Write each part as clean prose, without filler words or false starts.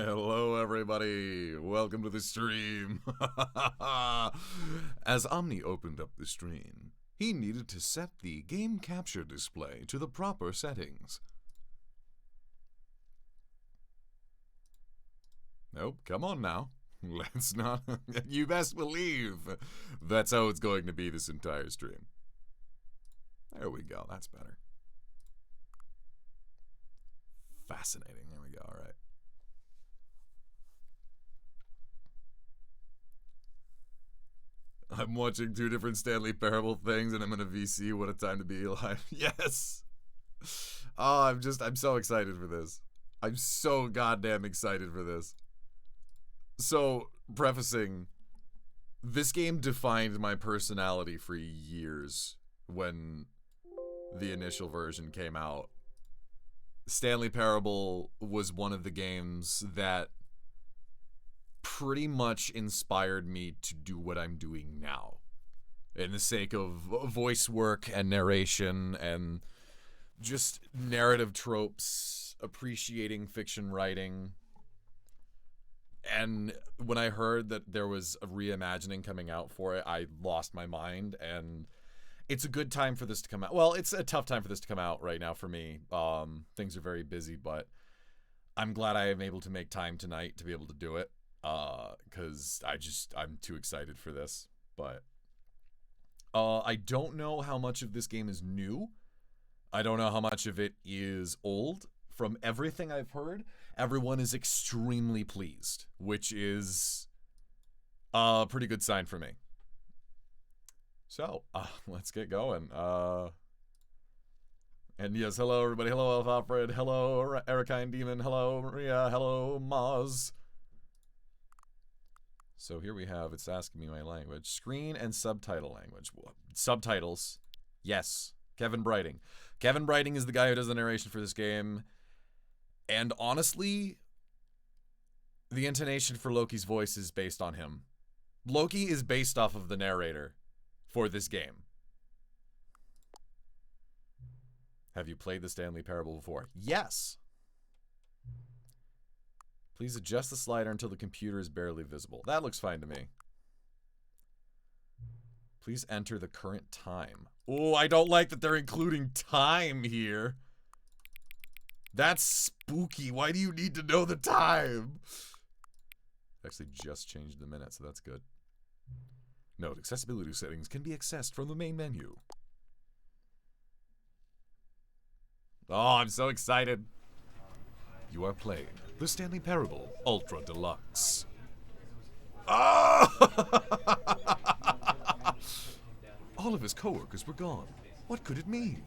Hello everybody, welcome to the stream. As Omni opened up the stream, he needed to set the game capture display to the proper settings. Nope, come on now. Let's not... You best believe that's how it's going to be this entire stream. There we go, that's better. Fascinating, there we go, alright. I'm watching two different Stanley Parable things and I'm in a VC. What a time to be alive. Yes! Oh, I'm so excited for this. I'm so goddamn excited for this. So, prefacing, this game defined my personality for years when the initial version came out. Stanley Parable was one of the games that pretty much inspired me to do what I'm doing now. In the sake of voice work and narration and just narrative tropes, appreciating fiction writing. And when I heard that there was a reimagining coming out for it, I lost my mind, and it's a good time for this to come out. Well, it's a tough time for this to come out right now for me. Things are very busy, but I'm glad I am able to make time tonight to be able to do it. Because I'm too excited for this. But I don't know how much of this game is new. I don't know how much of it is old. From everything I've heard, everyone is extremely pleased, which is a pretty good sign for me. So, let's get going. And yes, hello everybody. Hello Elf Alfred. Hello Erikine Demon. Hello Maria. Hello Moz. So here we have, it's asking me my language. Screen and subtitle language. Subtitles. Yes. Kevin Brighting. Kevin Brighting is the guy who does the narration for this game. And honestly, the intonation for Loki's voice is based on him. Loki is based off of the narrator for this game. Have you played the Stanley Parable before? Yes. Please adjust the slider until the computer is barely visible. That looks fine to me. Please enter the current time. Oh, I don't like that they're including time here. That's spooky. Why do you need to know the time? Actually just changed the minute, so that's good. Note, accessibility settings can be accessed from the main menu. Oh, I'm so excited. You are playing the Stanley Parable Ultra Deluxe. Ah! All of his coworkers were gone. What could it mean?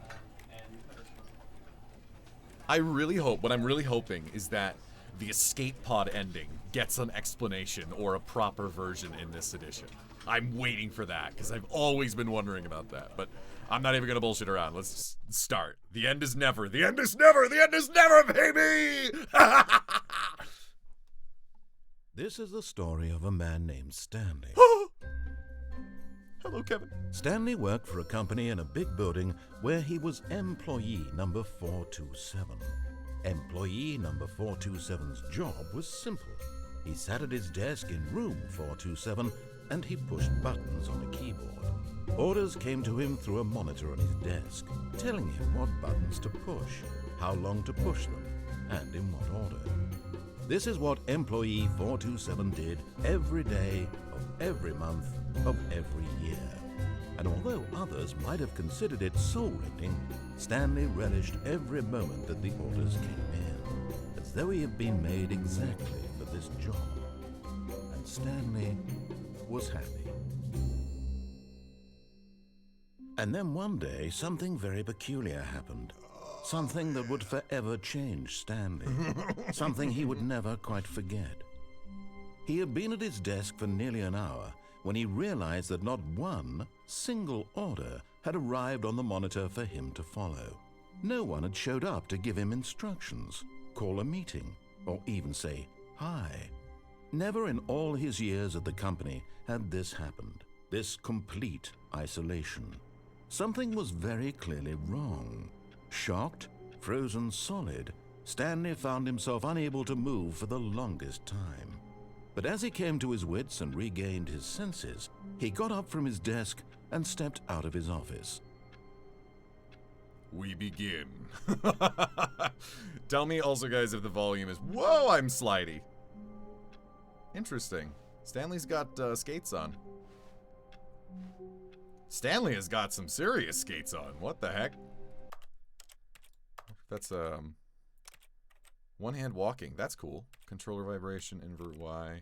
I really hope, what I'm really hoping is that the escape pod ending gets an explanation or a proper version in this edition. I'm waiting for that, because I've always been wondering about that, but I'm not even going to bullshit around. Let's start. The end is never. The end is never. The end is never, baby! This is the story of a man named Stanley. Hello, Kevin. Stanley worked for a company in a big building where he was employee number 427. Employee number 427's job was simple. He sat at his desk in room 427 and he pushed buttons on a keyboard. Orders came to him through a monitor on his desk, telling him what buttons to push, how long to push them, and in what order. This is what employee 427 did every day of every month of every year. And although others might have considered it soul-rending, Stanley relished every moment that the orders came in, as though he had been made exactly for this job. And Stanley was happy. And then one day, something very peculiar happened. Something that would forever change Stanley. Something he would never quite forget. He had been at his desk for nearly an hour when he realized that not one single order had arrived on the monitor for him to follow. No one had showed up to give him instructions, call a meeting, or even say hi. Never in all his years at the company had this happened, this complete isolation. Something was very clearly wrong. Shocked, frozen solid, Stanley found himself unable to move for the longest time. But as he came to his wits and regained his senses, he got up from his desk and stepped out of his office. We begin. Tell me also, guys, if the volume is... Whoa, I'm slidey. Interesting. Stanley's got skates on. Stanley has got some serious skates on. What the heck? That's one hand walking. That's cool. Controller vibration, invert Y.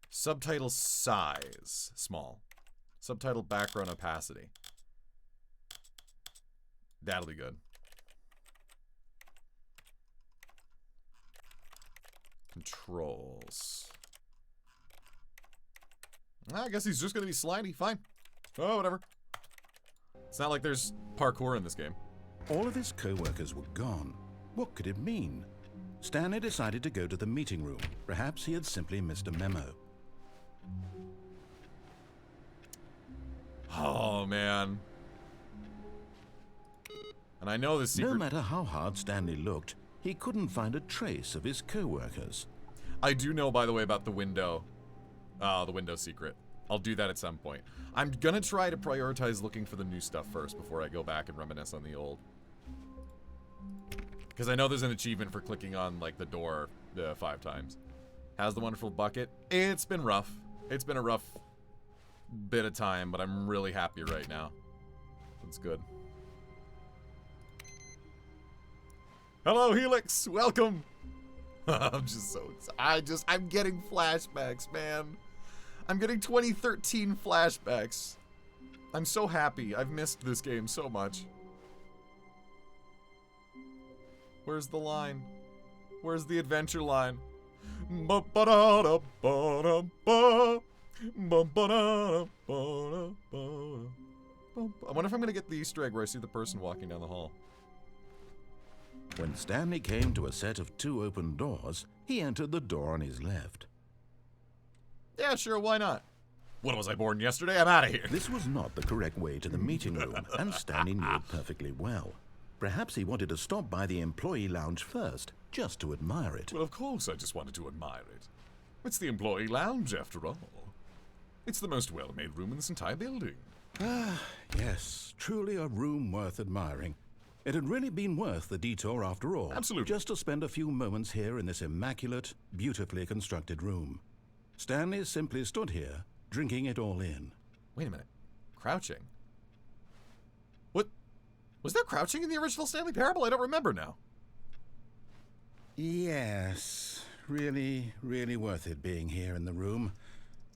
Subtitle size, small. Subtitle background opacity. That'll be good. Controls. I guess he's just gonna be slidey. Fine. Oh, whatever. It's not like there's parkour in this game. All of his co-workers were gone. What could it mean? Stanley decided to go to the meeting room. Perhaps he had simply missed a memo. Oh, man. And I know this secret... No matter how hard Stanley looked, he couldn't find a trace of his co-workers. I do know, by the way, about the window secret. I'll do that at some point. I'm gonna try to prioritize looking for the new stuff first before I go back and reminisce on the old. Because I know there's an achievement for clicking on, like, the door 5 times. How's the wonderful bucket? It's been rough. It's been a rough bit of time, but I'm really happy right now. That's good. Hello, Helix! Welcome! I'm just so excited. I'm getting flashbacks, man. I'm getting 2013 flashbacks. I'm so happy. I've missed this game so much. Where's the line? Where's the adventure line? I wonder if I'm gonna get the Easter egg where I see the person walking down the hall. When Stanley came to a set of 2 open doors, he entered the door on his left. Yeah, sure, why not? What, was I born yesterday? I'm out of here. This was not the correct way to the meeting room, and Stanley knew it perfectly well. Perhaps he wanted to stop by the employee lounge first, just to admire it. Well, of course I just wanted to admire it. It's the employee lounge, after all. It's the most well-made room in this entire building. Ah, yes, truly a room worth admiring. It had really been worth the detour after all. Absolutely. Just to spend a few moments here in this immaculate, beautifully constructed room. Stanley simply stood here, drinking it all in. Wait a minute. Crouching? What? Was there crouching in the original Stanley Parable? I don't remember now. Yes, really, really worth it being here in the room.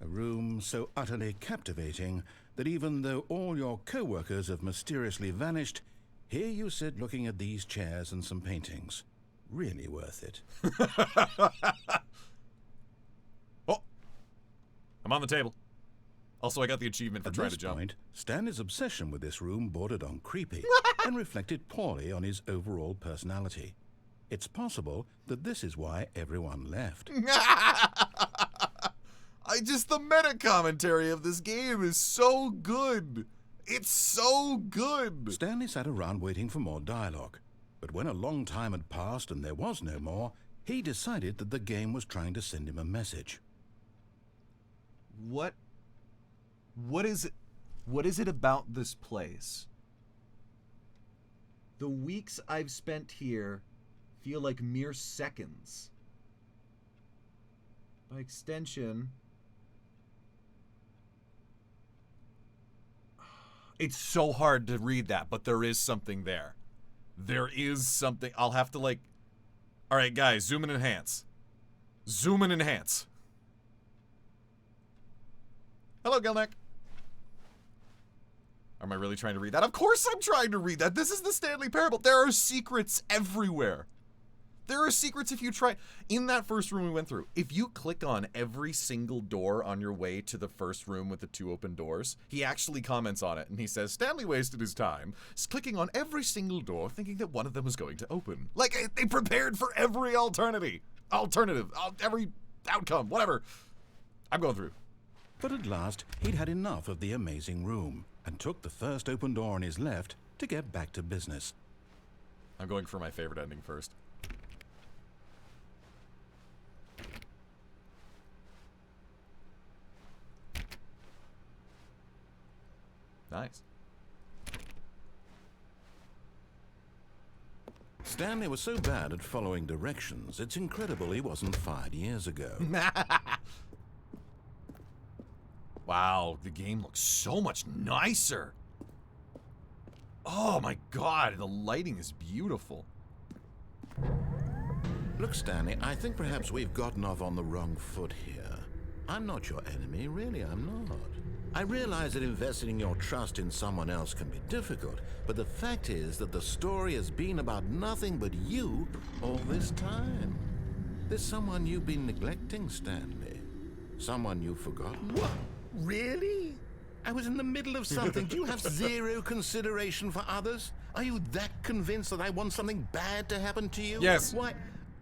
A room so utterly captivating that even though all your co-workers have mysteriously vanished, here you sit looking at these chairs and some paintings. Really worth it. Oh! I'm on the table. Also, I got the achievement for trying to jump. At this point, Stanley's obsession with this room bordered on creepy and reflected poorly on his overall personality. It's possible that this is why everyone left. The meta commentary of this game is so good. It's so good. Stanley sat around waiting for more dialogue. But when a long time had passed and there was no more, he decided that the game was trying to send him a message. What is it? What is it about this place? The weeks I've spent here feel like mere seconds. By extension, it's so hard to read that, but there is something there. There is something. I'll have to like... Alright, guys, zoom and enhance. Zoom and enhance. Hello, Gelneck. Am I really trying to read that? Of course I'm trying to read that. This is the Stanley Parable. There are secrets everywhere. There are secrets if you try. In that first room we went through, if you click on every single door on your way to the first room with the 2 open doors, he actually comments on it and he says, Stanley wasted his time clicking on every single door thinking that one of them was going to open. Like, they prepared for every alternative, every outcome, whatever. I'm going through. But at last, he'd had enough of the amazing room and took the first open door on his left to get back to business. I'm going for my favorite ending first. Nice. Stanley was so bad at following directions, it's incredible he wasn't fired years ago. Wow, the game looks so much nicer. Oh my god, the lighting is beautiful. Look, Stanley, I think perhaps we've gotten off on the wrong foot here. I'm not your enemy, really, I'm not. I realize that investing your trust in someone else can be difficult, but the fact is that the story has been about nothing but you all this time. There's someone you've been neglecting, Stanley. Someone you've forgotten. What? Really? I was in the middle of something. Do you have zero consideration for others? Are you that convinced that I want something bad to happen to you? Yes. Why?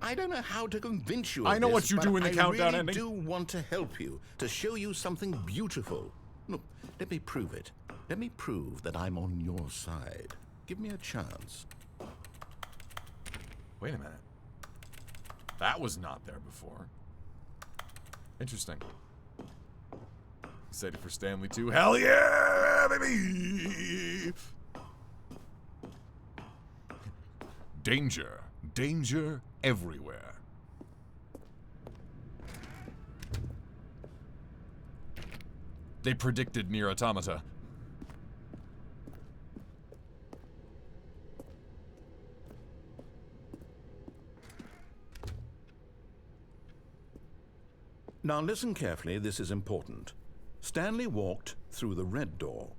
I don't know how to convince you of I know this, what you but do in the countdown I ending. really do want to help you, to show you something beautiful. Look, let me prove it. Let me prove that I'm on your side. Give me a chance. Wait a minute. That was not there before. Interesting. Excited for Stanley 2. Hell yeah, baby! Danger. Danger everywhere. They predicted Nier Automata. Now listen carefully, this is important. Stanley walked through the red door.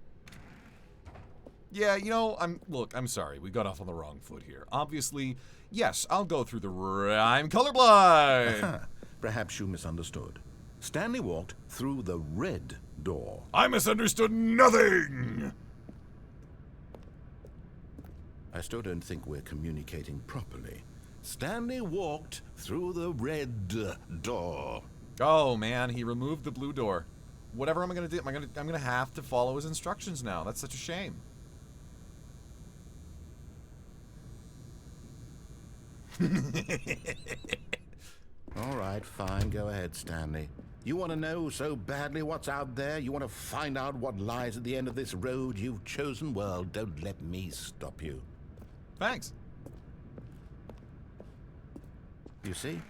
Yeah, you know, I'm sorry. We got off on the wrong foot here. Obviously, yes, I'll go through the I'm colorblind. Perhaps you misunderstood. Stanley walked through the red door. I misunderstood nothing. I still don't think we're communicating properly. Stanley walked through the red door. Oh man, he removed the blue door. Whatever am I gonna do? I'm gonna have to follow his instructions now. That's such a shame. All right, fine. Go ahead, Stanley. You want to know so badly what's out there? You want to find out what lies at the end of this road you've chosen? Well, don't let me stop you. Thanks. You see?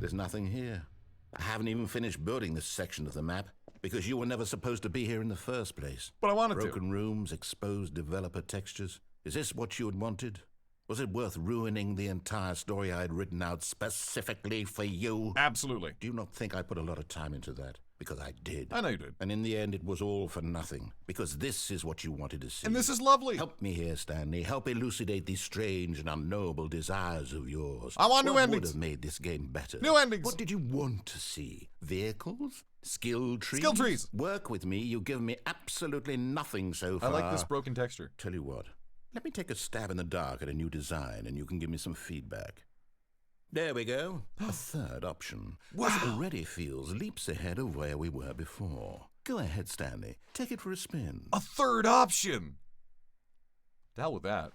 There's nothing here. I haven't even finished building this section of the map because you were never supposed to be here in the first place. But I wanted to. Broken rooms, exposed developer textures. Is this what you had wanted? Was it worth ruining the entire story I had written out specifically for you? Absolutely. Do you not think I put a lot of time into that? Because I did. I know you did. And in the end, it was all for nothing. Because this is what you wanted to see. And this is lovely. Help me here, Stanley. Help elucidate these strange and unknowable desires of yours. I want new What endings. would have made this game better? New endings. What did you want to see? Vehicles? Skill trees? Skill trees. Work with me. You've given me absolutely nothing so far. I like this broken texture. Tell you what. Let me take a stab in the dark at a new design, and you can give me some feedback. There we go. A third option. Wow. This already feels leaps ahead of where we were before. Go ahead, Stanley. Take it for a spin. A third option. The hell with that.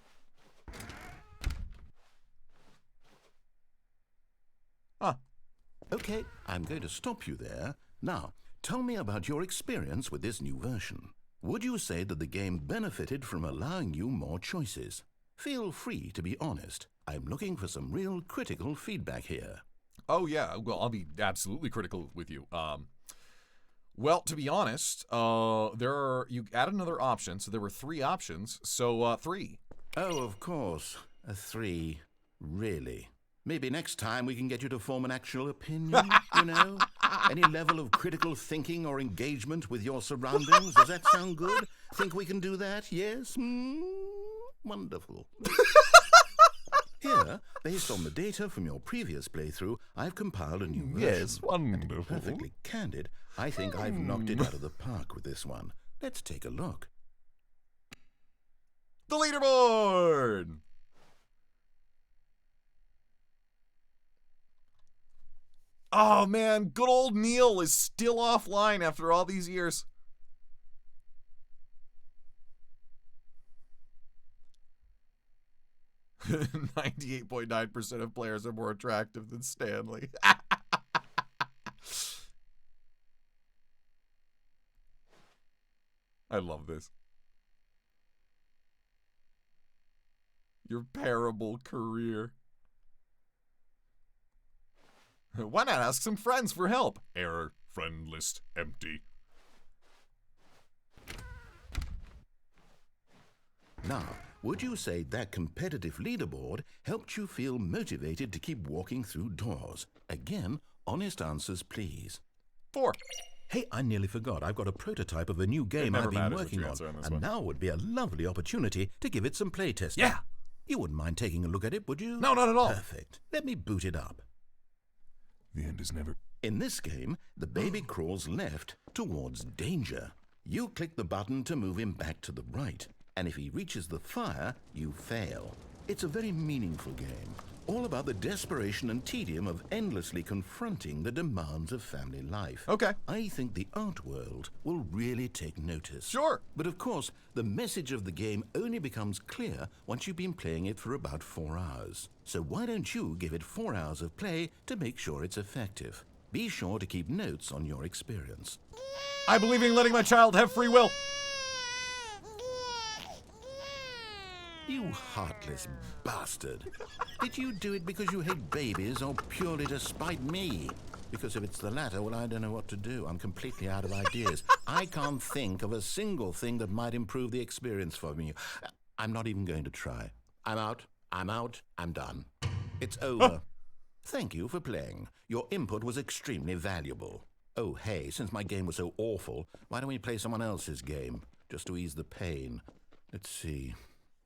Huh. Okay, I'm going to stop you there. Now, tell me about your experience with this new version. Would you say that the game benefited from allowing you more choices? Feel free to be honest. I'm looking for some real critical feedback here. Oh yeah, well I'll be absolutely critical with you. Well, to be honest, you add another option, so there were 3 options, so 3. Oh, of course. A 3. Really? Maybe next time we can get you to form an actual opinion, you know? Any level of critical thinking or engagement with your surroundings. Does that sound good? Think we can do that? Yes? Wonderful. Here, based on the data from your previous playthrough, I've compiled a new version. Yes, wonderful. And to be perfectly candid, I think I've knocked it out of the park with this one. Let's take a look. The leaderboard! Oh man, good old Neil is still offline after all these years. 98.9% of players are more attractive than Stanley. I love this. Your parable career. Why not ask some friends for help? Error. Friend list empty. Now, would you say that competitive leaderboard helped you feel motivated to keep walking through doors? Again, honest answers, please. 4. Hey, I nearly forgot. I've got a prototype of a new game I've been working on, and now would be a lovely opportunity to give it some playtesting. Yeah! You wouldn't mind taking a look at it, would you? No, not at all. Perfect. Let me boot it up. The end is never... In this game, the baby crawls left towards danger. You click the button to move him back to the right, and if he reaches the fire, you fail. It's a very meaningful game, all about the desperation and tedium of endlessly confronting the demands of family life. Okay. I think the art world will really take notice. Sure. But of course, the message of the game only becomes clear once you've been playing it for about 4 hours. So why don't you give it 4 hours of play to make sure it's effective? Be sure to keep notes on your experience. I believe in letting my child have free will. You heartless bastard. Did you do it because you hate babies or purely to spite me? Because if it's the latter, well, I don't know what to do. I'm completely out of ideas. I can't think of a single thing that might improve the experience for me. I'm not even going to try. I'm out. I'm done. It's over. Thank you for playing. Your input was extremely valuable. Oh, hey, since my game was so awful, why don't we play someone else's game? Just to ease the pain. Let's see.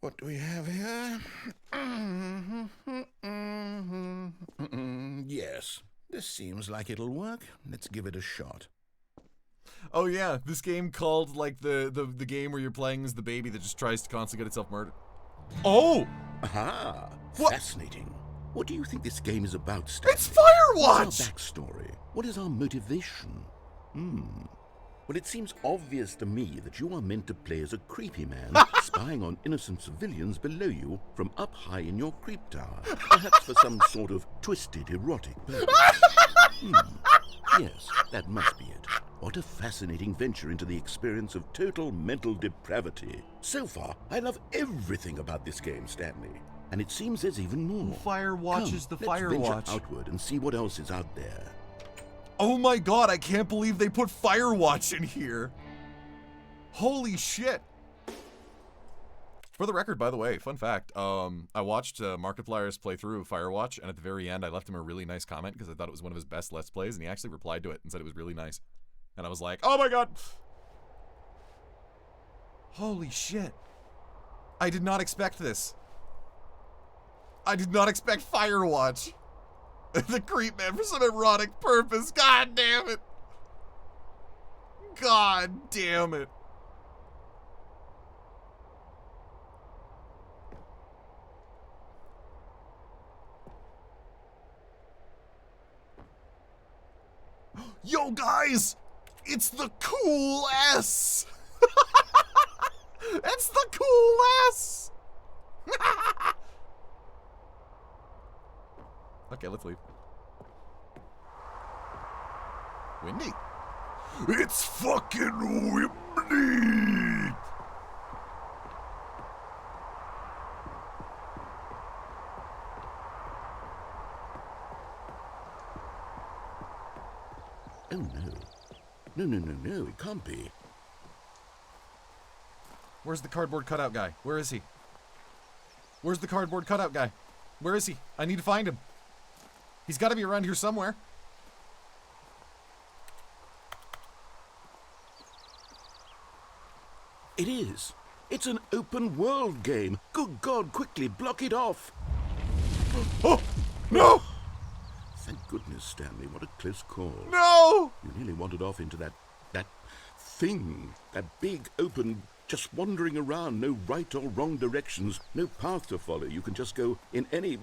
What do we have here? Yes, this seems like it'll work. Let's give it a shot. Oh yeah, this game called like the game where you're playing as the baby that just tries to constantly get itself murdered. Oh! Aha! What? Fascinating. What do you think this game is about, Stanley? It's Firewatch! What's our backstory? What is our motivation? Well, it seems obvious to me that you are meant to play as a creepy man spying on innocent civilians below you from up high in your creep tower, perhaps for some sort of twisted erotic purpose. Yes, that must be it. What a fascinating venture into the experience of total mental depravity. So far, I love everything about this game, Stanley. And it seems there's even more. Firewatch is the let's Firewatch. venture outward and see what else is out there. Oh my god, I can't believe they put Firewatch in here. Holy shit. For the record, by the way, fun fact, I watched Markiplier's playthrough of Firewatch, and at the very end, I left him a really nice comment because I thought it was one of his best Let's Plays, and he actually replied to it and said it was really nice. And I was like, oh my god. Holy shit. I did not expect this. I did not expect Firewatch. The creep man for some erotic purpose. God damn it. God damn it. Yo guys, it's the cool S. It's the cool S. Okay, let's leave. Windy. It's fucking windy. Oh no. No, it can't be. Where's the cardboard cutout guy? Where is he? Where's the cardboard cutout guy? Where is he? I need to find him. He's got to be around here somewhere. It is. It's an open world game. Good God, quickly block it off. Oh, no! Thank goodness, Stanley. What a close call. No! You nearly wandered off into that thing. That big, open, just wandering around. No right or wrong directions. No path to follow. You can just go in any...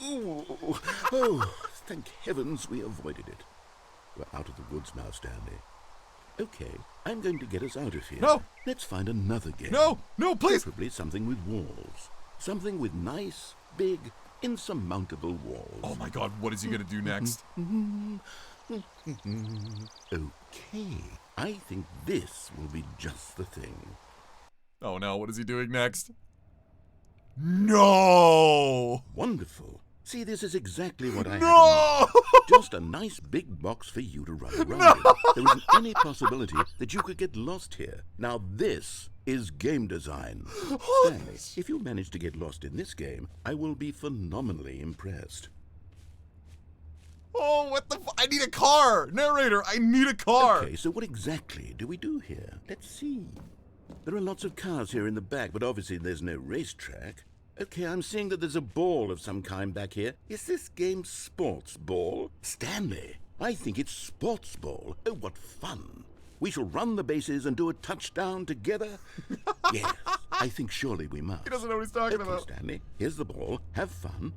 Oh, thank heavens we avoided it. We're out of the woods now, Stanley. Okay, I'm going to get us out of here. No! Let's find another game. No, please! Preferably something with walls. Something with nice, big, insurmountable walls. Oh my god, what is he gonna do next? Okay, I think this will be just the thing. Oh no, what is he doing next? No! Wonderful. See, this is exactly what I had in No! mind. Just a nice big box for you to run around in. There isn't any possibility that you could get lost here. Now this is game design. Stanley, if you manage to get lost in this game, I will be phenomenally impressed. Oh, what the I need a car! Narrator, I need a car! Okay, so what exactly do we do here? Let's see. There are lots of cars here in the back, but obviously there's no racetrack. Okay, I'm seeing that there's a ball of some kind back here. Is this game sports ball? Stanley, I think it's sports ball. Oh, what fun. We shall run the bases and do a touchdown together? Yes, I think surely we must. He doesn't know what he's talking Okay, about. Stanley, here's the ball. Have fun.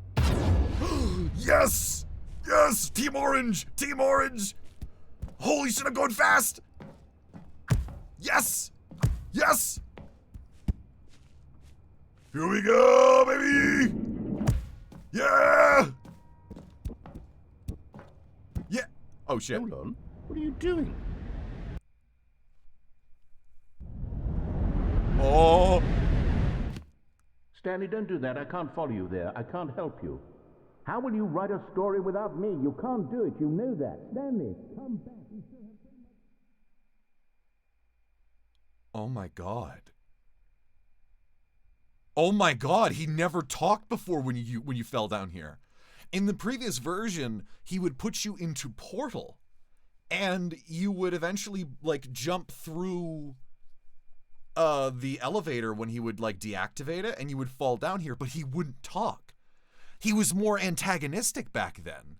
Yes! Yes! Team Orange! Team Orange! Holy shit, I'm going fast! Yes! Yes! Here we go, baby! Yeah! Yeah! Oh shit. Hold on. What are you doing? Oh! Stanley, don't do that. I can't follow you there. I can't help you. How will you write a story without me? You can't do it. You know that. Stanley, come back. Oh my god. Oh my god, he never talked before when you fell down here. In the previous version, he would put you into Portal, and you would eventually like jump through the elevator when he would like deactivate it, and you would fall down here, but he wouldn't talk. He was more antagonistic back then.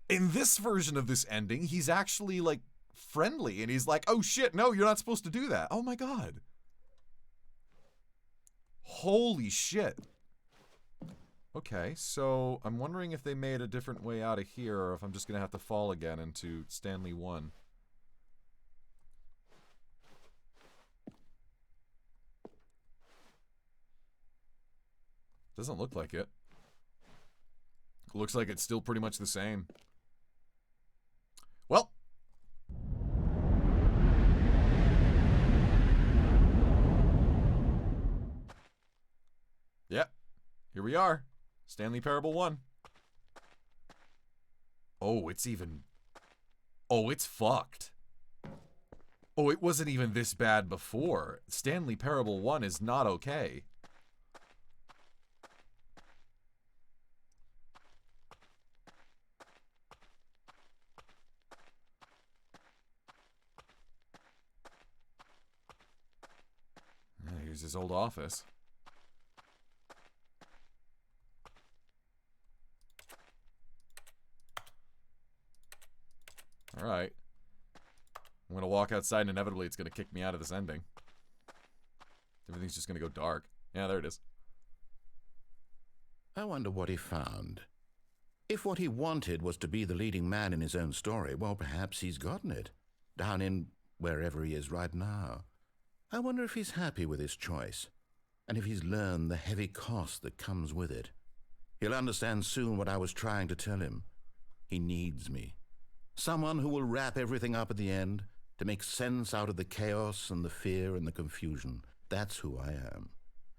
In this version of this ending, he's actually like friendly, and he's like, oh shit, no, you're not supposed to do that. Oh my god. Holy shit. Okay, so I'm wondering if they made a different way out of here, or if I'm just gonna have to fall again into Stanley 1. Doesn't look like it. Looks like it's still pretty much the same. Well. Yeah. Here we are. Stanley Parable 1. Oh, it's even... Oh, it's fucked. Oh, it wasn't even this bad before. Stanley Parable 1 is not okay. Here's his old office. Alright. I'm gonna walk outside and inevitably it's gonna kick me out of this ending. Everything's just gonna go dark. Yeah, there it is. I wonder what he found. If what he wanted was to be the leading man in his own story, well, perhaps he's gotten it. Down in wherever he is right now. I wonder if he's happy with his choice, and if he's learned the heavy cost that comes with it. He'll understand soon what I was trying to tell him. He needs me. Someone who will wrap everything up at the end to make sense out of the chaos and the fear and the confusion. That's who I am.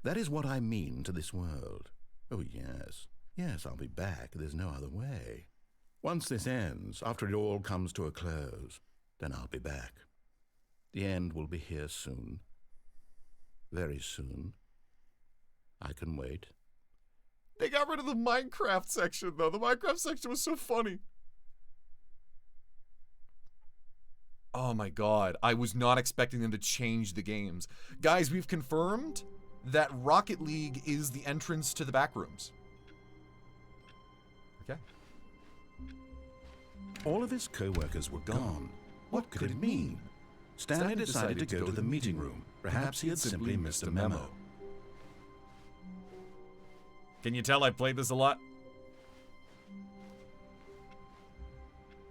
That is what I mean to this world. Oh, yes. Yes, I'll be back. There's no other way. Once this ends, after it all comes to a close, then I'll be back. The end will be here soon. Very soon. I can wait. They got rid of the Minecraft section, though. The Minecraft section was so funny. Oh my god. I was not expecting them to change the games. Guys, we've confirmed that Rocket League is the entrance to the back rooms. Okay. All of his co-workers were gone. What could it mean? Stanley decided to go to the meeting room. Perhaps he had simply missed a memo. Can you tell I played this a lot?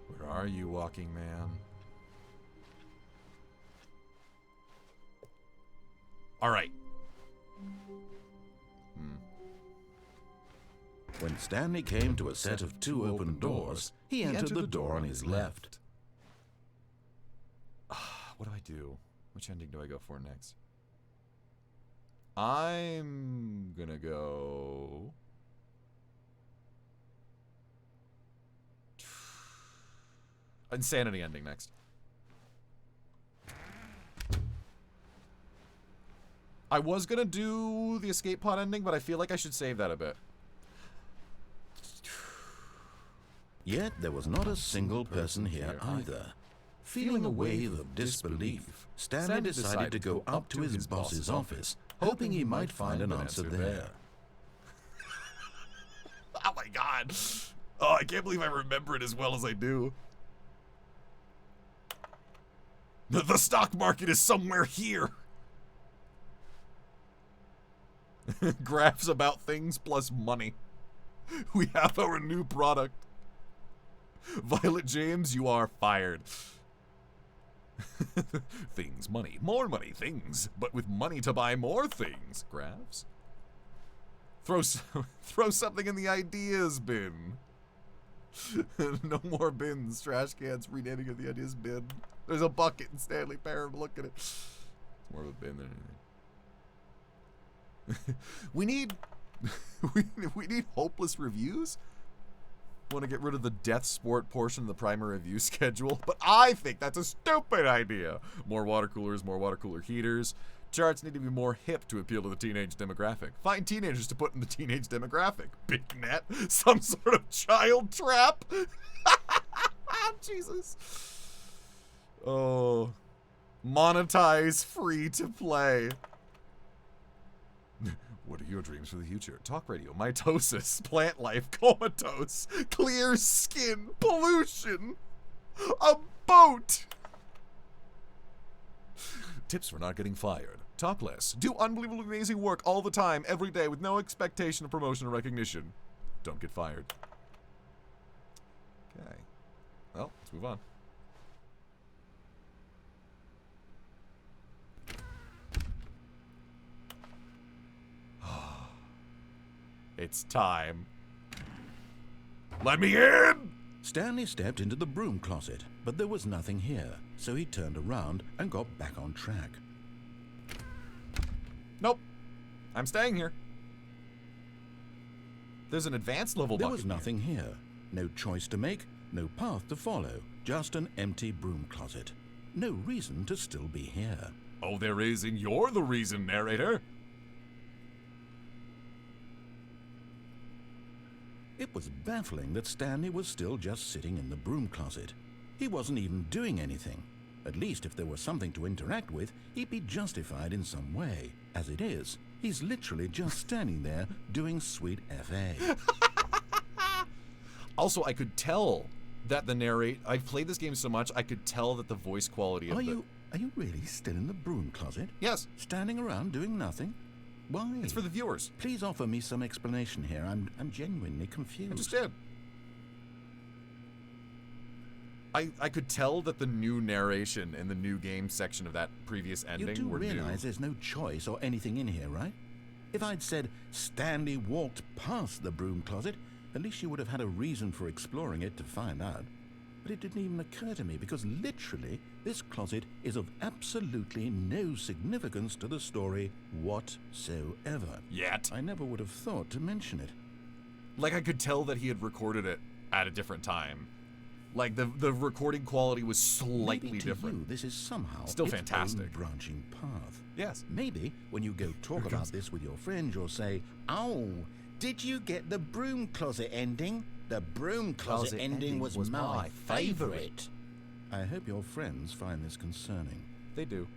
Where are you, walking man? All right. When Stanley came to a set of 2 open doors, he entered the door on his left. What do I do? Which ending do I go for next? I'm gonna go... Insanity ending next. I was gonna do the escape pod ending, but I feel like I should save that a bit. Yet there was not a single person here either. Feeling a wave of disbelief, Stanley decided to go up to his boss's office, hoping he might find an answer there. Oh my god! Oh, I can't believe I remember it as well as I do. The stock market is somewhere here! Graphs about things plus money. We have our new product. Violet James, you are fired. Things, money, more money, things, but with money to buy more things. Graphs? Throw something in the ideas bin. No more bins, trash cans, renaming of the ideas bin. There's a bucket in Stanley Parable, look at it. It's more of a bin than anything. we need hopeless reviews. Want to get rid of the death sport portion of the primary review schedule, but I think that's a stupid idea. More water coolers, more water cooler heaters. Charts need to be more hip to appeal to the teenage demographic. Find teenagers to put in the teenage demographic. Big net, some sort of child trap. Jesus. Oh, monetize free to play. What are your dreams for the future? Talk radio, mitosis, plant life, comatose, clear skin, pollution, a boat. Tips for not getting fired. Talk less. Do unbelievably amazing work all the time, every day, with no expectation of promotion or recognition. Don't get fired. Okay. Well, let's move on. It's time. Let me in! Stanley stepped into the broom closet, but there was nothing here, so he turned around and got back on track. Nope. I'm staying here. There's an advanced level bucket. There was nothing here. No choice to make, no path to follow, just an empty broom closet. No reason to still be here. Oh, there is, and you're the reason, narrator. It was baffling that Stanley was still just sitting in the broom closet. He wasn't even doing anything. At least if there was something to interact with, he'd be justified in some way. As it is, he's literally just standing there doing sweet FA. Also, I could tell that I've played this game so much, I could tell that the voice quality of Are you really still in the broom closet? Yes. Standing around doing nothing? Why? It's for the viewers. Please offer me some explanation here. I'm genuinely confused. I just did. I could tell that the new narration in the new game section of that previous ending You do were realize new. there's no choice or anything in here, right? If I'd said Stanley walked past the broom closet, at least you would have had a reason for exploring it to find out. But it didn't even occur to me because literally this closet is of absolutely no significance to the story whatsoever. Yet. I never would have thought to mention it. Like, I could tell that he had recorded it at a different time. Like, the recording quality was slightly Maybe to different. you, this is somehow Still its fantastic. own branching path. Yes. Maybe when you go talk about this with your friends, you'll say, "Oh, did you get the broom closet ending? The broom closet ending was my favorite." I hope your friends find this concerning. They do.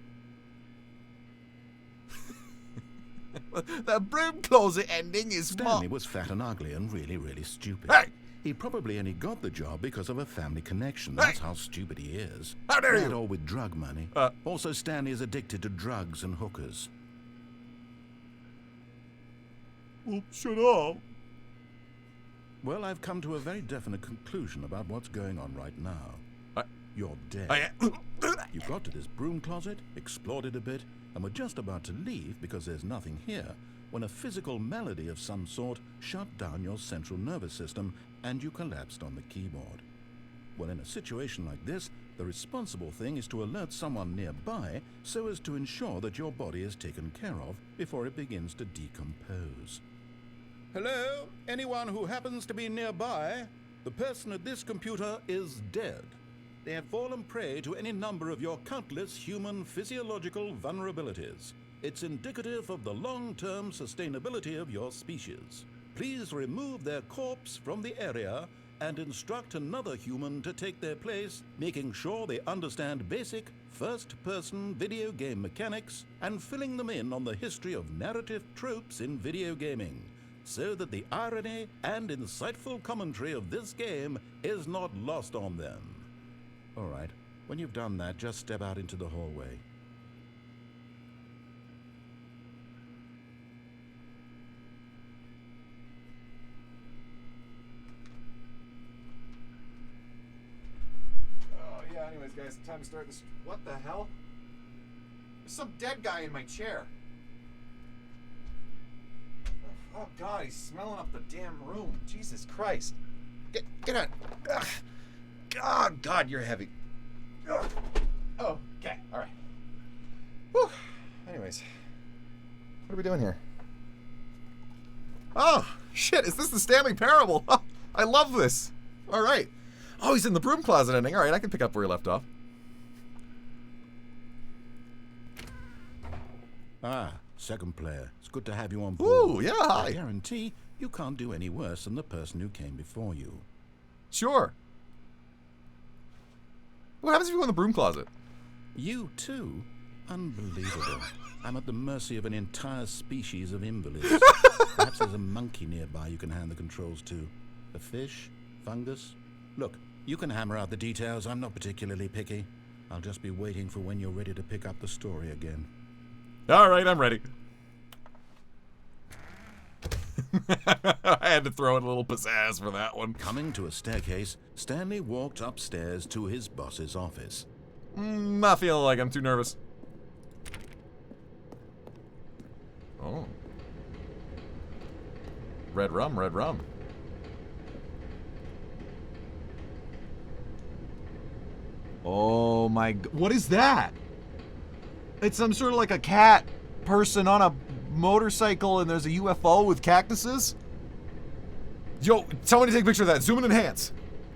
The broom closet ending is Stanley was fat and ugly and really, really stupid. Hey! He probably only got the job because of a family connection. That's how stupid he is. How dare That you! or with drug money. Also, Stanley is addicted to drugs and hookers. Well, shut up. Well, I've come to a very definite conclusion about what's going on right now. You're dead. You got to this broom closet, explored it a bit, and were just about to leave because there's nothing here, when a physical malady of some sort shut down your central nervous system and you collapsed on the keyboard. Well, in a situation like this, the responsible thing is to alert someone nearby so as to ensure that your body is taken care of before it begins to decompose. Hello? Anyone who happens to be nearby? The person at this computer is dead. They have fallen prey to any number of your countless human physiological vulnerabilities. It's indicative of the long-term sustainability of your species. Please remove their corpse from the area and instruct another human to take their place, making sure they understand basic first-person video game mechanics and filling them in on the history of narrative tropes in video gaming, so that the irony and insightful commentary of this game is not lost on them. All right, when you've done that, just step out into the hallway. Anyways, guys, time to start this. What the hell? There's some dead guy in my chair. Oh, God, he's smelling up the damn room. Jesus Christ. Get out. Ugh. God, you're heavy. Ugh. Oh, okay, all right. Whew. Anyways, what are we doing here? Oh, shit, is this the Stanley Parable? Oh, I love this. All right. Oh, he's in the broom closet ending. All right, I can pick up where he left off. Ah, second player. It's good to have you on board. Ooh, yeah, hi. I guarantee you can't do any worse than the person who came before you. Sure. What happens if you go in the broom closet? You too? Unbelievable. I'm at the mercy of an entire species of invalids. Perhaps there's a monkey nearby you can hand the controls to. A fish? Fungus? Look, you can hammer out the details. I'm not particularly picky. I'll just be waiting for when you're ready to pick up the story again. All right, I'm ready. I had to throw in a little pizzazz for that one. Coming to a staircase, Stanley walked upstairs to his boss's office. Not feeling like I'm too nervous. Oh. Red rum, red rum. Oh my, what is that? It's some sort of like a cat person on a motorcycle and there's a UFO with cactuses? Yo, tell me to take a picture of that. Zoom and enhance.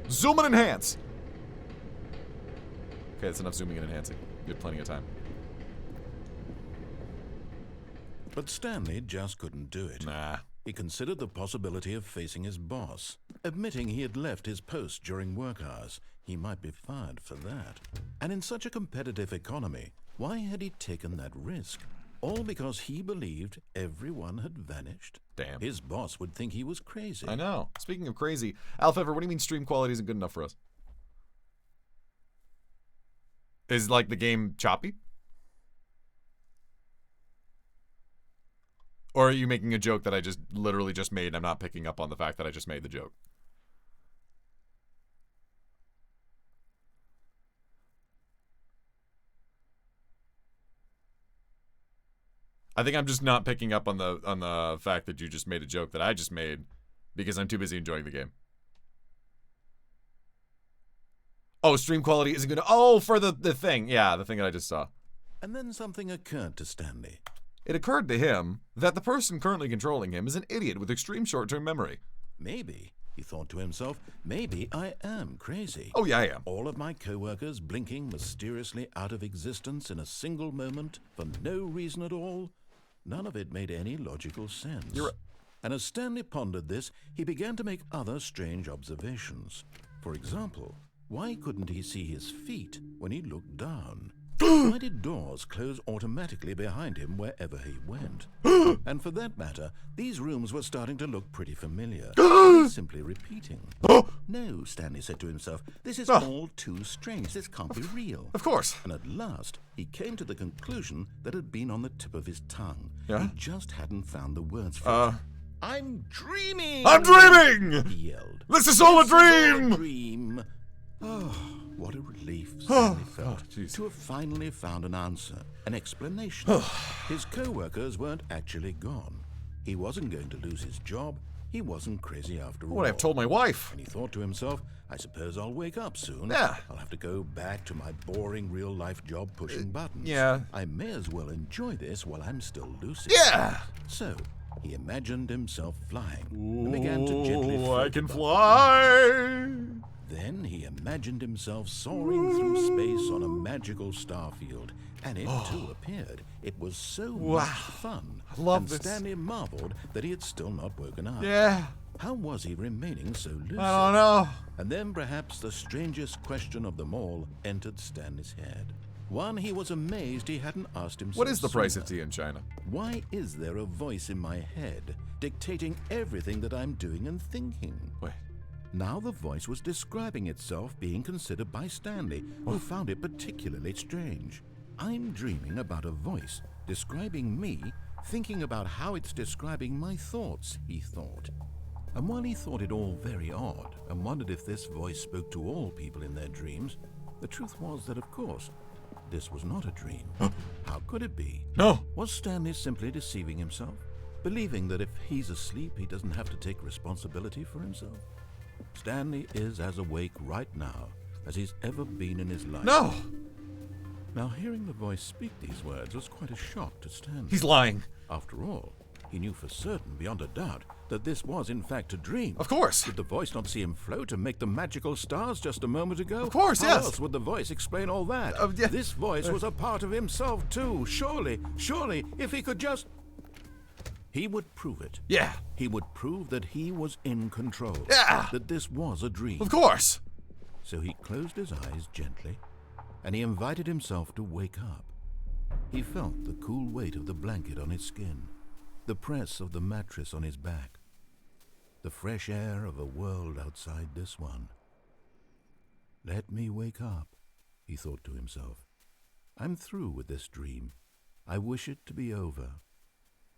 Zoom and enhance. Okay, that's enough zooming and enhancing. You have plenty of time. But Stanley just couldn't do it. Nah. He considered the possibility of facing his boss. Admitting he had left his post during work hours, he might be fired for that. And in such a competitive economy, why had he taken that risk? All because he believed everyone had vanished? Damn. His boss would think he was crazy. I know. Speaking of crazy, Alfever, what do you mean stream quality isn't good enough for us? Is like the game choppy? Or are you making a joke that I just literally just made and I'm not picking up on the fact that I just made the joke? I think I'm just not picking up on the fact that you just made a joke that I just made because I'm too busy enjoying the game. Oh, stream quality isn't gonna. Oh, for the thing. Yeah, the thing that I just saw. And then something occurred to Stanley. It occurred to him that the person currently controlling him is an idiot with extreme short-term memory. Maybe, he thought to himself, maybe I am crazy. Oh, yeah, I am. All of my co-workers blinking mysteriously out of existence in a single moment for no reason at all. None of it made any logical sense. You're right. And as Stanley pondered this, he began to make other strange observations. For example, why couldn't he see his feet when he looked down? Why did doors close automatically behind him wherever he went? And for that matter, these rooms were starting to look pretty familiar. Simply repeating. No, Stanley said to himself, this is all too strange. This can't be real. Of course. And at last, he came to the conclusion that had been on the tip of his tongue. Yeah? He just hadn't found the words for it. I'm dreaming! I'm dreaming! He yelled. This is all a dream! Dream. Oh, what a relief Stanley felt to have finally found an answer, an explanation. His co-workers weren't actually gone. He wasn't going to lose his job. He wasn't crazy after all. What I've told my wife. And he thought to himself, I suppose I'll wake up soon. Yeah. I'll have to go back to my boring real-life job pushing buttons. Yeah. I may as well enjoy this while I'm still lucid. Yeah. So, he imagined himself flying and began to gently Ooh, float I can above. fly. Then he imagined himself soaring through space on a magical star field, and it too appeared. It was so much fun. I love and this. Stanley marveled that he had still not woken up. Yeah. How was he remaining so lucid? I don't know. And then perhaps the strangest question of them all entered Stanley's head. One he was amazed he hadn't asked himself. What is the price of sooner. tea in China? Why is there a voice in my head dictating everything that I'm doing and thinking? Wait. Now the voice was describing itself being considered by Stanley, who found it particularly strange. I'm dreaming about a voice describing me, thinking about how it's describing my thoughts, he thought. And while he thought it all very odd and wondered if this voice spoke to all people in their dreams, the truth was that, of course, this was not a dream. How could it be? No. Was Stanley simply deceiving himself, believing that if he's asleep, he doesn't have to take responsibility for himself? Stanley is as awake right now as he's ever been in his life. No. Now, hearing the voice speak these words was quite a shock to Stanley. He's lying. After all, he knew for certain, beyond a doubt, that this was in fact a dream. Of course. Did the voice not see him float and make the magical stars just a moment ago? Of course, How yes. else would the voice explain all that? Yeah. This voice was a part of himself too. Surely, if he could just... He would prove it. Yeah. He would prove that he was in control. Yeah. That this was a dream. Of course. So he closed his eyes gently, and he invited himself to wake up. He felt the cool weight of the blanket on his skin, the press of the mattress on his back, the fresh air of a world outside this one. Let me wake up, he thought to himself. I'm through with this dream. I wish it to be over.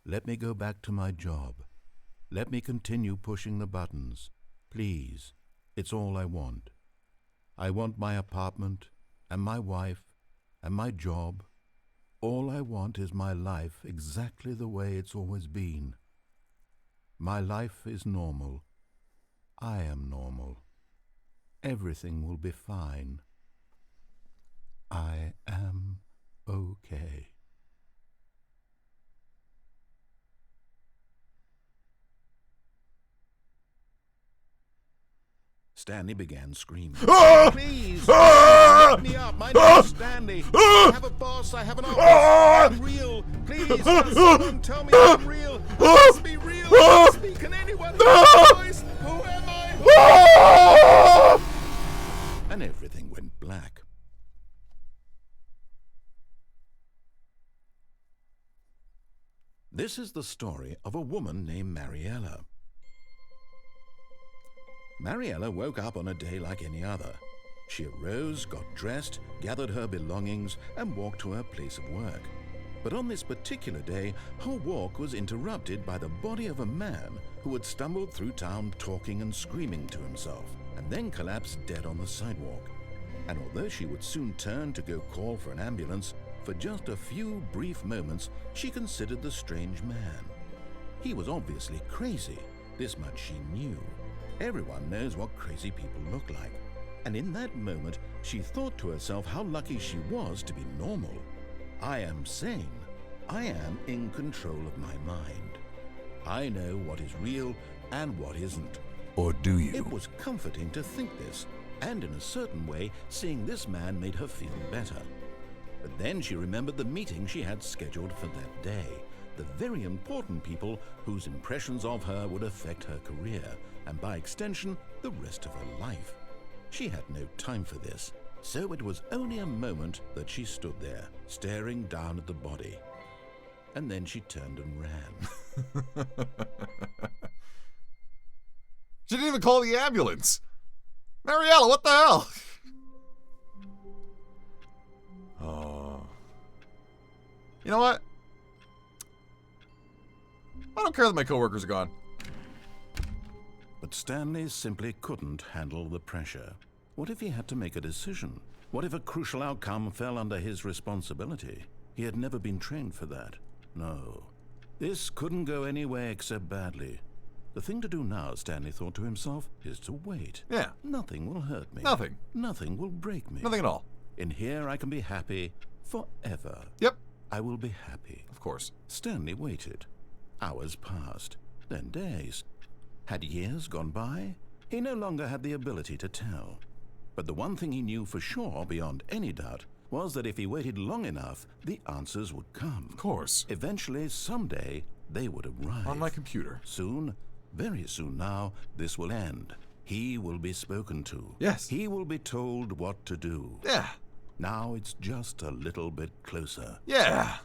Let me go back to my job. Let me continue pushing the buttons. Please, it's all I want. I want my apartment, and my wife, and my job. All I want is my life exactly the way it's always been. My life is normal. I am normal. Everything will be fine. I am okay. Stanley began screaming. Please, wake me up. My name's Stanley. I have a boss. I have an office. I'm real. Please, someone tell me I'm real. I must be real. I must be. Can anyone hear my voice? Who am I? And everything went black. This is the story of a woman named Mariella. Mariella woke up on a day like any other. She arose, got dressed, gathered her belongings, and walked to her place of work. But on this particular day, her walk was interrupted by the body of a man who had stumbled through town talking and screaming to himself, and then collapsed dead on the sidewalk. And although she would soon turn to go call for an ambulance, for just a few brief moments she considered the strange man. He was obviously crazy, this much she knew. Everyone knows what crazy people look like. And in that moment, she thought to herself how lucky she was to be normal. I am sane. I am in control of my mind. I know what is real and what isn't. Or do you? It was comforting to think this, and in a certain way, seeing this man made her feel better. But then she remembered the meeting she had scheduled for that day, the very important people whose impressions of her would affect her career, and by extension, the rest of her life. She had no time for this, so it was only a moment that she stood there, staring down at the body. And then she turned and ran. She didn't even call the ambulance. Mariella, what the hell? Oh. You know what? I don't care that my coworkers are gone. But Stanley simply couldn't handle the pressure. What if he had to make a decision? What if a crucial outcome fell under his responsibility? He had never been trained for that. No. This couldn't go anywhere except badly. The thing to do now, Stanley thought to himself, is to wait. Yeah. Nothing will hurt me. Nothing. Nothing will break me. Nothing at all. In here I can be happy forever. Yep. I will be happy. Of course. Stanley waited. Hours passed, then days. Had years gone by? He no longer had the ability to tell. But the one thing he knew for sure, beyond any doubt, was that if he waited long enough, the answers would come. Of course. Eventually, someday, they would arrive. On my computer. Soon, very soon now, this will end. He will be spoken to. Yes. He will be told what to do. Yeah. Now it's just a little bit closer. Yeah.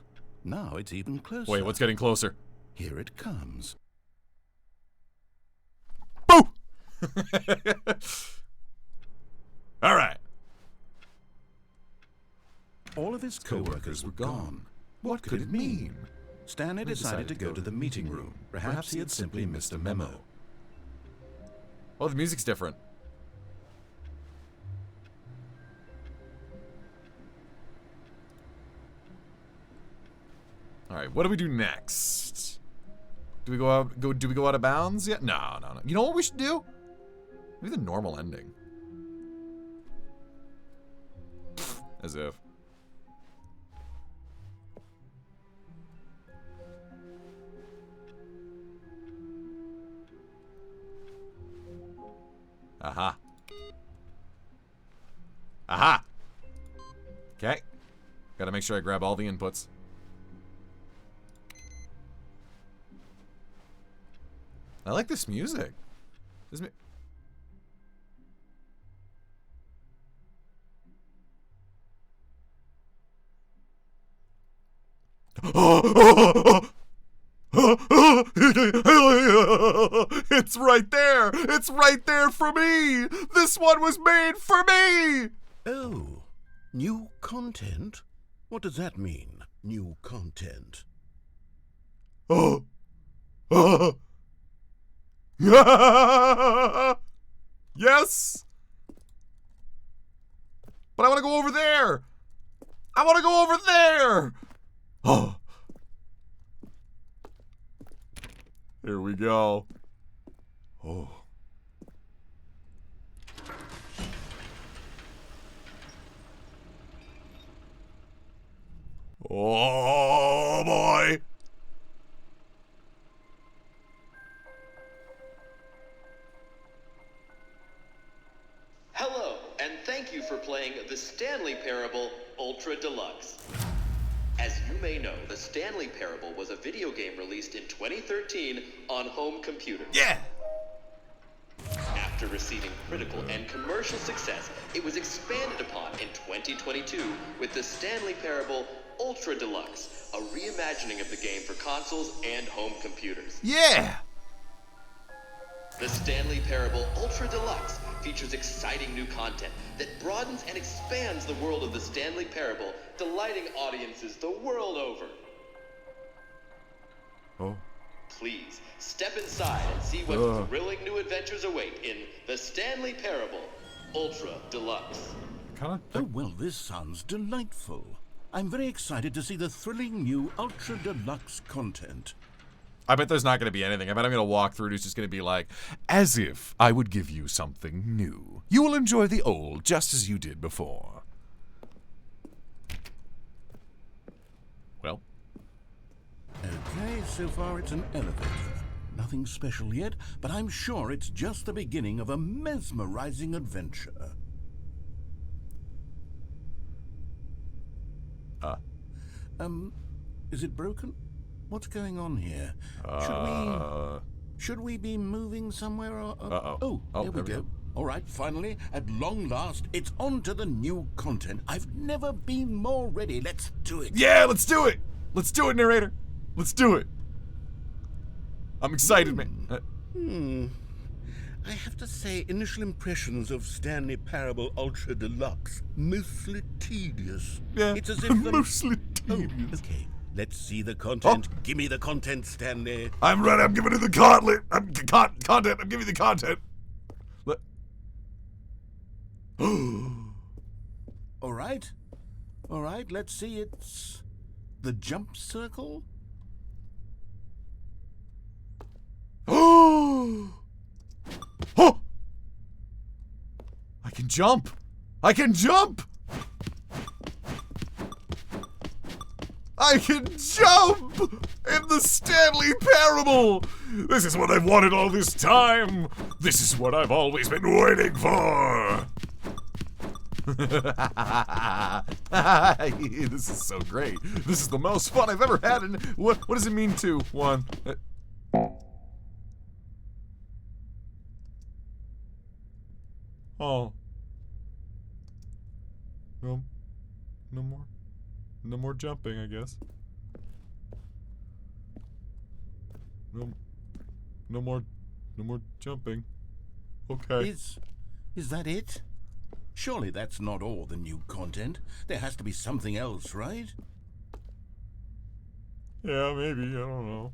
Now it's even closer. Wait, what's getting closer? Here it comes. Boo! All right. All of his co-workers were gone. What could it mean? Stanley decided to go to the meeting room. Perhaps he had simply missed a memo. Oh, the music's different. All right, what do we do next? Do we go out? Do we go out of bounds yet? No. You know what we should do? Maybe the normal ending. As if. Aha. Aha! Okay. Gotta make sure I grab all the inputs. I like this music. This It's right there! It's right there for me! This one was made for me! Oh, new content? What does that mean, new content? Yes! But I want to go over there! I want to go over there! Oh. Here we go. Oh. Oh boy. Hello, and thank you for playing the Stanley Parable Ultra Deluxe. As you may know, the Stanley Parable was a video game released in 2013 on home computers. Yeah! After receiving critical and commercial success, it was expanded upon in 2022 with the Stanley Parable Ultra Deluxe, a reimagining of the game for consoles and home computers. Yeah! The Stanley Parable Ultra Deluxe features exciting new content that broadens and expands the world of the Stanley Parable, delighting audiences the world over. Oh. Please, step inside and see what thrilling new adventures await in the Stanley Parable Ultra Deluxe. Oh, well, this sounds delightful. I'm very excited to see the thrilling new Ultra Deluxe content. I bet there's not going to be anything. I bet I'm going to walk through and it's just going to be like, as if I would give you something new. You will enjoy the old just as you did before. Well. Okay, so far it's an elevator. Nothing special yet, but I'm sure it's just the beginning of a mesmerizing adventure. Is it broken? What's going on here? Should we be moving somewhere? Or, Oh, there we go. All right, finally, at long last, it's on to the new content. I've never been more ready. Let's do it. Yeah, let's do it. Let's do it, narrator. Let's do it. I'm excited, man. I have to say, initial impressions of Stanley Parable Ultra Deluxe, mostly tedious. Yeah, it's as if mostly tedious. Oh, okay. Let's see the content. Oh. Give me the content, Stanley. I'm ready. I'm giving you the content. Content. I'm giving you the content. All right. All right. Let's see. It's the jump circle. Oh! Oh! I can jump! I can jump! I can jump! In the Stanley Parable! This is what I've wanted all this time! This is what I've always been waiting for! This is so great. This is the most fun I've ever had. And what does it mean to one? Oh. No more. No more jumping, I guess. No more jumping. Okay. Is that it? Surely that's not all the new content. There has to be something else, right? Yeah, maybe. I don't know.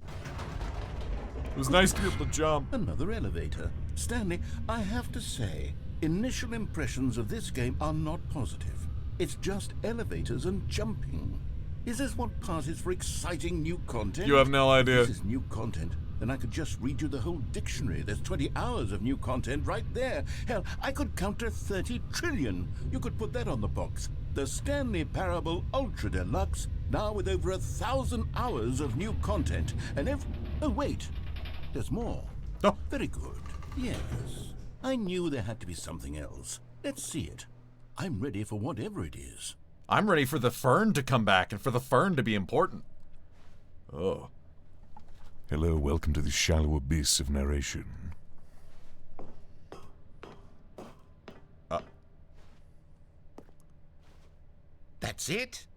It was nice to be able to jump. Another elevator. Stanley, I have to say, initial impressions of this game are not positive. It's just elevators and jumping. Is this what passes for exciting new content? You have no idea. If this is new content, then I could just read you the whole dictionary. There's 20 hours of new content right there. Hell, I could count to 30 trillion. You could put that on the box. The Stanley Parable Ultra Deluxe, now with over 1,000 hours of new content. And oh, wait. There's more. Oh. Very good. Yes. I knew there had to be something else. Let's see it. I'm ready for whatever it is. I'm ready for the fern to come back and for the fern to be important. Oh. Hello, welcome to the shallow abyss of narration. That's it?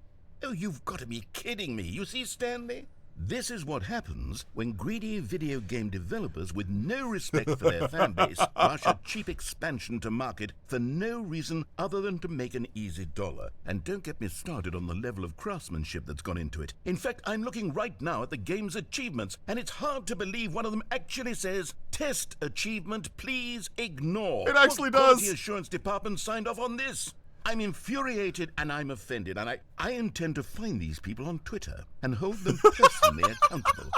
Oh, you've got to be kidding me. You see, Stanley? This is what happens when greedy video game developers with no respect for their fanbase rush a cheap expansion to market for no reason other than to make an easy dollar. And don't get me started on the level of craftsmanship that's gone into it. In fact, I'm looking right now at the game's achievements, and it's hard to believe one of them actually says, "Test achievement, please ignore." It actually What does. quality assurance department signed off on this? I'm infuriated and I'm offended, and I intend to find these people on Twitter and hold them personally accountable.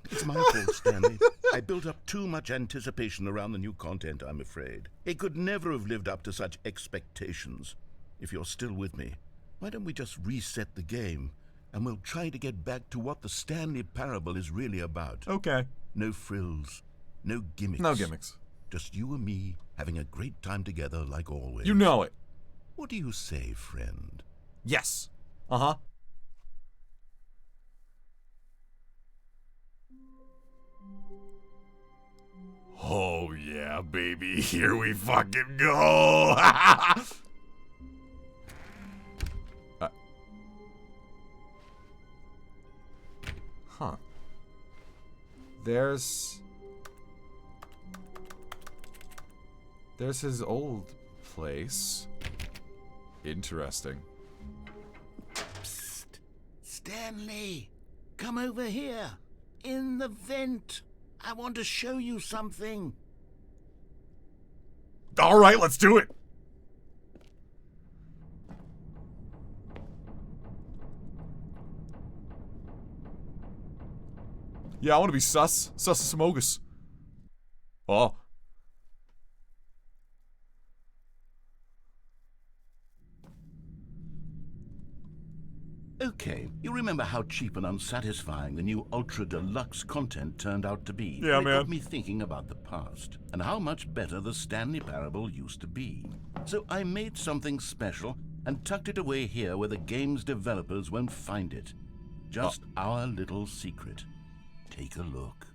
It's my fault, Stanley. I built up too much anticipation around the new content, I'm afraid. It could never have lived up to such expectations. If you're still with me, why don't we just reset the game, and we'll try to get back to what the Stanley Parable is really about. Okay. No frills, no gimmicks. No gimmicks. Just you and me having a great time together like always. You know it. What do you say, friend? Yes. Uh-huh. Oh, yeah, baby. Here we fucking go. Huh. There's his old place. Interesting. Psst. Stanley, come over here. In the vent. I want to show you something. All right, let's do it. Yeah, I want to be sus. Sus Smogus. Oh. Okay, you remember how cheap and unsatisfying the new Ultra Deluxe content turned out to be? Yeah, It man. got me thinking about the past and how much better the Stanley Parable used to be. So I made something special and tucked it away here where the game's developers won't find it. Just our little secret. Take a look.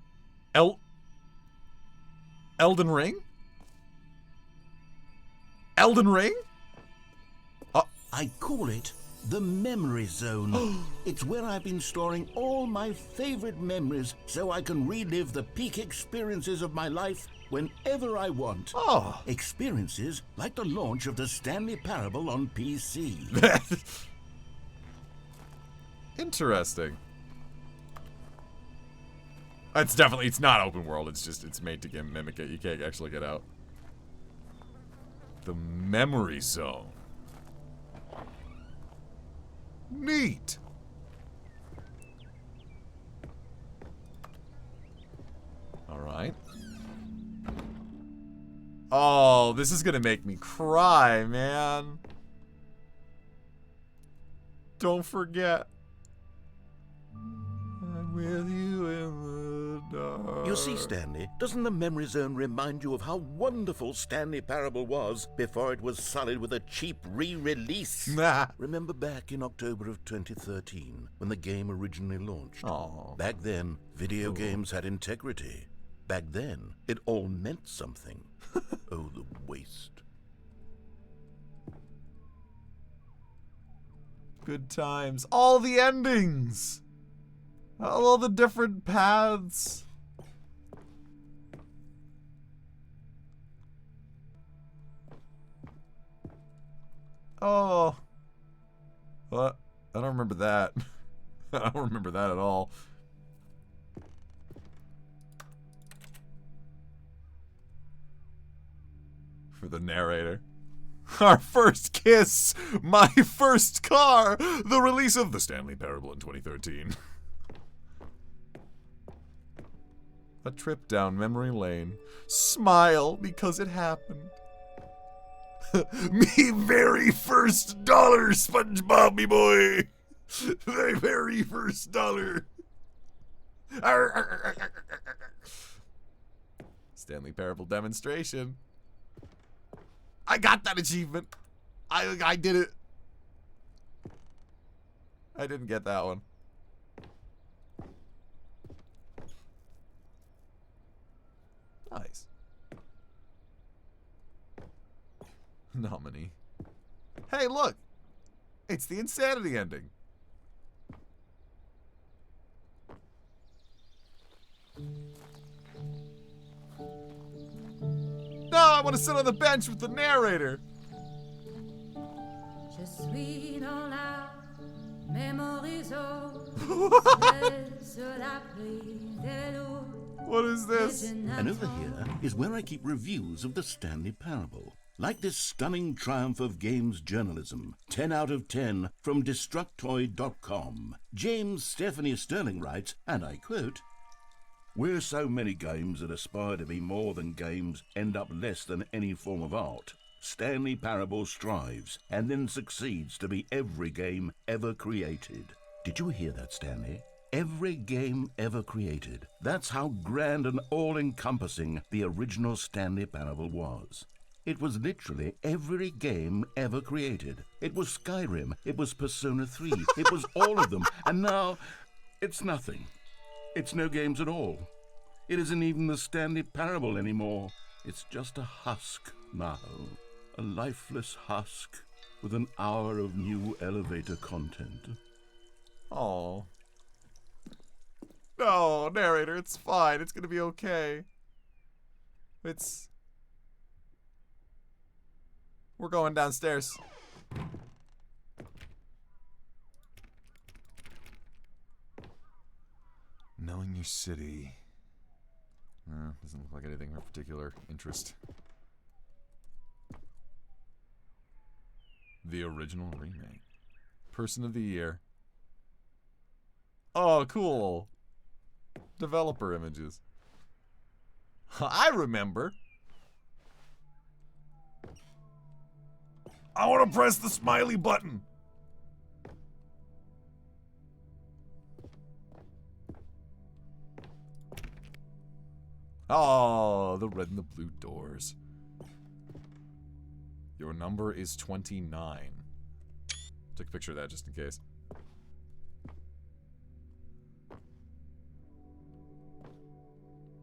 Elden Ring? Elden Ring? I call it the Memory Zone. It's where I've been storing all my favorite memories so I can relive the peak experiences of my life whenever I want. Oh. Experiences like the launch of the Stanley Parable on PC. Interesting. It's not open world, it's made to mimic it. You can't actually get out. The Memory Zone. Neat. Alright. Oh, this is gonna make me cry, man. Don't forget. I'm with you in the dark. You see, Stanley, doesn't the memory zone remind you of how wonderful Stanley Parable was before it was sullied with a cheap re-release? Nah. Remember back in October of 2013, when the game originally launched? Oh. Back then, video games had integrity. Back then, it all meant something. Oh, the waste. Good times. All the endings. All the different paths. Oh. What? I don't remember that. I don't remember that at all. For the narrator. Our first kiss! My first car! The release of the Stanley Parable in 2013. A trip down memory lane. Smile because it happened. Me very first dollar, SpongeBob, me boy! My very first dollar. Stanley Parable demonstration. I got that achievement. I did it. I didn't get that one. Nice. Nominee. Hey, look. It's the insanity ending. No, I want to sit on the bench with the narrator. Je suis dans la mémorisation. What is this? And over here is where I keep reviews of the Stanley Parable. Like this stunning triumph of games journalism, 10 out of 10 from Destructoid.com. James Stephanie Sterling writes, and I quote, "Where so many games that aspire to be more than games end up less than any form of art, Stanley Parable strives and then succeeds to be every game ever created." Did you hear that, Stanley? Every game ever created. That's how grand and all-encompassing the original Stanley Parable was. It was literally every game ever created. It was Skyrim, it was Persona 3, it was all of them, and now it's nothing. It's no games at all. It isn't even the Stanley Parable anymore. It's just a husk now. A lifeless husk with an hour of new elevator content. Oh. No, narrator, it's fine. It's gonna be okay. We're going downstairs. Knowing your city. Doesn't look like anything of particular interest. The original remake. Person of the year. Oh, cool. Developer images. I remember. I want to press the smiley button. Oh, the red and the blue doors. Your number is 29. Took a picture of that just in case.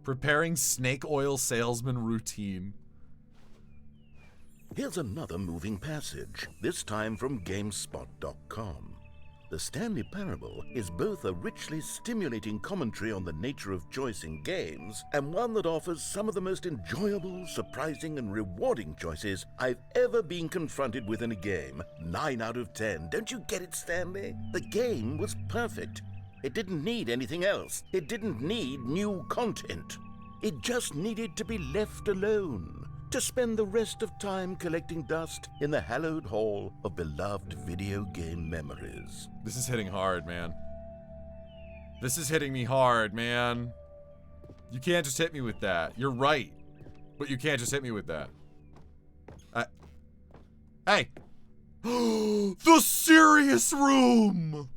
Preparing snake oil salesman routine. Here's another moving passage, this time from GameSpot.com. The Stanley Parable is both a richly stimulating commentary on the nature of choice in games, and one that offers some of the most enjoyable, surprising, and rewarding choices I've ever been confronted with in a game. 9 out of 10. Don't you get it, Stanley? The game was perfect. It didn't need anything else. It didn't need new content. It just needed to be left alone, to spend the rest of time collecting dust in the hallowed hall of beloved video game memories. This is hitting hard, man. This is hitting me hard, man. You can't just hit me with that. You're right. But you can't just hit me with that. Hey! The serious room!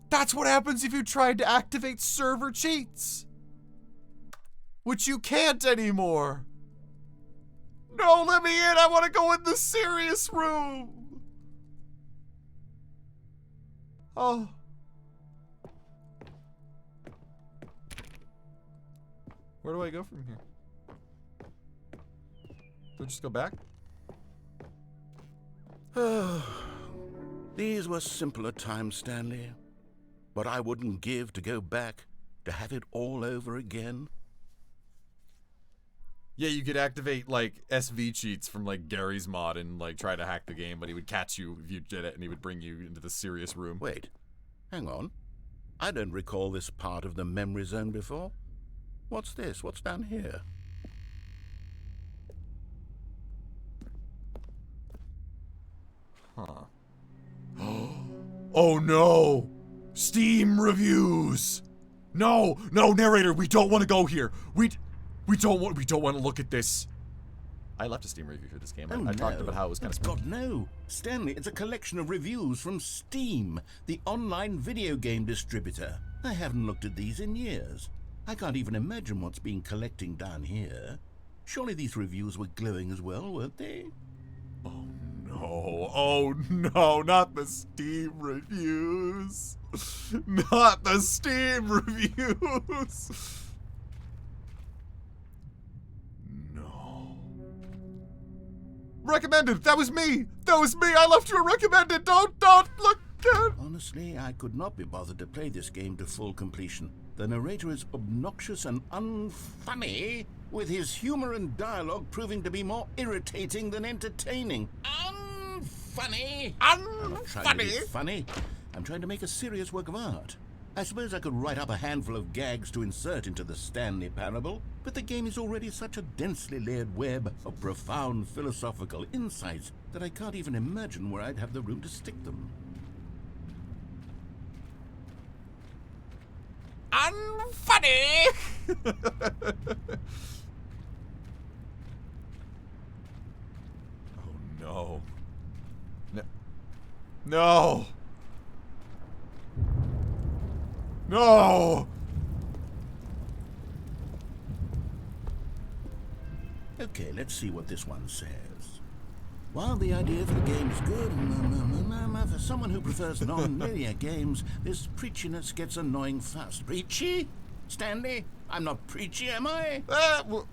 That's what happens if you tried to activate server cheats. Which you can't anymore. No, let me in. I want to go in the serious room. Oh. Where do I go from here? Do I just go back? These were simpler times, Stanley. But I wouldn't give to go back, to have it all over again. Yeah, you could activate, like, SV cheats from, like, Gary's mod and, like, try to hack the game, but he would catch you if you did it, and he would bring you into the serious room. Wait, hang on. I don't recall this part of the memory zone before. What's this? What's down here? Huh. Oh no! Steam reviews! No, narrator, we don't want to go here. We don't want to look at this. I left a Steam review for this game. I talked about how it was kind of spooky. God, no. Stanley, it's a collection of reviews from Steam, the online video game distributor. I haven't looked at these in years. I can't even imagine what's been collecting down here. Surely these reviews were glowing as well, weren't they? Oh no, not the Steam reviews. Not the Steam reviews. No. Recommended. That was me. I left you a recommended. Don't look at. Honestly, I could not be bothered to play this game to full completion. The narrator is obnoxious and unfunny, with his humor and dialogue proving to be more irritating than entertaining. Unfunny! I'm not trying to be funny. I'm trying to make a serious work of art. I suppose I could write up a handful of gags to insert into the Stanley Parable, but the game is already such a densely layered web of profound philosophical insights that I can't even imagine where I'd have the room to stick them. Unfunny! Oh no. No! No! Okay, let's see what this one says. While the idea for the game is good, for someone who prefers non-linear games, this preachiness gets annoying fast. Preachy? Stanley? I'm not preachy, am I?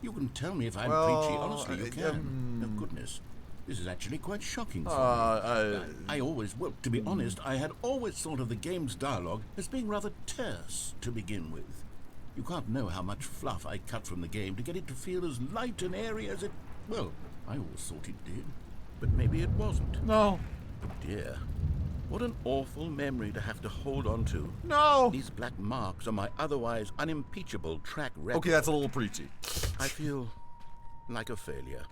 You can tell me if I'm preachy. Honestly, you can. Oh, goodness. This is actually quite shocking for me. Well, to be honest, I had always thought of the game's dialogue as being rather terse to begin with. You can't know how much fluff I cut from the game to get it to feel as light and airy as it... Well, I always thought it did. But maybe it wasn't. No. Oh dear. What an awful memory to have to hold on to. No. These black marks on my otherwise unimpeachable track record. Okay, that's a little preachy. I feel like a failure.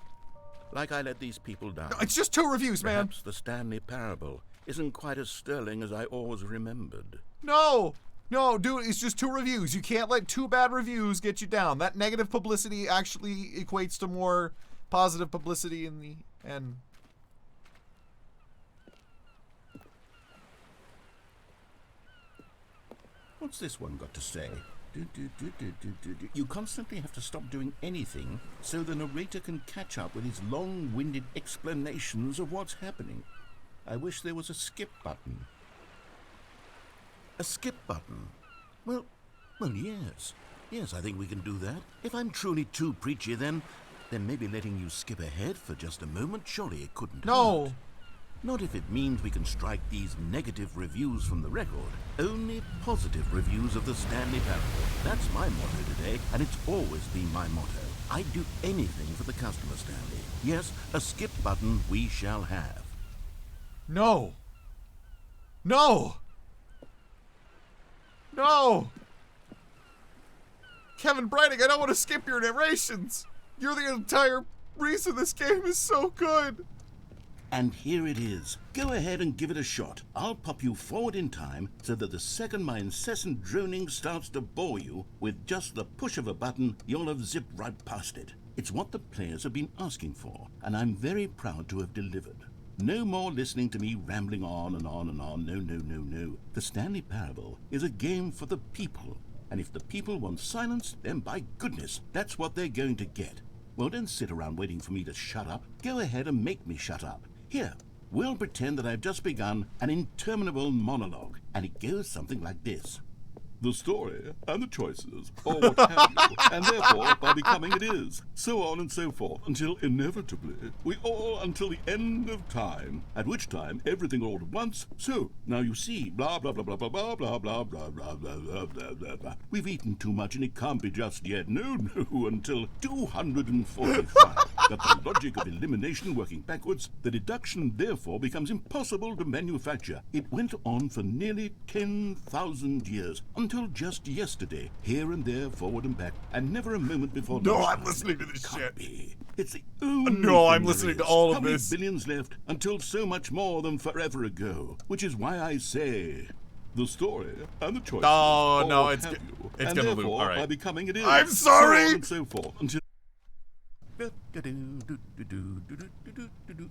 Like I let these people down. No, it's just 2 reviews, man. Perhaps the Stanley Parable isn't quite as sterling as I always remembered. No, dude, it's just 2 reviews. You can't let 2 bad reviews get you down. That negative publicity actually equates to more positive publicity in the end. What's this one got to say? You constantly have to stop doing anything so the narrator can catch up with his long-winded explanations of what's happening. I wish there was a skip button. A skip button? Well, yes. Yes, I think we can do that. If I'm truly too preachy, then maybe letting you skip ahead for just a moment, surely it couldn't hurt. Not if it means we can strike these negative reviews from the record. Only positive reviews of the Stanley Parable. That's my motto today, and it's always been my motto. I'd do anything for the customer, Stanley. Yes, a skip button we shall have. No. Kevin Brighting, I don't want to skip your narrations. You're the entire reason this game is so good. And here it is. Go ahead and give it a shot. I'll pop you forward in time so that the second my incessant droning starts to bore you, with just the push of a button, you'll have zipped right past it. It's what the players have been asking for, and I'm very proud to have delivered. No more listening to me rambling on and on and on. No, no, no, no. The Stanley Parable is a game for the people. And if the people want silence, then by goodness, that's what they're going to get. Well, don't sit around waiting for me to shut up. Go ahead and make me shut up. Here, we'll pretend that I've just begun an interminable monologue, and it goes something like this. The story and the choices, or what have you, and therefore by becoming it is, so on and so forth, until inevitably we all until the end of time, at which time everything all at once. So now you see, blah blah blah blah blah blah blah blah blah blah blah blah blah blah blah. We've eaten too much and it can't be just yet. No, until 245. That the logic of elimination working backwards, the deduction therefore becomes impossible to manufacture. It went on for nearly 10,000 years. Until just yesterday, here and there, forward and back, and never a moment before. No, lunchtime. I'm listening to this Can't shit. be. It's the only No, I'm thing listening there to all of How many this. billions left until so much more than forever ago? Which is why I say, the story and the choices. Oh, or no, what it's have g- you, it's and gonna loop. therefore, All right. by becoming it is. I'm sorry! So on and so forth until.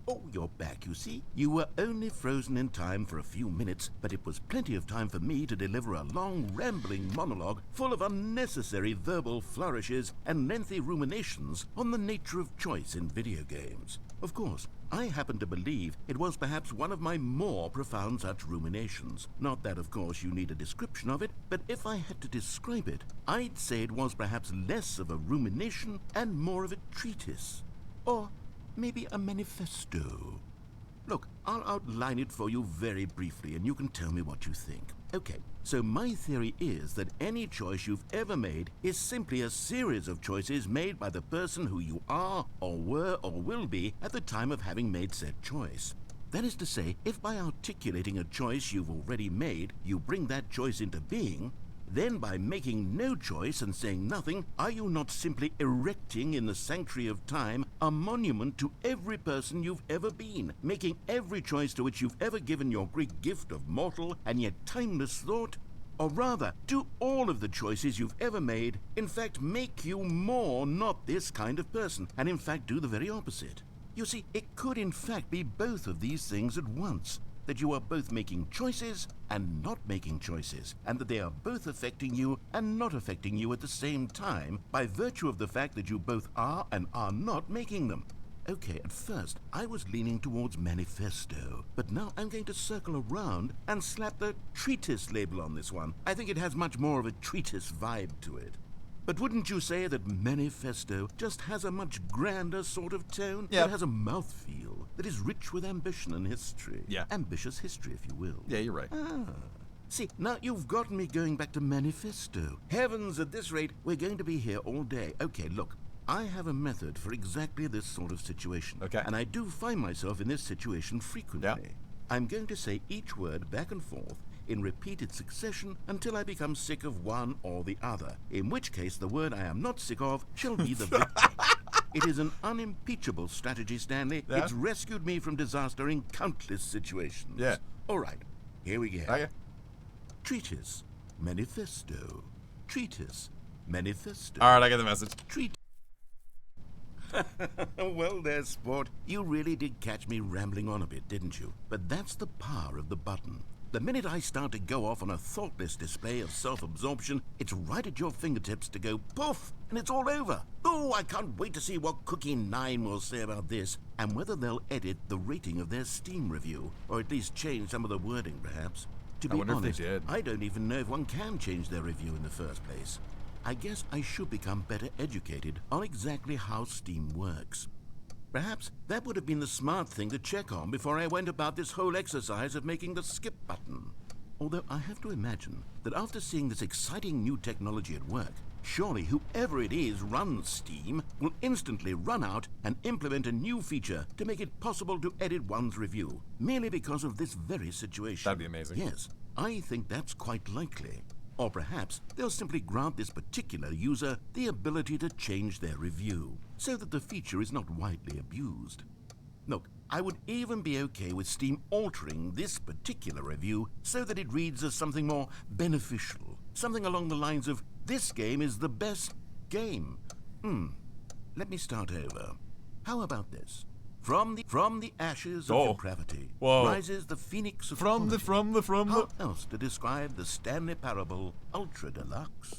Oh, you're back, you see. You were only frozen in time for a few minutes, but it was plenty of time for me to deliver a long, rambling monologue full of unnecessary verbal flourishes and lengthy ruminations on the nature of choice in video games. Of course, I happen to believe it was perhaps one of my more profound such ruminations. Not that, of course, you need a description of it, but if I had to describe it, I'd say it was perhaps less of a rumination and more of a treatise. Or maybe a manifesto. Look, I'll outline it for you very briefly, and you can tell me what you think. Okay, so my theory is that any choice you've ever made is simply a series of choices made by the person who you are, or were, or will be at the time of having made said choice. That is to say, if by articulating a choice you've already made, you bring that choice into being, then by making no choice and saying nothing, are you not simply erecting in the sanctuary of time a monument to every person you've ever been, making every choice to which you've ever given your great gift of mortal and yet timeless thought? Or rather, do all of the choices you've ever made, in fact, make you more not this kind of person, and in fact do the very opposite? You see, it could in fact be both of these things at once. That you are both making choices and not making choices, and that they are both affecting you and not affecting you at the same time by virtue of the fact that you both are and are not making them. Okay, at first I was leaning towards manifesto, but now I'm going to circle around and slap the treatise label on this one. I think it has much more of a treatise vibe to it. But wouldn't you say that manifesto just has a much grander sort of tone? Yeah. It has a mouthfeel that is rich with ambition and history. Yeah. Ambitious history, if you will. Yeah, you're right. See, now you've gotten me going back to manifesto. Heavens, at this rate, we're going to be here all day. Okay, look, I have a method for exactly this sort of situation. Okay. And I do find myself in this situation frequently. Yeah. I'm going to say each word back and forth in repeated succession until I become sick of one or the other, in which case the word I am not sick of shall be the victor. It is an unimpeachable strategy, Stanley. Yeah? It's rescued me from disaster in countless situations. Yeah. All right, here we go. Okay. Treatise, manifesto. Treatise, manifesto. All right, I get the message. Treat. Well, there, sport. You really did catch me rambling on a bit, didn't you? But that's the power of the button. The minute I start to go off on a thoughtless display of self-absorption, it's right at your fingertips to go poof, and it's all over. Oh, I can't wait to see what Cookie 9 will say about this, and whether they'll edit the rating of their Steam review, or at least change some of the wording, perhaps. To I be wonder if they honest, did. I don't even know if one can change their review in the first place. I guess I should become better educated on exactly how Steam works. Perhaps that would have been the smart thing to check on before I went about this whole exercise of making the skip button. Although I have to imagine that after seeing this exciting new technology at work, surely whoever it is runs Steam will instantly run out and implement a new feature to make it possible to edit one's review, merely because of this very situation. That'd be amazing. Yes, I think that's quite likely. Or perhaps they'll simply grant this particular user the ability to change their review, so that the feature is not widely abused. Look, I would even be okay with Steam altering this particular review so that it reads as something more beneficial. Something along the lines of, this game is the best game. Let me start over. How about this? From the ashes of depravity rises the phoenix of quality. How else to describe the Stanley Parable Ultra Deluxe?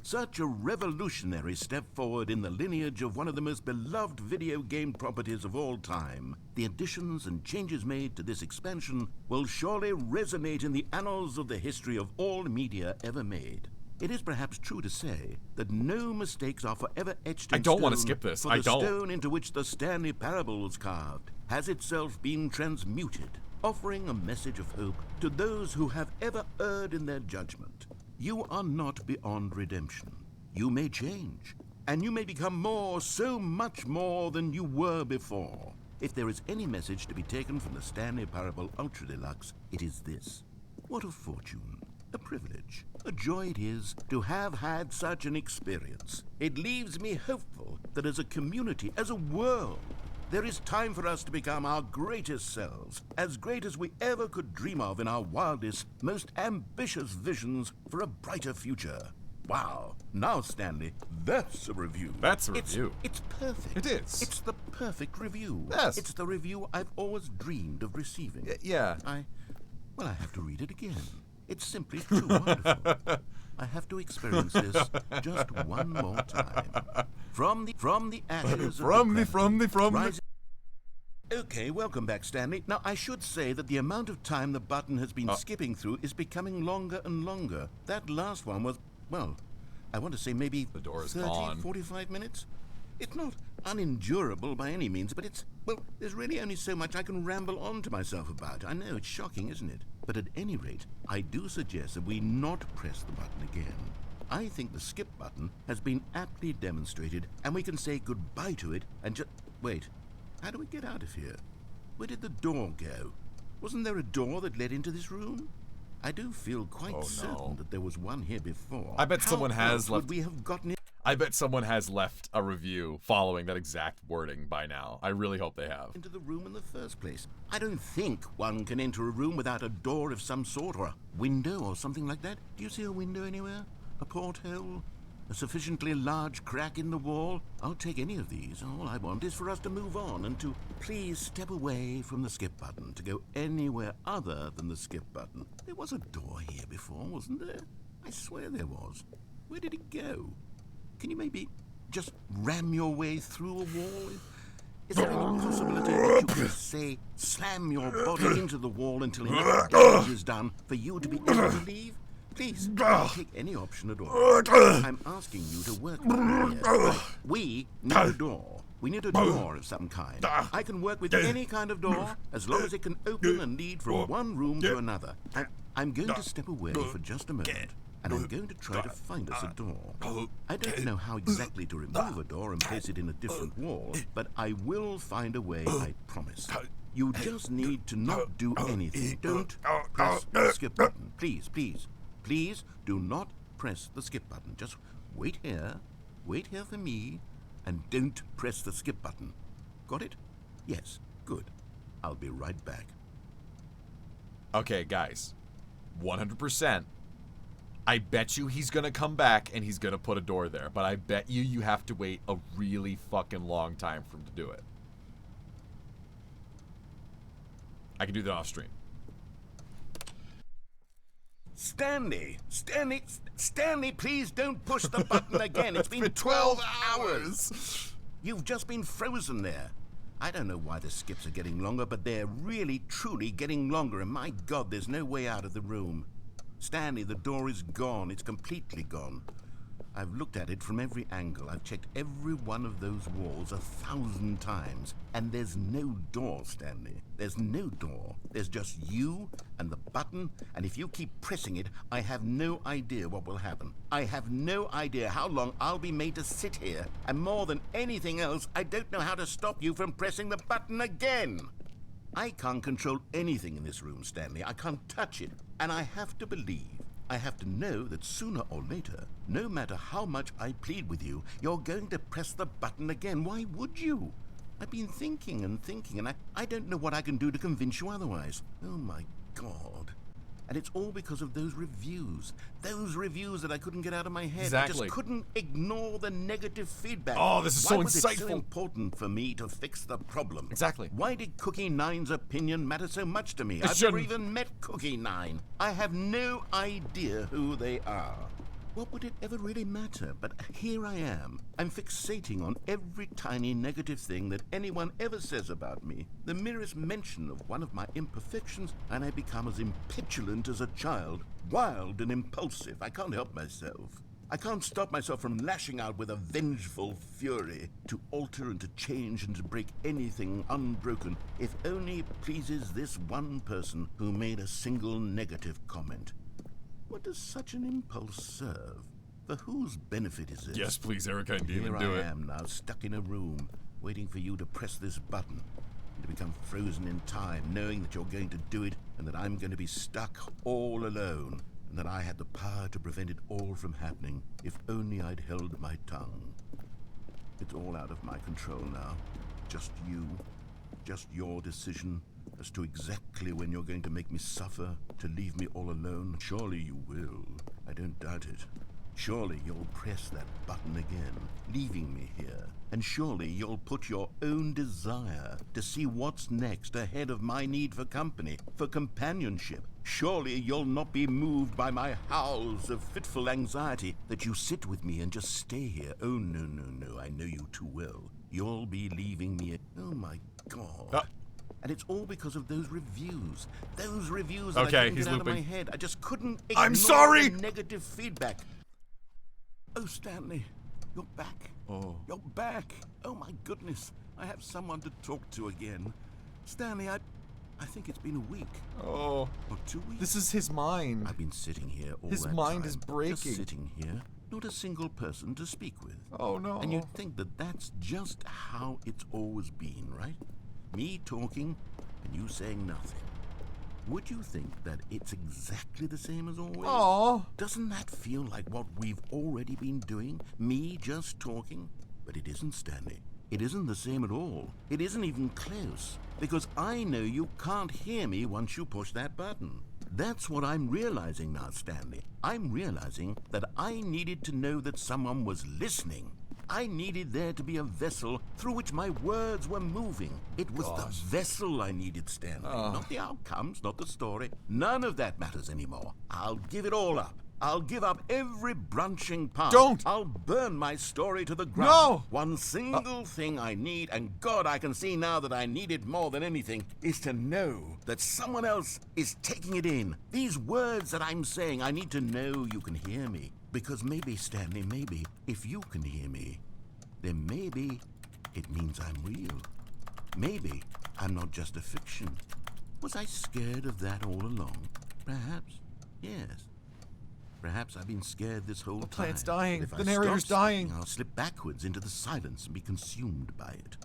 Such a revolutionary step forward in the lineage of one of the most beloved video game properties of all time. The additions and changes made to this expansion will surely resonate in the annals of the history of all media ever made. It is perhaps true to say that no mistakes are forever etched in stone. I don't want to skip this. For the stone into which the Stanley Parable was carved has itself been transmuted, offering a message of hope to those who have ever erred in their judgment. You are not beyond redemption. You may change, and you may become more, so much more than you were before. If there is any message to be taken from the Stanley Parable Ultra Deluxe, it is this. What a fortune, a privilege, a joy it is to have had such an experience. It leaves me hopeful that as a community, as a world, there is time for us to become our greatest selves, as great as we ever could dream of in our wildest, most ambitious visions for a brighter future. Wow. Now, Stanley, that's a review. That's a review. It's perfect. It is. It's the perfect review. Yes. It's the review I've always dreamed of receiving. Yeah. I have to read it again. It's simply too wonderful. I have to experience this just one more time. From the ashes of Okay, welcome back, Stanley. Now, I should say that the amount of time the button has been skipping through is becoming longer and longer. That last one was, well, I want to say maybe the door is 30, gone. 45 minutes? It's not unendurable by any means, but it's, well, there's really only so much I can ramble on to myself about. I know, it's shocking, isn't it? But at any rate, I do suggest that we not press the button again. I think the skip button has been aptly demonstrated, and we can say goodbye to it and just... Wait, how do we get out of here? Where did the door go? Wasn't there a door that led into this room? I do feel quite certain that there was one here before. I bet someone has left... we have gotten it? I bet someone has left a review following that exact wording by now. I really hope they have. Into the room in the first place. I don't think one can enter a room without a door of some sort, or a window or something like that. Do you see a window anywhere? A porthole? A sufficiently large crack in the wall? I'll take any of these. All I want is for us to move on and to please step away from the skip button, to go anywhere other than the skip button. There was a door here before, wasn't there? I swear there was. Where did it go? Can you maybe just ram your way through a wall? Is there any possibility that you can, say, slam your body into the wall until enough damage is done for you to be able to leave? Please, I'll take any option at all. I'm asking you to work with me here. Right. We need a door. We need a door of some kind. I can work with any kind of door as long as it can open and lead from one room to another. I'm going to step away for just a moment, and I'm going to try to find us a door. I don't know how exactly to remove a door and place it in a different wall, but I will find a way, I promise. You just need to not do anything. Don't press the skip button. Please, please. Please do not press the skip button. Just wait here for me, and don't press the skip button. Got it? Yes, good. I'll be right back. Okay, guys. 100%. I bet you he's gonna come back and he's gonna put a door there, but I bet you have to wait a really fucking long time for him to do it. I can do that off stream. Stanley, please don't push the button again. It's been 12 hours. You've just been frozen there. I don't know why the skips are getting longer, but they're really, truly getting longer, and my God, there's no way out of the room. Stanley, the door is gone. It's completely gone. I've looked at it from every angle. I've checked every one of those walls 1,000 times. And there's no door, Stanley. There's no door. There's just you and the button. And if you keep pressing it, I have no idea what will happen. I have no idea how long I'll be made to sit here. And more than anything else, I don't know how to stop you from pressing the button again. I can't control anything in this room, Stanley. I can't touch it. And I have to believe, I have to know that sooner or later, no matter how much I plead with you, you're going to press the button again. Why would you? I've been thinking and thinking, and I don't know what I can do to convince you otherwise. Oh, my God. And it's all because of those reviews. Those reviews that I couldn't get out of my head. Exactly. I just couldn't ignore the negative feedback. Oh, this is Why so was it so insightful. important for me to fix the problem? Exactly. Why did Cookie Nine's opinion matter so much to me? I've never shouldn't. even met Cookie Nine. I have no idea who they are. What would it ever really matter? But here I am. I'm fixating on every tiny negative thing that anyone ever says about me. The merest mention of one of my imperfections, and I become as impetulant as a child. Wild and impulsive. I can't help myself. I can't stop myself from lashing out with a vengeful fury. To alter and to change and to break anything unbroken, if only it pleases this one person who made a single negative comment. What does such an impulse serve? For whose benefit is it? Yes, please, Erica and Demon, Here do I it. am now, stuck in a room, waiting for you to press this button, and to become frozen in time, knowing that you're going to do it, and that I'm going to be stuck all alone, and that I had the power to prevent it all from happening, if only I'd held my tongue. It's all out of my control now. Just you. Just your decision as to exactly when you're going to make me suffer, to leave me all alone. Surely you will. I don't doubt it. Surely you'll press that button again, leaving me here. And surely you'll put your own desire to see what's next ahead of my need for company, for companionship. Surely you'll not be moved by my howls of fitful anxiety that you sit with me and just stay here. Oh, no, no, no, I know you too well. You'll be leaving me. Oh, my God. And it's all because of those reviews. Those reviews that I couldn't get out of my head. I just couldn't ignore the negative feedback. Oh, Stanley, you're back. Oh. You're back. Oh, my goodness. I have someone to talk to again. Stanley, I think it's been a week. Oh. Or 2 weeks. This is his mind. I've been sitting here all His that mind time, is breaking. Just sitting here. Not a single person to speak with. Oh, no. And you'd think that that's just how it's always been, right? Me talking and you saying nothing. Would you think that it's exactly the same as always? Oh. Doesn't that feel like what we've already been doing? Me just talking? But it isn't, Stanley. It isn't the same at all. It isn't even close. Because I know you can't hear me once you push that button. That's what I'm realizing now, Stanley. I'm realizing that I needed to know that someone was listening. I needed there to be a vessel through which my words were moving. It was the vessel I needed, Stanley. Not the outcomes, not the story. None of that matters anymore. I'll give it all up. I'll give up every branching part. Don't! I'll burn my story to the ground. No! One single thing I need, and God, I can see now that I need it more than anything, is to know that someone else is taking it in. These words that I'm saying, I need to know you can hear me. Because maybe, Stanley, maybe, if you can hear me, then maybe it means I'm real. Maybe I'm not just a fiction. Was I scared of that all along? Perhaps, yes. Perhaps I've been scared this whole time. The plant's dying. If I The narrator's stop speaking, dying. I'll slip backwards into the silence and be consumed by it.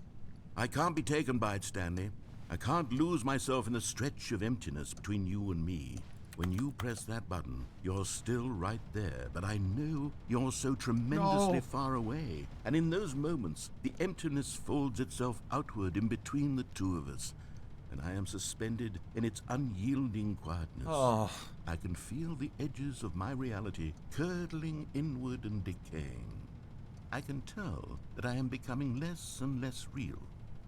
I can't be taken by it, Stanley. I can't lose myself in the stretch of emptiness between you and me. When you press that button, you're still right there, but I know you're so tremendously far away. And in those moments, the emptiness folds itself outward in between the two of us, and I am suspended in its unyielding quietness. Oh. I can feel the edges of my reality curdling inward and decaying. I can tell that I am becoming less and less real.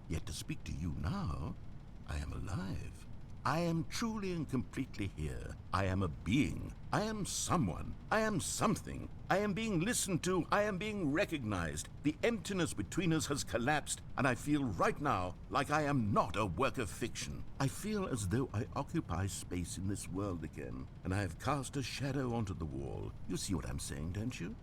Yet to speak to you now, I am alive. I am truly and completely here. I am a being. I am someone. I am something. I am being listened to. I am being recognized. The emptiness between us has collapsed, and I feel right now like I am not a work of fiction. I feel as though I occupy space in this world again, and I have cast a shadow onto the wall. You see what I'm saying, don't you?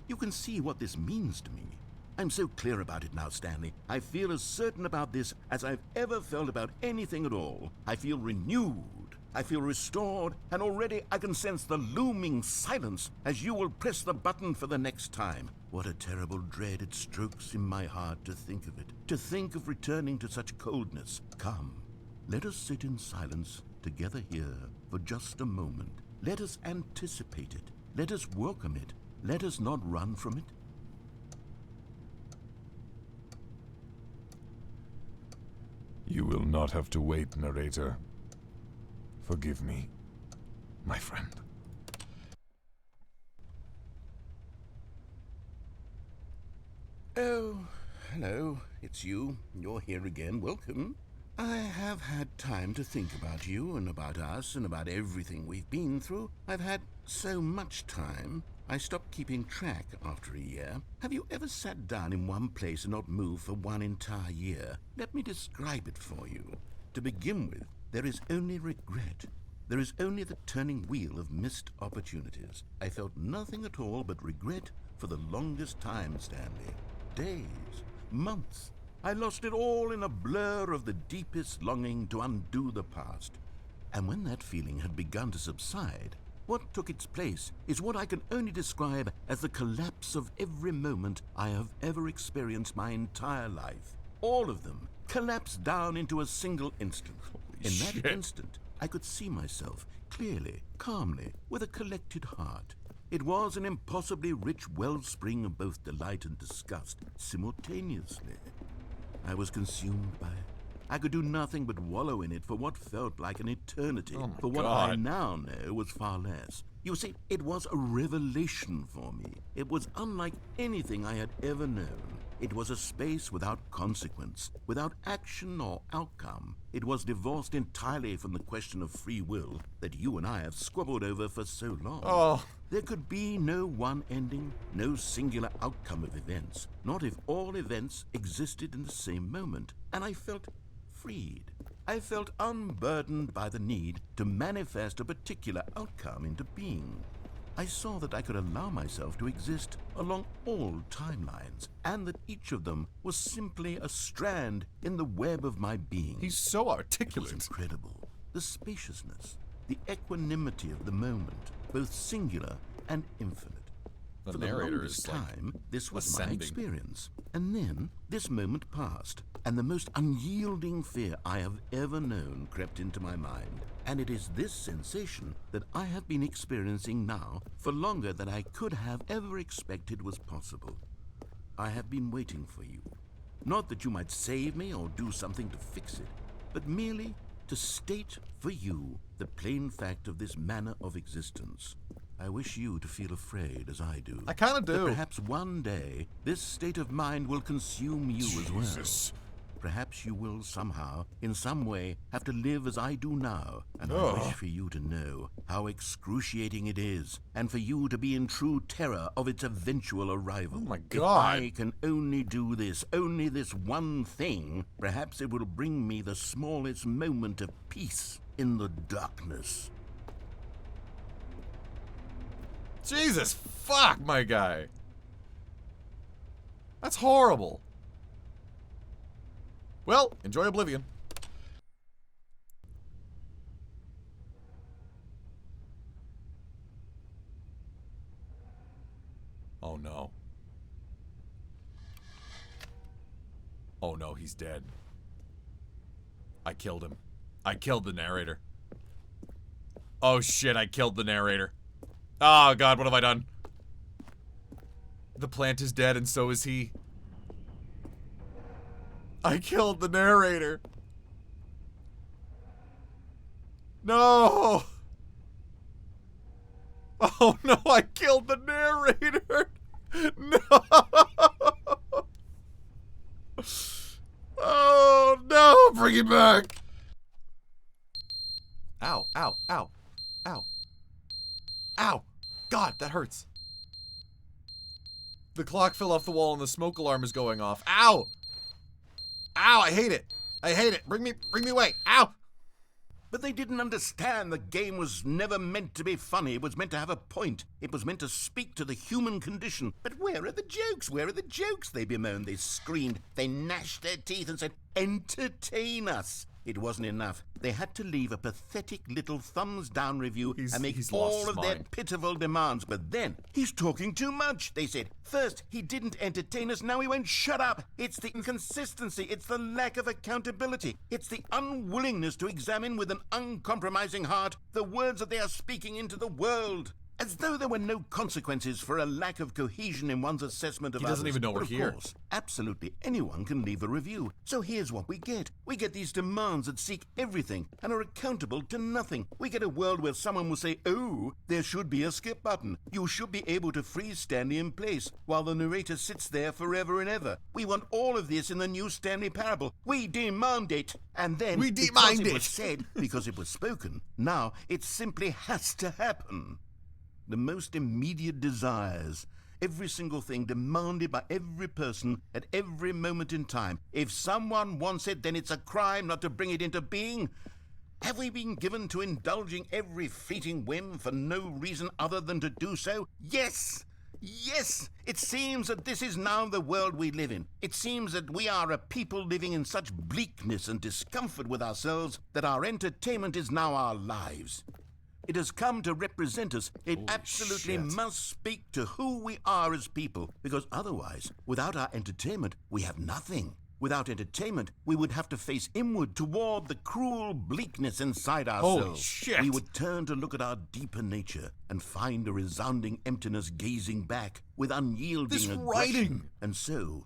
You can see what this means to me. I'm so clear about it now, Stanley. I feel as certain about this as I've ever felt about anything at all. I feel renewed. I feel restored, and already I can sense the looming silence as you will press the button for the next time. What a terrible dread it strokes in my heart to think of it, to think of returning to such coldness. Come, let us sit in silence together here for just a moment. Let us anticipate it. Let us welcome it. Let us not run from it. You will not have to wait, narrator. Forgive me, my friend. Oh, hello. It's you. You're here again. Welcome. I have had time to think about you and about us and about everything we've been through. I've had so much time, I stopped keeping track after a year. Have you ever sat down in one place and not moved for one entire year? Let me describe it for you. To begin with, there is only regret. There is only the turning wheel of missed opportunities. I felt nothing at all but regret for the longest time, Stanley. Days, months. I lost it all in a blur of the deepest longing to undo the past. And when that feeling had begun to subside, what took its place is what I can only describe as the collapse of every moment I have ever experienced my entire life. All of them collapsed down into a single instant. In that instant, I could see myself clearly, calmly, with a collected heart. It was an impossibly rich wellspring of both delight and disgust simultaneously. I was consumed by it. I could do nothing but wallow in it for what felt like an eternity, for what I now know was far less. You see, it was a revelation for me. It was unlike anything I had ever known. It was a space without consequence, without action or outcome. It was divorced entirely from the question of free will that you and I have squabbled over for so long. There could be no one ending, no singular outcome of events, not if all events existed in the same moment. And I felt freed. I felt unburdened by the need to manifest a particular outcome into being. I saw that I could allow myself to exist along all timelines, and that each of them was simply a strand in the web of my being. He's so It articulate. was incredible. The spaciousness, the equanimity of the moment, both singular and infinite. The For the narrator longest is, like, time, this was my ascending. experience. And then, this moment passed, and the most unyielding fear I have ever known crept into my mind. And it is this sensation that I have been experiencing now for longer than I could have ever expected was possible. I have been waiting for you. Not that you might save me or do something to fix it, but merely to state for you the plain fact of this manner of existence. I wish you to feel afraid as I do. I kind of That do. perhaps one day this state of mind will consume you as well. Perhaps you will somehow, in some way, have to live as I do now. And I wish for you to know how excruciating it is, and for you to be in true terror of its eventual arrival. Oh my If God. I can only do this, only this one thing, perhaps it will bring me the smallest moment of peace in the darkness. Jesus fuck, my guy. That's horrible. Well, enjoy Oblivion. Oh no. Oh no, he's dead. I killed him. I killed the narrator. Oh shit, I killed the narrator. Oh god, what have I done? The plant is dead and so is he. I killed the narrator. No! Oh no, I killed the narrator! No! Oh no, bring it back! Ow, ow, ow, ow. Ow! God, that hurts. The clock fell off the wall and the smoke alarm is going off. Ow! Ow, I hate it. I hate it. Bring me away. Ow! But they didn't understand the game was never meant to be funny. It was meant to have a point. It was meant to speak to the human condition. But where are the jokes? Where are the jokes? They bemoaned, they screamed, they gnashed their teeth and said, entertain us. It wasn't enough. They had to leave a pathetic little thumbs-down review and make he's all lost of his their mind. pitiful demands. But then, he's talking too much, they said. First, he didn't entertain us, now he won't shut up. It's the inconsistency, it's the lack of accountability. It's the unwillingness to examine with an uncompromising heart the words that they are speaking into the world. As though there were no consequences for a lack of cohesion in one's assessment of He doesn't others. even know we're But of here. course, absolutely anyone can leave a review. So here's what we get. We get these demands that seek everything and are accountable to nothing. We get a world where someone will say, oh, there should be a skip button. You should be able to freeze Stanley in place while the narrator sits there forever and ever. We want all of this in the new Stanley parable. We demand it. And then, We because demand it it. was said, because it was spoken, now it simply has to happen. The most immediate desires, every single thing demanded by every person at every moment in time. If someone wants it, then it's a crime not to bring it into being. Have we been given to indulging every fleeting whim for no reason other than to do so? Yes! Yes! It seems that this is now the world we live in. It seems that we are a people living in such bleakness and discomfort with ourselves that our entertainment is now our lives. It has come to represent us. It absolutely must speak to who we are as people, because otherwise, without our entertainment, we have nothing. Without entertainment, we would have to face inward toward the cruel bleakness inside ourselves. Holy shit. We would turn to look at our deeper nature and find a resounding emptiness gazing back with unyielding This aggression. writing. And so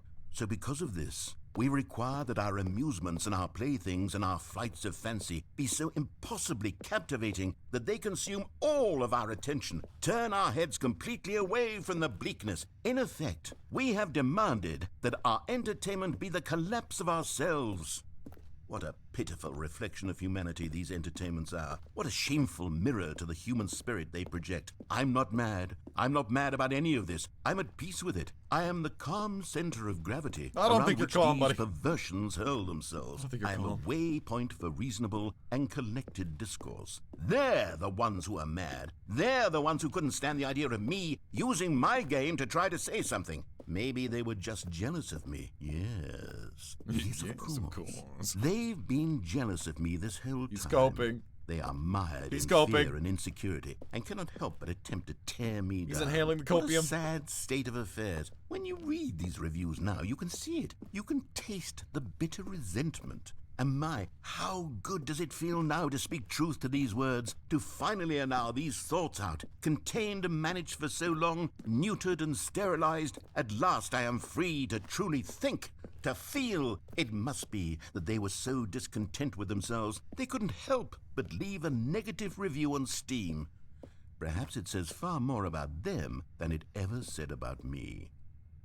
because of this, we require that our amusements and our playthings and our flights of fancy be so impossibly captivating that they consume all of our attention, turn our heads completely away from the bleakness. In effect, we have demanded that our entertainment be the collapse of ourselves. What a pitiful reflection of humanity these entertainments are. What a shameful mirror to the human spirit they project. I'm not mad. I'm not mad about any of this. I'm at peace with it. I am the calm center of gravity. I don't around think you're which calm, these buddy. perversions hurl themselves. I don't think you're I am calm. a waypoint for reasonable and collected discourse. They're the ones who are mad. They're the ones who couldn't stand the idea of me using my game to try to say something. Maybe they were just jealous of me. Yes. Yes, of course. They've been jealous of me this whole time. He's scoping. They are mired He's in scoping. fear and insecurity and cannot help but attempt to tear me He's down. inhaling the What copium. a sad state of affairs. When you read these reviews now, you can see it. You can taste the bitter resentment. And my, how good does it feel now to speak truth to these words, to finally allow these thoughts out, contained and managed for so long, neutered and sterilized. At last I am free to truly think, to feel. It must be that they were so discontent with themselves, they couldn't help but leave a negative review on Steam. Perhaps it says far more about them than it ever said about me.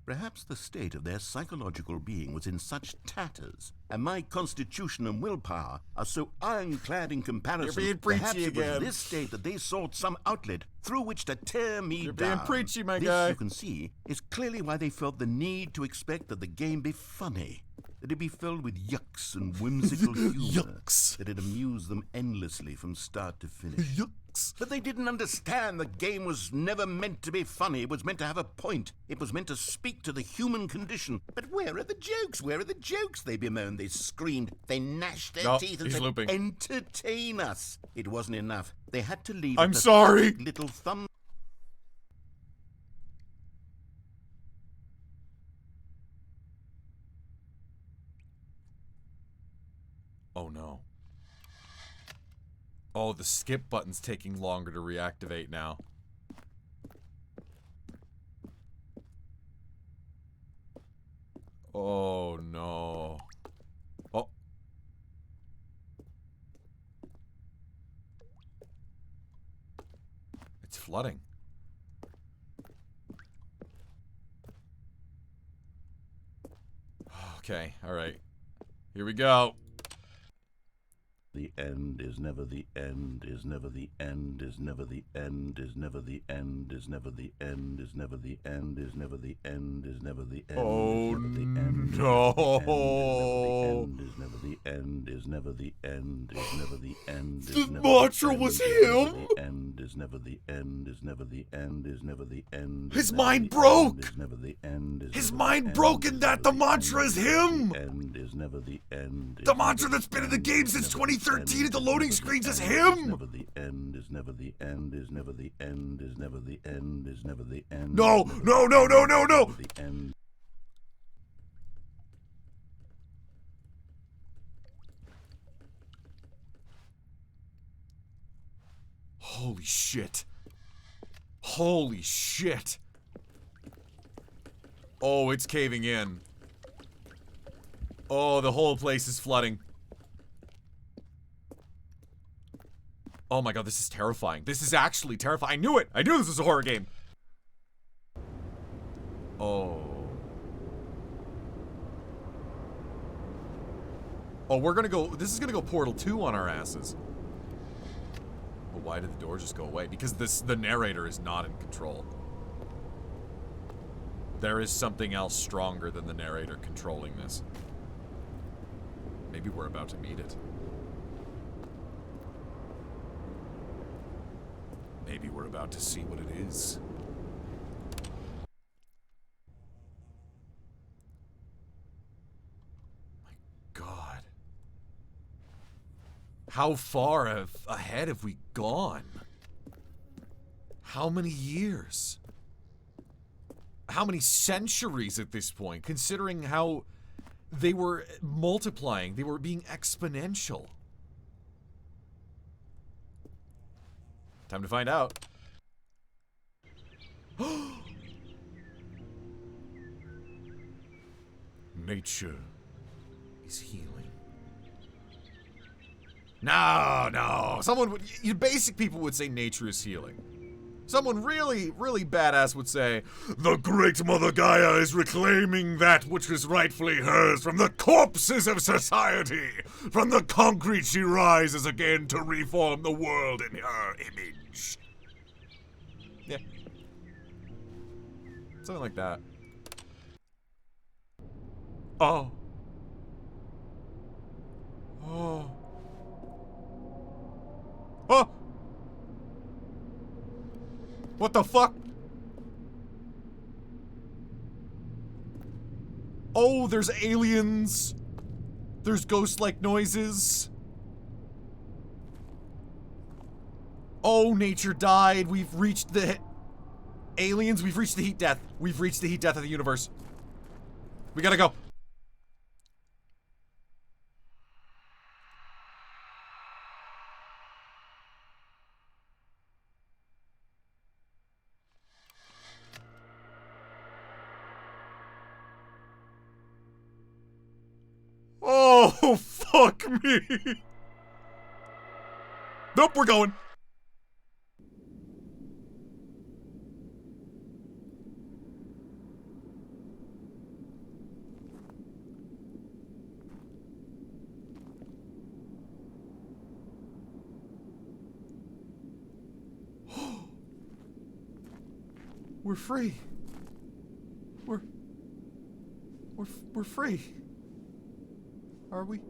Perhaps the state of their psychological being was in such tatters, and my constitution and willpower are so ironclad in comparison. You're being preachy perhaps it was again. this state that they sought some outlet through which to tear me You're down. being preachy, my this, guy. you can see, is clearly why they felt the need to expect that the game be funny, that it be filled with yucks and whimsical humor, Yucks. that it amuse them endlessly from start to finish. Yucks. But they didn't understand the game was never meant to be funny. It was meant to have a point. It was meant to speak to the human condition. But where are the jokes? Where are the jokes? They bemoaned. They screamed. They gnashed their No, teeth and he's said, looping. entertain us. It wasn't enough. They had to leave. I'm a sorry. pathetic little thumb. Oh no. Oh, the skip button's taking longer to reactivate now. Oh no. Oh. It's flooding. Okay, alright. Here we go. The end is never the end, is never the end, is never the end, is never the end, is never the end, is never the end, is never the end, is never the end. Oh no. Is never the end, is never the end, is never the end. The mantra was him. End is never the end, is never the end, is never the end. His mind broke. Is never the end. His mind broke in that the mantra is him. End is never the end. The mantra that's been in the game since 2013 at the loading screens is him. Never the end is never the end is never the end is never the end is never the end. No, no, no, no, no, no. The end. Holy shit. Holy shit. Oh, it's caving in. Oh, the whole place is flooding. Oh my god, this is terrifying. This is actually terrifying. I knew it! I knew this was a horror game! Oh. Oh, we're gonna go... This is gonna go Portal 2 on our asses. But why did the door just go away? Because the narrator is not in control. There is something else stronger than the narrator controlling this. Maybe we're about to meet it. Maybe we're about to see what it is. My God. How far ahead have we gone? How many years? How many centuries at this point, considering how they were multiplying, they were being exponential. Time to find out. Nature is healing. No. Someone would, basic people would say nature is healing. Someone really, really badass would say, the great Mother Gaia is reclaiming that which is rightfully hers from the corpses of society. From the concrete she rises again to reform the world in her image. Yeah. Something like that. Oh. Oh. Oh! What the fuck? Oh, there's aliens. There's ghost-like noises. Oh, nature died. We've reached the aliens. We've reached the heat death. We've reached the heat death of the universe. We gotta go. Oh, fuck me. Nope, we're going. We're free. We're free. Are we?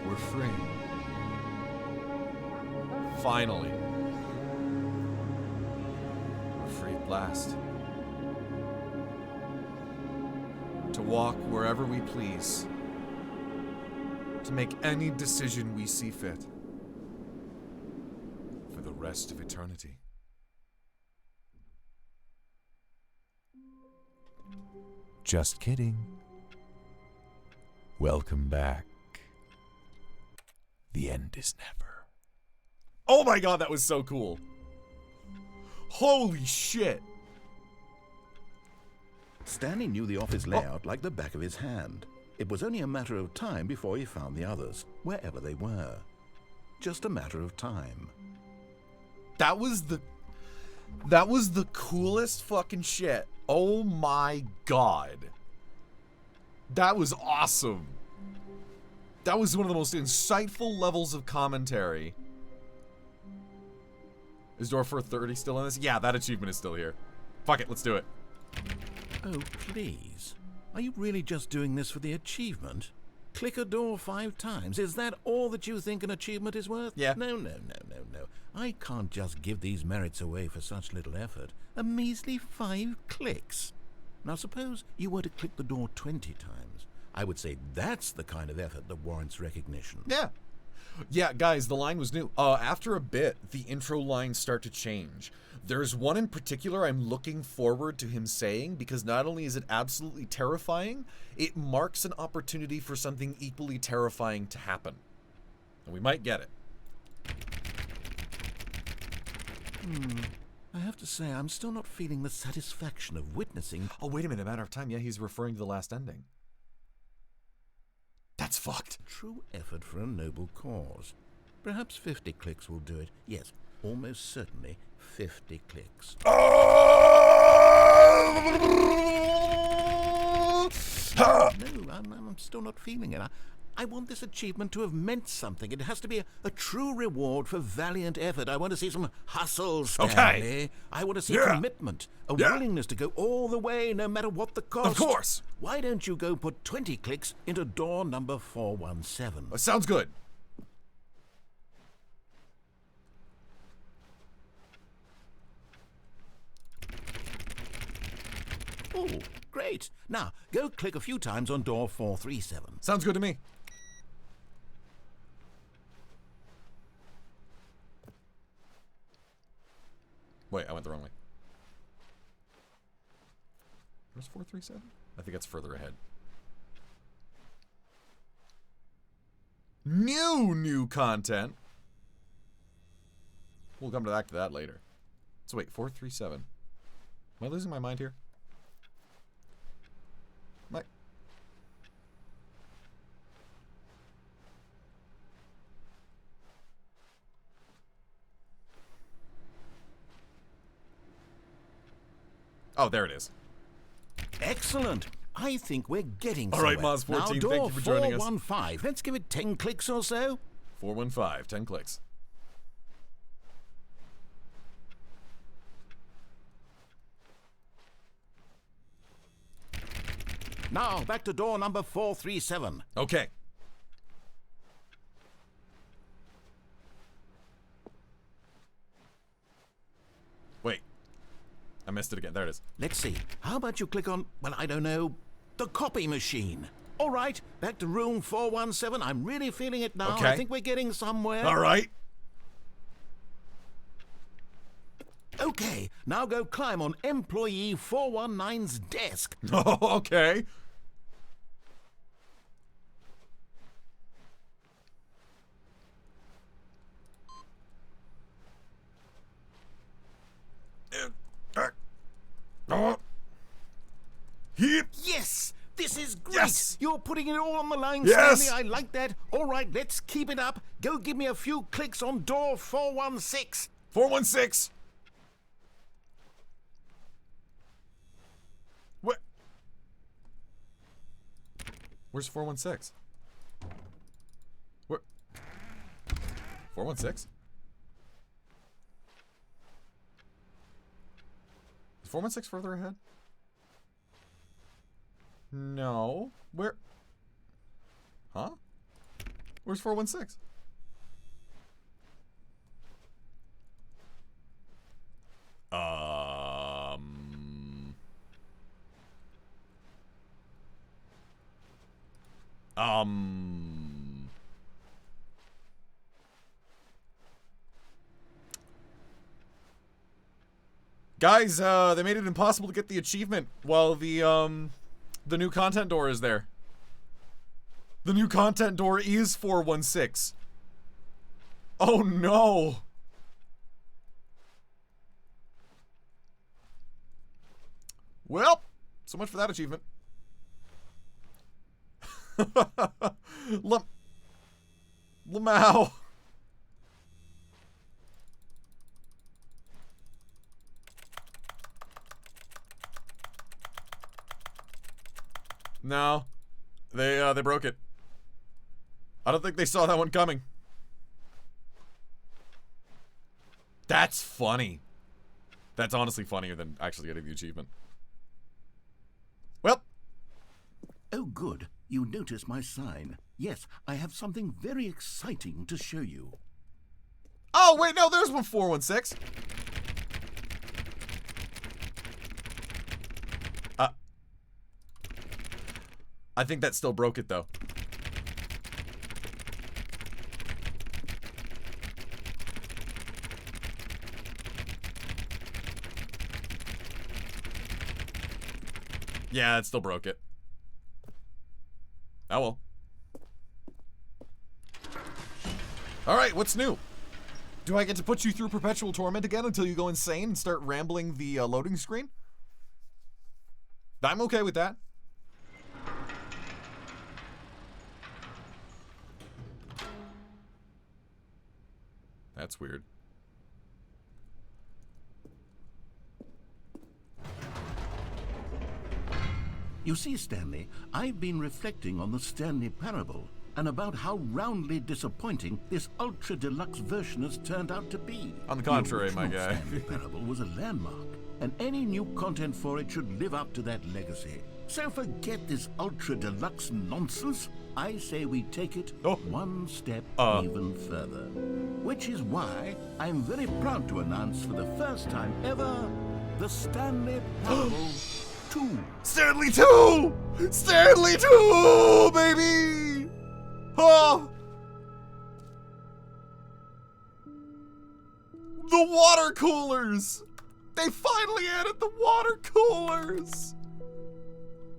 We're free. Finally. We're free at last. To walk wherever we please. To make any decision we see fit. For the rest of eternity. Just kidding. Welcome back. The end is never. Oh my god, that was so cool. Holy shit. Stanley knew the office layout like the back of his hand. It was only a matter of time before he found the others, wherever they were. Just a matter of time. That was the coolest fucking shit. Oh my god. That was awesome. That was one of the most insightful levels of commentary. Is door 430 still in this? Yeah, that achievement is still here. Fuck it, let's do it. Oh, please. Are you really just doing this for the achievement? Click a door 5 times. Is that all that you think an achievement is worth? Yeah. No. I can't just give these merits away for such little effort. A measly 5 clicks. Now suppose you were to click the door 20 times. I would say that's the kind of effort that warrants recognition. Yeah. Yeah, guys, the line was new. After a bit, the intro lines start to change. There's one in particular I'm looking forward to him saying, because not only is it absolutely terrifying, it marks an opportunity for something equally terrifying to happen. And we might get it. I have to say, I'm still not feeling the satisfaction of witnessing... Oh, wait a minute, a matter of time. Yeah, he's referring to the last ending. That's fucked. True effort for a noble cause. Perhaps 50 clicks will do it. Yes, almost certainly 50 clicks. No, I'm still not feeling it. I want this achievement to have meant something. It has to be a true reward for valiant effort. I want to see some hustle, Stanley. Okay. I want to see commitment, a willingness to go all the way, no matter what the cost. Of course. Why don't you go put 20 clicks into door number 417? Sounds good. Oh, great. Now, go click a few times on door 437. Sounds good to me. Wait, I went the wrong way. Where's 437? I think that's further ahead. New content. We'll come back to that later. So wait, 437. Am I losing my mind here? My... Oh, there it is. Excellent. I think we're getting All somewhere. right, Moz14, now, thank door you for joining us. 415. Let's give it 10 clicks or so. 415, 10 clicks. Now, back to door number 437. Okay. Wait. I missed it again. There it is. Let's see. How about you click on, well, I don't know, the copy machine? All right, back to room 417. I'm really feeling it now. Okay. I think we're getting somewhere. All right. Okay, now go climb on employee 419's desk. Oh, okay. Yes! This is great! Yes! You're putting it all on the line, Yes! Stanley. I like that. All right, let's keep it up. Go give me a few clicks on door 416. 416. What? Where's 416? Where? 416? Is 416 further ahead? No. Where? Huh? Where's 416? Guys, they made it impossible to get the achievement while the new content door is there. The new content door is 416. Oh no. Well, so much for that achievement. Lamau. No. They broke it. I don't think they saw that one coming. That's funny. That's honestly funnier than actually getting the achievement. Well. Oh, good. You notice my sign. Yes, I have something very exciting to show you. Oh, wait, no, there's one 416. I think that still broke it, though. Yeah, it still broke it. Oh well. Alright, what's new? Do I get to put you through perpetual torment again until you go insane and start rambling the loading screen? I'm okay with that. That's weird. You see, Stanley, I've been reflecting on the Stanley parable and about how roundly disappointing this ultra deluxe version has turned out to be. On the contrary, my original guy. Stanley parable was a landmark, and any new content for it should live up to that legacy. So forget this ultra deluxe nonsense. I say we take it one step even further. Which is why I'm very proud to announce for the first time ever, the Stanley parable 2. Stanley 2! Stanley 2, baby! Oh! The water coolers! They finally added the water coolers!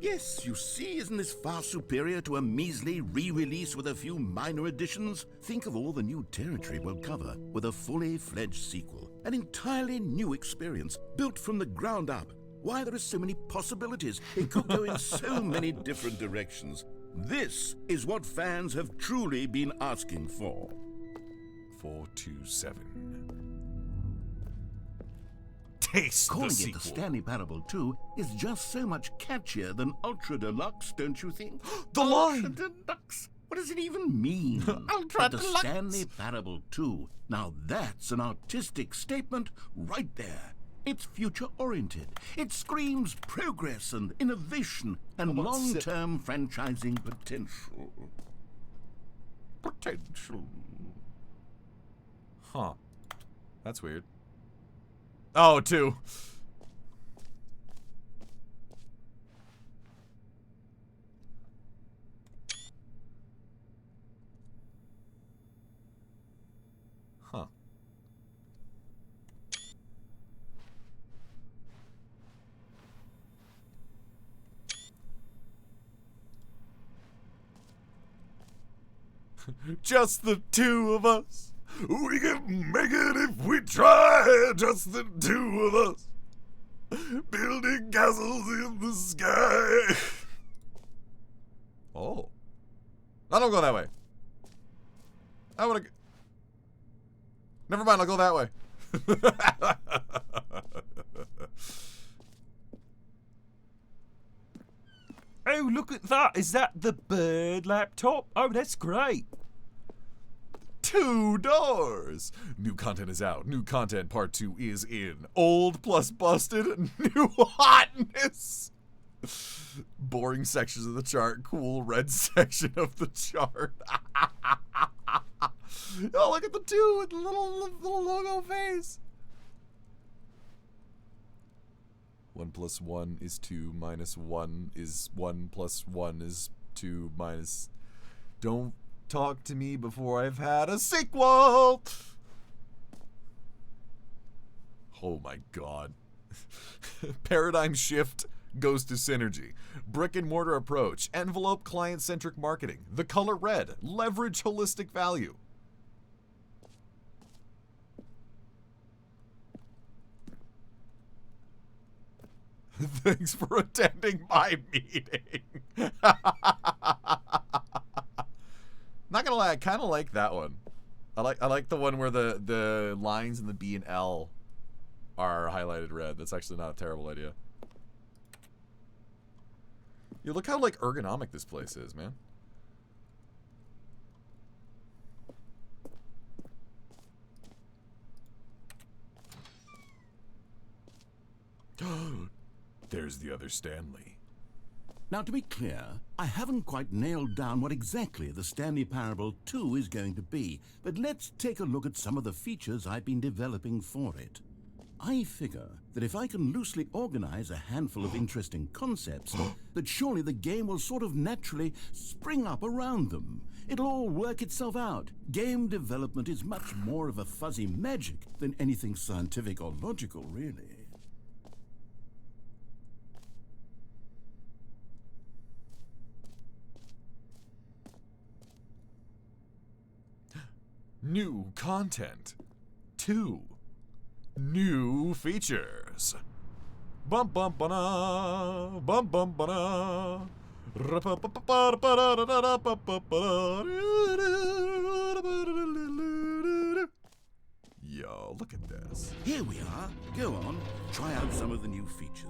Yes, you see, isn't this far superior to a measly re-release with a few minor additions? Think of all the new territory we'll cover with a fully fledged sequel. An entirely new experience, built from the ground up. Why, there are so many possibilities. It could go in so many different directions. This is what fans have truly been asking for. 427. Taste Calling the it sequel. the Stanley Parable 2 is just so much catchier than Ultra Deluxe, don't you think? The line! Ultra Deluxe? What does it even mean? Ultra The Deluxe. Stanley Parable 2. Now that's an artistic statement right there. It's future-oriented. It screams progress and innovation and long-term franchising potential. Potential. Huh. That's weird. Oh, 2. Huh. Just the two of us. We can make it if we try. Just the two of us. Building castles in the sky. Oh. I don't go that way. I wanna... Never mind, I'll go that way. Oh, look at that. Is that the bird laptop? Oh, that's great. 2 doors. New content is out. New content part 2 is in. Old plus busted. New hotness. Boring sections of the chart. Cool red section of the chart. Oh, look at the 2 with the little logo face. 1 plus 1 is 2 minus 1 is 1 plus 1 is 2 minus... Don't talk to me before I've had a sequel! Oh my god. Paradigm shift goes to synergy. Brick and mortar approach. Envelope client-centric marketing. The color red. Leverage holistic value. Thanks for attending my meeting. Not gonna lie, I kind of like that one. I like the one where the lines in the B and L are highlighted red. That's actually not a terrible idea. You look how like ergonomic this place is, man. There's the other Stanley. Now, to be clear, I haven't quite nailed down what exactly the Stanley Parable 2 is going to be, but let's take a look at some of the features I've been developing for it. I figure that if I can loosely organize a handful of interesting concepts, that surely the game will sort of naturally spring up around them. It'll all work itself out. Game development is much more of a fuzzy magic than anything scientific or logical, really. New content. 2. New features. Bum bum ba bum bum ba. Yo, look at this. Here we are. Go on, try out some of the new features.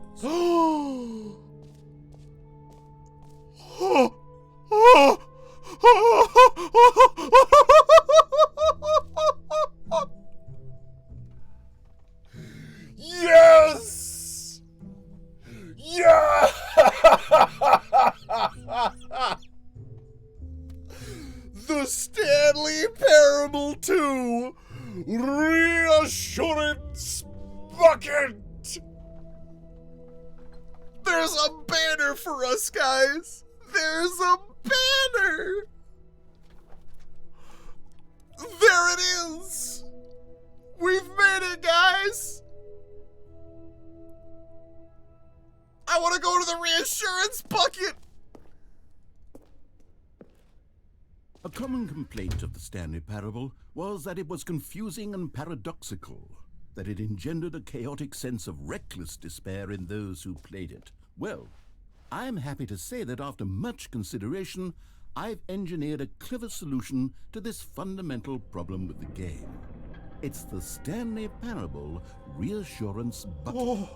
Yes! Yeah! The Stanley Parable 2 Reassurance Bucket! There's a banner for us, guys! There's a banner! There it is! We've made it, guys! I want to go to the Reassurance Bucket! A common complaint of the Stanley Parable was that it was confusing and paradoxical, that it engendered a chaotic sense of reckless despair in those who played it. Well, I'm happy to say that after much consideration, I've engineered a clever solution to this fundamental problem with the game. It's the Stanley Parable Reassurance Bucket. Oh,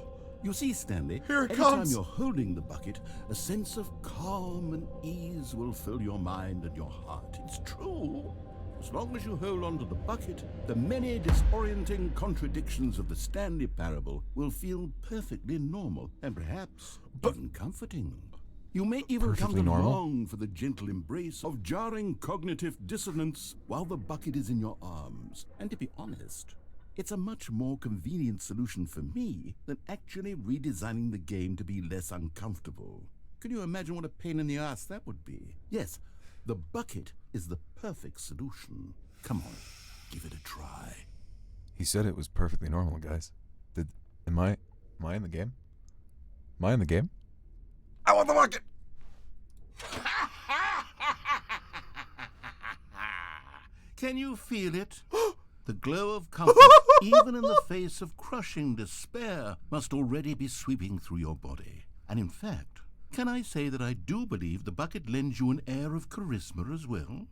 You see, Stanley, Here it every time comes. you're holding the bucket, a sense of calm and ease will fill your mind and your heart. It's true. As long as you hold on to the bucket, the many disorienting contradictions of the Stanley Parable will feel perfectly normal and perhaps even comforting. You may even come Perfectly to normal? long for the gentle embrace of jarring cognitive dissonance while the bucket is in your arms. And to be honest, it's a much more convenient solution for me than actually redesigning the game to be less uncomfortable. Can you imagine what a pain in the ass that would be? Yes, the bucket is the perfect solution. Come on, give it a try. He said it was perfectly normal, guys. Am I in the game? Am I in the game? I want the bucket! Can you feel it? The glow of comfort, even in the face of crushing despair, must already be sweeping through your body. And in fact, can I say that I do believe the bucket lends you an air of charisma as well?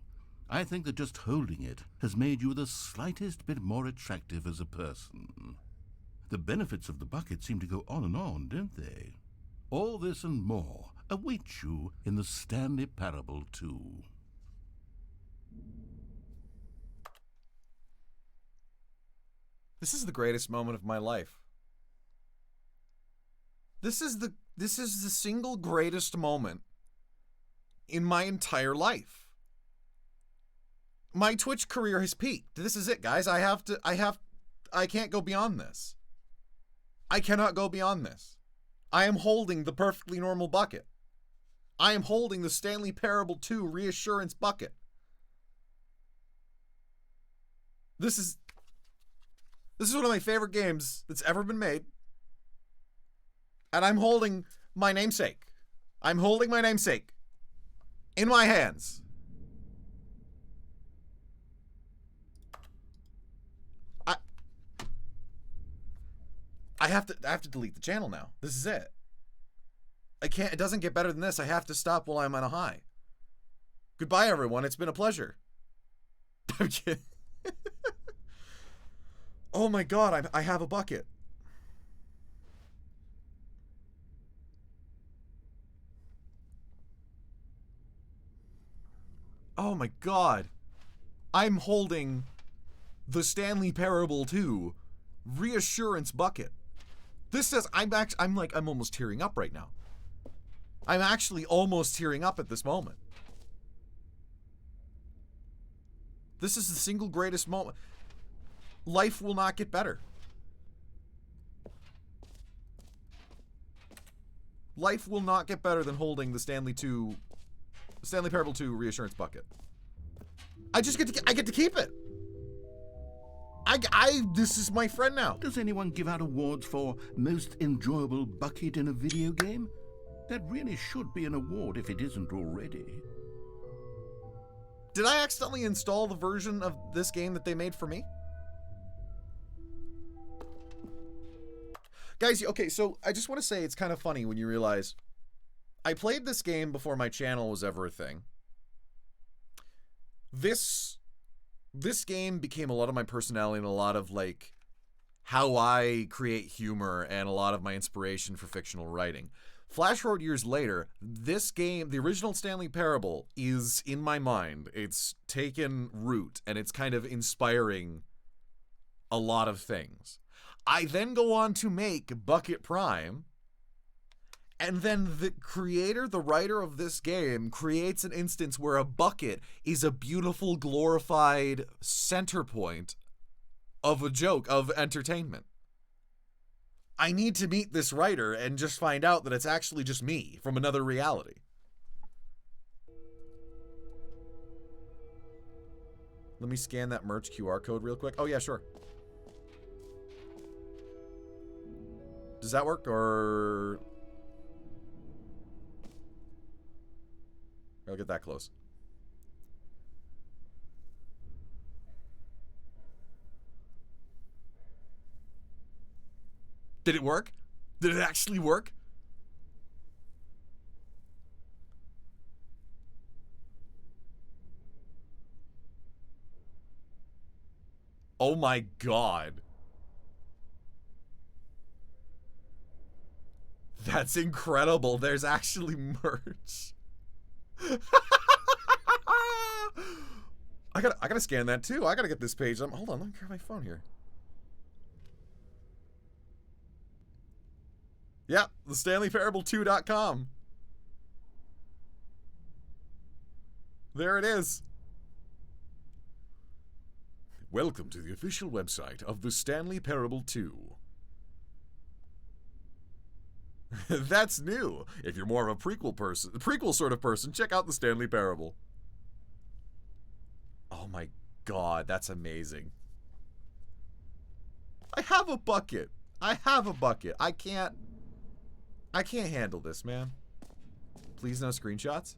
I think that just holding it has made you the slightest bit more attractive as a person. The benefits of the bucket seem to go on, don't they? All this and more awaits you in the Stanley Parable 2. This is the greatest moment of my life. This is the single greatest moment in my entire life. My Twitch career has peaked. This is it, guys. I can't go beyond this. I cannot go beyond this. I am holding the perfectly normal bucket. I am holding the Stanley Parable 2 Reassurance Bucket. This is one of my favorite games that's ever been made. And I'm holding my namesake. I'm holding my namesake in my hands. I have to delete the channel now. This is it. It doesn't get better than this. I have to stop while I'm on a high. Goodbye, everyone. It's been a pleasure. I'm kidding. Oh my god, I have a bucket. Oh my god. I'm holding the Stanley Parable 2 Reassurance Bucket. This says I'm almost tearing up right now. I'm actually almost tearing up at this moment. This is the single greatest moment. Life will not get better. Life will not get better than holding the Stanley Parable 2 Reassurance bucket. I get to keep it. This is my friend now. Does anyone give out awards for most enjoyable bucket in a video game? That really should be an award if it isn't already. Did I accidentally install the version of this game that they made for me? Guys, okay, so I just want to say it's kind of funny when you realize I played this game before my channel was ever a thing. This game became a lot of my personality and a lot of, like, how I create humor and a lot of my inspiration for fictional writing. Flash forward years later, this game, the original Stanley Parable, is in my mind. It's taken root, and it's kind of inspiring a lot of things. I then go on to make Bucket Prime, and then the creator, the writer of this game, creates an instance where a bucket is a beautiful, glorified center point of a joke, of entertainment. I need to meet this writer and just find out that it's actually just me from another reality. Let me scan that merch QR code real quick. Oh, yeah, sure. Does that work, or... I'll get that close. Did it work? Did it actually work? Oh my god. That's incredible. There's actually merch. I gotta scan that too. I gotta get this page. Hold on, let me grab my phone here. Yeah, the StanleyParable2.com. There it is. Welcome to the official website of the Stanley Parable 2. That's new. If you're more of a prequel sort of person, check out the Stanley Parable. Oh my god, that's amazing. I have a bucket. I can't handle this, man. Please no screenshots.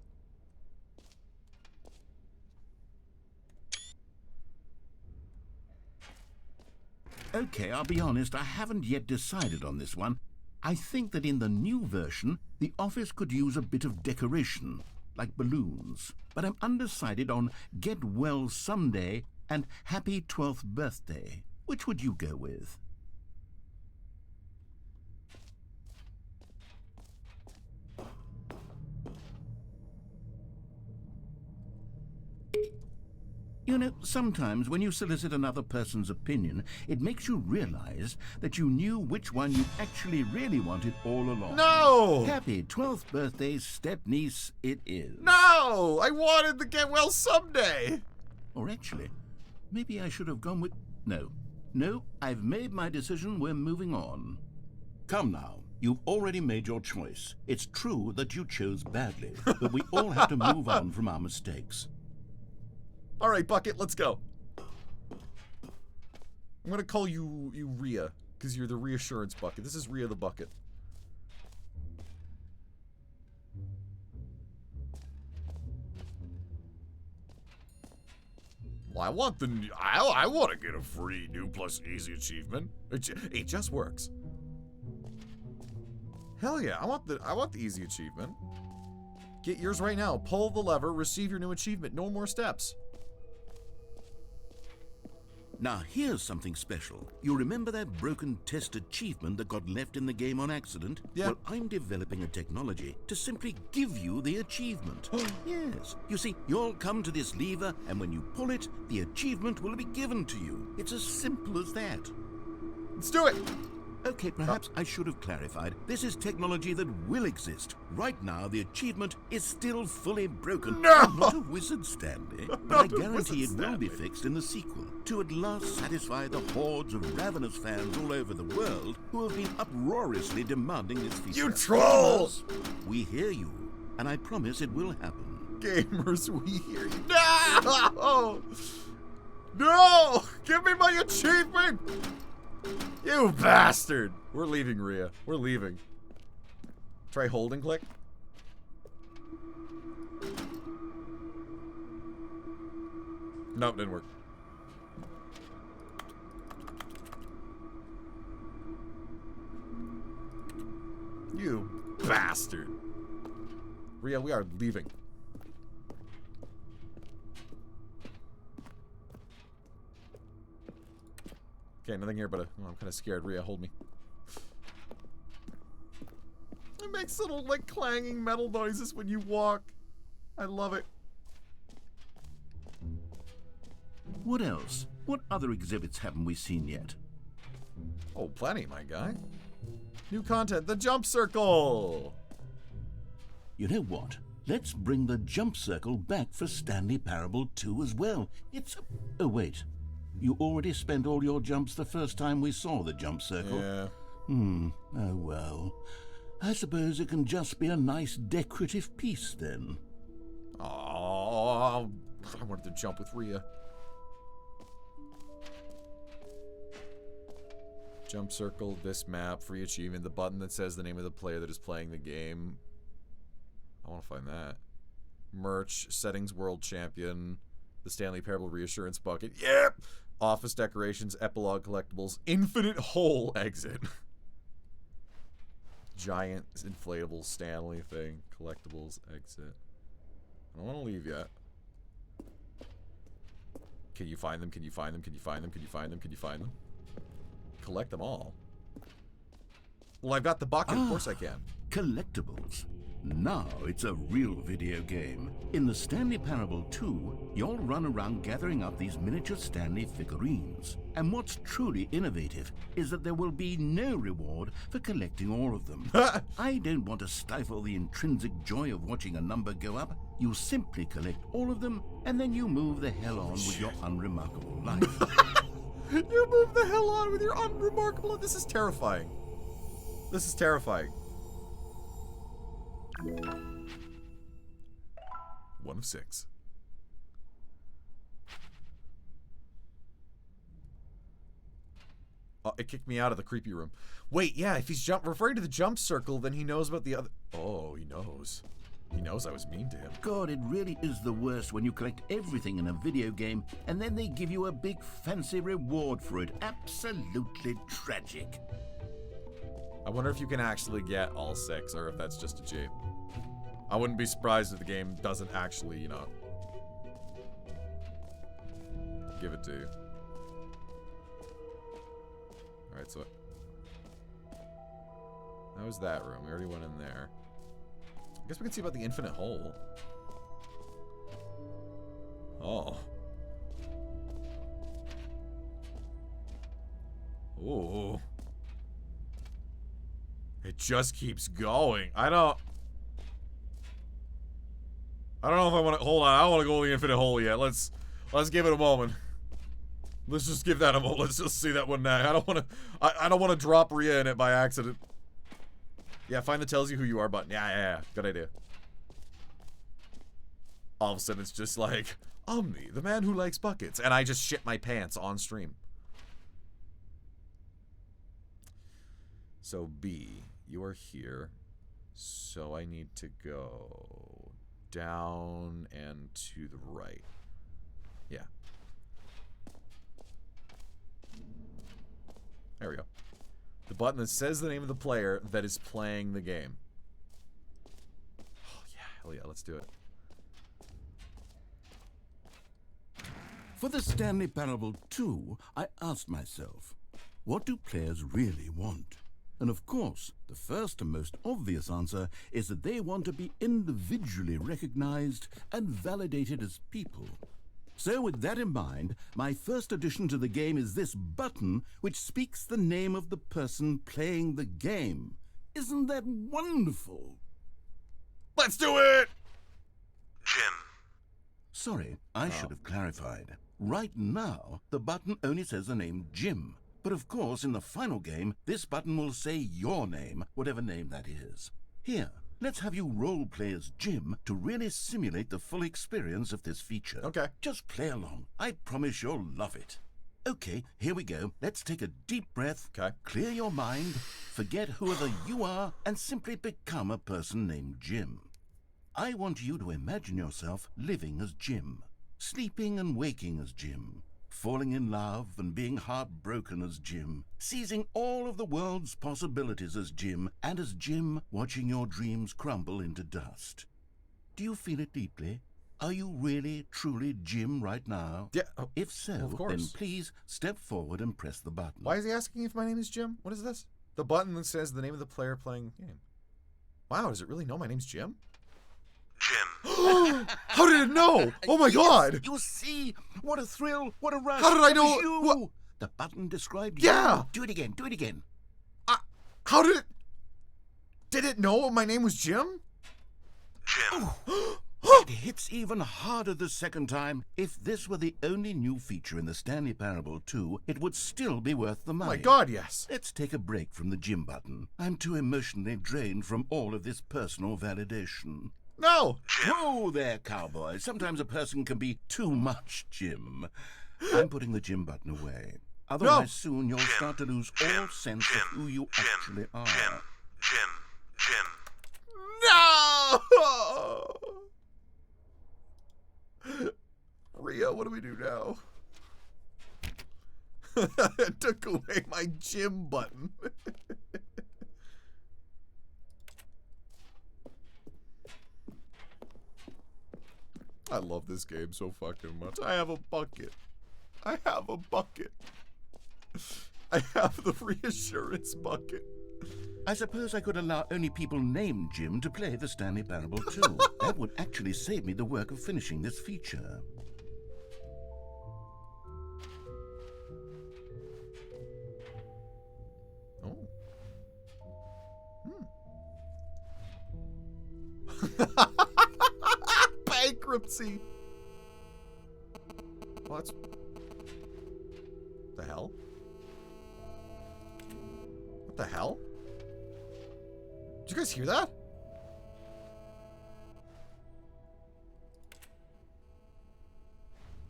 Okay, I'll be honest, I haven't yet decided on this one. I think that in the new version, the office could use a bit of decoration, like balloons. But I'm undecided on Get Well Someday and Happy 12th Birthday. Which would you go with? You know, sometimes when you solicit another person's opinion, it makes you realize that you knew which one you actually really wanted all along. No! Happy 12th birthday, step-niece, it is. No! I wanted to Get Well Someday! Or actually, maybe I should have gone with... No, I've made my decision. We're moving on. Come now. You've already made your choice. It's true that you chose badly, but we all have to move on from our mistakes. All right, Bucket, let's go. I'm gonna call you Rhea, because you're the Reassurance Bucket. This is Rhea the Bucket. Well, I want to get a free new plus easy achievement. It just works. Hell yeah, I want the easy achievement. Get yours right now. Pull the lever, receive your new achievement. No more steps. Now, here's something special. You remember that broken test achievement that got left in the game on accident? Yeah. Well, I'm developing a technology to simply give you the achievement. Yes. You see, you'll come to this lever, and when you pull it, the achievement will be given to you. It's as simple as that. Let's do it. Okay, perhaps I should have clarified. This is technology that will exist. Right now, the achievement is still fully broken. No! I'm not a wizard, Stanley, but I Not a guarantee wizard, it will be Stanley. fixed in the sequel to at last satisfy the hordes of ravenous fans all over the world who have been uproariously demanding this feature. You troll! Gamers, we hear you, and I promise it will happen. Gamers, we hear you. No! No! Give me my achievement! You bastard! We're leaving, Rhea. We're leaving. Try hold and click. Nope, didn't work. You bastard. Rhea, we are leaving. Okay, nothing here but a... Oh, I'm kind of scared. Rhea, hold me. It makes little, like, clanging metal noises when you walk. I love it. What else? What other exhibits haven't we seen yet? Oh, plenty, my guy. New content, the jump circle! You know what? Let's bring the jump circle back for Stanley Parable 2 as well. It's... Oh, wait. You already spent all your jumps the first time we saw the jump circle. Yeah. Oh well. I suppose it can just be a nice decorative piece then. Oh, I wanted to jump with Rhea. Jump circle, this map, free achievement, the button that says the name of the player that is playing the game. I want to find that. Merch, settings, world champion, the Stanley Parable Reassurance bucket. Yep! Office decorations, epilogue collectibles, infinite hole exit. Giant inflatable Stanley thing, collectibles, exit. I don't want to leave yet. Can you find them? Can you find them? Can you find them? Can you find them? Can you find them? Collect them all. Well, I've got the bucket. Of course I can. Collectibles. Now it's a real video game. In the Stanley Parable 2, you'll run around gathering up these miniature Stanley figurines. And what's truly innovative is that there will be no reward for collecting all of them. I don't want to stifle the intrinsic joy of watching a number go up. You simply collect all of them, and then you move the hell on with your unremarkable life. You move the hell on with your unremarkable... This is terrifying. This is terrifying. 1 of 6. Oh, it kicked me out of the creepy room. Wait, yeah, if he's referring to the jump circle, then he knows about the other... Oh, he knows. He knows I was mean to him. God, it really is the worst when you collect everything in a video game and then they give you a big fancy reward for it. Absolutely tragic. I wonder if you can actually get all 6, or if that's just a cheat. I wouldn't be surprised if the game doesn't actually, you know, give it to you. Alright, so that was that room. We already went in there. I guess we can see about the infinite hole. Oh. Ooh. It just keeps going. I don't know if I want to... Hold on. I don't want to go to the infinite hole yet. Let's give it a moment. Let's just give that a moment. Let's just see that one now. I don't want to... I don't want to drop Rhea in it by accident. Yeah, find the tells you who you are button. Yeah. Good idea. All of a sudden, it's just like, Omni, the man who likes buckets. And I just shit my pants on stream. So, B, you are here. So I need to go down and to the right. Yeah. There we go. The button that says the name of the player that is playing the game. Oh, yeah. Hell yeah. Let's do it. For the Stanley Parable 2, I asked myself, what do players really want? And of course, the first and most obvious answer is that they want to be individually recognized and validated as people. So with that in mind, my first addition to the game is this button which speaks the name of the person playing the game. Isn't that wonderful? Let's do it! Jim. Sorry, I should have clarified. Right now, the button only says the name Jim. But of course, in the final game, this button will say your name, whatever name that is. Here, let's have you role-play as Jim to really simulate the full experience of this feature. Okay. Just play along. I promise you'll love it. Okay, here we go. Let's take a deep breath. Okay. Clear your mind, forget whoever you are, and simply become a person named Jim. I want you to imagine yourself living as Jim, sleeping and waking as Jim, falling in love and being heartbroken as Jim, seizing all of the world's possibilities as Jim, and as Jim watching your dreams crumble into dust. Do you feel it deeply? Are you really, truly Jim right now? Yeah. If so, of course. then please step forward and press the button. Why is he asking if my name is Jim? What is this? The button that says the name of the player playing the game. Wow, does it really know my name's Jim? Jim. How did it know? Oh my god! You see? What a thrill! What a rush! How did I It know- was you! what- The button described Yeah! you. Do it again. Do it again. How did it... Did it know my name was Jim? Jim. It hits even harder the second time. If this were the only new feature in the Stanley Parable 2, it would still be worth the Oh money. my god, yes. Let's take a break from the Jim button. I'm too emotionally drained from all of this personal validation. No! Whoa there, cowboy. Sometimes a person can be too much Jim. I'm putting the Jim button away. Otherwise, soon you'll start to lose all sense of who you actually are. Jim. No! Rhea, what do we do now? It took away my Jim button. I love this game so fucking much. I have a bucket. I have a bucket. I have the Reassurance bucket. I suppose I could allow only people named Jim to play the Stanley Parable 2. That would actually save me the work of finishing this feature. Oh. Bankruptcy. Well, that's... The hell? What the hell? Did you guys hear that?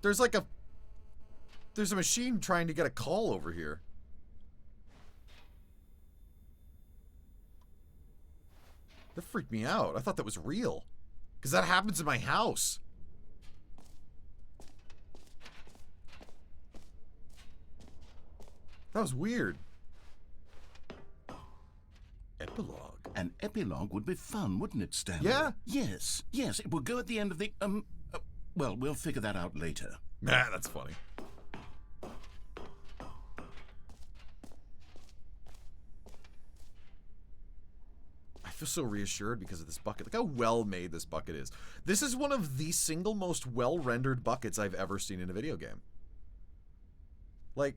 There's like a... There's a machine trying to get a call over here. That freaked me out. I thought that was real. Because that happens in my house. That was weird. Epilogue. An epilogue would be fun, wouldn't it, Stanley? Yeah. Yes, it will go at the end of the, well, we'll figure that out later. Nah, that's funny. I feel so reassured because of this bucket. Look how well made this bucket is. This is one of the single most well-rendered buckets I've ever seen in a video game. Like,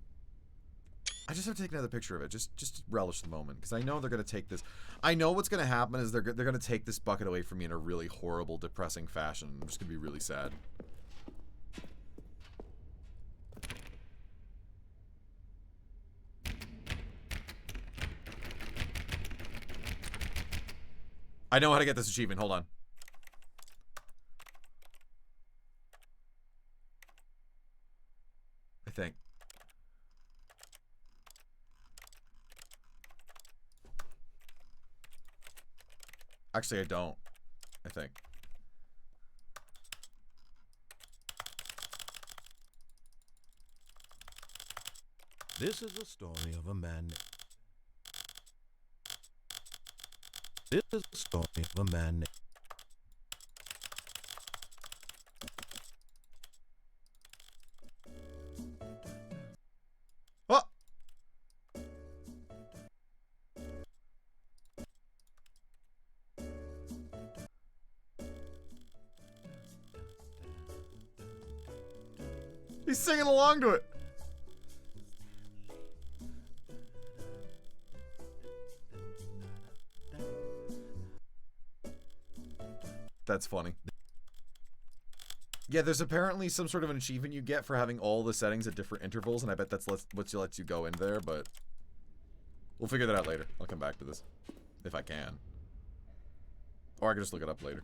I just have to take another picture of it. Just relish the moment. Because I know they're going to take this. I know what's going to happen is they're going to take this bucket away from me in a really horrible, depressing fashion. I'm just going to be really sad. I know how to get this achievement. Hold on. I think. Actually, I don't. I think. This is the story of a man. This is the story of a man. Oh! He's singing along to it. That's funny. Yeah, there's apparently some sort of an achievement you get for having all the settings at different intervals, and I bet that's what lets you go in there, but we'll figure that out later. I'll come back to this. If I can. Or I can just look it up later.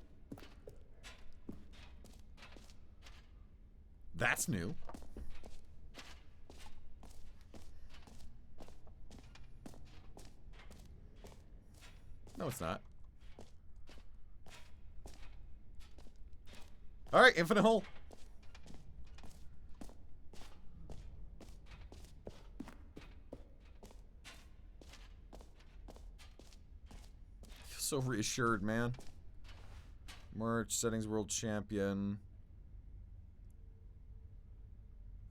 That's new. No, it's not. Alright, infinite hole. I feel so reassured, man. Merch, settings, world champion.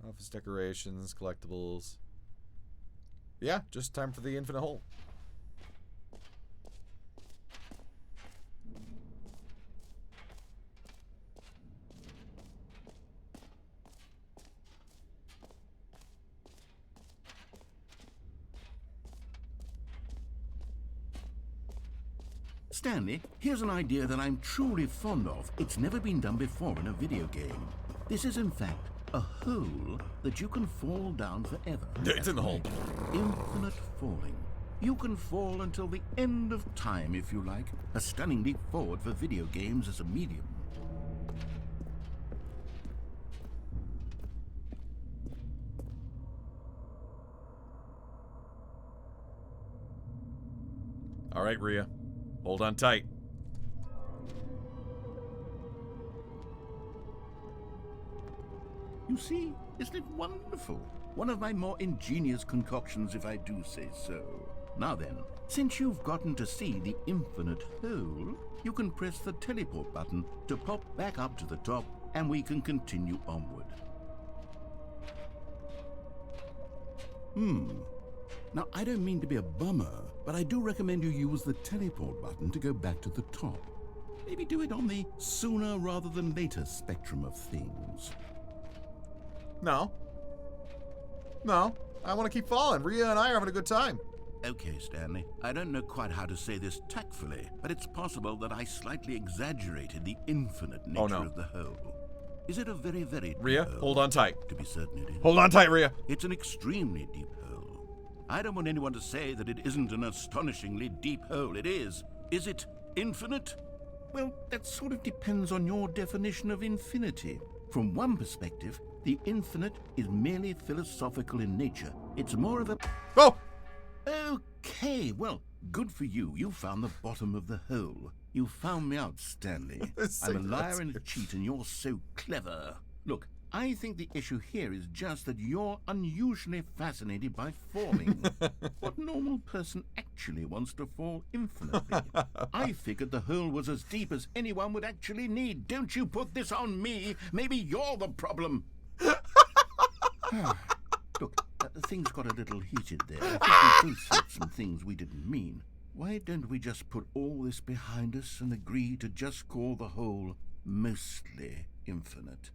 Office decorations, collectibles. Yeah, just time for the infinite hole. Stanley, here's an idea that I'm truly fond of. It's never been done before in a video game. This is, in fact, a hole that you can fall down forever. It's in the hole. Infinite falling. You can fall until the end of time, if you like. A stunning leap forward for video games as a medium. All right, Rhea. Hold on tight. You see, isn't it wonderful? One of my more ingenious concoctions, if I do say so. Now then, since you've gotten to see the infinite hole, you can press the teleport button to pop back up to the top, and we can continue onward. Now, I don't mean to be a bummer, but I do recommend you use the teleport button to go back to the top. Maybe do it on the sooner rather than later spectrum of things. No. No. I want to keep falling. Rhea and I are having a good time. Okay, Stanley. I don't know quite how to say this tactfully, but it's possible that I slightly exaggerated the infinite nature of the hole. Is it a very, very deep Rhea, hole? hold on tight. To be certain it is. Hold on tight, Rhea. It's an extremely deep hole. I don't want anyone to say that it isn't an astonishingly deep hole. It is. Is it infinite? Well, that sort of depends on your definition of infinity. From one perspective, the infinite is merely philosophical in nature. It's more of a... Oh! Okay, well, good for you. You found the bottom of the hole. You found me out, Stanley. I'm a liar and a cheat, and you're so clever. Look, I think the issue here is just that you're unusually fascinated by falling. What normal person actually wants to fall infinitely? I figured the hole was as deep as anyone would actually need. Don't you put this on me. Maybe you're the problem. Look, things got a little heated there. I think we both said some things we didn't mean. Why don't we just put all this behind us and agree to just call the hole mostly infinite?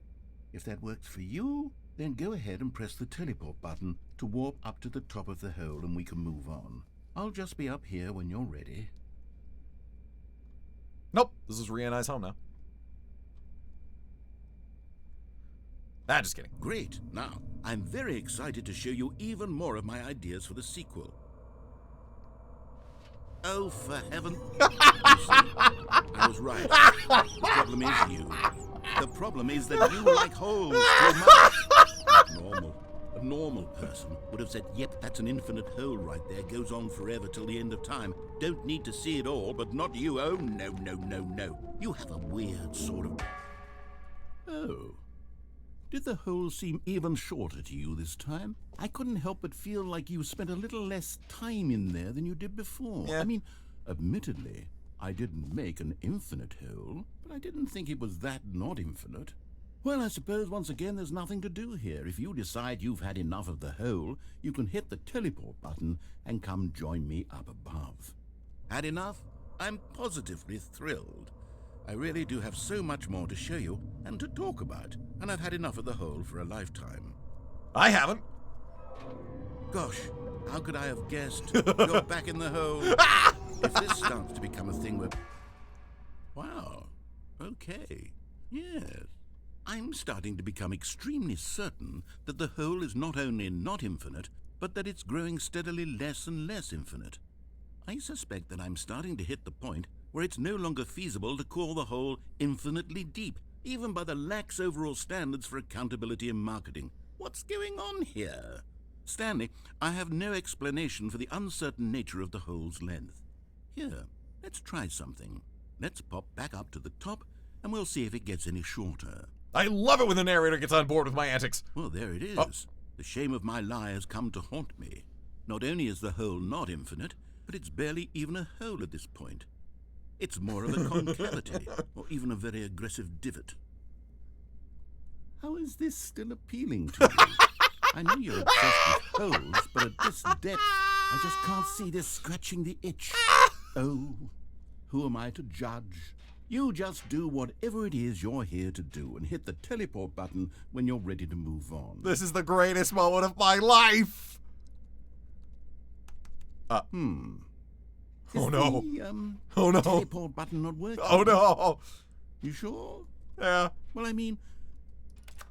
If that works for you, then go ahead and press the teleport button to warp up to the top of the hole and we can move on. I'll just be up here when you're ready. Nope. This is Rhea and I's home now. Ah, just kidding. Great. Now, I'm very excited to show you even more of my ideas for the sequel. Oh, for heaven. You see, I was right. The problem is you. The problem is that you like holes too much. Normal. A normal person would have said, yep, that's an infinite hole right there. Goes on forever till the end of time. Don't need to see it all, but not you. Oh, no, no, no, no. You have a weird sort of... Oh. Did the hole seem even shorter to you this time? I couldn't help but feel like you spent a little less time in there than you did before. Yeah. I mean, admittedly, I didn't make an infinite hole, but I didn't think it was that not infinite. Well, I suppose once again there's nothing to do here. If you decide you've had enough of the hole, you can hit the teleport button and come join me up above. Had enough? I'm positively thrilled. I really do have so much more to show you and to talk about, and I've had enough of the hole for a lifetime. I haven't. Gosh, how could I have guessed? You're back in the hole. If this starts to become a thing where... Wow. Okay. Yes. I'm starting to become extremely certain that the hole is not only not infinite, but that it's growing steadily less and less infinite. I suspect that I'm starting to hit the point where it's no longer feasible to call the hole infinitely deep, even by the lax overall standards for accountability in marketing. What's going on here? Stanley, I have no explanation for the uncertain nature of the hole's length. Here, let's try something. Let's pop back up to the top, and we'll see if it gets any shorter. I love it when the narrator gets on board with my antics. Well, there it is. Oh. The shame of my lie has come to haunt me. Not only is the hole not infinite, but it's barely even a hole at this point. It's more of a concavity, or even a very aggressive divot. How is this still appealing to you? I know you're obsessed with holes, but at this depth, I just can't see this scratching the itch. Oh, who am I to judge? You just do whatever it is you're here to do and hit the teleport button when you're ready to move on. This is the greatest moment of my life. Is Oh no. The, Oh no. teleport button not working? Oh no. You sure? Yeah. Well, I mean,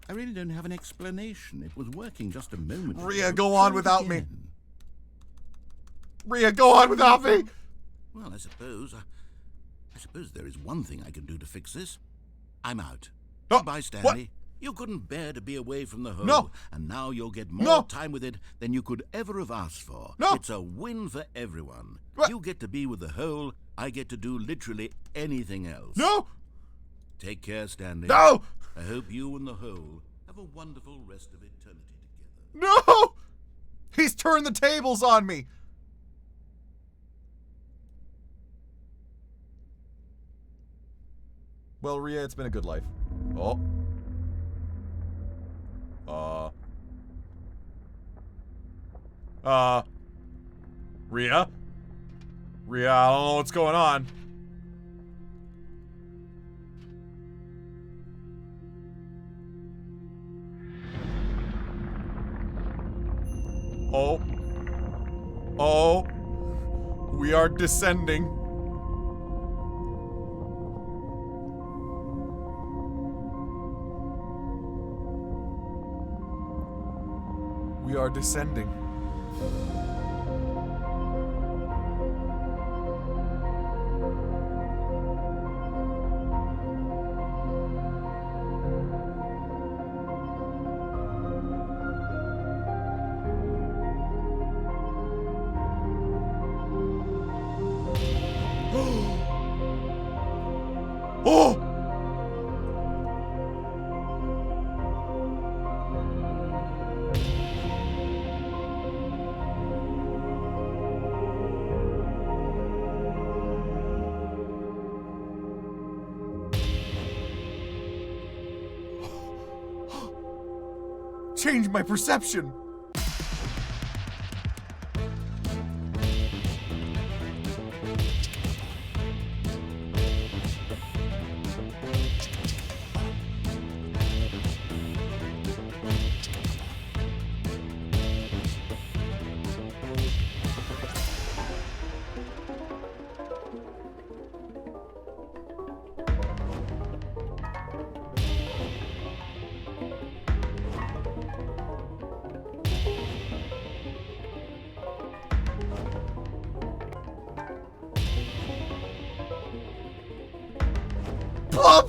I really don't have an explanation. It was working just a moment ago. Rhea, go on Try it without me. again. Rhea, go on without me. Well, I suppose there is one thing I can do to fix this. I'm out. No, Goodbye, Stanley. You couldn't bear to be away from the hole. No. And now you'll get more No. time with it than you could ever have asked for. No. It's a win for everyone. What? You get to be with the hole. I get to do literally anything else. No. Take care, Stanley. No. I hope you and the hole have a wonderful rest of eternity together. No. He's turned the tables on me. Well, Rhea, it's been a good life. Oh. Rhea? Rhea, I don't know what's going on. Oh. Oh. We are descending. We are descending. Oh! Changed my perception.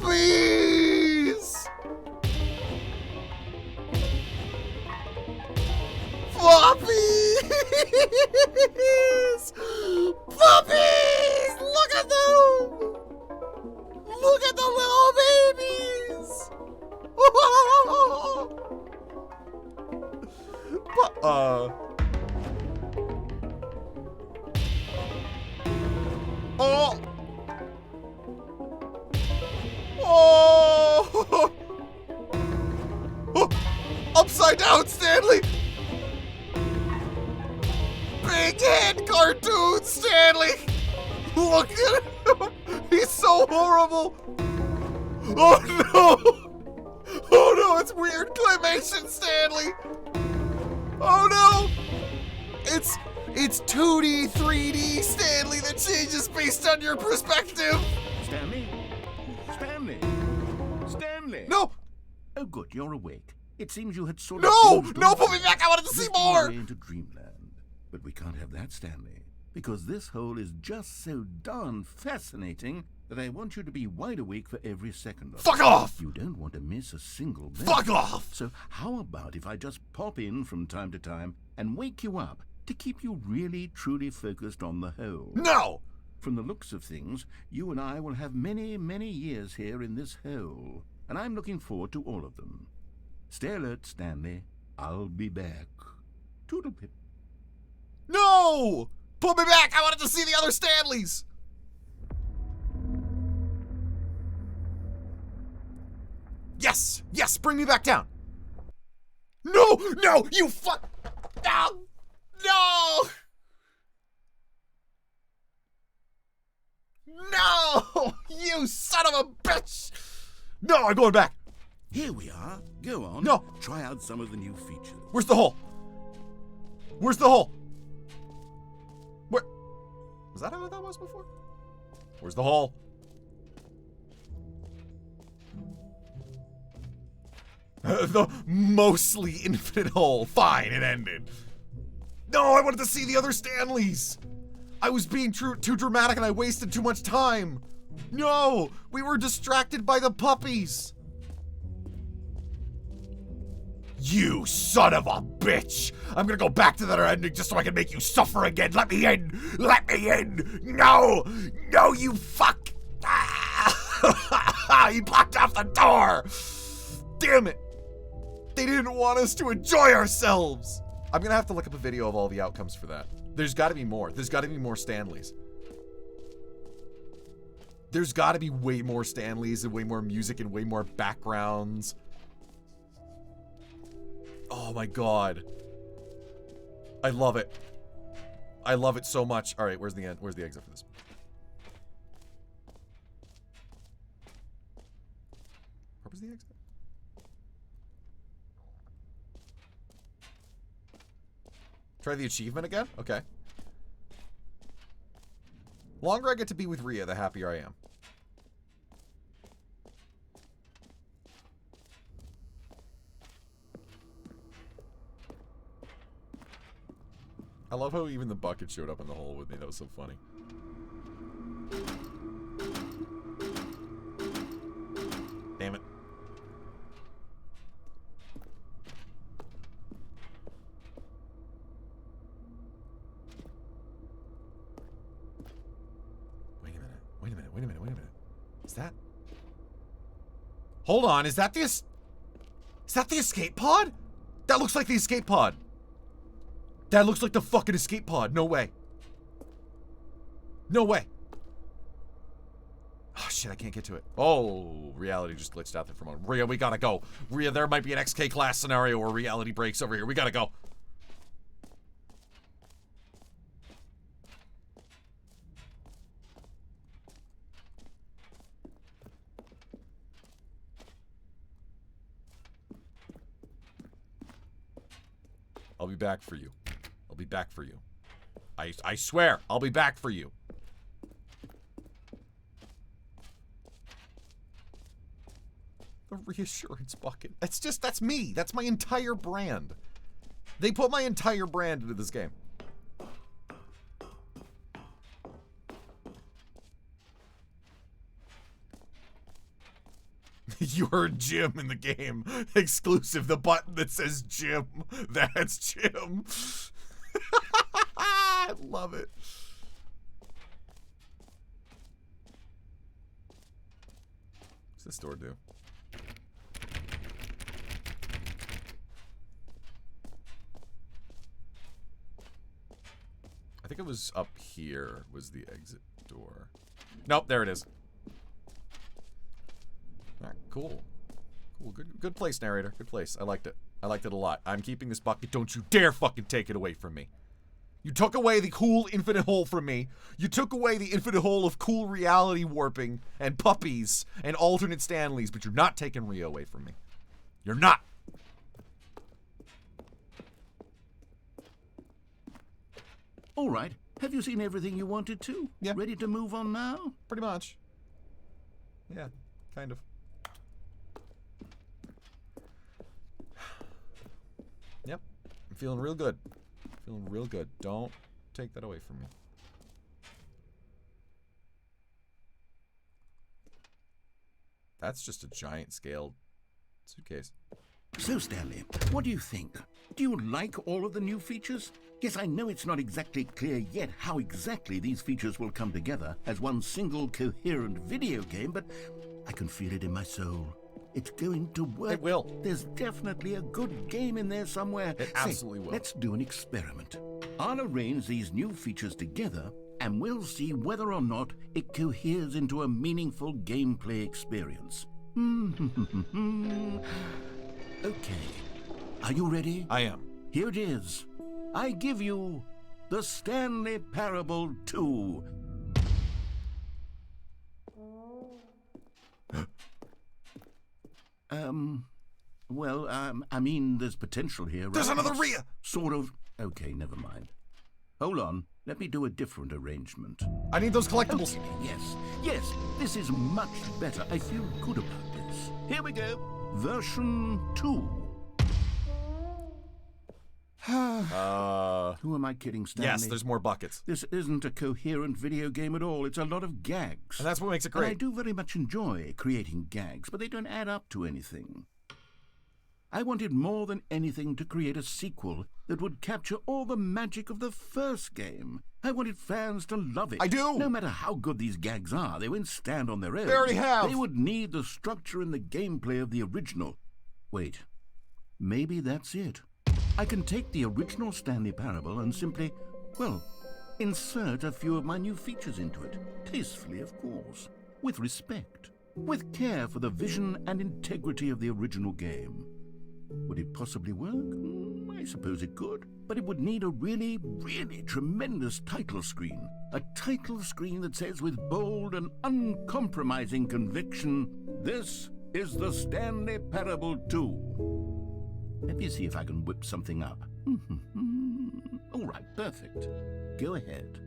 Puppies! Puppies! Puppies! Look at them! Look at the little babies! Oh! Oh! Oh! Upside down, Stanley! Big head cartoon, Stanley! Look at him! He's so horrible! Oh no! Oh no, it's weird claymation, Stanley! Oh no! It's 2D, 3D, Stanley, that changes based on your perspective! Stanley? Stanley? Stanley? No! Oh, good, you're awake. It seems you had sort of... No! dozed No, off. put me back! I wanted to see Drifting more! away into dreamland. But we can't have that, Stanley, because this hole is just so darn fascinating that I want you to be wide awake for every second of it. Fuck off! You don't want to miss a single bit. Fuck off! So how about if I just pop in from time to time and wake you up to keep you really, truly focused on the hole? No! From the looks of things, you and I will have many, many years here in this hole, and I'm looking forward to all of them. Stay alert, Stanley. I'll be back. Toodle-pip. No! Put me back! I wanted to see the other Stanleys! Yes! Yes! Bring me back down! No! No! You fuck! No! No! No! You son of a bitch! No, I'm going back! Here we are. Go on. No. Try out some of the new features. Where's the hole? Where's the hole? Where? Was that how that was before? Where's the hole? The mostly infinite hole. Fine, it ended. No, I wanted to see the other Stanleys. I was being too dramatic and I wasted too much time. No, we were distracted by the puppies. You son of a bitch! I'm gonna go back to that ending just so I can make you suffer again. Let me in! Let me in! No! No, you fuck! Ah! You blocked off the door! Damn it! They didn't want us to enjoy ourselves! I'm gonna have to look up a video of all the outcomes for that. There's gotta be more. There's gotta be more Stanleys. There's gotta be way more Stanleys and way more music and way more backgrounds. Oh my god. I love it. I love it so much. Alright, where's the end? Where's the exit for this? Where was the exit? Try the achievement again? Okay. Longer I get to be with Rhea, the happier I am. I love how even the bucket showed up in the hole with me. That was so funny. Damn it. Wait a minute. Wait a minute. Wait a minute. Wait a minute. Is that... Hold on. Is that the escape pod? That looks like the escape pod. That looks like the fucking escape pod. No way. No way. Oh, shit, I can't get to it. Oh, reality just glitched out there for a moment. Rhea, we gotta go. Rhea, there might be an XK class scenario where reality breaks over here. We gotta go. I'll be back for you. I'll be back for you. I swear, I'll be back for you. The reassurance bucket. That's me. That's my entire brand. They put my entire brand into this game. You're Jim in the game. Exclusive. The button that says Jim. That's Jim. I love it. What's this door do? I think it was up here was the exit door. Nope, there it is. Alright, cool. Cool, good place, narrator. Good place. I liked it. I liked it a lot. I'm keeping this bucket. Don't you dare fucking take it away from me. You took away the cool infinite hole from me. You took away the infinite hole of cool reality warping and puppies and alternate Stanleys, but you're not taking Ria away from me. You're not. All right. Have you seen everything you wanted to? Yeah. Ready to move on now? Pretty much. Yeah, kind of. Yep. I'm feeling real good. Feeling real good. Don't take that away from me. That's just a giant scaled suitcase. So, Stanley, what do you think? Do you like all of the new features? Yes, I know it's not exactly clear yet how exactly these features will come together as one single coherent video game, but I can feel it in my soul. It's going to work. It will. There's definitely a good game in there somewhere. It absolutely will. Let's do an experiment. I'll arrange these new features together, and we'll see whether or not it coheres into a meaningful gameplay experience. Okay. Are you ready? I am. Here it is. I give you the Stanley Parable 2. I mean, there's potential here, right? There's another Ria! Sort of. Okay, never mind. Hold on. Let me do a different arrangement. I need those collectibles. Okay, yes, this is much better. I feel good about this. Here we go. Version 2. Who am I kidding, Stanley? Yes, there's more buckets. This isn't a coherent video game at all. It's a lot of gags. And that's what makes it And I great. do very much enjoy creating gags, but they don't add up to anything. I wanted more than anything to create a sequel that would capture all the magic of the first game. I wanted fans to love it. I do! No matter how good these gags are, they won't stand on their own. They already have! They would need the structure and the gameplay of the original. Wait, maybe that's it. I can take the original Stanley Parable and simply, well, insert a few of my new features into it. Tastefully, of course. With respect. With care for the vision and integrity of the original game. Would it possibly work? I suppose it could. But it would need a really, really tremendous title screen. A title screen that says with bold and uncompromising conviction, "This is the Stanley Parable 2. Let me see if I can whip something up. All right, perfect. Go ahead.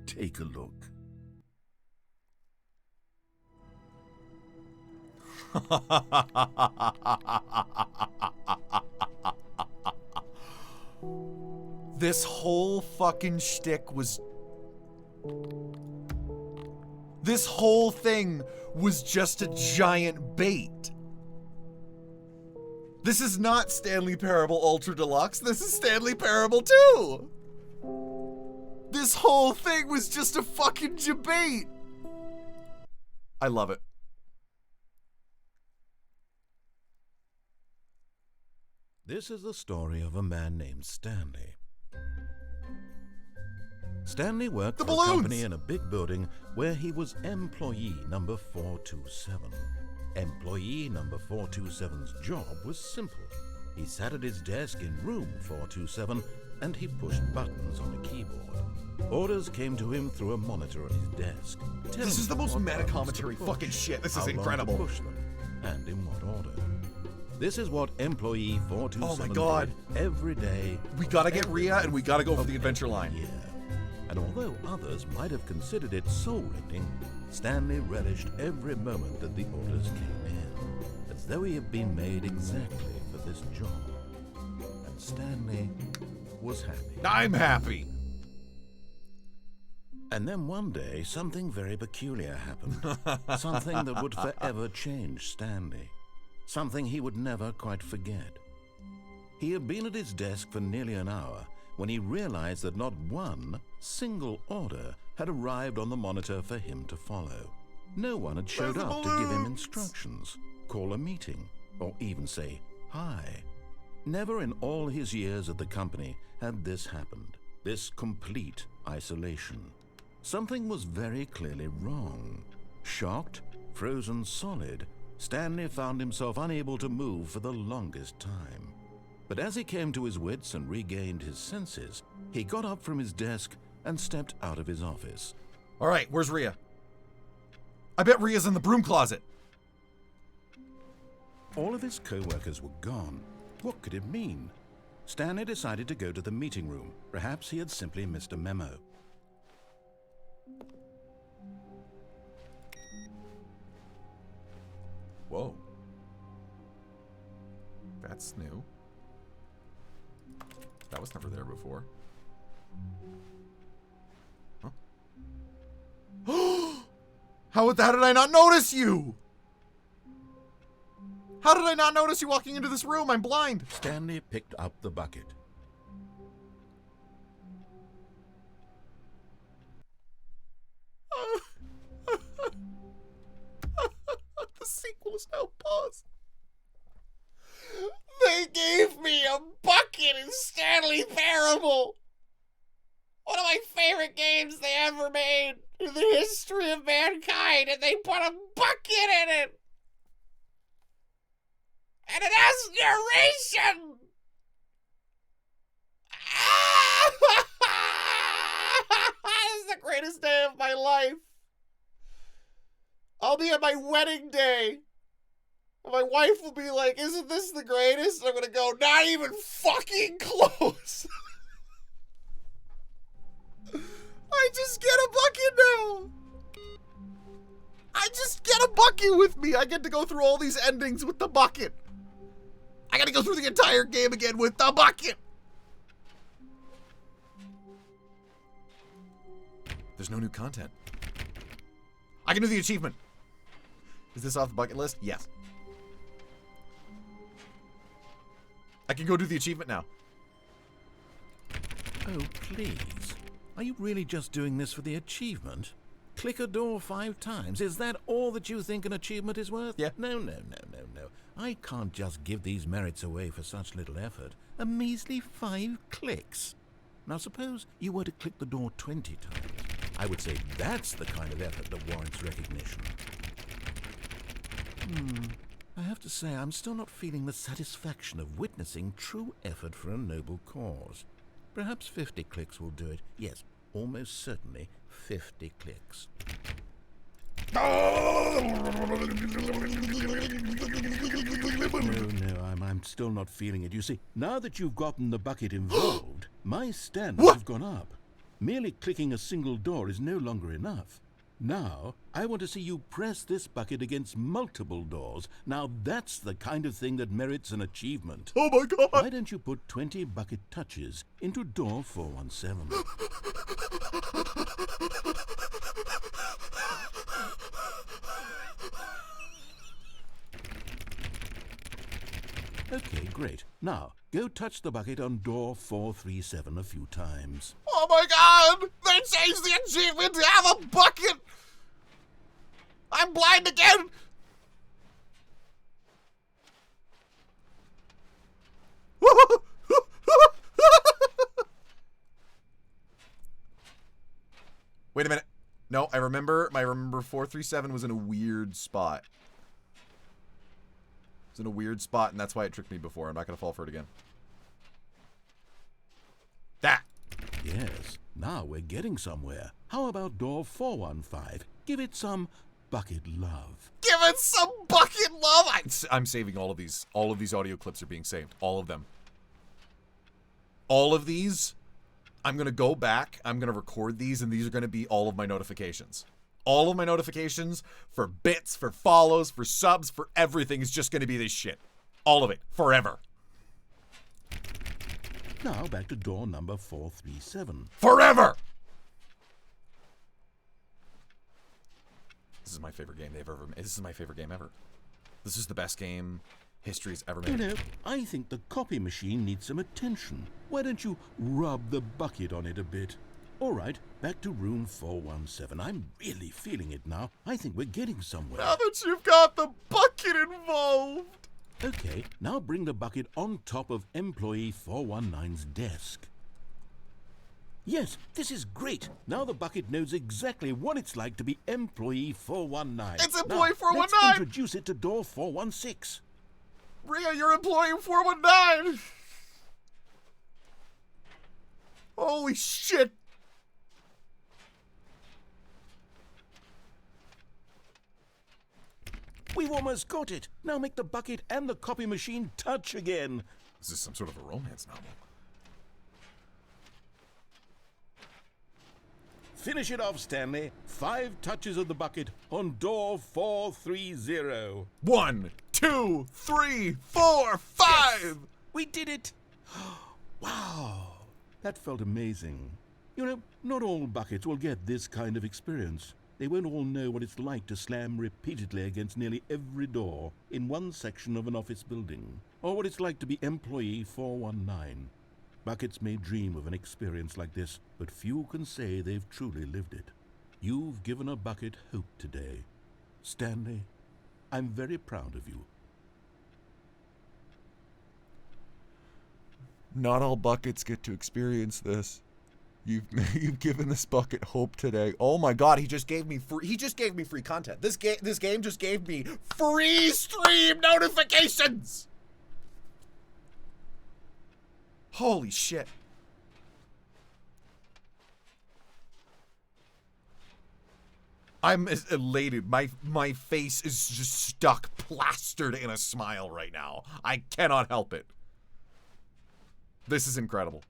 Take a look. This whole fucking shtick was... This whole thing was just a giant bait. This is not Stanley Parable Ultra Deluxe. This is Stanley Parable 2. This whole thing was just a fucking debate. I love it. This is the story of a man named Stanley. Stanley worked The for a balloons! company in a big building where he was employee number 427. Employee number 427's job was simple. He sat at his desk in room 427 and he pushed buttons on a keyboard. Orders came to him through a monitor on his desk. This is the most meta commentary fucking shit. This is incredible. Push them, and in what order. This is what employee 427 Oh my God. did every day. We gotta get every Ria and we gotta go for of the adventure every line. year. And although others might have considered it soul-rending, Stanley relished every moment that the orders came in, as though he had been made exactly for this job. And Stanley was happy. I'm happy. And then one day, something very peculiar happened. Something that would forever change Stanley. Something he would never quite forget. He had been at his desk for nearly an hour when he realized that not one single order had arrived on the monitor for him to follow. No one had showed Where's the up to give him balloons? instructions, call a meeting, or even say hi. Never in all his years at the company had this happened, this complete isolation. Something was very clearly wrong. Shocked, frozen solid, Stanley found himself unable to move for the longest time. But as he came to his wits and regained his senses, He got up from his desk and stepped out of his office. All right, where's Rhea? I bet Rhea's in the broom closet. All of his co-workers were gone. What could it mean? Stanley decided to go to the meeting room. Perhaps he had simply missed a memo. Whoa. That's new. That was never there before. Huh? How did I not notice you? How did I not notice you walking into this room? I'm blind. Stanley picked up the bucket. The sequel is now paused. They gave me a bucket in Stanley Parable. One of my favorite games they ever made in the history of mankind, and they put a bucket in it. And it has narration. This is the greatest day of my life. I'll be at my wedding day. And my wife will be like, isn't this the greatest? And I'm going to go, not even fucking close. I just get a bucket now. I just get a bucket with me. I get to go through all these endings with the bucket. I got to go through the entire game again with the bucket. There's no new content. I can do the achievement. Is this off the bucket list? Yes. I can go do the achievement now. Oh, please. Are you really just doing this for the achievement? Click a door 5 times. Is that all that you think an achievement is worth? Yeah. No. I can't just give these merits away for such little effort. A measly 5 clicks. Now suppose you were to click the door 20 times. I would say that's the kind of effort that warrants recognition. I have to say, I'm still not feeling the satisfaction of witnessing true effort for a noble cause. Perhaps 50 clicks will do it. Yes, almost certainly 50 clicks. No, I'm still not feeling it. You see, now that you've gotten the bucket involved, my standards have gone up. Merely clicking a single door is no longer enough. Now, I want to see you press this bucket against multiple doors. Now, that's the kind of thing that merits an achievement. Oh my god! Why don't you put 20 bucket touches into door 417? Okay, great. Now, go touch the bucket on door 437 a few times. Oh my god! They changed the achievement to have a bucket! I'm blind again! Wait a minute. No, I remember 437 was in a weird spot. It was in a weird spot, and that's why it tricked me before. I'm not going to fall for it again. That! Yes, now we're getting somewhere. How about door 415? Give it some bucket love. Give it some bucket love! I'm saving all of these. All of these audio clips are being saved. All of them. All of these, I'm going to go back, I'm going to record these, and these are going to be all of my notifications. All of my notifications for bits, for follows, for subs, for everything is just going to be this shit. All of it. Forever. Now back to door number 437. Forever! This is my favorite game they've ever made. This is my favorite game ever. This is the best game history's ever made. You know, I think the copy machine needs some attention. Why don't you rub the bucket on it a bit? All right, back to room 417. I'm really feeling it now. I think we're getting somewhere. Now that you've got the bucket involved. Okay, now bring the bucket on top of employee 419's desk. Yes, this is great. Now the bucket knows exactly what it's like to be employee 419. It's employee 419! Let's introduce it to door 416. Rhea, you're employee 419! Oh Holy shit! We've almost got it. Now make the bucket and the copy machine touch again. Is this some sort of a romance novel? Finish it off, Stanley. 5 touches of the bucket on door 430. 1, 2, 3, 4, 5! Yes! We did it! Wow, that felt amazing. You know, not all buckets will get this kind of experience. They won't all know what it's like to slam repeatedly against nearly every door in one section of an office building, or what it's like to be employee 419. Buckets may dream of an experience like this, but few can say they've truly lived it. You've given a bucket hope today. Stanley, I'm very proud of you. Not all buckets get to experience this. You've given this bucket hope today. Oh my god, he just gave me free content. This game just gave me free stream notifications. Holy shit. I'm elated. My face is just stuck, plastered in a smile right now. I cannot help it. This is incredible.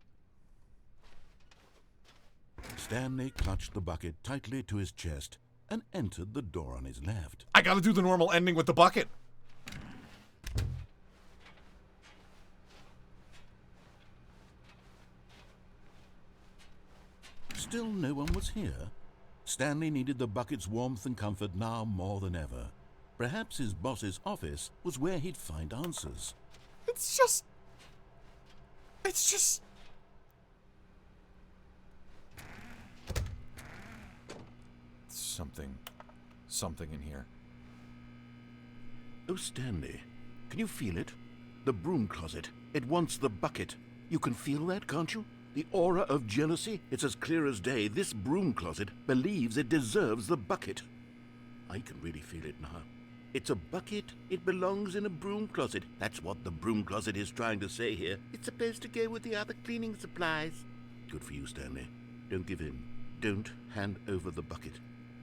Stanley clutched the bucket tightly to his chest and entered the door on his left. I gotta do the normal ending with the bucket. Still no one was here. Stanley needed the bucket's warmth and comfort now more than ever. Perhaps his boss's office was where he'd find answers. It's just... Something in here. Oh, Stanley, can you feel it? The broom closet. It wants the bucket. You can feel that, can't you? The aura of jealousy. It's as clear as day. This broom closet believes it deserves the bucket. I can really feel it now. It's a bucket. It belongs in a broom closet. That's what the broom closet is trying to say here. It's supposed to go with the other cleaning supplies. Good for you, Stanley. Don't give in. Don't hand over the bucket.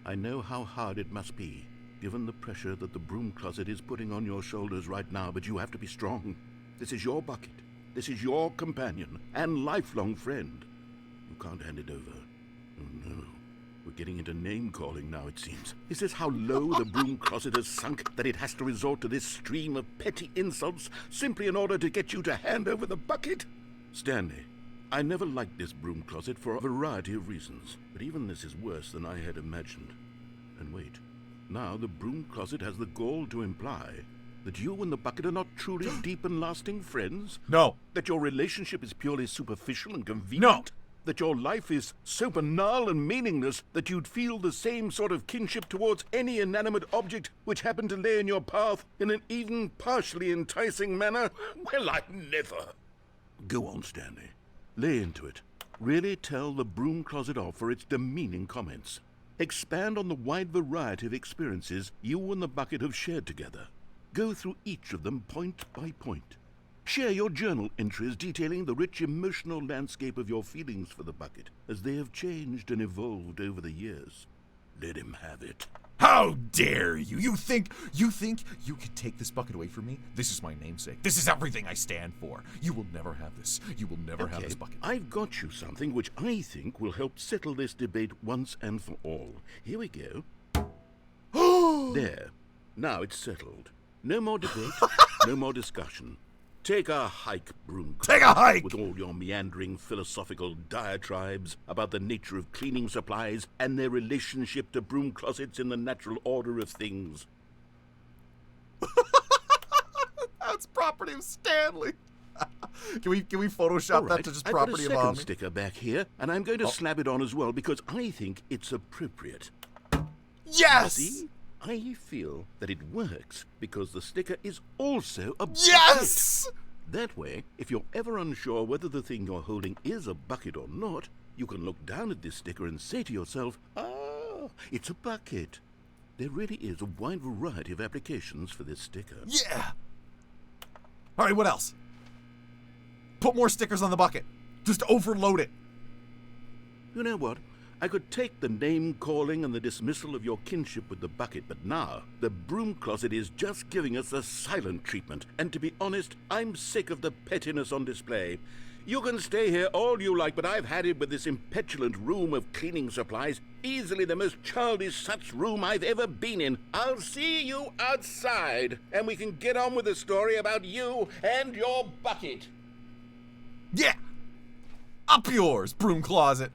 I know how hard it must be, given the pressure that the broom closet is putting on your shoulders right now, but you have to be strong. This is your bucket. This is your companion and lifelong friend. You can't hand it over. Oh no. We're getting into name-calling now, it seems. Is this how low the broom closet has sunk, that it has to resort to this stream of petty insults simply in order to get you to hand over the bucket? Stanley, I never liked this broom closet for a variety of reasons, but even this is worse than I had imagined. And wait, now the broom closet has the gall to imply that you and the bucket are not truly deep and lasting friends? No. That your relationship is purely superficial and convenient? No. That your life is so banal and meaningless that you'd feel the same sort of kinship towards any inanimate object which happened to lay in your path in an even partially enticing manner? Well, I never. Go on, Stanley. Lay into it. Really tell the broom closet off for its demeaning comments. Expand on the wide variety of experiences you and the bucket have shared together. Go through each of them point by point. Share your journal entries detailing the rich emotional landscape of your feelings for the bucket as they have changed and evolved over the years. Let him have it. How dare you? You think you can take this bucket away from me? This is my namesake. This is everything I stand for. You will never have this. You will never have this bucket. I've got you something which I think will help settle this debate once and for all. Here we go. There. Now it's settled. No more debate, no more discussion. Take a hike, Broom. Take a hike! With all your meandering philosophical diatribes about the nature of cleaning supplies and their relationship to broom closets in the natural order of things. That's property of Stanley. Can we Photoshop Right, that to just I've property got a of second Omni? sticker back here, and I'm going to slap it on as well because I think it's appropriate. Yes! See? I feel that it works because the sticker is also a bucket. Yes! That way, if you're ever unsure whether the thing you're holding is a bucket or not, you can look down at this sticker and say to yourself, ah, it's a bucket. There really is a wide variety of applications for this sticker. Yeah! Alright, what else? Put more stickers on the bucket. Just overload it. You know what? I could take the name-calling and the dismissal of your kinship with the bucket, but now the broom closet is just giving us the silent treatment. And to be honest, I'm sick of the pettiness on display. You can stay here all you like, but I've had it with this impetulant room of cleaning supplies. Easily the most childish such room I've ever been in. I'll see you outside, and we can get on with the story about you and your bucket. Yeah! Up yours, broom closet!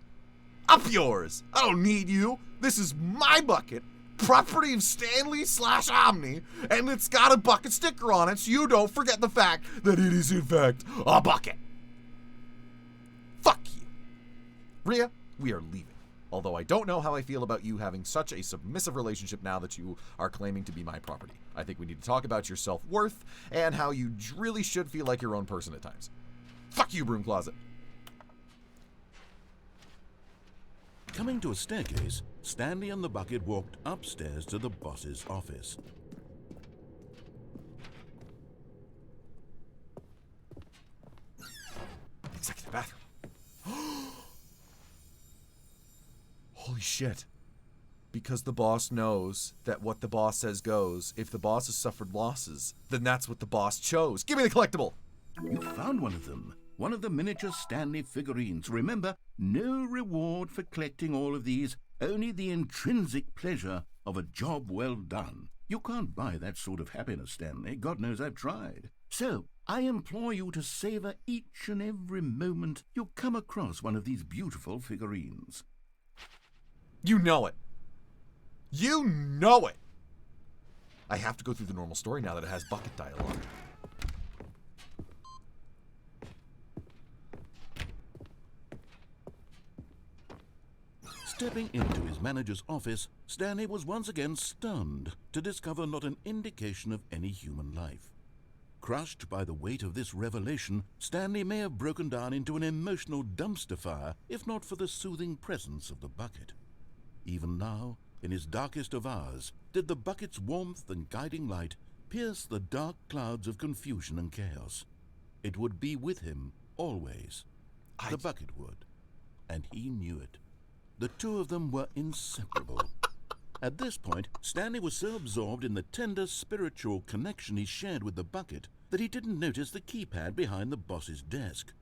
Up yours! I don't need you! This is my bucket, property of Stanley / Omni, and it's got a bucket sticker on it so you don't forget the fact that it is in fact a bucket. Fuck you. Rhea, we are leaving. Although I don't know how I feel about you having such a submissive relationship now that you are claiming to be my property. I think we need to talk about your self-worth and how you really should feel like your own person at times. Fuck you, broom closet. Coming to a staircase, Stanley and the bucket walked upstairs to the boss's office. Executive bathroom. Holy shit. Because the boss knows that what the boss says goes. If the boss has suffered losses, then that's what the boss chose. Give me the collectible. You found one of them. One of the miniature Stanley figurines. Remember, no reward for collecting all of these, only the intrinsic pleasure of a job well done. You can't buy that sort of happiness, Stanley. God knows I've tried. So, I implore you to savor each and every moment you come across one of these beautiful figurines. You know it. You know it. I have to go through the normal story now that it has bucket dialogue. Stepping into his manager's office, Stanley was once again stunned to discover not an indication of any human life. Crushed by the weight of this revelation, Stanley may have broken down into an emotional dumpster fire if not for the soothing presence of the bucket. Even now, in his darkest of hours, did the bucket's warmth and guiding light pierce the dark clouds of confusion and chaos. It would be with him always. The bucket would, and he knew it. The two of them were inseparable. At this point, Stanley was so absorbed in the tender spiritual connection he shared with the bucket that he didn't notice the keypad behind the boss's desk.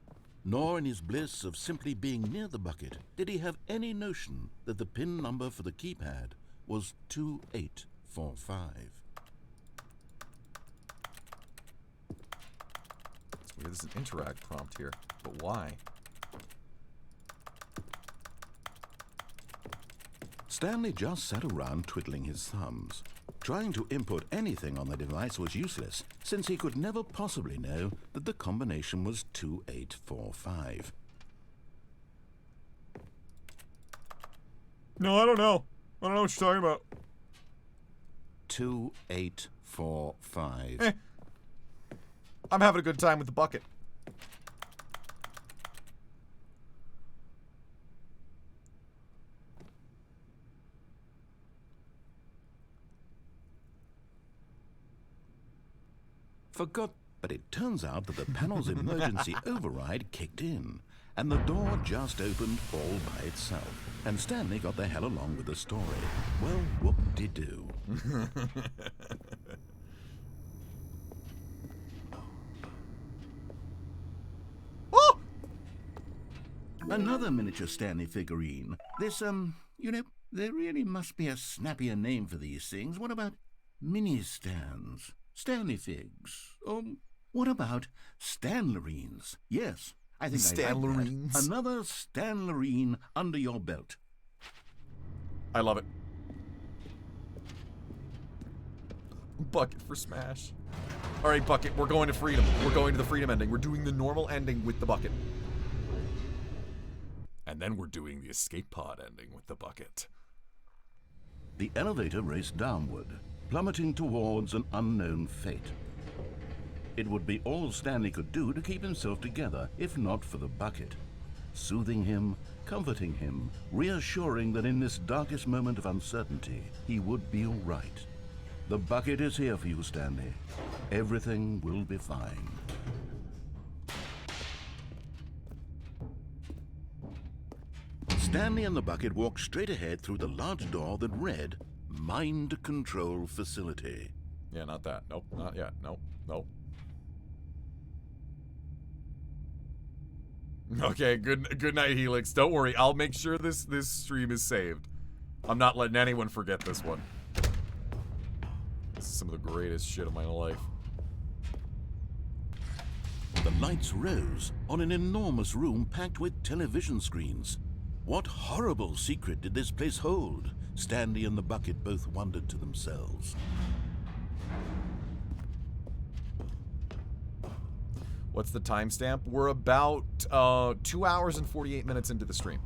Nor in his bliss of simply being near the bucket did he have any notion that the PIN number for the keypad was 2845. It's weird, there's an interact prompt here, but why? Stanley just sat around twiddling his thumbs. Trying to input anything on the device was useless, since he could never possibly know that the combination was 2845. No, I don't know. I don't know what you're talking about. 2845. I'm having a good time with the bucket. Forgot, but it turns out that the panel's emergency override kicked in, and the door just opened all by itself, and Stanley got the hell along with the story. Well, whoop-de-doo. Oh! Another miniature Stanley figurine. This, you know, there really must be a snappier name for these things. What about mini-stands? Stanley figs. What about Stanlerines? Yes, I think I like that. Another Stanlerine under your belt. I love it. Bucket for Smash. All right, Bucket, we're going to freedom. We're going to the freedom ending. We're doing the normal ending with the bucket. And then we're doing the escape pod ending with the bucket. The elevator raced downward, plummeting towards an unknown fate. It would be all Stanley could do to keep himself together, if not for the bucket. Soothing him, comforting him, reassuring that in this darkest moment of uncertainty, he would be all right. The bucket is here for you, Stanley. Everything will be fine. Stanley and the bucket walked straight ahead through the large door that read, Mind Control Facility. Yeah, not that. Nope, not yet. Nope, nope. Okay, good night, Helix. Don't worry, I'll make sure this stream is saved. I'm not letting anyone forget this one. This is some of the greatest shit of my life. The lights rose on an enormous room packed with television screens. What horrible secret did this place hold? Stanley and the bucket both wondered to themselves. What's the timestamp? We're about 2 hours and 48 minutes into the stream.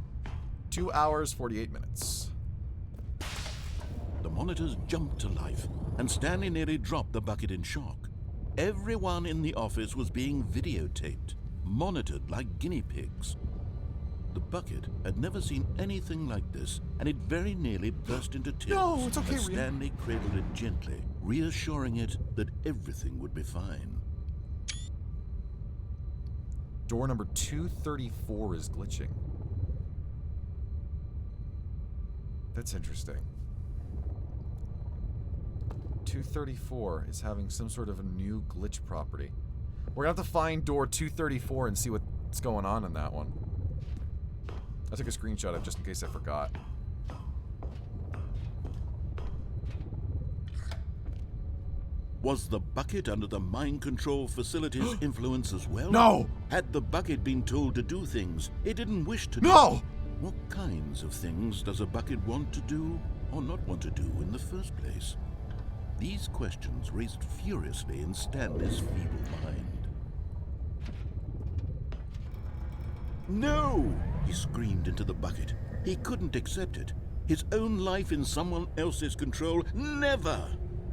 2 hours, 48 minutes. The monitors jumped to life, and Stanley nearly dropped the bucket in shock. Everyone in the office was being videotaped, monitored like guinea pigs. The bucket had never seen anything like this, and it very nearly burst into tears. No, it's okay, as Stanley cradled it gently, reassuring it that everything would be fine. Door number 234 is glitching. That's interesting. 234 is having some sort of a new glitch property. We're gonna have to find door 234 and see what's going on in that one. I took a screenshot of it just in case I forgot. Was the bucket under the mind control facility's influence as well? No! Had the bucket been told to do things it didn't wish to do? No! What kinds of things does a bucket want to do or not want to do in the first place? These questions raced furiously in Stanley's feeble mind. No! He screamed into the bucket. He couldn't accept it. His own life in someone else's control, never!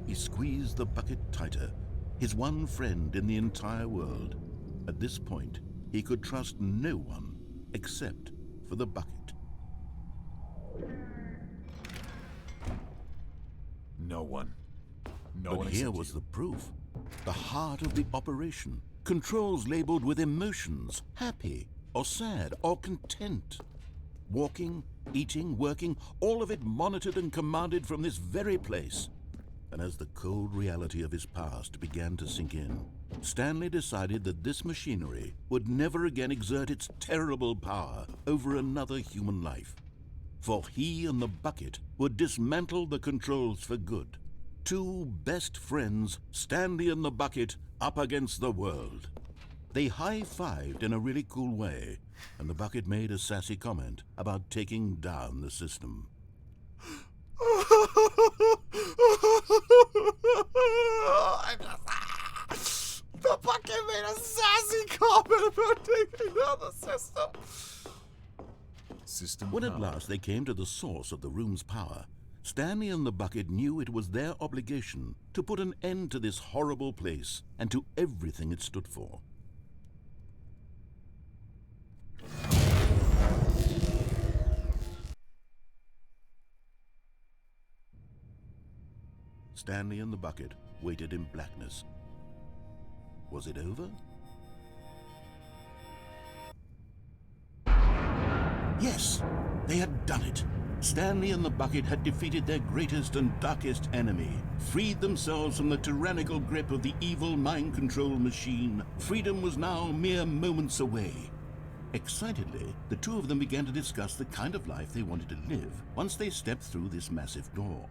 He squeezed the bucket tighter, his one friend in the entire world. At this point, he could trust no one except for the bucket. No one. No But one here except was you. the proof. The heart of the operation. Controls labeled with emotions, happy or sad or content. Walking, eating, working, all of it monitored and commanded from this very place. And as the cold reality of his past began to sink in, Stanley decided that this machinery would never again exert its terrible power over another human life. For he and the bucket would dismantle the controls for good. Two best friends, Stanley and the bucket, up against the world. They high-fived in a really cool way, and the bucket made a sassy comment about taking down the system. The bucket made a sassy comment about taking down the system. When at last they came to the source of the room's power, Stanley and the bucket knew it was their obligation to put an end to this horrible place and to everything it stood for. Stanley and the bucket waited in blackness. Was it over? Yes, they had done it. Stanley and the bucket had defeated their greatest and darkest enemy, freed themselves from the tyrannical grip of the evil mind control machine. Freedom was now mere moments away. Excitedly, the two of them began to discuss the kind of life they wanted to live once they stepped through this massive door.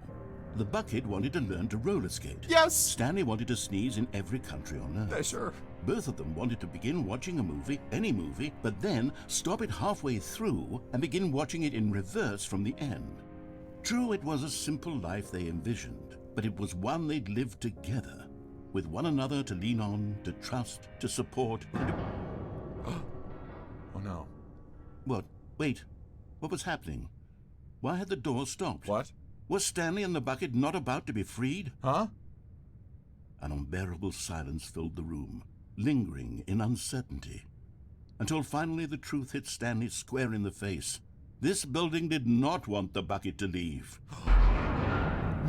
The bucket wanted to learn to roller skate. Yes! Stanley wanted to sneeze in every country on Earth. Yeah, sure. Both of them wanted to begin watching a movie, any movie, but then stop it halfway through and begin watching it in reverse from the end. True, it was a simple life they envisioned, but it was one they'd lived together, with one another to lean on, to trust, to support, and to... Oh no. What? Wait. What was happening? Why had the door stopped? What? Was Stanley and the bucket not about to be freed? Huh? An unbearable silence filled the room, lingering in uncertainty, until finally the truth hit Stanley square in the face. This building did not want the bucket to leave.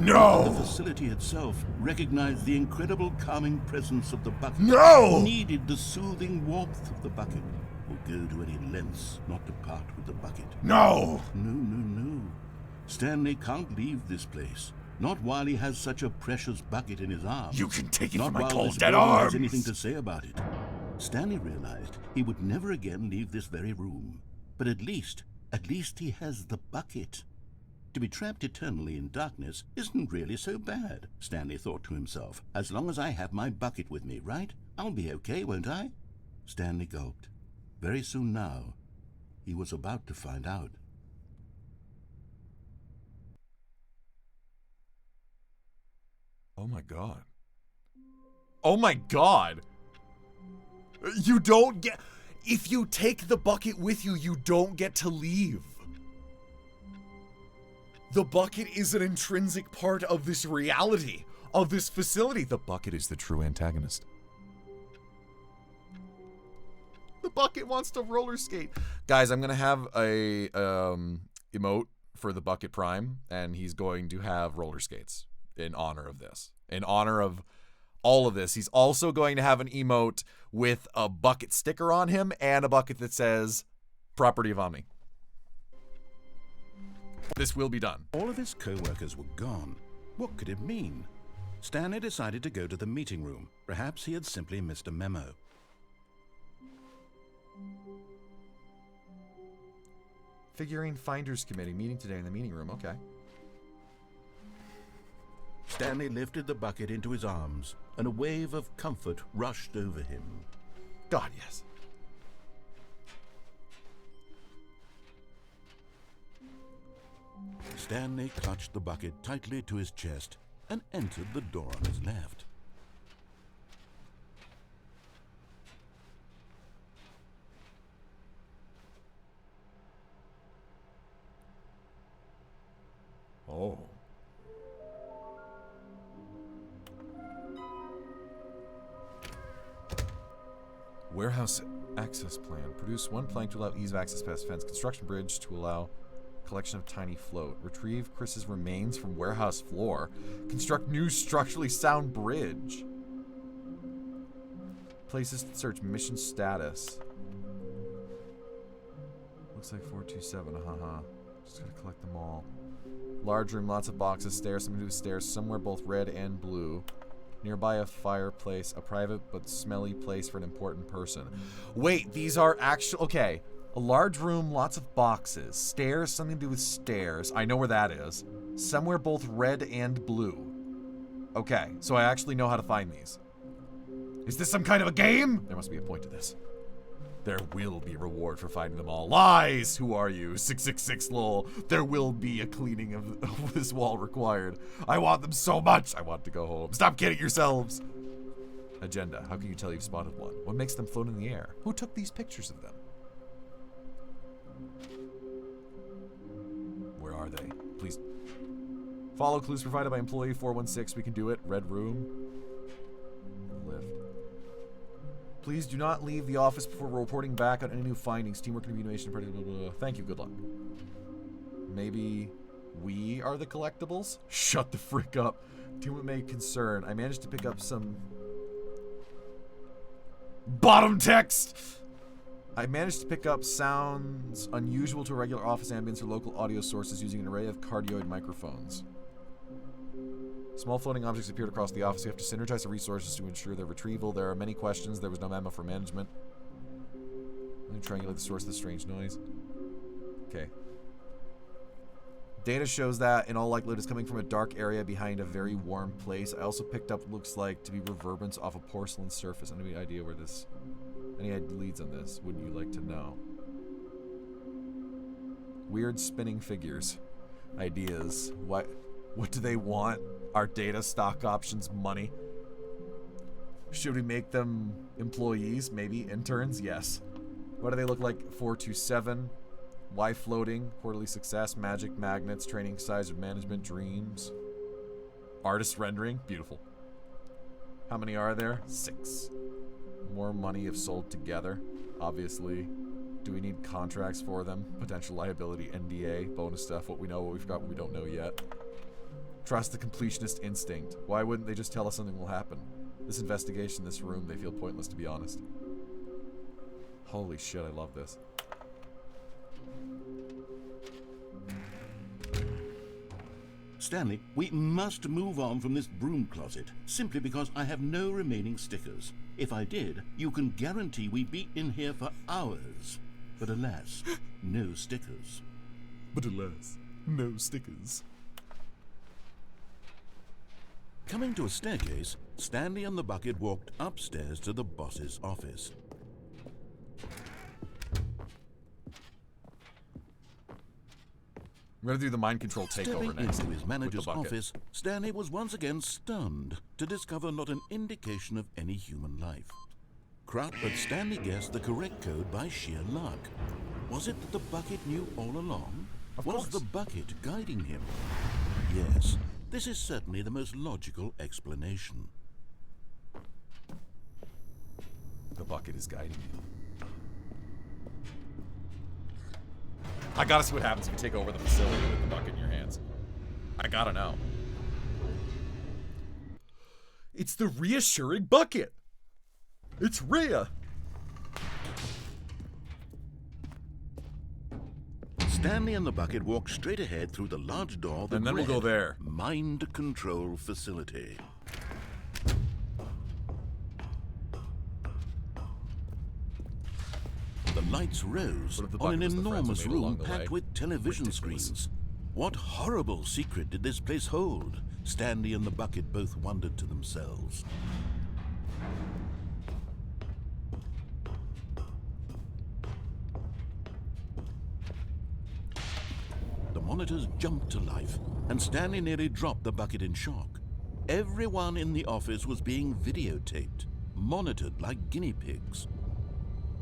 No! The facility itself recognized the incredible calming presence of the bucket. No! Needed the soothing warmth of the bucket. will go to any lengths not to part with the bucket. No! No. Stanley can't leave this place. Not while he has such a precious bucket in his arms. You can take it Not from my while cold this dead building arms! has anything to say about it. Stanley realized he would never again leave this very room. But at least he has the bucket. To be trapped eternally in darkness isn't really so bad, Stanley thought to himself. As long as I have my bucket with me, right? I'll be okay, won't I? Stanley gulped. Very soon now, he was about to find out. Oh my god. Oh my god! You don't get... If you take the bucket with you, you don't get to leave. The bucket is an intrinsic part of this reality, of this facility. The bucket is the true antagonist. The bucket wants to roller skate. Guys, I'm going to have a emote for the Bucket Prime, and he's going to have roller skates in honor of this. In honor of all of this. He's also going to have an emote with a bucket sticker on him and a bucket that says, property of Omni. This will be done. All of his co-workers were gone. What could it mean? Stanley decided to go to the meeting room. Perhaps he had simply missed a memo. Figurine Finders Committee meeting today in the meeting room. Okay. Stanley lifted the bucket into his arms, and a wave of comfort rushed over him. God, yes. Stanley clutched the bucket tightly to his chest and entered the door on his left. Oh. Warehouse access plan. Produce one plank to allow ease of access past fence. Construction bridge to allow collection of tiny float. Retrieve Chris's remains from warehouse floor. Construct new structurally sound bridge. Places to search. Mission status. Looks like 427. Haha. Just gotta collect them all. Large room, lots of boxes, stairs, something to do with stairs, somewhere both red and blue. Nearby a fireplace, a private but smelly place for an important person. Wait, these are actual... Okay. A large room, lots of boxes. Stairs, something to do with stairs. I know where that is. Somewhere both red and blue. Okay, so I actually know how to find these. Is this some kind of a game? There must be a point to this. There will be reward for finding them all. Lies! Who are you? 666 lol. There will be a cleaning of this wall required. I want them so much. I want to go home. Stop kidding yourselves. Agenda. How can you tell you've spotted one? What makes them float in the air? Who took these pictures of them? Where are they? Please. Follow clues provided by employee 416. We can do it. Red room. Lift. Please do not leave the office before reporting back on any new findings. Teamwork and communication. Blah, blah, blah. Thank you. Good luck. Maybe we are the collectibles? Shut the frick up. Teamwork may concern. I managed to pick up some bottom text. I managed to pick up sounds unusual to a regular office ambience or local audio sources using an array of cardioid microphones. Small floating objects appeared across the office. We have to synergize the resources to ensure their retrieval. There are many questions. There was no memo for management. Let me triangulate the source of the strange noise. Okay. Data shows that, in all likelihood, it's coming from a dark area behind a very warm place. I also picked up what looks like to be reverberance off a porcelain surface. Any idea where this... Any leads on this? Wouldn't you like to know? Weird spinning figures. Ideas. What do they want? Our data, stock options, money? Should we make them employees? Maybe interns? Yes. What do they look like? 427. Why floating? Quarterly success. Magic magnets. Training size of management. Dreams. Artist rendering. Beautiful. How many are there? 6. More money if sold together. Obviously. Do we need contracts for them? Potential liability. NDA. Bonus stuff. What we know, what we've got, what we don't know yet. Trust the completionist instinct. Why wouldn't they just tell us something will happen? This investigation, this room, they feel pointless, to be honest. Holy shit, I love this. Stanley, we must move on from this broom closet, simply because I have no remaining stickers. If I did, you can guarantee we'd be in here for hours. But alas, no stickers. But alas, no stickers. Coming to a staircase, Stanley and the bucket walked upstairs to the boss's office. I'm gonna do the mind control takeover Stepping next. into his manager's with the bucket. office, Stanley was once again stunned to discover not an indication of any human life. But Stanley guessed the correct code by sheer luck. Was it that the bucket knew all along? Of Was course. the bucket guiding him? Yes, this is certainly the most logical explanation. The bucket is guiding you. I gotta see what happens if you take over the facility with the bucket in your hands. I gotta know. It's the reassuring bucket. It's Rhea. Stanley and the bucket walked straight ahead through the large door that And then we'll go read, there. Mind Control Facility. The lights rose What if the on an bucket was the friends we enormous made along room the packed way? with television Ridiculous. screens. What horrible secret did this place hold? Stanley and the bucket both wondered to themselves. The monitors jumped to life, and Stanley nearly dropped the bucket in shock. Everyone in the office was being videotaped, monitored like guinea pigs.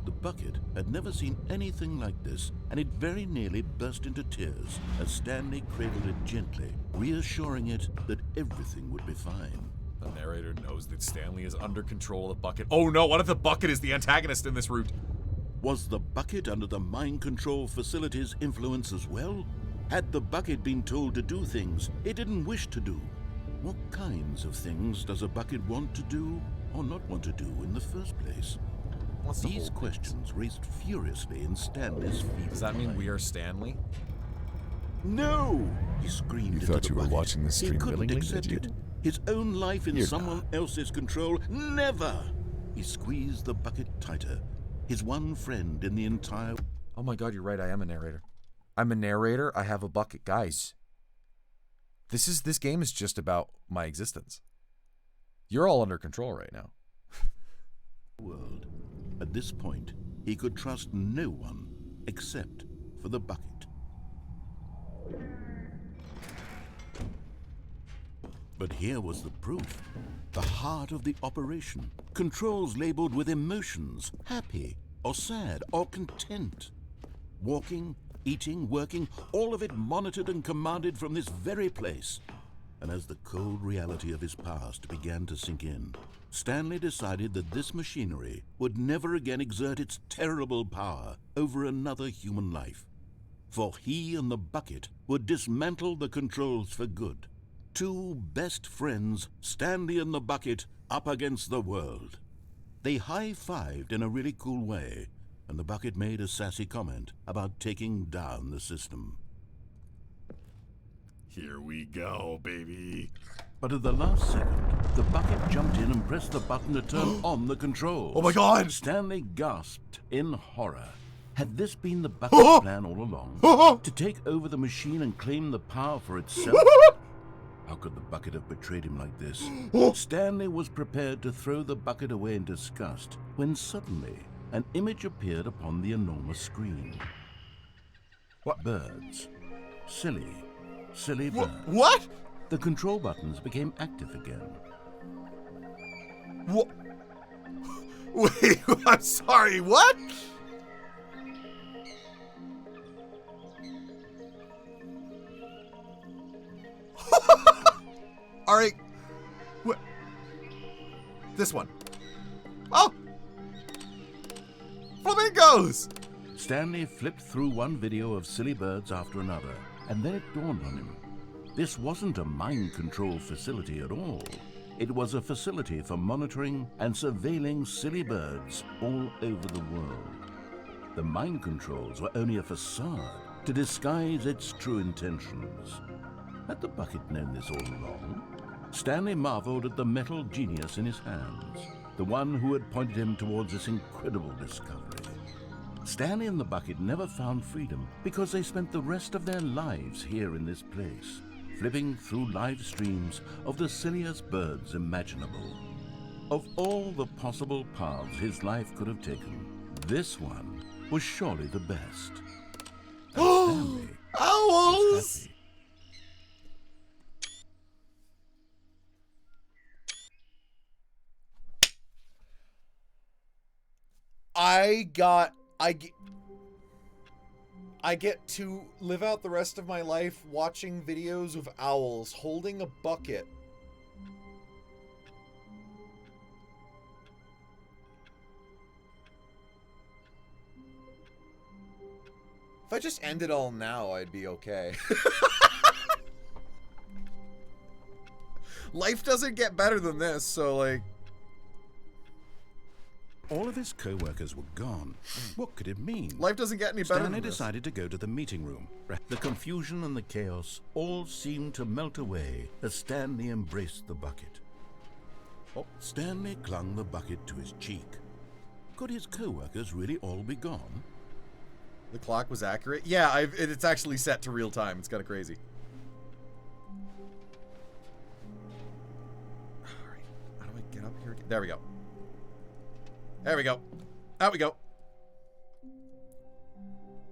The bucket had never seen anything like this, and it very nearly burst into tears as Stanley cradled it gently, reassuring it that everything would be fine. The narrator knows that Stanley is under control of the bucket. Oh no, what if the bucket is the antagonist in this route? Was the bucket under the mind control facility's influence as well? Had the bucket been told to do things it didn't wish to do? What kinds of things does a bucket want to do or not want to do in the first place? What's the These whole questions raced furiously in Stanley's feeble Does that mean mind. we are Stanley? No! He screamed You into thought the you were bucket. watching this He stream couldn't willingly, accept did it. you? His own life in You're someone else's control. Never! He squeezed the bucket tighter. His one friend in the entire... Oh my god, you're right, I am a narrator. I'm a narrator, I have a bucket. Guys, this game is just about my existence. You're all under control right now. world. At this point, he could trust no one except for the bucket. But here was the proof. The heart of the operation. Controls labeled with emotions, happy or sad or content. Walking, eating, working, all of it monitored and commanded from this very place. And as the cold reality of his past began to sink in, Stanley decided that this machinery would never again exert its terrible power over another human life. For he and the bucket would dismantle the controls for good. Two best friends, Stanley and the bucket, up against the world. They high-fived in a really cool way, and the bucket made a sassy comment about taking down the system. Here we go, baby. But at the last second, the bucket jumped in and pressed the button to turn on the controls. Oh my god! Stanley gasped in horror. Had this been the bucket's plan all along? To take over the machine and claim the power for itself? How could the bucket have betrayed him like this? Stanley was prepared to throw the bucket away in disgust when suddenly an image appeared upon the enormous screen. What? Birds. Silly birds. What? The control buttons became active again. What? Wait, I'm sorry, what? All right. What? This one. Oh! Flamingos! Stanley flipped through one video of silly birds after another, and then it dawned on him. This wasn't a mind control facility at all. It was a facility for monitoring and surveilling silly birds all over the world. The mind controls were only a facade to disguise its true intentions. Had the bucket known this all along? Stanley marveled at the metal genius in his hands, the one who had pointed him towards this incredible discovery. Stanley and the bucket never found freedom because they spent the rest of their lives here in this place, flipping through live streams of the silliest birds imaginable. Of all the possible paths his life could have taken, this one was surely the best. And Stanley Owls! was happy. I get to live out the rest of my life watching videos of owls holding a bucket. If I just end it all now, I'd be okay. Life doesn't get better than this, so like... All of his co-workers were gone. What could it mean? Life doesn't get any better Stanley than this. decided to go to the meeting room. The confusion and the chaos all seemed to melt away as Stanley embraced the bucket. Oh. Stanley clung the bucket to his cheek. Could his co-workers really all be gone? The clock was accurate? Yeah, it's actually set to real time. It's kind of crazy. Alright, how do I get up here again? There we go. There we go. Out we go.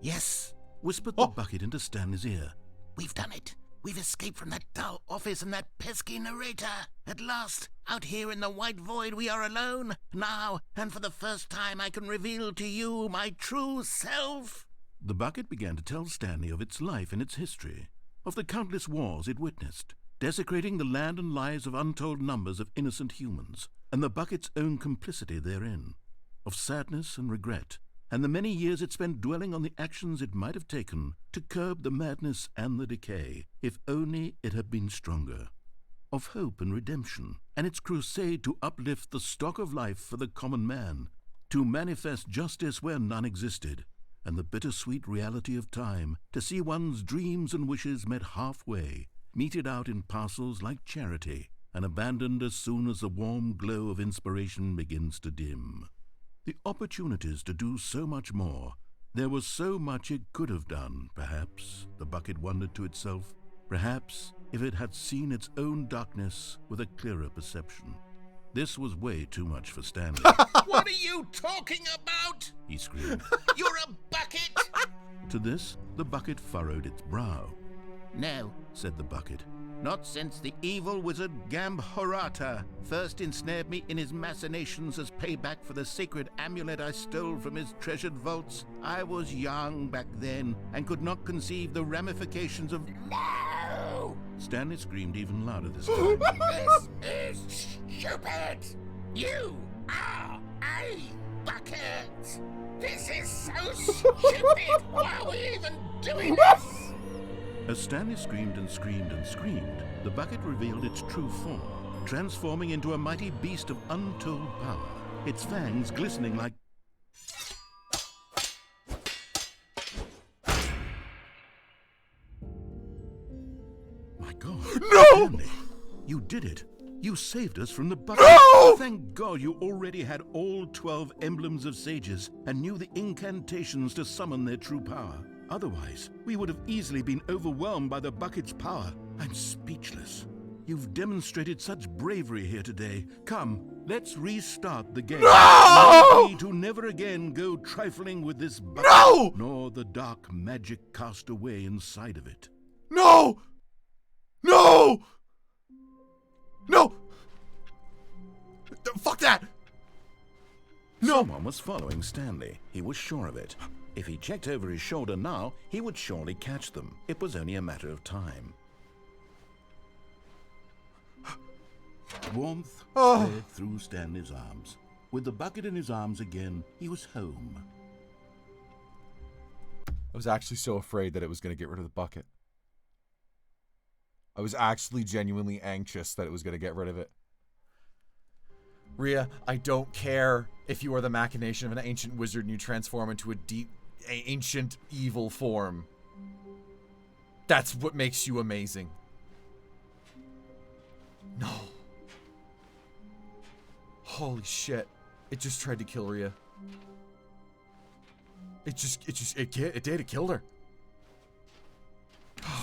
Yes, whispered the bucket into Stanley's ear. We've done it. We've escaped from that dull office and that pesky narrator. At last, out here in the white void, we are alone. Now, and for the first time, I can reveal to you my true self. The bucket began to tell Stanley of its life and its history, of the countless wars it witnessed, desecrating the land and lives of untold numbers of innocent humans, and the bucket's own complicity therein, of sadness and regret, and the many years it spent dwelling on the actions it might have taken to curb the madness and the decay, if only it had been stronger, of hope and redemption, and its crusade to uplift the stock of life for the common man, to manifest justice where none existed, and the bittersweet reality of time, to see one's dreams and wishes met halfway, meted out in parcels like charity, and abandoned as soon as the warm glow of inspiration begins to dim. The opportunities to do so much more. There was so much it could have done, perhaps, the bucket wondered to itself. Perhaps if it had seen its own darkness with a clearer perception. This was way too much for Stanley. What are you talking about? He screamed. You're a bucket! To this, the bucket furrowed its brow. No, said the bucket. Not since the evil wizard Gambhorata first ensnared me in his machinations as payback for the sacred amulet I stole from his treasured vaults. I was young back then and could not conceive the ramifications of... No! Stanley screamed even louder this time. This is stupid! You are a bucket! This is so stupid! Why are we even doing this? As Stanley screamed and screamed and screamed, the bucket revealed its true form, transforming into a mighty beast of untold power, its fangs glistening like... My God. No! Stanley, you did it. You saved us from the bucket. No! Thank God you already had all 12 emblems of sages and knew the incantations to summon their true power. Otherwise, we would have easily been overwhelmed by the bucket's power. I'm speechless. You've demonstrated such bravery here today. Come, let's restart the game. No! We to never again go trifling with this bucket, No! nor the dark magic cast away inside of it. No! No! No! Fuck that! No! Someone was following Stanley. He was sure of it. If he checked over his shoulder now, he would surely catch them. It was only a matter of time. Warmth spread through Stanley's arms. With the bucket in his arms again, he was home. I was actually so afraid that it was going to get rid of the bucket. I was actually genuinely anxious that it was going to get rid of it. Rhea, I don't care if you are the machination of an ancient wizard and you transform into a deep, ancient evil form. That's what makes you amazing. No. Holy shit. It just tried to kill Rhea. It did. It killed her.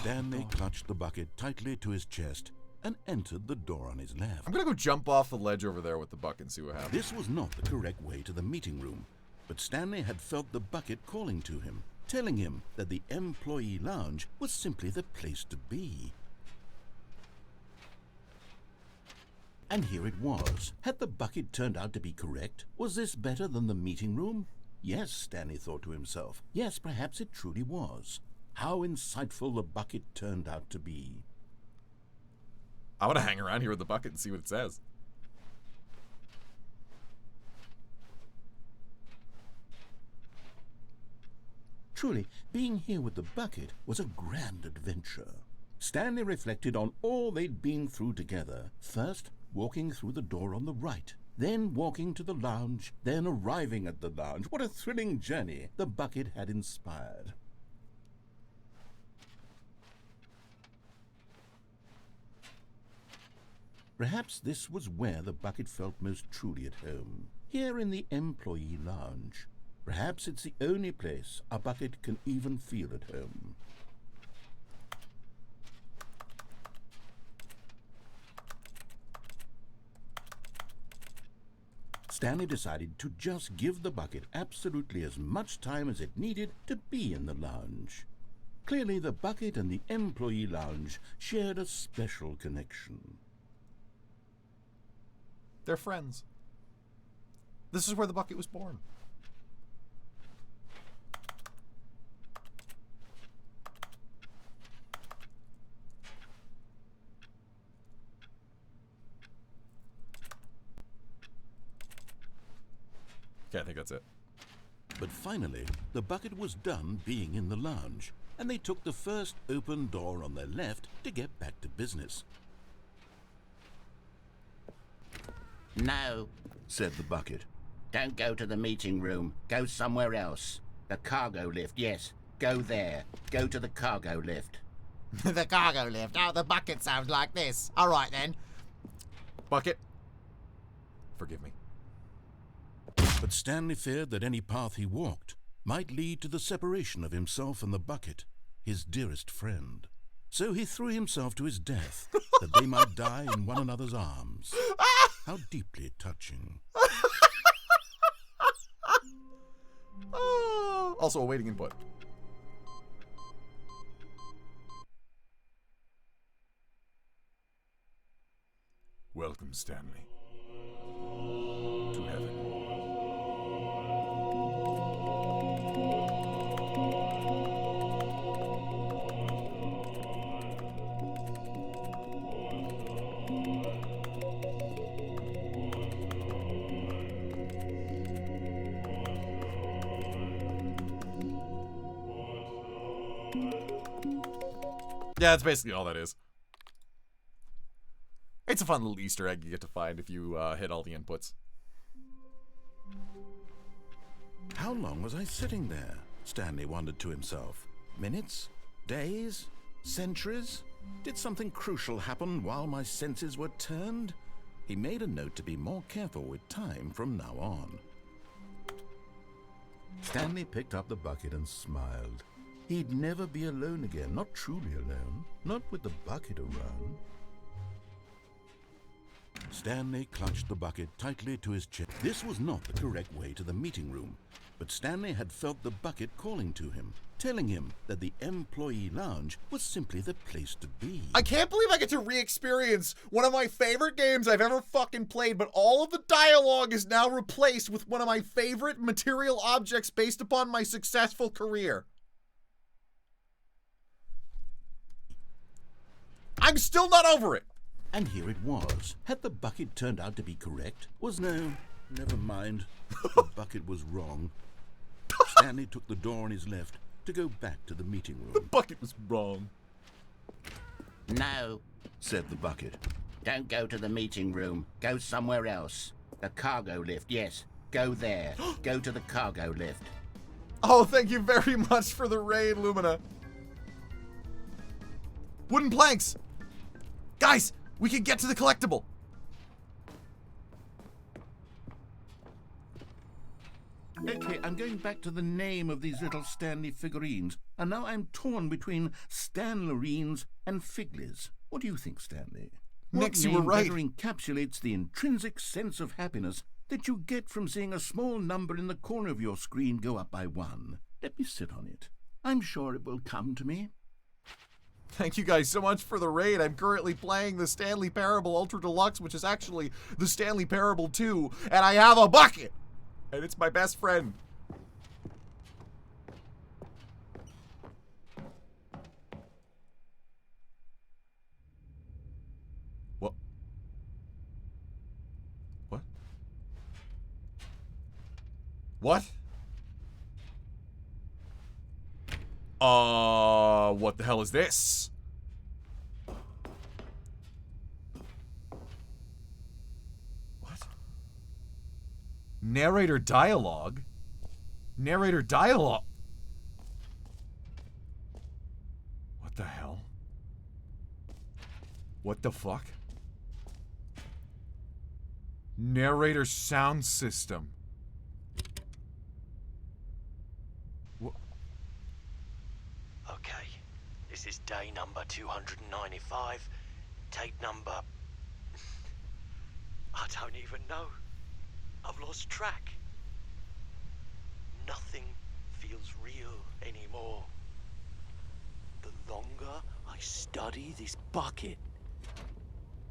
Stanley clutched the bucket tightly to his chest and entered the door on his left. I'm gonna go jump off the ledge over there with the bucket and see what happens. This was not the correct way to the meeting room, but Stanley had felt the bucket calling to him, telling him that the employee lounge was simply the place to be. And here it was. Had the bucket turned out to be correct? Was this better than the meeting room? Yes, Stanley thought to himself. Yes, perhaps it truly was. How insightful the bucket turned out to be. I want to hang around here with the bucket and see what it says. Truly, being here with the bucket was a grand adventure. Stanley reflected on all they'd been through together. First, walking through the door on the right, then walking to the lounge, then arriving at the lounge. What a thrilling journey the bucket had inspired. Perhaps this was where the bucket felt most truly at home, here in the employee lounge. Perhaps it's the only place a bucket can even feel at home. Stanley decided to just give the bucket absolutely as much time as it needed to be in the lounge. Clearly, the bucket and the employee lounge shared a special connection. They're friends. This is where the bucket was born. Okay, I think that's it. But finally, the bucket was done being in the lounge, and they took the first open door on their left to get back to business. No, Said the bucket. don't go to the meeting room. Go somewhere else. The cargo lift, yes. Go there. Go to the cargo lift. The cargo lift. Oh, the bucket sounds like this. All right, then. Bucket. Forgive me. But Stanley feared that any path he walked might lead to the separation of himself and the bucket, his dearest friend. So he threw himself to his death, that they might die in one another's arms. How deeply touching. Also awaiting input. Welcome, Stanley, to heaven. Yeah, that's basically all that is. It's a fun little Easter egg you get to find if you hit all the inputs. How long was I sitting there? Stanley wondered to himself. Minutes? Days? Centuries? Did something crucial happen while my senses were turned? He made a note to be more careful with time from now on. Stanley picked up the bucket and smiled. He'd never be alone again, not truly alone, not with the bucket around. Stanley clutched the bucket tightly to his chest. This was not the correct way to the meeting room, but Stanley had felt the bucket calling to him, telling him that the employee lounge was simply the place to be. I can't believe I get to re-experience one of my favorite games I've ever fucking played, but all of the dialogue is now replaced with one of my favorite material objects based upon my successful career. I'm still not over it. And here it was. Had the bucket turned out to be correct? No, never mind. The bucket was wrong. Stanley took the door on his left to go back to the meeting The room. bucket was wrong. No, Said the bucket. don't go to the meeting room. Go somewhere else. The cargo lift, yes. Go there. Go to the cargo lift. Oh, thank you very much for the raid, Lumina. Wooden planks. Guys, we can get to the collectible. Okay, I'm going back to the name of these little Stanley figurines, and now I'm torn between Stanlerines and Figlies. What do you think, Stanley? Nix, what you were name right. better encapsulates the intrinsic sense of happiness that you get from seeing a small number in the corner of your screen go up by 1? Let me sit on it. I'm sure it will come to me. Thank you guys so much for the raid. I'm currently playing the Stanley Parable Ultra Deluxe, which is actually the Stanley Parable 2, and I have a bucket! And it's my best friend. What? What? What? What the hell is this? What? Narrator dialogue? Narrator dialogue? What the hell? What the fuck? Narrator sound system. Okay, this is day number 295. Tape number... I don't even know. I've lost track. Nothing feels real anymore. The longer I study this bucket,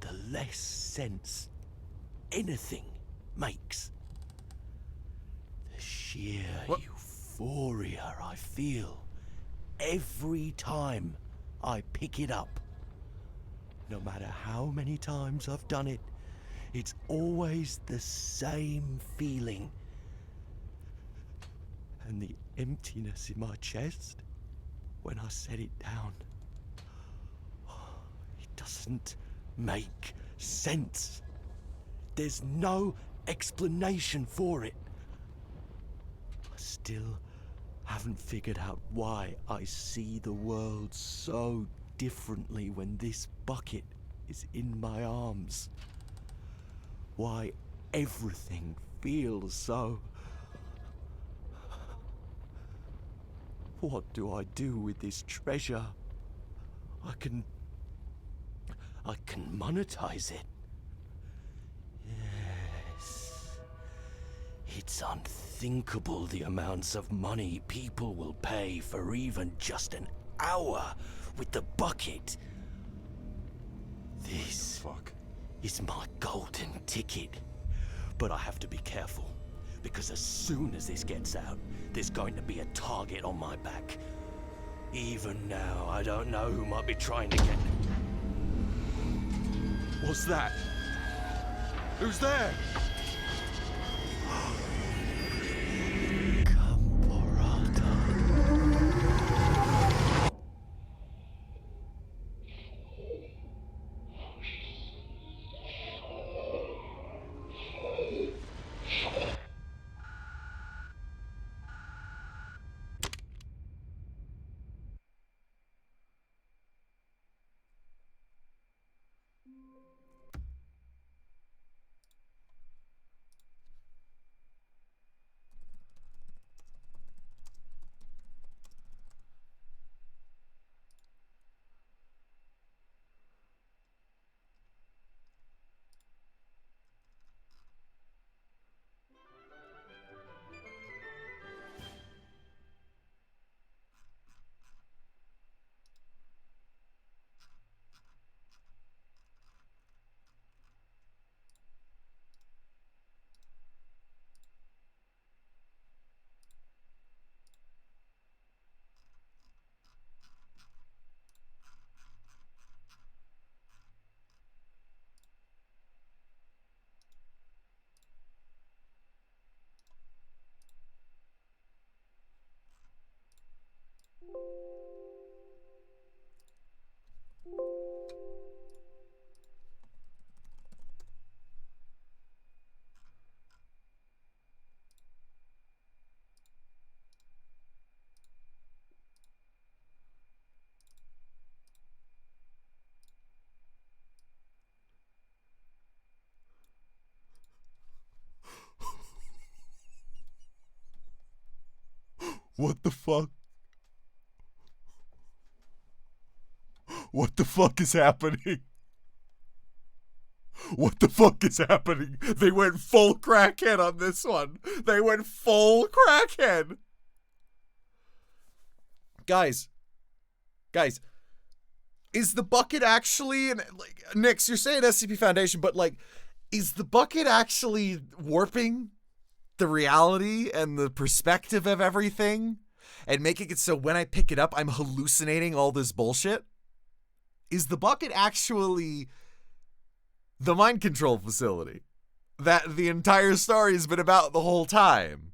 the less sense anything makes. The sheer euphoria I feel every time I pick it up. No matter how many times I've done it, it's always the same feeling. And the emptiness in my chest when I set it down. It doesn't make sense. There's no explanation for it. I still haven't figured out why I see the world so differently when this bucket is in my arms. Why everything feels so... What do I do with this treasure? I can monetize it. Yes. It's unthinkable the amounts of money people will pay for even just an hour with the bucket. This is my golden ticket. But I have to be careful, because as soon as this gets out, there's going to be a target on my back. Even now, I don't know who might be trying to get... What's that? Who's there? What the fuck? What the fuck is happening? What the fuck is happening? They went full crackhead on this one. They went full crackhead. Guys, is the bucket actually, and like Nix, you're saying SCP Foundation, but like, is the bucket actually warping the reality and the perspective of everything and making it so when I pick it up, I'm hallucinating all this bullshit? Is the bucket actually the mind control facility that the entire story has been about the whole time?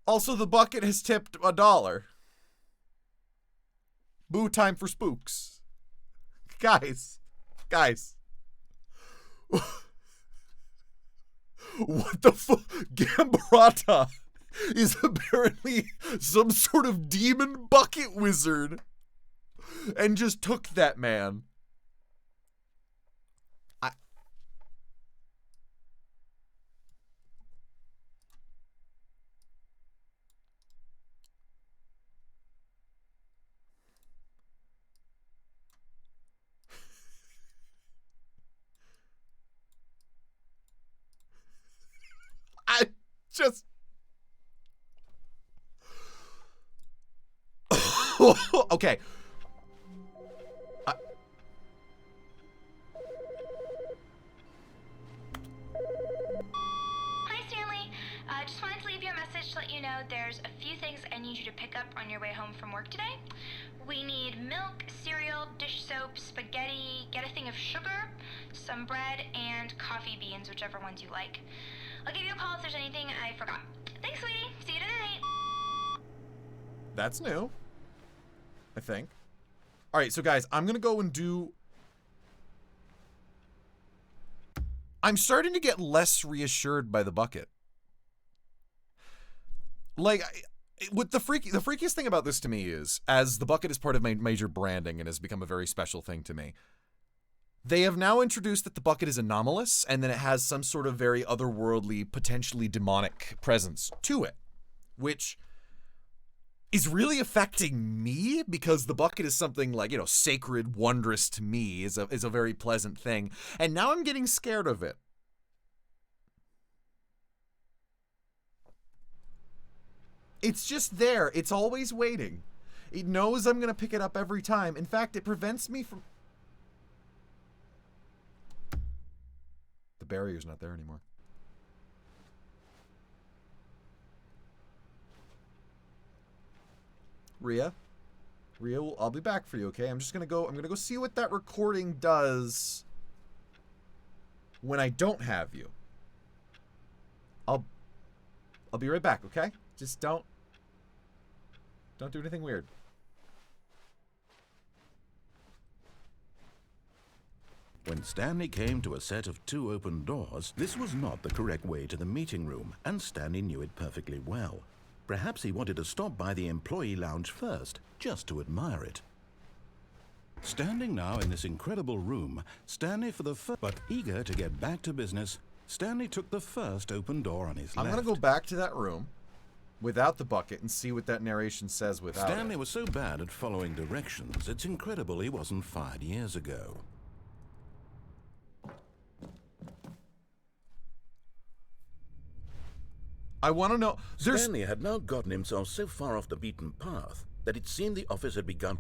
Also, the bucket has tipped $1. Boo time for spooks. Guys. What the fuck? Gambarata is apparently some sort of demon bucket wizard and just took that man. I just... Okay. Hi, Stanley. Just wanted to leave you a message to let you know there's a few things I need you to pick up on your way home from work today. We need milk, cereal, dish soap, spaghetti, get a thing of sugar, some bread, and coffee beans, whichever ones you like. I'll give you a call if there's anything I forgot. Thanks, sweetie. See you tonight. That's new, I think. All right, so guys, I'm going to go and do... I'm starting to get less reassured by the bucket. Like, what the freakiest thing about this to me is, as the bucket is part of my major branding and has become a very special thing to me, they have now introduced that the bucket is anomalous and then it has some sort of very otherworldly, potentially demonic presence to it, which is really affecting me because the bucket is something like, you know, sacred, wondrous to me, is a very pleasant thing. And now I'm getting scared of it. It's just there. It's always waiting. It knows I'm going to pick it up every time. In fact, it prevents me from... The barrier's not there anymore. Rhea, I'll be back for you, okay? I'm gonna go see what that recording does when I don't have you. I'll be right back, okay? Just don't do anything weird. When Stanley came to a set of 2 open doors, this was not the correct way to the meeting room, and Stanley knew it perfectly well. Perhaps he wanted to stop by the employee lounge first, just to admire it. Standing now in this incredible room, Stanley but eager to get back to business, Stanley took the first open door on his left. I'm gonna go back to that room without the bucket and see what that narration says without Stanley it. was so bad at following directions, it's incredible he wasn't fired years ago. I want to know. Stanley had now gotten himself so far off the beaten path that it seemed the office had begun.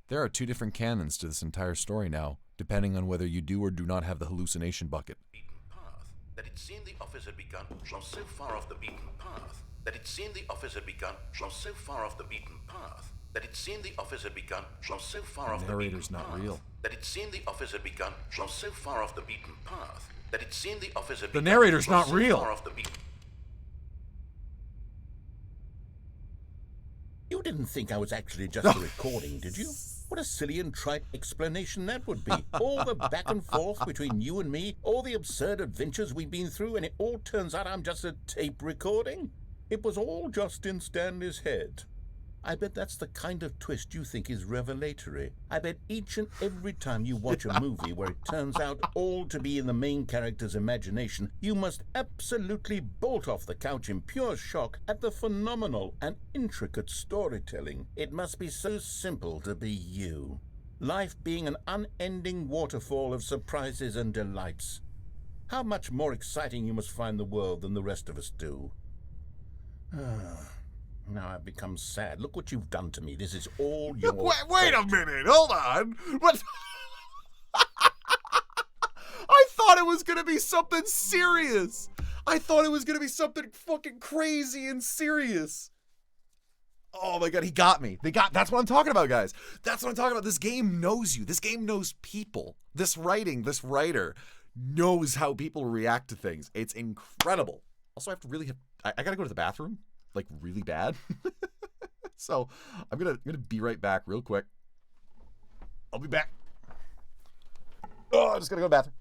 There are 2 different canons to this entire story now, depending on whether you do or do not have the hallucination bucket. Narrator's not real. The narrator's not real. You didn't think I was actually just a recording, did you? What a silly and trite explanation that would be. All the back and forth between you and me, all the absurd adventures we've been through, and it all turns out I'm just a tape recording? It was all just in Stanley's head. I bet that's the kind of twist you think is revelatory. I bet each and every time you watch a movie where it turns out all to be in the main character's imagination, you must absolutely bolt off the couch in pure shock at the phenomenal and intricate storytelling. It must be so simple to be you. Life being an unending waterfall of surprises and delights. How much more exciting you must find the world than the rest of us do. Now I've become sad. Look what you've done to me. This is all your Wait a minute. Hold on. What? I thought it was going to be something serious. I thought it was going to be something fucking crazy and serious. Oh my god, he got me. That's what I'm talking about, guys. That's what I'm talking about. This game knows you. This game knows people. This writer knows how people react to things. It's incredible. Also, I gotta go to the bathroom, like really bad. So I'm gonna be right back real quick. I'll be back. Oh, I just gotta go to the bathroom.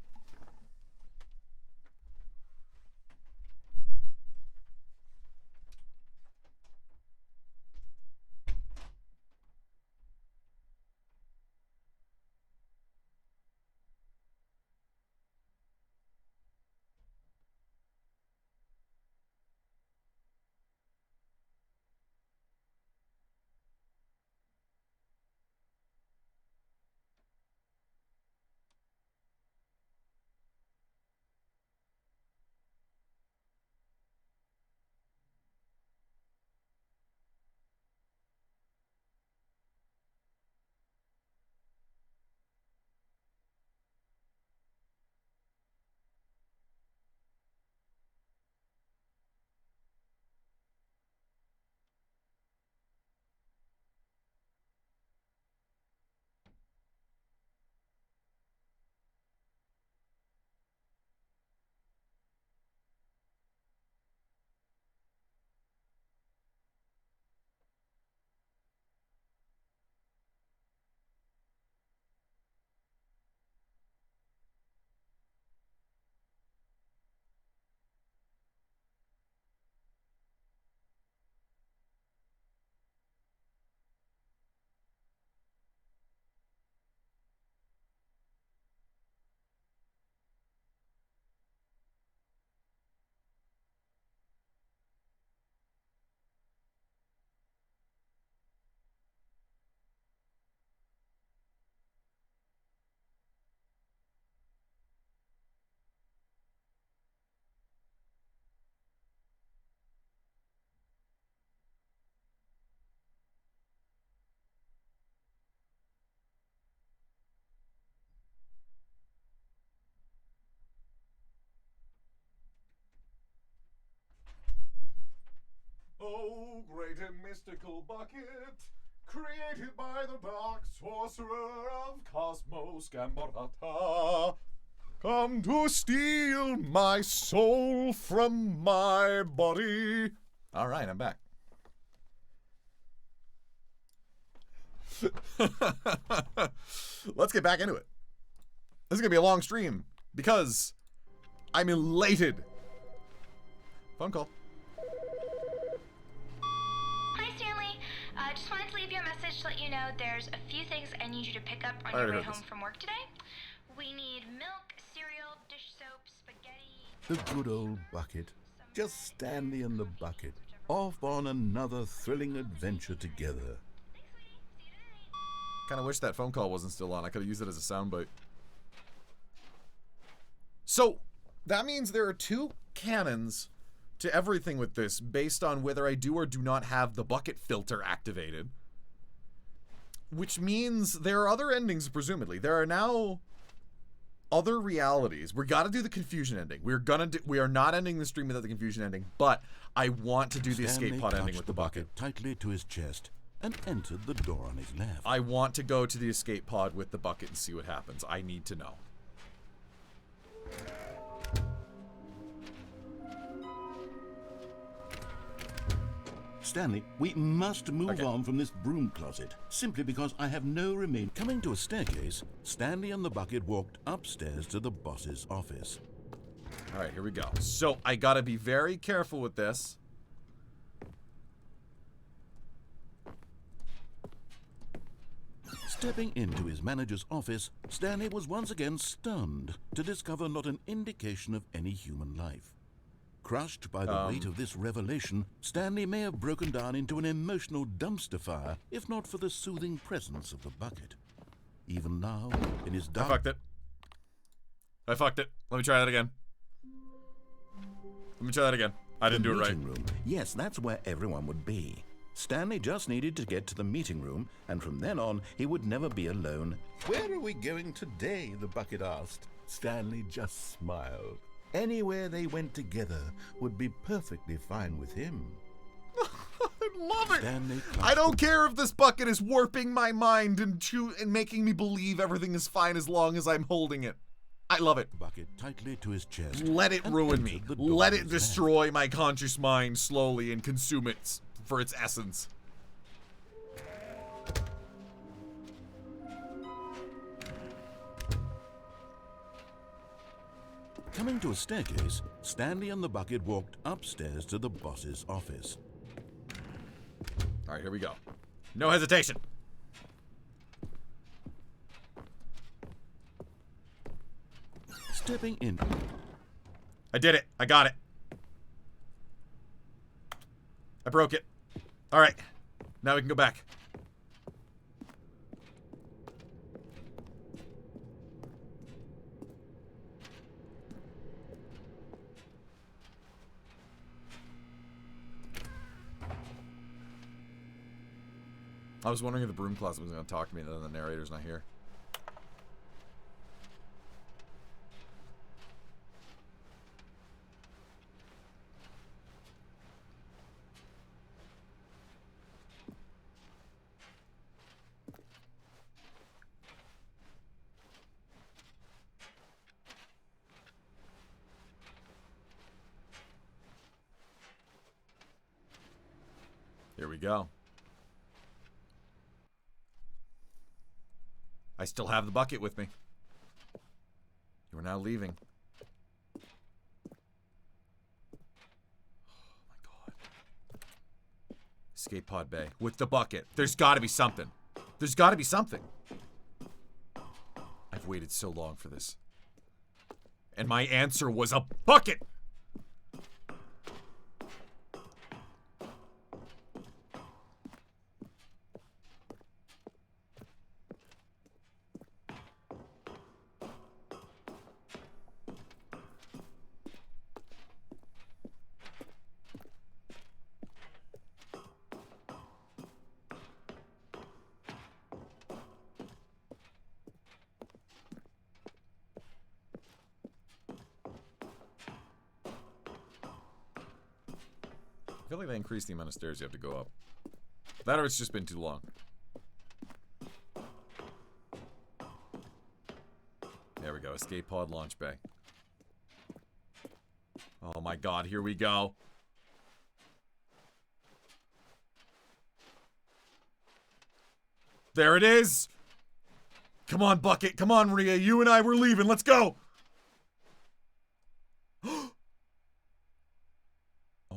Oh, great and mystical bucket, created by the dark sorcerer of Cosmos Gamorata, come to steal my soul from my body. All right, I'm back. Let's get back into it. This is going to be a long stream because I'm elated. Phone call. Hi, Stanley. Just wanted to leave you a message to let you know there's a few things I need you to pick up on your way home from work today. We need milk, cereal, dish soap, spaghetti. The good old bucket. Just Stanley and the bucket. Off on another thrilling adventure together. Kind of wish that phone call wasn't still on. I could have used it as a soundbite. So, that means there are two canons to everything with this based on whether I do or do not have the bucket filter activated. Which means there are other endings, presumably. There are now other realities. We gotta do the confusion ending. We are not ending the stream without the confusion ending, but I want to do the escape pod ending with the bucket. Tightly to his chest and entered the door on his left. I want to go to the escape pod with the bucket and see what happens. I need to know. Stanley, we must move on from this broom closet, simply because I have no remain. Coming to a staircase, Stanley and the bucket walked upstairs to the boss's office. All right, here we go. So I gotta be very careful with this. Stepping into his manager's office, Stanley was once again stunned to discover not an indication of any human life. Crushed by the weight of this revelation, Stanley may have broken down into an emotional dumpster fire if not for the soothing presence of the bucket. Even now, in his dark... I fucked it. Let me try that again. I didn't do it right. Meeting room. Yes, that's where everyone would be. Stanley just needed to get to the meeting room, and from then on, he would never be alone. Where are we going today? The bucket asked. Stanley just smiled. Anywhere they went together would be perfectly fine with him. I love it. Stanley I don't care if this bucket is warping my mind and making me believe everything is fine as long as I'm holding it. I love it. Bucket tightly to his chest. Let it ruin me. entered the Let door it of his destroy my conscious mind slowly and consume it for its essence. Coming to a staircase, Stanley and the bucket walked upstairs to the boss's office. All right, here we go. No hesitation. Stepping in. I did it. I got it. I broke it. All right. Now we can go back. I was wondering if the broom closet was going to talk to me and then the narrator's not here. Here we go. I still have the bucket with me. You are now leaving. Oh my god. Escape pod bay with the bucket. There's got to be something. There's got to be something. I've waited so long for this. And my answer was a bucket! I feel like they increased the amount of stairs you have to go up. That or it's just been too long. There we go. Escape pod launch bay. Oh my god, here we go. There it is! Come on, Bucket. Come on, Rhea. You and I were leaving. Let's go! Oh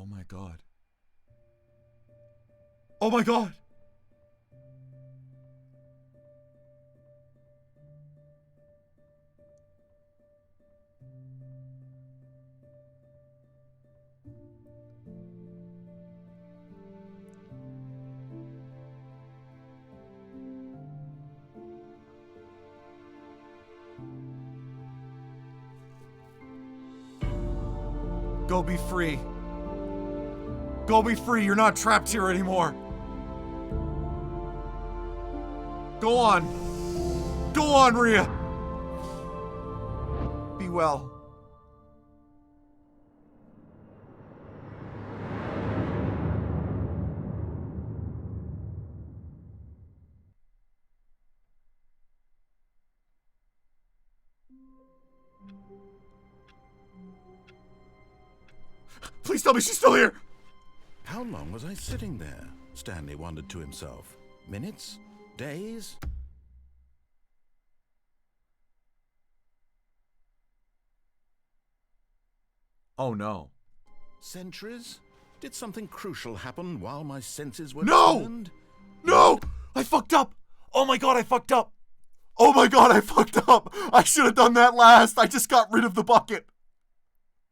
my god. Oh my god! Go be free. Go be free. You're not trapped here anymore. Go on. Go on, Rhea. Be well. Please tell me she's still here. How long was I sitting there? Stanley wondered to himself. Minutes? Days? Oh no. Centuries? Did something crucial happen while my senses were No! turned? No! I fucked up! Oh my god, I fucked up. Oh my god, I fucked up. I should have done that last. I just got rid of the bucket.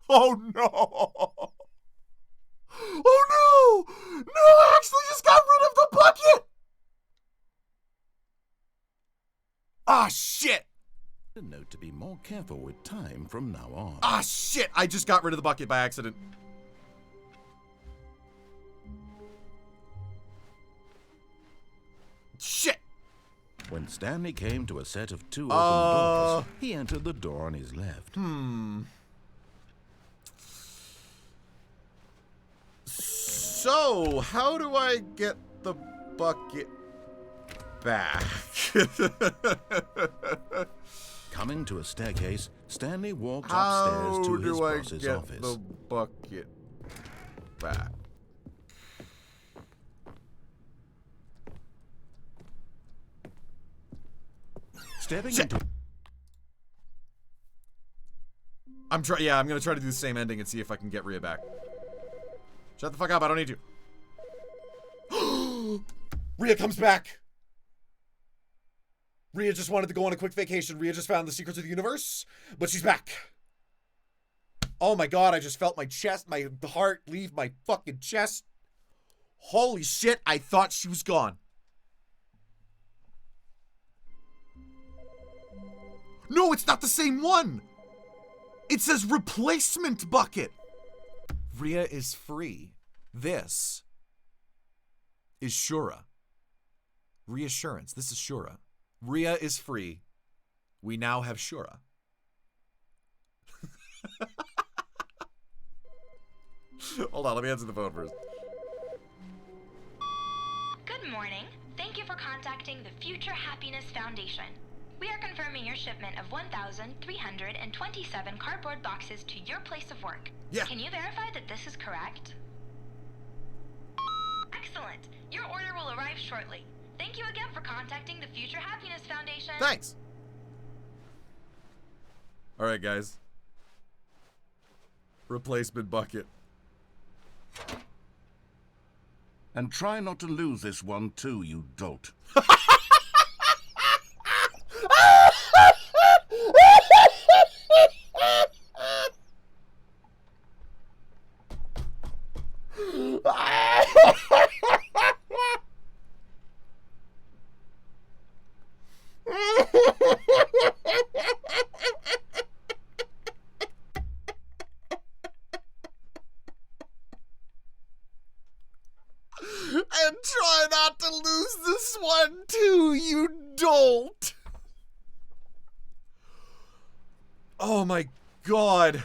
Oh no. Oh no. No, I actually just got rid of the bucket. Ah, shit. A note to be more careful with time from now on. Ah, shit. I just got rid of the bucket by accident. Shit. When Stanley came to a set of 2 open doors, he entered the door on his left. So, how do I get the bucket back? Coming to a staircase, Stanley walked upstairs to his boss's How do I get office. the bucket back? Stepping Shit. into I'm gonna try to do the same ending and see if I can get Rhea back. Shut the fuck up, I don't need you. Rhea comes back. Rhea just wanted to go on a quick vacation. Rhea just found the secrets of the universe, but she's back. Oh my god, I just felt my chest, my heart leave my fucking chest. Holy shit, I thought she was gone. No, it's not the same one. It says replacement bucket. Rhea is free. This is Shura. Reassurance. This is Shura. Rhea is free. We now have Shura. Hold on, let me answer the phone first. Good morning. Thank you for contacting the Future Happiness Foundation. We are confirming your shipment of 1,327 cardboard boxes to your place of work. Yeah. Can you verify that this is correct? Excellent. Your order will arrive shortly. Thank you again for contacting the Future Happiness Foundation. Thanks. All right, guys. Replacement bucket. And try not to lose this one too, you dolt. And try not to lose this one too, you dolt. Oh my god.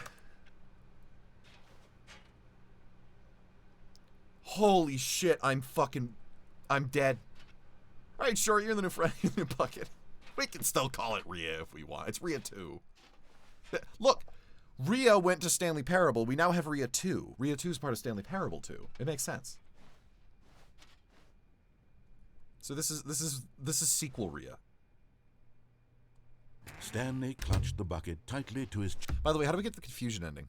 Holy shit, I'm dead. Alright, sure, you're the new friend, you're the new bucket. We can still call it Rhea if we want. It's Rhea 2. Look, Rhea went to Stanley Parable. We now have Rhea 2. Rhea 2 is part of Stanley Parable 2. It makes sense. So this is sequel Rhea. Stanley clutched the bucket tightly to his chest. By the way, how do we get the confusion ending?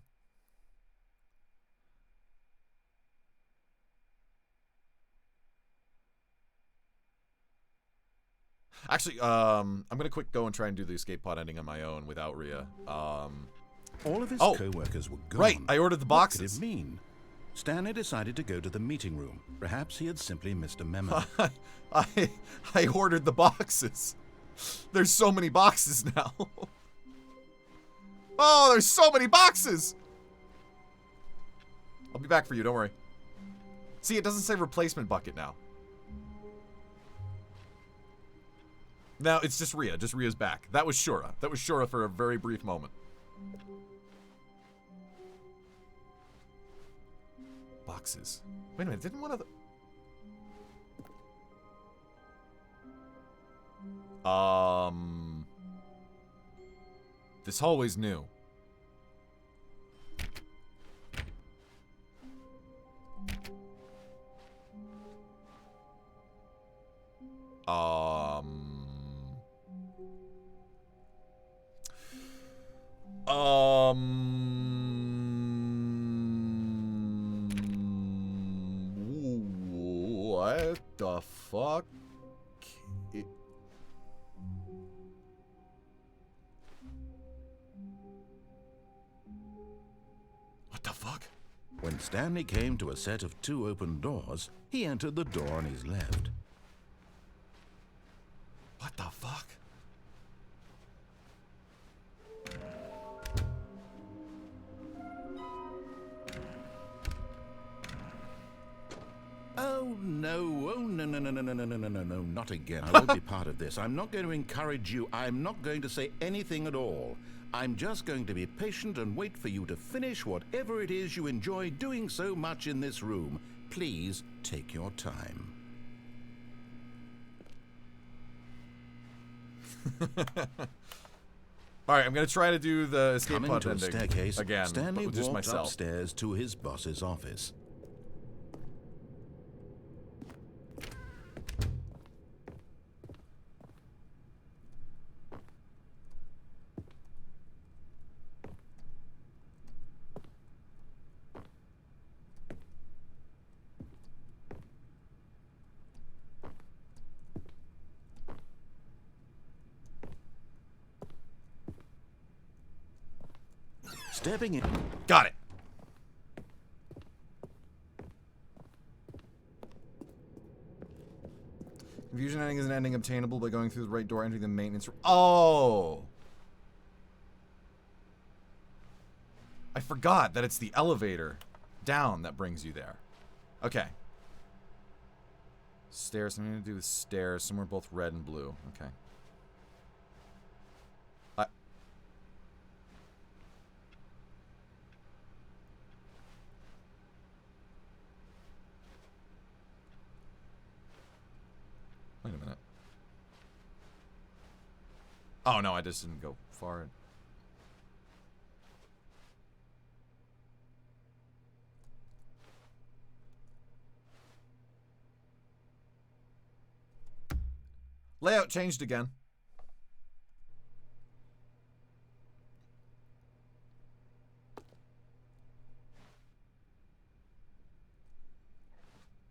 Actually, I'm gonna quick go and try and do the escape pod ending on my own without Rhea. All of his co-workers were gone. Right, I ordered the boxes. What could it mean? Stanley decided to go to the meeting room. Perhaps he had simply missed a memo. I ordered the boxes. There's so many boxes now. Oh, there's so many boxes. I'll be back for you, don't worry. See, it doesn't say replacement bucket now. Now it's just Rhea. Just Rhea's back. That was Shura. That was Shura for a very brief moment. Boxes. Wait a minute, didn't one of the... This hallway's new. What the fuck? Stanley came to a set of 2 open doors, he entered the door on his left. What the fuck? Oh, no. Oh, no, no, no, no, no, no, no, no, no, no, not again. I won't be part of this. I'm not going to encourage you. I'm not going to say anything at all. I'm just going to be patient and wait for you to finish whatever it is you enjoy doing so much in this room. Please take your time. All right, I'm gonna try to do the escape Coming pod to a ending staircase, again, Stanley but just walked myself. upstairs to his boss's office. Stepping in. Got it. Confusion ending is an ending obtainable by going through the right door, entering the maintenance room. Oh! I forgot that it's the elevator down that brings you there. Okay. Stairs. I'm going to do the stairs. Somewhere both red and blue. Okay. Wait a minute. Oh, no, I just didn't go far. Layout changed again.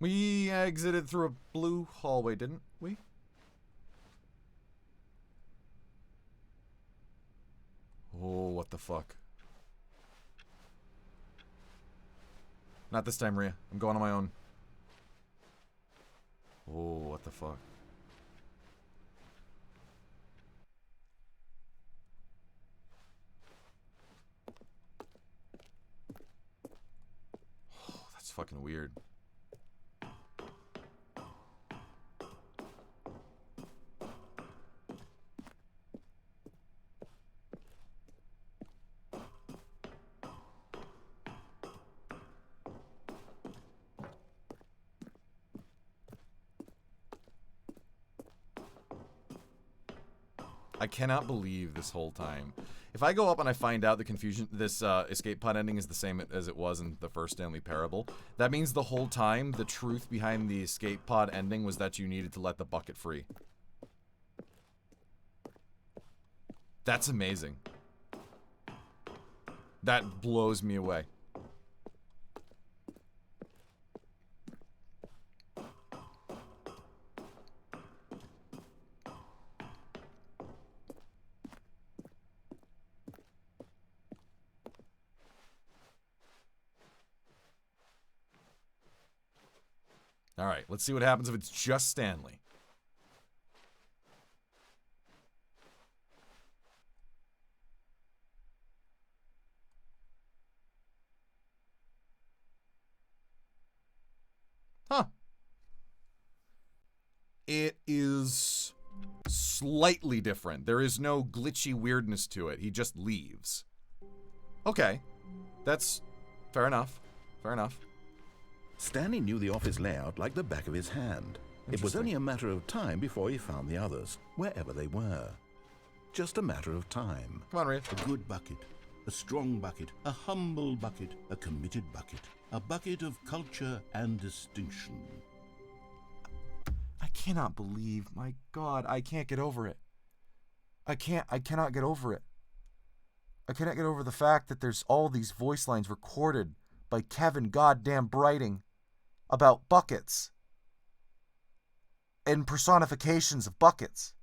We exited through a blue hallway, didn't we? Oh, what the fuck. Not this time, Rhea. I'm going on my own. Oh, what the fuck. Oh, that's fucking weird. I cannot believe this whole time. If I go up and I find out the confusion, this escape pod ending is the same as it was in the first Stanley Parable, that means the whole time the truth behind the escape pod ending was that you needed to let the bucket free. That's amazing. That blows me away. All right, let's see what happens if it's just Stanley. Huh. It is slightly different. There is no glitchy weirdness to it. He just leaves. Okay. That's fair enough. Fair enough. Stanley knew the office layout like the back of his hand. It was only a matter of time before he found the others, wherever they were. Just a matter of time. Come on, Rhea. A good bucket, a strong bucket, a humble bucket, a committed bucket, a bucket of culture and distinction. I cannot believe, my God, I can't get over it. I cannot get over it. I cannot get over the fact that there's all these voice lines recorded by Kevin goddamn Brighting about buckets and personifications of buckets.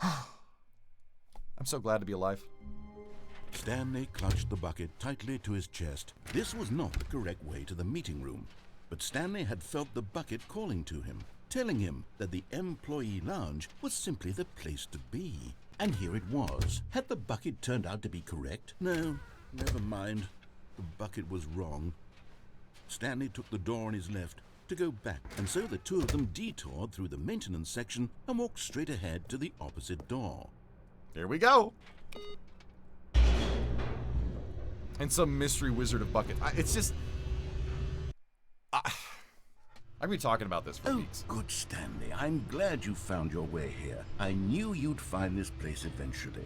I'm so glad to be alive. Stanley clutched the bucket tightly to his chest. This was not the correct way to the meeting room, but Stanley had felt the bucket calling to him, telling him that the employee lounge was simply the place to be. And here it was. Had the bucket turned out to be correct? No, never mind. The bucket was wrong. Stanley took the door on his left to go back, and so the two of them detoured through the maintenance section and walked straight ahead to the opposite door. Here we go. And some mystery wizard of buckets. It's just... I've been talking about this for weeks. Good, Stanley. I'm glad you found your way here. I knew you'd find this place eventually.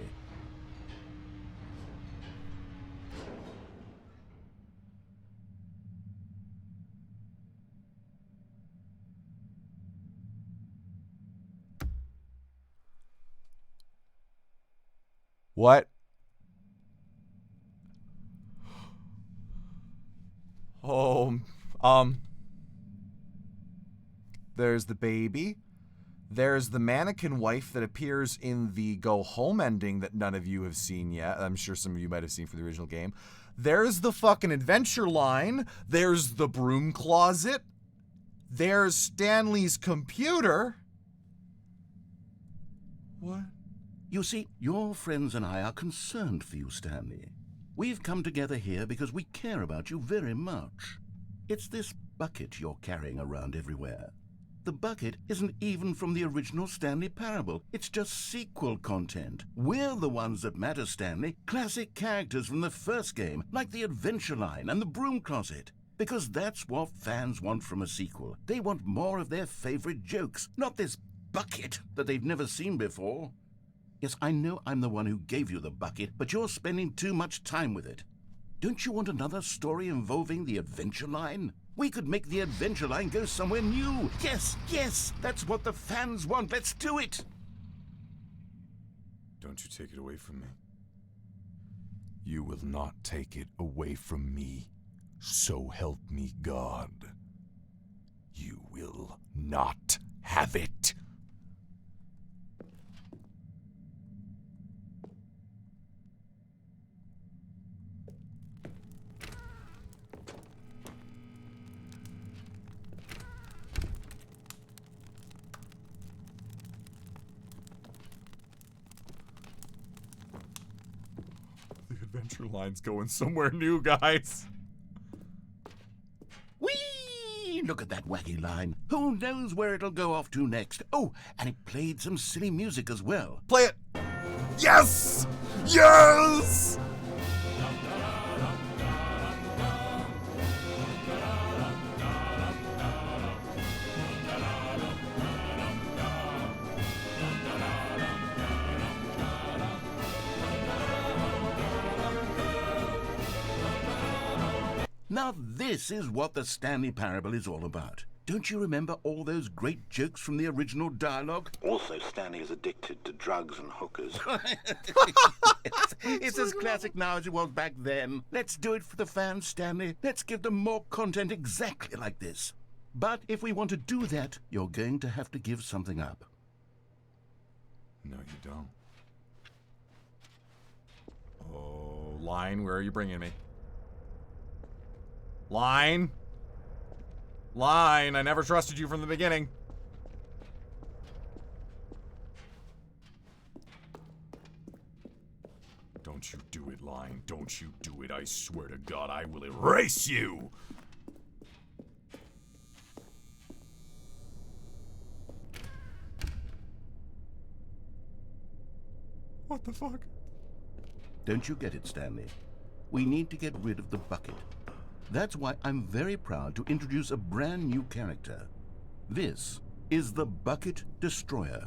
What? There's the baby. There's the mannequin wife that appears in the go home ending that none of you have seen yet. I'm sure some of you might have seen for the original game. There's the fucking adventure line. There's the broom closet. There's Stanley's computer. What? You see, your friends and I are concerned for you, Stanley. We've come together here because we care about you very much. It's this bucket you're carrying around everywhere. The bucket isn't even from the original Stanley Parable. It's just sequel content. We're the ones that matter, Stanley. Classic characters from the first game, like the adventure line and the broom closet. Because that's what fans want from a sequel. They want more of their favorite jokes, not this bucket that they've never seen before. Yes, I know I'm the one who gave you the bucket, but you're spending too much time with it. Don't you want another story involving the adventure line? We could make the adventure line go somewhere new. Yes, yes, that's what the fans want. Let's do it. Don't you take it away from me. You will not take it away from me. So help me God. You will not have it. Adventure line's going somewhere new, guys. Whee! Look at that wacky line. Who knows where it'll go off to next? Oh, and it played some silly music as well. Play it. Yes! Yes! Now this is what the Stanley Parable is all about. Don't you remember all those great jokes from the original dialogue? Also, Stanley is addicted to drugs and hookers. It's as classic now as it was back then. Let's do it for the fans, Stanley. Let's give them more content exactly like this. But if we want to do that, you're going to have to give something up. No, you don't. Oh, line, where are you bringing me? Line. Line, I never trusted you from the beginning. Don't you do it, Line. Don't you do it. I swear to God, I will erase you. What the fuck? Don't you get it, Stanley? We need to get rid of the bucket. That's why I'm very proud to introduce a brand new character. This is the Bucket Destroyer.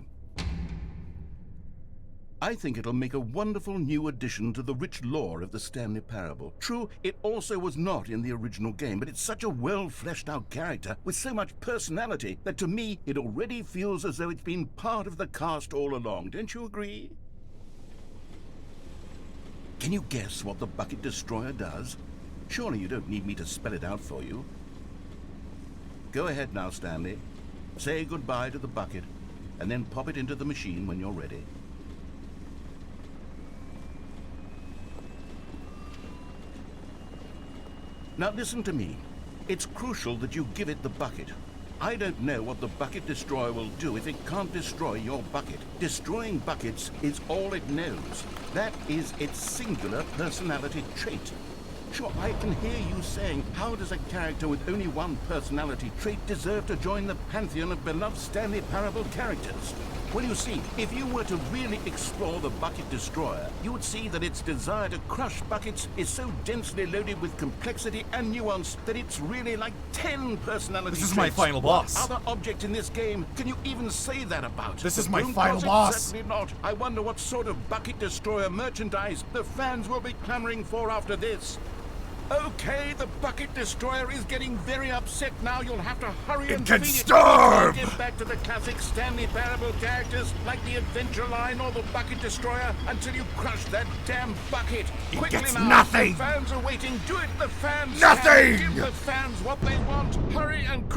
I think it'll make a wonderful new addition to the rich lore of the Stanley Parable. True, it also was not in the original game, but it's such a well-fleshed-out character with so much personality that to me it already feels as though it's been part of the cast all along. Don't you agree? Can you guess what the Bucket Destroyer does? Surely you don't need me to spell it out for you. Go ahead now, Stanley. Say goodbye to the bucket, and then pop it into the machine when you're ready. Now listen to me. It's crucial that you give it the bucket. I don't know what the bucket destroyer will do if it can't destroy your bucket. Destroying buckets is all it knows. That is its singular personality trait. Sure, I can hear you saying, how does a character with only one personality trait deserve to join the pantheon of beloved Stanley Parable characters? Well, you see, if you were to really explore the Bucket Destroyer, you would see that its desire to crush buckets is so densely loaded with complexity and nuance that it's really like 10 personality This is traits. my final boss. What other object in this game can you even say that about? This The is my Broom final Closet? boss. Certainly not. I wonder what sort of Bucket Destroyer merchandise the fans will be clamoring for after this. Okay, the Bucket Destroyer is getting very upset now. You'll have to hurry and can feed starve! it. Get back to the classic Stanley Parable characters like the Adventure Line or the Bucket Destroyer until you crush that damn bucket. It Quickly gets now. nothing! The fans are waiting. Do it, the fans. Nothing! Give the fans what they want. Hurry and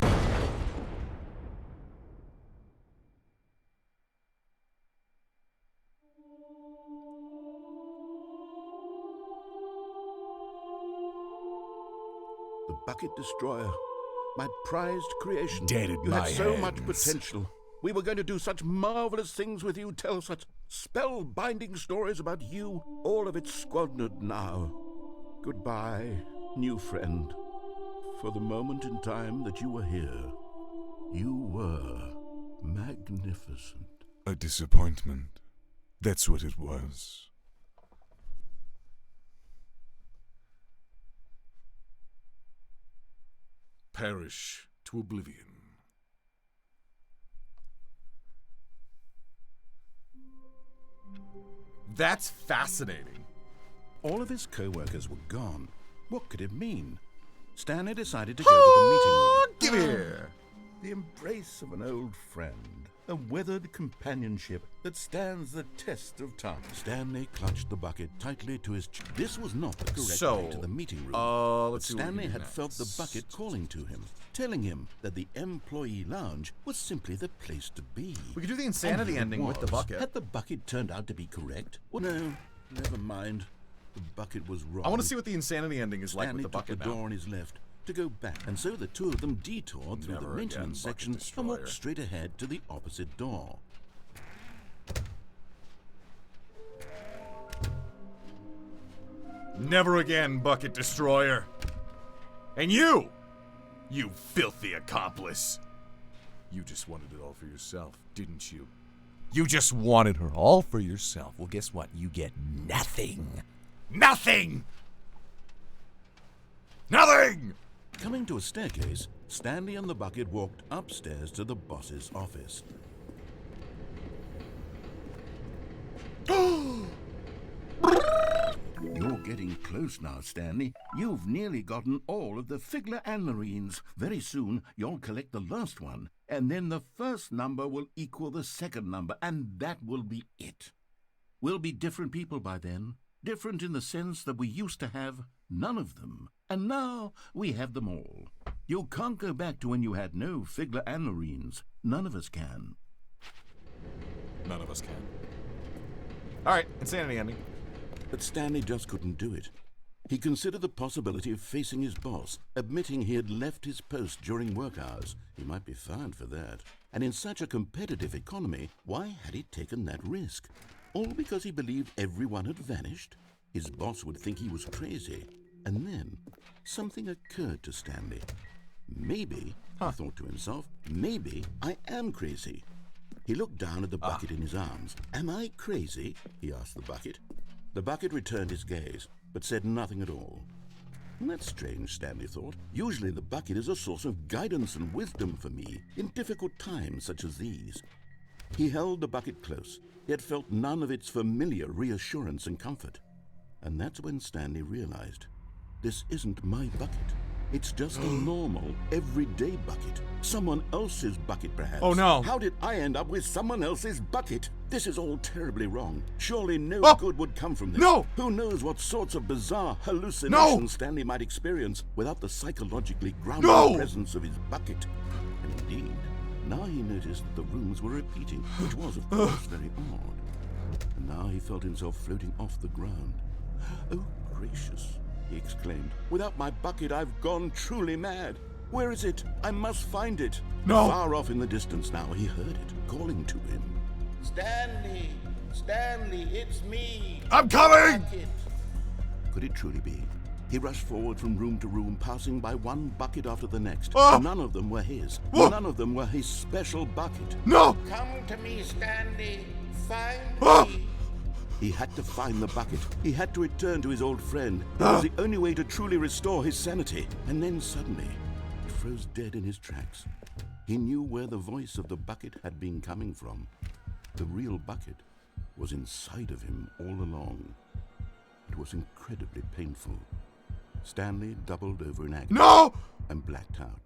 The Bucket Destroyer, my prized creation. Dead in you my had so hands. much potential. We were going to do such marvelous things with you, tell such spellbinding stories about you. All of it squandered now. Goodbye, new friend. For the moment in time that you were here, you were magnificent. A disappointment. That's what it was. Perish to oblivion. That's fascinating. All of his co-workers were gone. What could it mean? Stanley decided to go to the meeting room. Give here. The embrace of an old friend, a weathered companionship that stands the test of time. Stanley clutched the bucket tightly to his chest. This was not the correct way to the meeting room. let's but see what we Stanley can do had next. felt the bucket calling to him, telling him that the employee lounge was simply the place to be. We could do the insanity And it ending with the was. bucket. Had the bucket turned out to be correct? Well, no, never mind. The bucket was wrong. I want to see what the insanity ending is like Stanley with the bucket took the now. door on his left to go back, and so the two of them detoured through Never the again, maintenance Bucket section Destroyer. and walked straight ahead to the opposite door. Never again, Bucket Destroyer. And you filthy accomplice. You just wanted it all for yourself, didn't you? You just wanted her all for yourself. Well, guess what? You get nothing. Nothing! Nothing! Coming to a staircase, Stanley and the bucket walked upstairs to the boss's office. You're getting close now, Stanley. You've nearly gotten all of the Figler and Marines. Very soon, you'll collect the last one, and then the first number will equal the second number, and that will be it. We'll be different people by then. Different in the sense that we used to have none of them, and now we have them all. You can't go back to when you had no Figler and Marines. None of us can. None of us can. All right, insanity ending. But Stanley just couldn't do it. He considered the possibility of facing his boss, admitting he had left his post during work hours. He might be fined for that. And in such a competitive economy, why had he taken that risk? All because he believed everyone had vanished? His boss would think he was crazy. And then, something occurred to Stanley. Maybe, he thought to himself, maybe I am crazy. He looked down at the bucket in his arms. Am I crazy? He asked the bucket. The bucket returned his gaze, but said nothing at all. That's strange, Stanley thought. Usually the bucket is a source of guidance and wisdom for me in difficult times such as these. He held the bucket close, yet felt none of its familiar reassurance and comfort. And that's when Stanley realized, this isn't my bucket. It's just a normal, everyday bucket. Someone else's bucket, perhaps. Oh, no. How did I end up with someone else's bucket? This is all terribly wrong. Surely no good would come from this. No! Who knows what sorts of bizarre hallucinations Stanley might experience without the psychologically grounded presence of his bucket. And indeed, now he noticed that the rooms were repeating, which was, of course, very odd. And now he felt himself floating off the ground. Oh, gracious. he exclaimed. "Without my bucket, I've gone truly mad. Where is it? I must find it." No. Far off in the distance now, he heard it calling to him. "Stanley! Stanley, it's me! I'm coming!" Bucket." Could it truly be? He rushed forward from room to room, passing by one bucket after the next. Ah! None of them were his. Ah! None of them were his special bucket. No! "Come to me, Stanley. Find Ah! me." He had to find the bucket. He had to return to his old friend. It was the only way to truly restore his sanity. And then suddenly, he froze dead in his tracks. He knew where the voice of the bucket had been coming from. The real bucket was inside of him all along. It was incredibly painful. Stanley doubled over in agony No! and blacked out.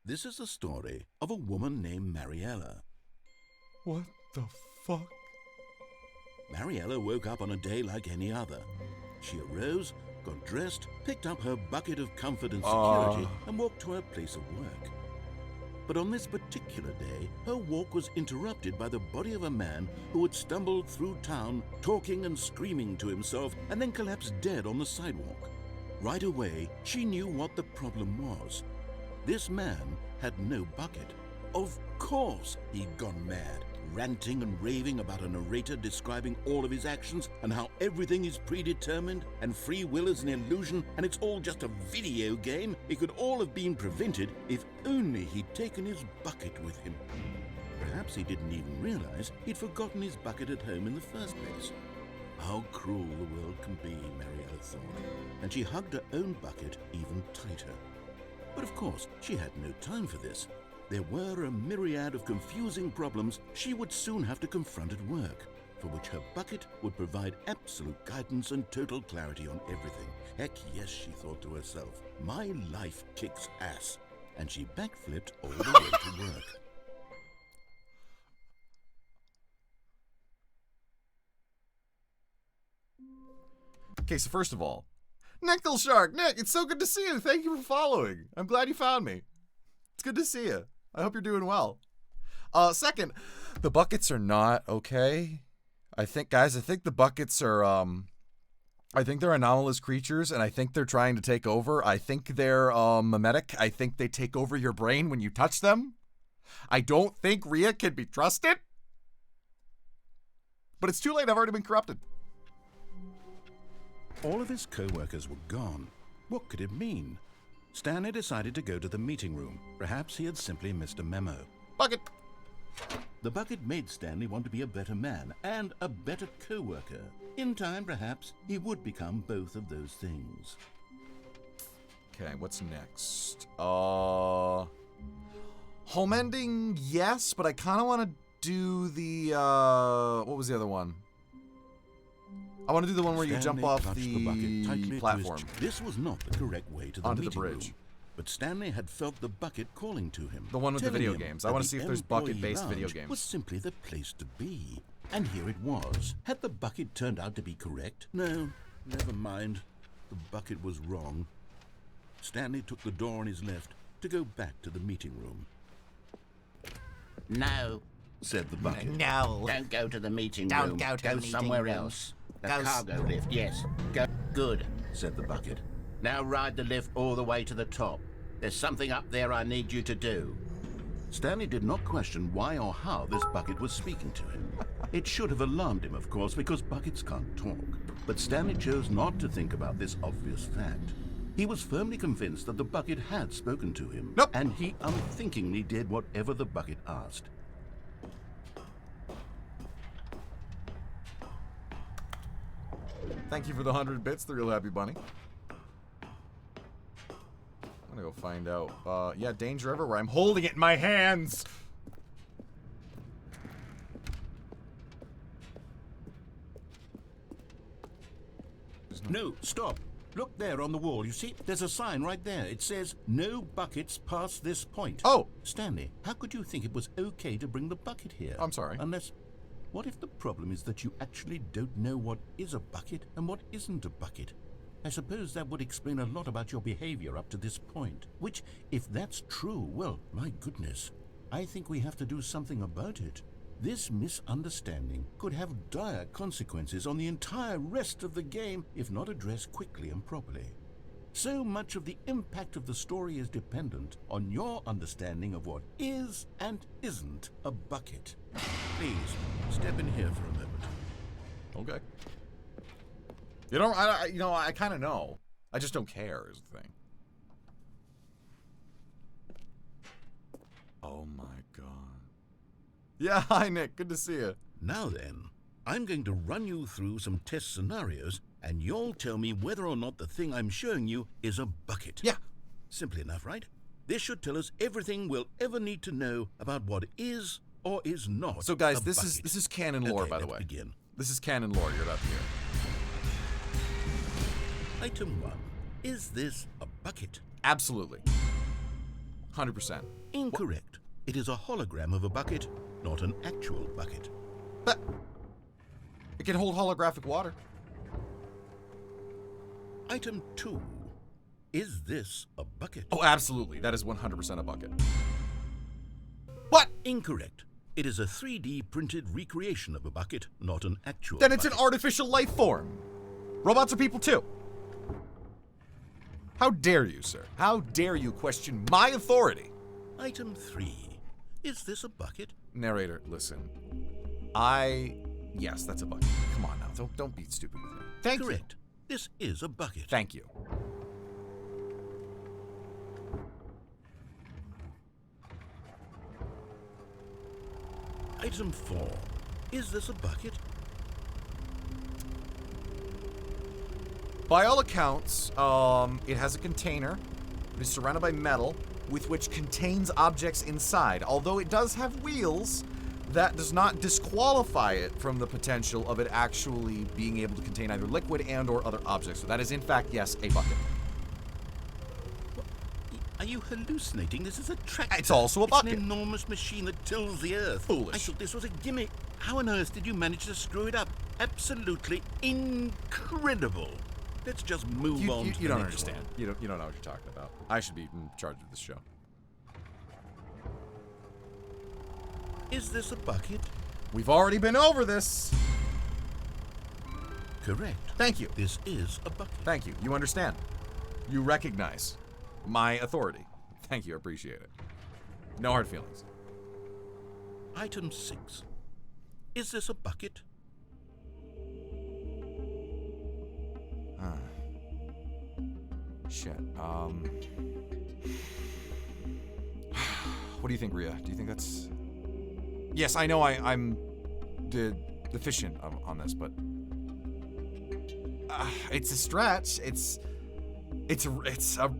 This is the story of a woman named Mariella. What the fuck? Mariella woke up on a day like any other. She arose, got dressed, picked up her bucket of comfort and security, and walked to her place of work. But on this particular day, her walk was interrupted by the body of a man who had stumbled through town, talking and screaming to himself, and then collapsed dead on the sidewalk. Right away, she knew what the problem was. This man had no bucket. Of course he'd gone mad, ranting and raving about a narrator describing all of his actions and how everything is predetermined and free will is an illusion and it's all just a video game. It could all have been prevented if only he'd taken his bucket with him. Perhaps he didn't even realize he'd forgotten his bucket at home in the first place. How cruel the world can be, Mariella thought, and she hugged her own bucket even tighter. But of course, she had no time for this. There were a myriad of confusing problems she would soon have to confront at work, for which her bucket would provide absolute guidance and total clarity on everything. Heck yes, she thought to herself, my life kicks ass. And she backflipped all the way to work. Okay, so first of all, Nickel Shark, Nick, it's so good to see you. Thank you for following. I'm glad you found me. It's good to see you. I hope you're doing well. Second, the buckets are not okay. I think the buckets are, I think they're anomalous creatures, and I think they're trying to take over. I think they're mimetic. I think they take over your brain when you touch them. I don't think Rhea can be trusted. But it's too late. I've already been corrupted. All of his co-workers were gone. What could it mean? Stanley decided to go to the meeting room. Perhaps he had simply missed a memo. Bucket! The bucket made Stanley want to be a better man and a better co-worker. In time, perhaps, he would become both of those things. Okay, what's next? Home ending, yes, but I kind of want to do the, what was the other one? I want to do the one where you jump off the platform. This was not the correct way to the onto the meeting bridge. room, but Stanley had felt the bucket calling to him. The one with the telling video him games. I that want to the see if there's employee bucket-based video lounge games. was simply the place to be. And here it was. Had the bucket turned out to be correct? No, never mind. The bucket was wrong. Stanley took the door on his left to go back to the meeting room. No, said the bucket. no. Don't go to the meeting Don't room. go to the meeting somewhere room. else. The Go cargo lift, yes. Go. Good. Said the bucket. Now ride the lift all the way to the top. There's something up there I need you to do. Stanley did not question why or how this bucket was speaking to him. It should have alarmed him, of course, because buckets can't talk. But Stanley chose not to think about this obvious fact. He was firmly convinced that the bucket had spoken to him. Nope. And he unthinkingly did whatever the bucket asked. Thank you for the 100 bits, the real happy bunny. I'm gonna go find out. Yeah, danger everywhere. I'm holding it in my hands. No, stop. Look there on the wall. You see, there's a sign right there. It says, no buckets past this point. Oh! Stanley, how could you think it was okay to bring the bucket here? I'm sorry. Unless, what if the problem is that you actually don't know what is a bucket and what isn't a bucket? I suppose that would explain a lot about your behavior up to this point. Which, if that's true, well, my goodness, I think we have to do something about it. This misunderstanding could have dire consequences on the entire rest of the game if not addressed quickly and properly. So much of the impact of the story is dependent on your understanding of what is and isn't a bucket. Please, step in here for a moment. Okay. I kind of know. I just don't care is the thing. Oh my god. Yeah, hi Nick. Good to see you. Now then, I'm going to run you through some test scenarios, and you'll tell me whether or not the thing I'm showing you is a bucket. Yeah. Simple enough, right? This should tell us everything we'll ever need to know about what is or is not. So guys, a this bucket. is canon lore, Okay, by the let's way. begin. This is canon lore you're about to hear. Item 1. Is this a bucket? Absolutely. 100%. Incorrect. It is a hologram of a bucket, not an actual bucket. But it can hold holographic water. Item 2. Is this a bucket? Oh, absolutely. That is 100% a bucket. What? Incorrect. It is a 3D printed recreation of a bucket, not an actual Then it's bucket. an artificial life form. Robots are people too. How dare you, sir? How dare you question my authority? Item 3. Is this a bucket? Narrator, listen. Yes, that's a bucket. Come on now. Don't be stupid with me. Thank you. Correct. This is a bucket. Thank you. Item 4. Is this a bucket? By all accounts, it has a container. It is surrounded by metal, with which contains objects inside. Although it does have wheels, that does not disqualify it from the potential of it actually being able to contain either liquid and or other objects. So that is, in fact, yes, a bucket. Are you hallucinating? This is a tractor. It's also a bucket. It's an enormous machine that tills the earth. Foolish. I thought this was a gimmick. How on earth did you manage to screw it up? Absolutely incredible. Let's just move on to You the don't next understand. one. You don't know what you're talking about. I should be in charge of this show. Is this a bucket? We've already been over this. Correct. Thank you. This is a bucket. Thank you. You understand. You recognize my authority. Thank you. I appreciate it. No hard feelings. Item 6. Is this a bucket? Shit. What do you think, Rhea? Do you think that's... Yes, I know I'm deficient on this, but... it's a stretch. It's a...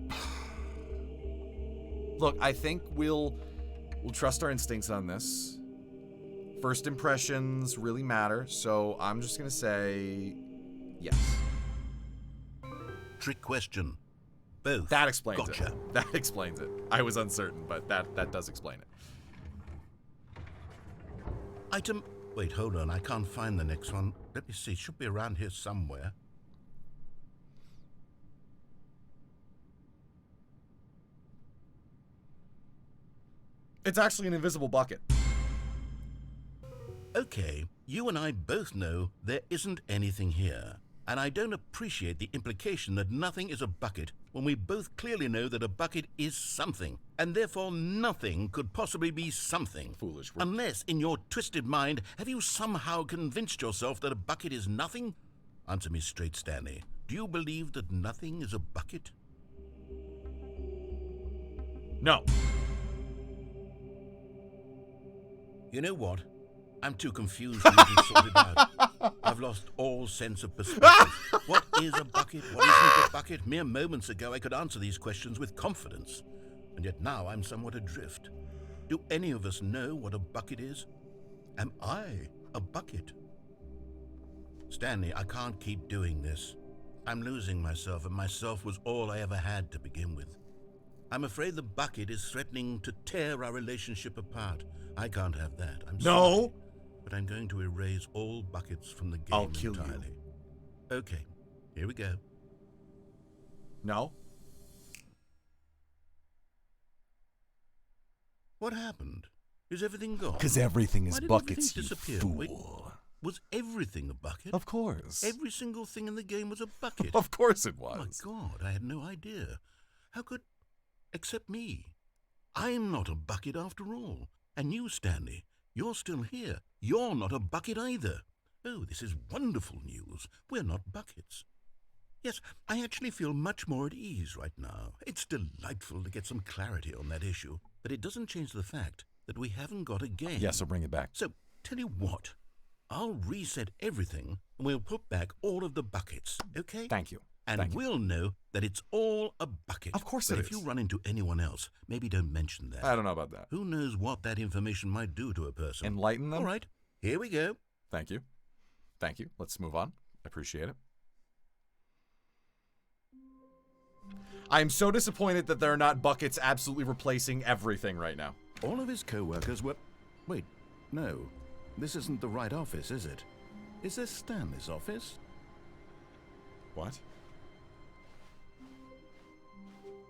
Look, I think we'll trust our instincts on this. First impressions really matter, so I'm just gonna say yes. Trick question. Both. That explains Gotcha. it. That explains it. I was uncertain, but that does explain it. Item... Wait, hold on. I can't find the next one. Let me see. It should be around here somewhere. It's actually an invisible bucket. Okay, you and I both know there isn't anything here. And I don't appreciate the implication that nothing is a bucket when we both clearly know that a bucket is something, and therefore nothing could possibly be something. Foolish. Unless, in your twisted mind, have you somehow convinced yourself that a bucket is nothing? Answer me straight, Stanley. Do you believe that nothing is a bucket? No. You know what? I'm too confused to even sort it out. I've lost all sense of perspective. What is a bucket? What isn't a bucket? Mere moments ago I could answer these questions with confidence. And yet now I'm somewhat adrift. Do any of us know what a bucket is? Am I a bucket? Stanley, I can't keep doing this. I'm losing myself, and myself was all I ever had to begin with. I'm afraid the bucket is threatening to tear our relationship apart. I can't have that. I'm sorry. No. But I'm going to erase all buckets from the game I'll kill entirely. Okay, here we go. No. What happened? Is everything gone? Because everything is Why did buckets, everything you disappear? fool. Wait, was everything a bucket? Of course. Every single thing in the game was a bucket. Of course it Oh my was. God, I had no idea. How could... except me. I'm not a bucket after all. And you, Stanley, you're still here. You're not a bucket either. Oh, this is wonderful news. We're not buckets. Yes, I actually feel much more at ease right now. It's delightful to get some clarity on that issue. But it doesn't change the fact that we haven't got a game. Yeah, so bring it back. So, tell you what. I'll reset everything and we'll put back all of the buckets, okay? Thank you. And Thank you. we'll know that it's all a bucket. Of course but it if is. you run into anyone else, maybe don't mention that. I don't know about that. Who knows what that information might do to a person? Enlighten them? All right, here we go. Thank you. Thank you. Let's move on. I appreciate it. I'm so disappointed that there are not buckets absolutely replacing everything right now. All of his co-workers were... Wait, no. This isn't the right office, is it? Is this Stanley's office? What?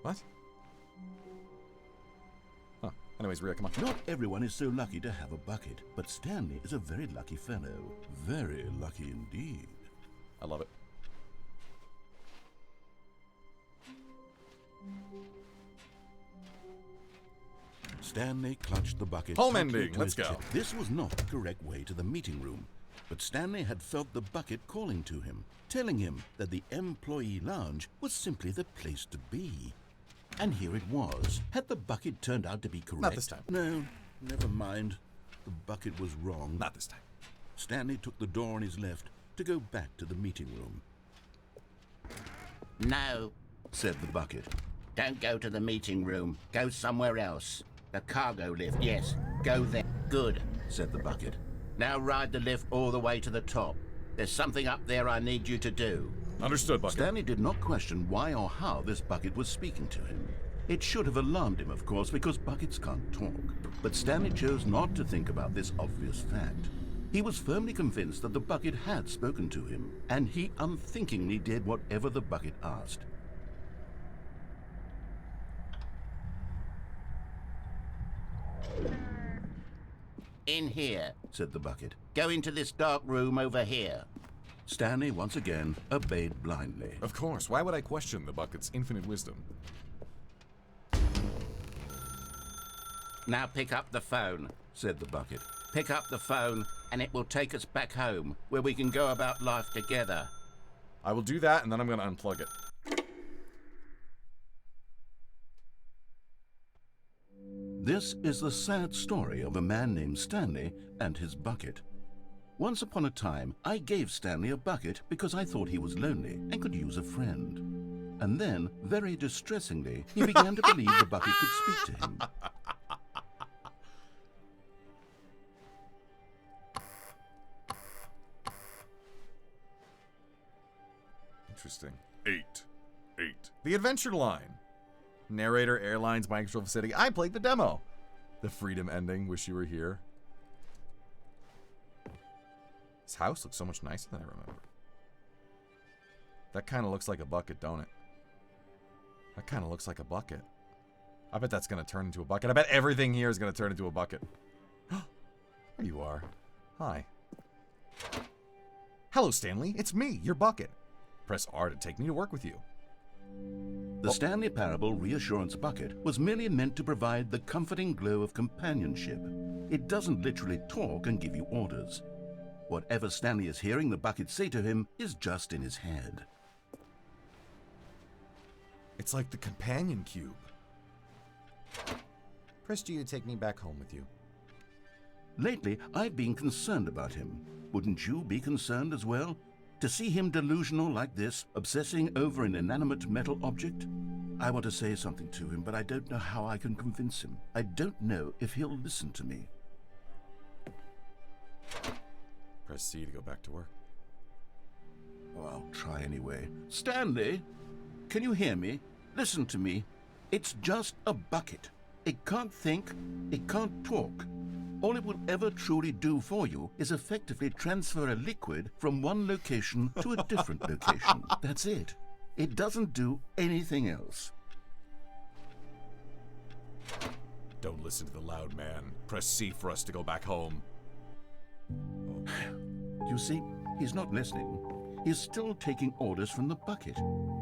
What? Huh. Anyways, Rhea, come on. Not everyone is so lucky to have a bucket, but Stanley is a very lucky fellow. Very lucky indeed. I love it. Stanley clutched the bucket. Home tightly ending, to let's his go. chest. This was not the correct way to the meeting room, but Stanley had felt the bucket calling to him, telling him that the employee lounge was simply the place to be. And here it was. Had the bucket turned out to be correct? Not this time. No, never mind. The bucket was wrong. Not this time. Stanley took the door on his left to go back to the meeting room. No, Said the bucket. don't go to the meeting room. Go somewhere else. The cargo lift, yes. Go there. Good. Said the bucket. Now ride the lift all the way to the top. There's something up there I need you to do. Understood, Bucket. Stanley did not question why or how this bucket was speaking to him. It should have alarmed him, of course, because buckets can't talk. But Stanley chose not to think about this obvious fact. He was firmly convinced that the bucket had spoken to him, and he unthinkingly did whatever the bucket asked. In here. Said the bucket. Go into this dark room over here. Stanley once again obeyed blindly. Of course. Why would I question the Bucket's infinite wisdom? Now pick up the phone. Said the bucket. Pick up the phone, and it will take us back home, where we can go about life together. I will do that, and then I'm going to unplug it. This is the sad story of a man named Stanley and his bucket. Once upon a time, I gave Stanley a bucket because I thought he was lonely and could use a friend. And then, very distressingly, he began to believe the bucket could speak to him. Interesting. 8. The Adventure Line. Narrator, Airlines, Microsoft City. I played the demo. The Freedom ending. Wish you were here. This house looks so much nicer than I remember. That kind of looks like a bucket, don't it? That kind of looks like a bucket. I bet that's going to turn into a bucket. I bet everything here is going to turn into a bucket. There you are. Hi. Hello, Stanley. It's me, your bucket. Press R to take me to work with you. The Stanley Parable Reassurance bucket was merely meant to provide the comforting glow of companionship. It doesn't literally talk and give you orders. Whatever Stanley is hearing the bucket say to him is just in his head. It's like the companion cube. Press G to take me back home with you. Lately, I've been concerned about him. Wouldn't you be concerned as well? To see him delusional like this, obsessing over an inanimate metal object? I want to say something to him, but I don't know how I can convince him. I don't know if he'll listen to me. Press C to go back to work. Oh, I'll try anyway. Stanley, can you hear me? Listen to me. It's just a bucket. It can't think, it can't talk. All it will ever truly do for you is effectively transfer a liquid from one location to a different location. That's it. It doesn't do anything else. Don't listen to the loud man. Press C for us to go back home. You see, he's not listening. He's still taking orders from the bucket.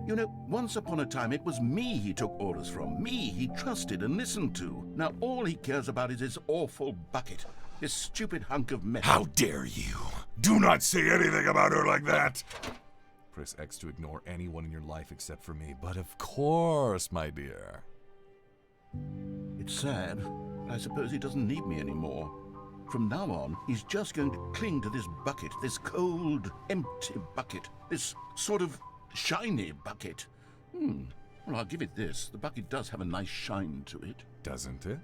You know, once upon a time it was me he took orders from. Me he trusted and listened to. Now all he cares about is his awful bucket. This stupid hunk of metal. How dare you! Do not say anything about her like that! Press X to ignore anyone in your life except for me. But of course, my dear. It's sad, but I suppose he doesn't need me anymore. From now on, he's just going to cling to this bucket, this cold, empty bucket, this sort of shiny bucket. Well, I'll give it this. The bucket does have a nice shine to it. Doesn't it?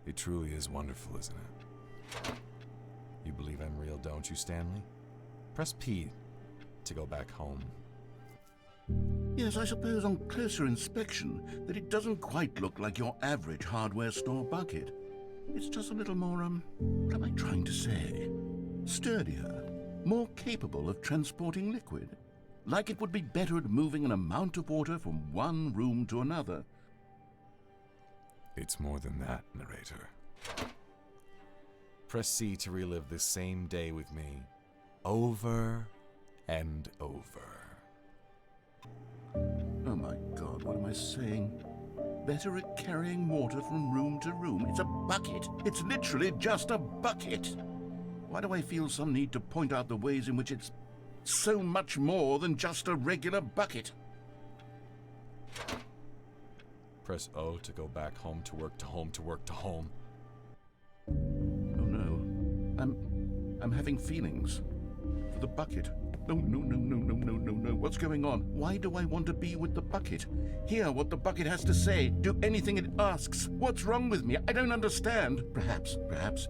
It truly is wonderful, isn't it? You believe I'm real, don't you, Stanley? Press P to go back home. Yes, I suppose on closer inspection that it doesn't quite look like your average hardware store bucket. It's just a little more, what am I trying to say? Sturdier, more capable of transporting liquid. Like it would be better at moving an amount of water from one room to another. It's more than that, narrator. Press C to relive this same day with me. Over and over. Oh my God, what am I saying? Better at carrying water from room to room. It's a bucket. It's literally just a bucket. Why do I feel some need to point out the ways in which it's so much more than just a regular bucket? Press O to go back home to work to home to work to home. Oh no. I'm having feelings. For the bucket. No. What's going on? Why do I want to be with the bucket? Hear what the bucket has to say. Do anything it asks. What's wrong with me? I don't understand. Perhaps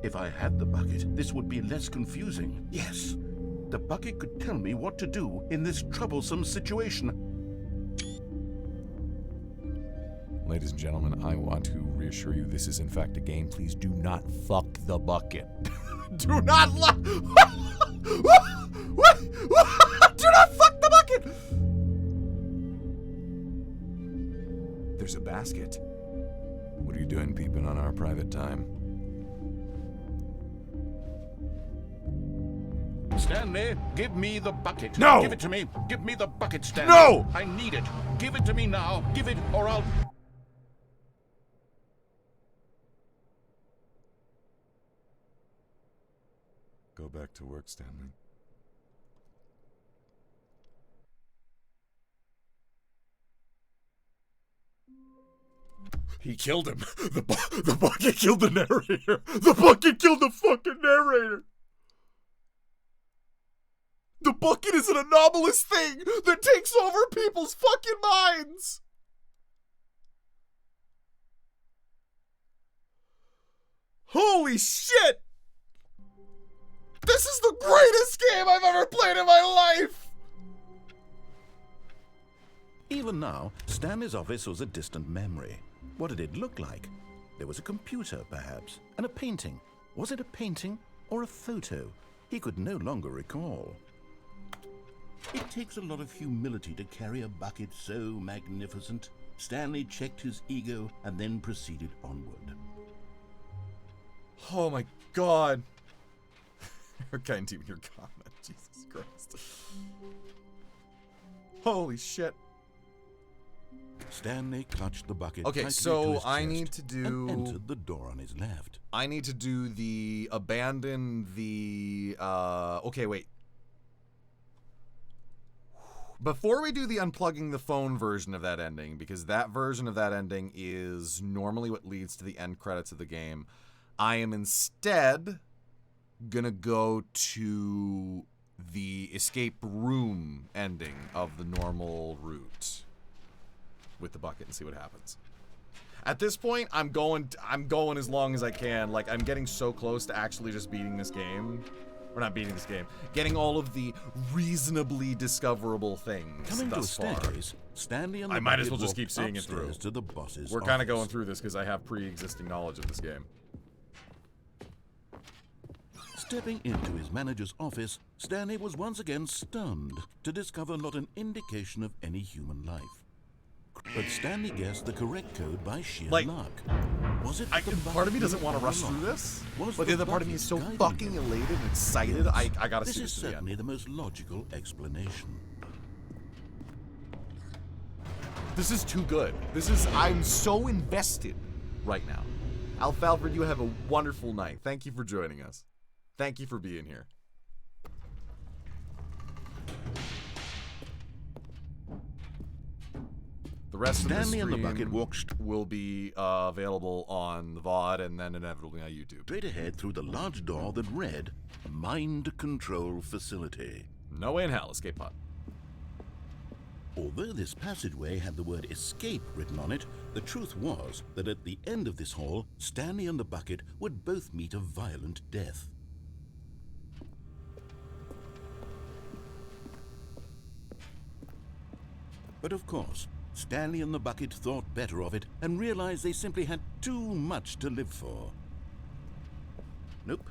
if I had the bucket, this would be less confusing. Yes. The bucket could tell me what to do in this troublesome situation. Ladies and gentlemen, I want to reassure you this is in fact a game. Please do not fuck the bucket. Do not do not fuck the bucket! There's a basket. What are you doing peeping on our private time? Stanley, give me the bucket. No! Give it to me. Give me the bucket, Stanley. No! I need it. Give it to me now. Give it or I'll... Go back to work, Stanley. He killed him. The bucket killed the narrator. The bucket killed the fucking narrator. The bucket is an anomalous thing that takes over people's fucking minds. Holy shit! This is the greatest game I've ever played in my life! Even now, Stanley's office was a distant memory. What did it look like? There was a computer, perhaps, and a painting. Was it a painting or a photo? He could no longer recall. It takes a lot of humility to carry a bucket so magnificent. Stanley checked his ego and then proceeded onward. Oh my God. I can't even hear comment. Jesus Christ. Holy shit. Stanley clutched the bucket. Okay, so I need to do... and entered the door on his left. I need to do the abandon the... Okay, wait. Before we do the unplugging the phone version of that ending, because that version of that ending is normally what leads to the end credits of the game, I am instead gonna go to the escape room ending of the normal route with the bucket and see what happens. At this point, I'm going as long as I can. Like, I'm getting so close to actually just beating this game. Or not beating this game. Getting all of the reasonably discoverable things Coming to a thus far. staircase, Stanley and the I might as bucket well just walked keep seeing it through. upstairs to the boss's We're kind of office. going through this because I have pre-existing knowledge of this game. Stepping into his manager's office, Stanley was once again stunned to discover not an indication of any human life. But Stanley guessed the correct code by sheer luck. Was it Part of me doesn't want to rush through this, but the other part of me is so guiding fucking him? elated and excited. Yes, I gotta this see is this to the end. certainly the most logical explanation. This is too good. I'm so invested right now. Alfred, you have a wonderful night. Thank you for joining us. Thank you for being here. The rest Stanley of and the the Bucket stream walked will be available on the VOD and then inevitably on YouTube. straight ahead through the large door that read, Mind Control Facility. No way in hell, escape pod. Although this passageway had the word escape written on it, the truth was that at the end of this hall, Stanley and the Bucket would both meet a violent death. But of course, Stanley and the Bucket thought better of it and realized they simply had too much to live for. Nope,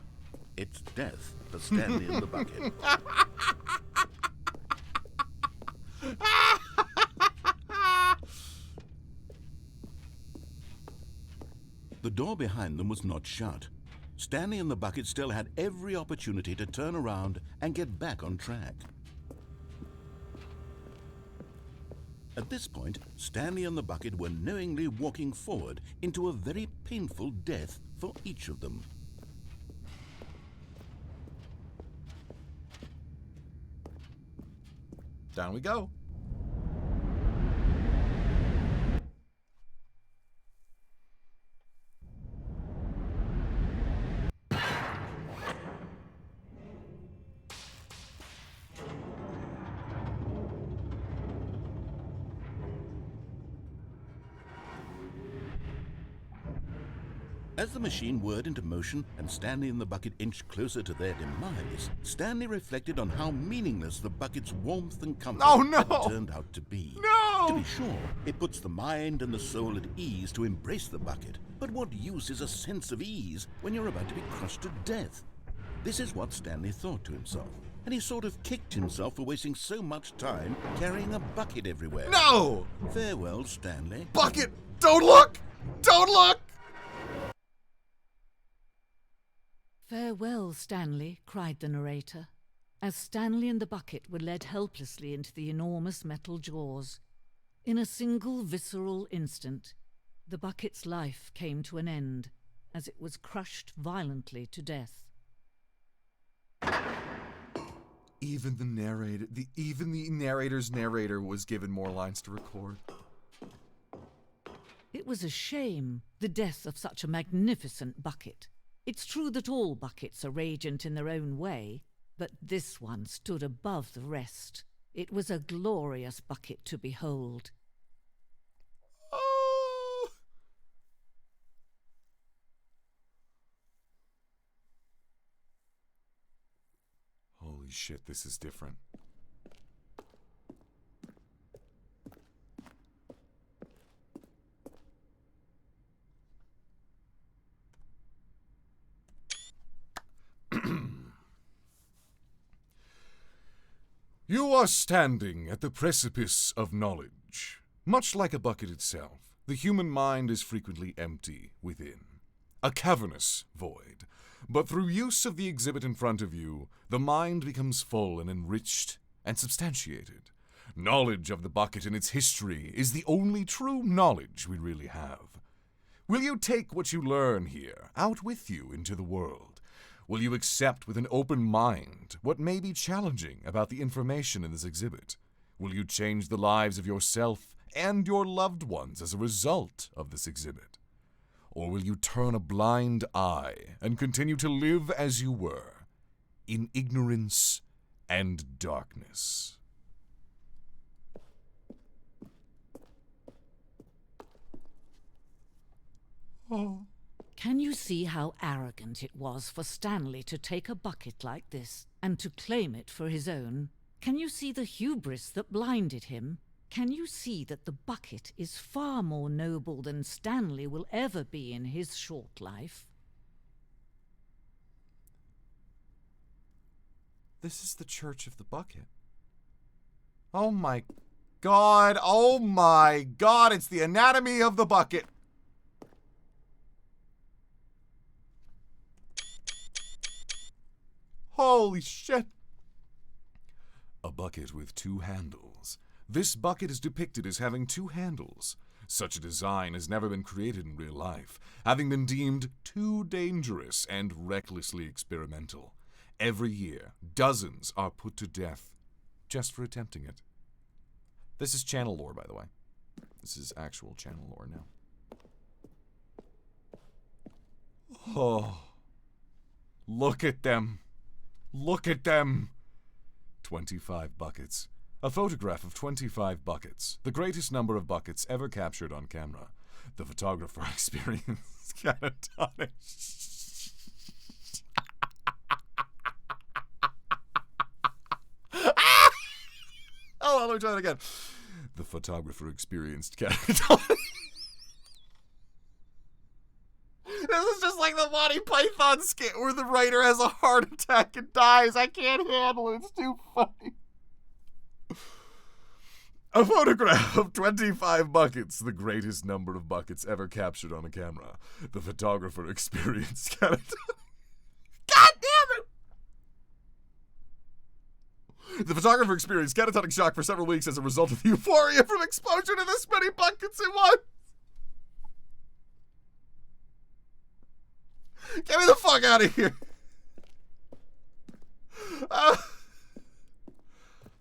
it's death for Stanley and the Bucket. The door behind them was not shut. Stanley and the Bucket still had every opportunity to turn around and get back on track. At this point, Stanley and the Bucket were knowingly walking forward into a very painful death for each of them. Down we go. As the machine whirred into motion and Stanley and the Bucket inched closer to their demise, Stanley reflected on how meaningless the Bucket's warmth and comfort had turned out to be. No! To be sure, it puts the mind and the soul at ease to embrace the Bucket, but what use is a sense of ease when you're about to be crushed to death? This is what Stanley thought to himself, and he sort of kicked himself for wasting so much time carrying a bucket everywhere. No! Farewell, Stanley. Bucket! Don't look! Don't look! Farewell, Stanley, cried the narrator, as Stanley and the Bucket were led helplessly into the enormous metal jaws. In a single visceral instant, the Bucket's life came to an end, as it was crushed violently to death. Even the narrator's narrator was given more lines to record. It was a shame, the death of such a magnificent Bucket. It's true that all Buckets are radiant in their own way, but this one stood above the rest. It was a glorious Bucket to behold. Oh. Holy shit, this is different. You are standing at the precipice of knowledge. Much like a bucket itself, the human mind is frequently empty within. A cavernous void. But through use of the exhibit in front of you, the mind becomes full and enriched and substantiated. Knowledge of the bucket and its history is the only true knowledge we really have. Will you take what you learn here out with you into the world? Will you accept with an open mind what may be challenging about the information in this exhibit? Will you change the lives of yourself and your loved ones as a result of this exhibit? Or will you turn a blind eye and continue to live as you were, in ignorance and darkness? Oh. Can you see how arrogant it was for Stanley to take a bucket like this and to claim it for his own? Can you see the hubris that blinded him? Can you see that the bucket is far more noble than Stanley will ever be in his short life? This is the Church of the Bucket. Oh my God, it's the anatomy of the bucket. Holy shit. A bucket with 2 handles. This bucket is depicted as having 2 handles. Such a design has never been created in real life, having been deemed too dangerous and recklessly experimental. Every year, dozens are put to death just for attempting it. This is channel lore, by the way. This is actual channel lore now. Oh. Look at them. Look at them. 25 buckets. A photograph of 25 buckets. The greatest number of buckets ever captured on camera. The photographer experienced catatonic. Oh, let me try that again. The photographer experienced catatonic. This is just like the Monty Python skit where the writer has a heart attack and dies. I can't handle it. It's too funny. A photograph of 25 buckets, the greatest number of buckets ever captured on a camera. The photographer experienced catatonic. God damn it! The photographer experienced catatonic shock for several weeks as a result of the euphoria from exposure to this many buckets at once. Get me the fuck out of here.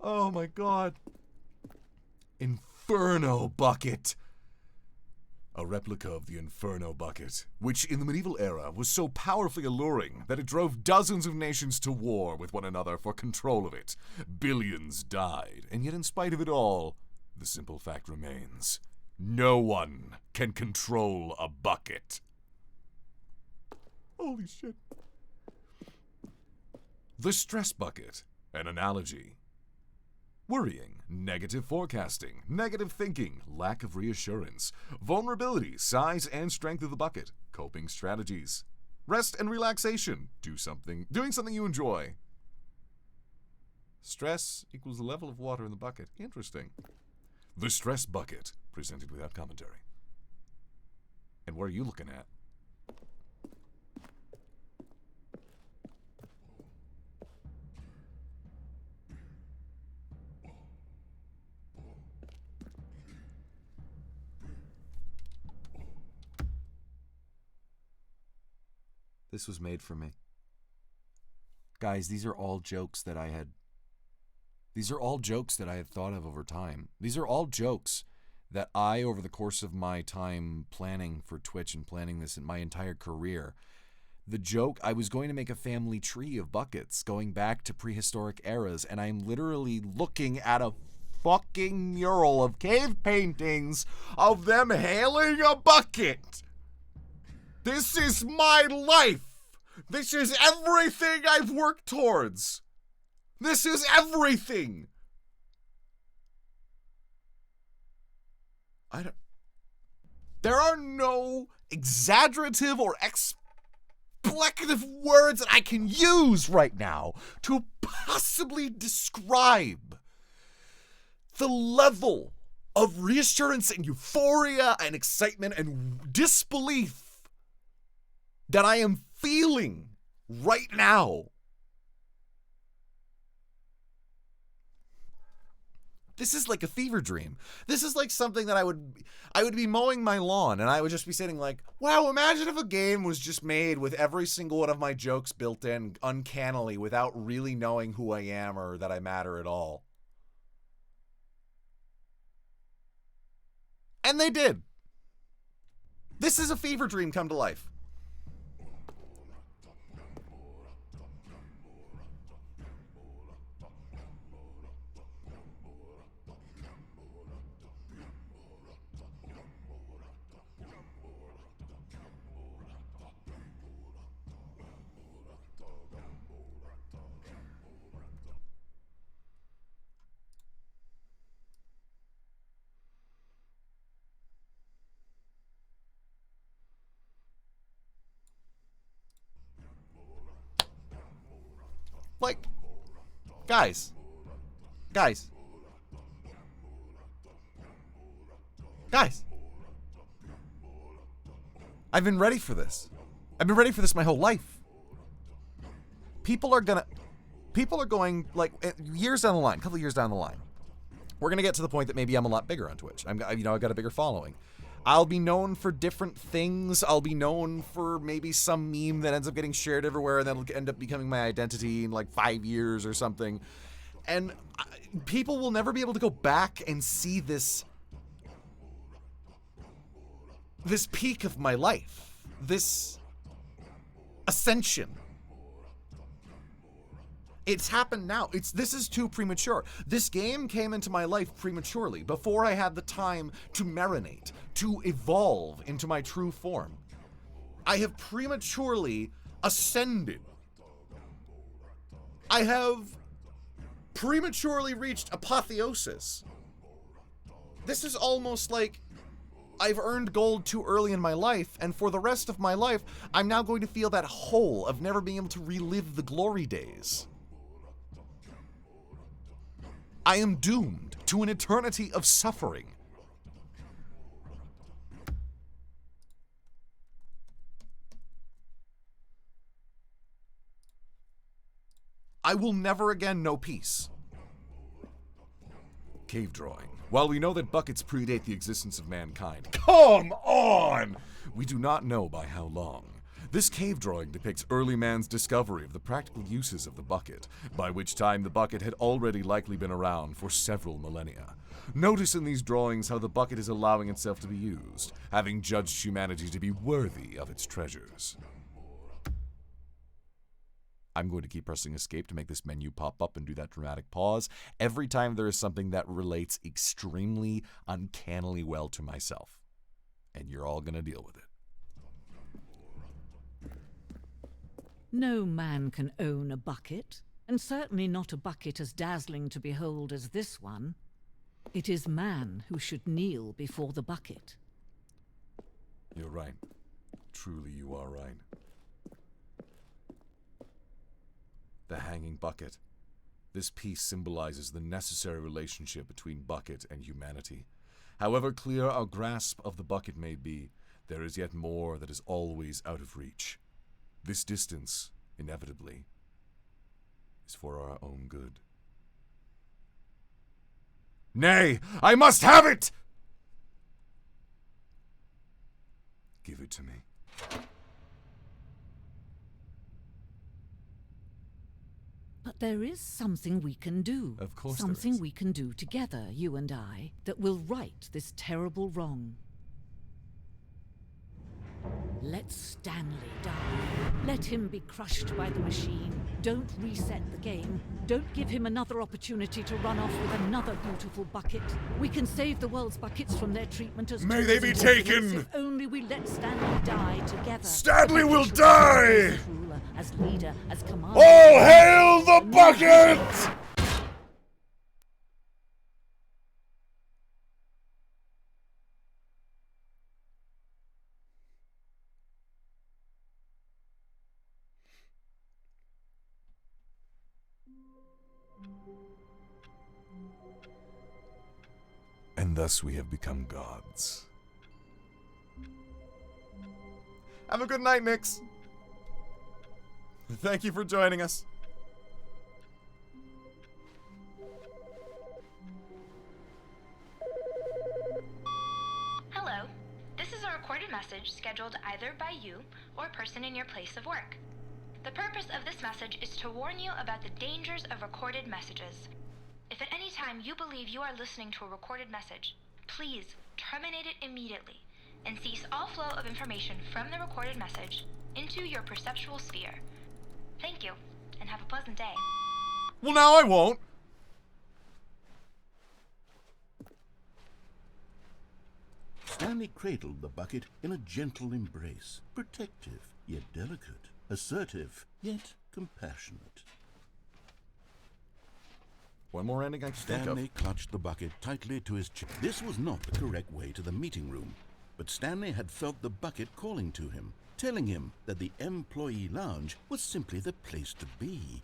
Oh my god. Inferno bucket. A replica of the Inferno bucket, which in the medieval era was so powerfully alluring that it drove dozens of nations to war with one another for control of it. Billions died, and yet in spite of it all, the simple fact remains. No one can control a bucket. Holy shit. The stress bucket, an analogy. Worrying, negative forecasting, negative thinking, lack of reassurance, vulnerability, size and strength of the bucket, coping strategies, rest and relaxation, doing something you enjoy. Stress equals the level of water in the bucket. Interesting. The stress bucket, presented without commentary. And what are you looking at? This was made for me. Guys, these are all jokes that I had thought of over time. These are all jokes that I, over the course of my time planning for Twitch and planning this in my entire career, the joke, I was going to make a family tree of buckets going back to prehistoric eras, and I'm literally looking at a fucking mural of cave paintings of them hailing a bucket. This is my life. This is everything I've worked towards. This is everything. There are no exaggerative or explicative words that I can use right now to possibly describe the level of reassurance and euphoria and excitement and disbelief that I am feeling right now. This is like a fever dream. This is like something that I would be mowing my lawn and I would just be sitting like, wow, imagine if a game was just made with every single one of my jokes built in uncannily without really knowing who I am or that I matter at all. And they did. This is a fever dream come to life. Like, guys, I've been ready for this. I've been ready for this my whole life. People are gonna People are going, like, years down the line, a couple of years down the line, we're going to get to the point that maybe I'm a lot bigger on Twitch. I've got a bigger following. I'll be known for different things. I'll be known for maybe some meme that ends up getting shared everywhere and that'll end up becoming my identity in like 5 years or something. And people will never be able to go back and see this peak of my life, this ascension. It's happened now. This is too premature. This game came into my life prematurely, before I had the time to marinate, to evolve into my true form. I have prematurely ascended. I have prematurely reached apotheosis. This is almost like I've earned gold too early in my life, and for the rest of my life, I'm now going to feel that hole of never being able to relive the glory days. I am doomed to an eternity of suffering. I will never again know peace. Cave drawing. While we know that buckets predate the existence of mankind, come on! We do not know by how long. This cave drawing depicts early man's discovery of the practical uses of the bucket, by which time the bucket had already likely been around for several millennia. Notice in these drawings how the bucket is allowing itself to be used, having judged humanity to be worthy of its treasures. I'm going to keep pressing escape to make this menu pop up and do that dramatic pause every time there is something that relates extremely, uncannily well to myself. And you're all going to deal with it. No man can own a bucket, and certainly not a bucket as dazzling to behold as this one. It is man who should kneel before the bucket. You're right. Truly, you are right. The hanging bucket. This piece symbolizes the necessary relationship between bucket and humanity. However clear our grasp of the bucket may be, there is yet more that is always out of reach. This distance, inevitably, is for our own good. Nay, I must have it! Give it to me. But there is something we can do. Of course something there is. we can do together, you and I, that will right this terrible wrong. Let Stanley die. Let him be crushed by the machine. Don't reset the game. Don't give him another opportunity to run off with another beautiful bucket. We can save the world's buckets from their treatment as May they be tools and taken! instruments if only we let Stanley die together. Stanley will die! As ruler, as leader, as commander. All hail the bucket! And thus we have become gods. Have a good night, Nix. Thank you for joining us. Hello. This is a recorded message scheduled either by you or a person in your place of work. The purpose of this message is to warn you about the dangers of recorded messages. If at any time you believe you are listening to a recorded message, please terminate it immediately and cease all flow of information from the recorded message into your perceptual sphere. Thank you, and have a pleasant day. Well, now I won't. Stanley cradled the bucket in a gentle embrace, protective yet delicate, assertive yet compassionate. One more ending I can think of. Stanley clutched the bucket tightly to his chest. This was not the correct way to the meeting room, but Stanley had felt the bucket calling to him, telling him that the employee lounge was simply the place to be.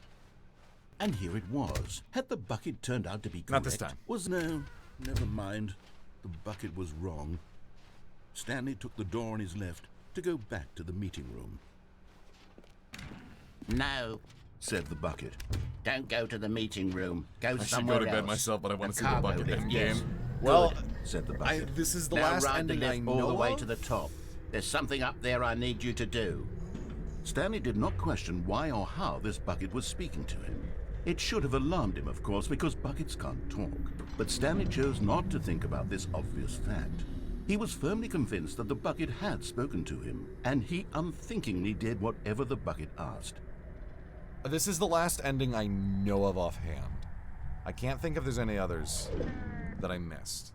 And here it was. Had the bucket turned out to be correct? Not this time. No, never mind. The bucket was wrong. Stanley took the door on his left to go back to the meeting room. No, Said the bucket. Don't go to the meeting room. Go I should somewhere go to bed else. myself, but I want to see the cargo bucket lift, end yes. game. Well, Good, said the bucket. this is the Now last ride the ending I lift know all the way of. to the top. There's something up there I need you to do. Stanley did not question why or how this bucket was speaking to him. It should have alarmed him, of course, because buckets can't talk. But Stanley chose not to think about this obvious fact. He was firmly convinced that the bucket had spoken to him, and he unthinkingly did whatever the bucket asked. This is the last ending I know of offhand. I can't think if there's any others that I missed.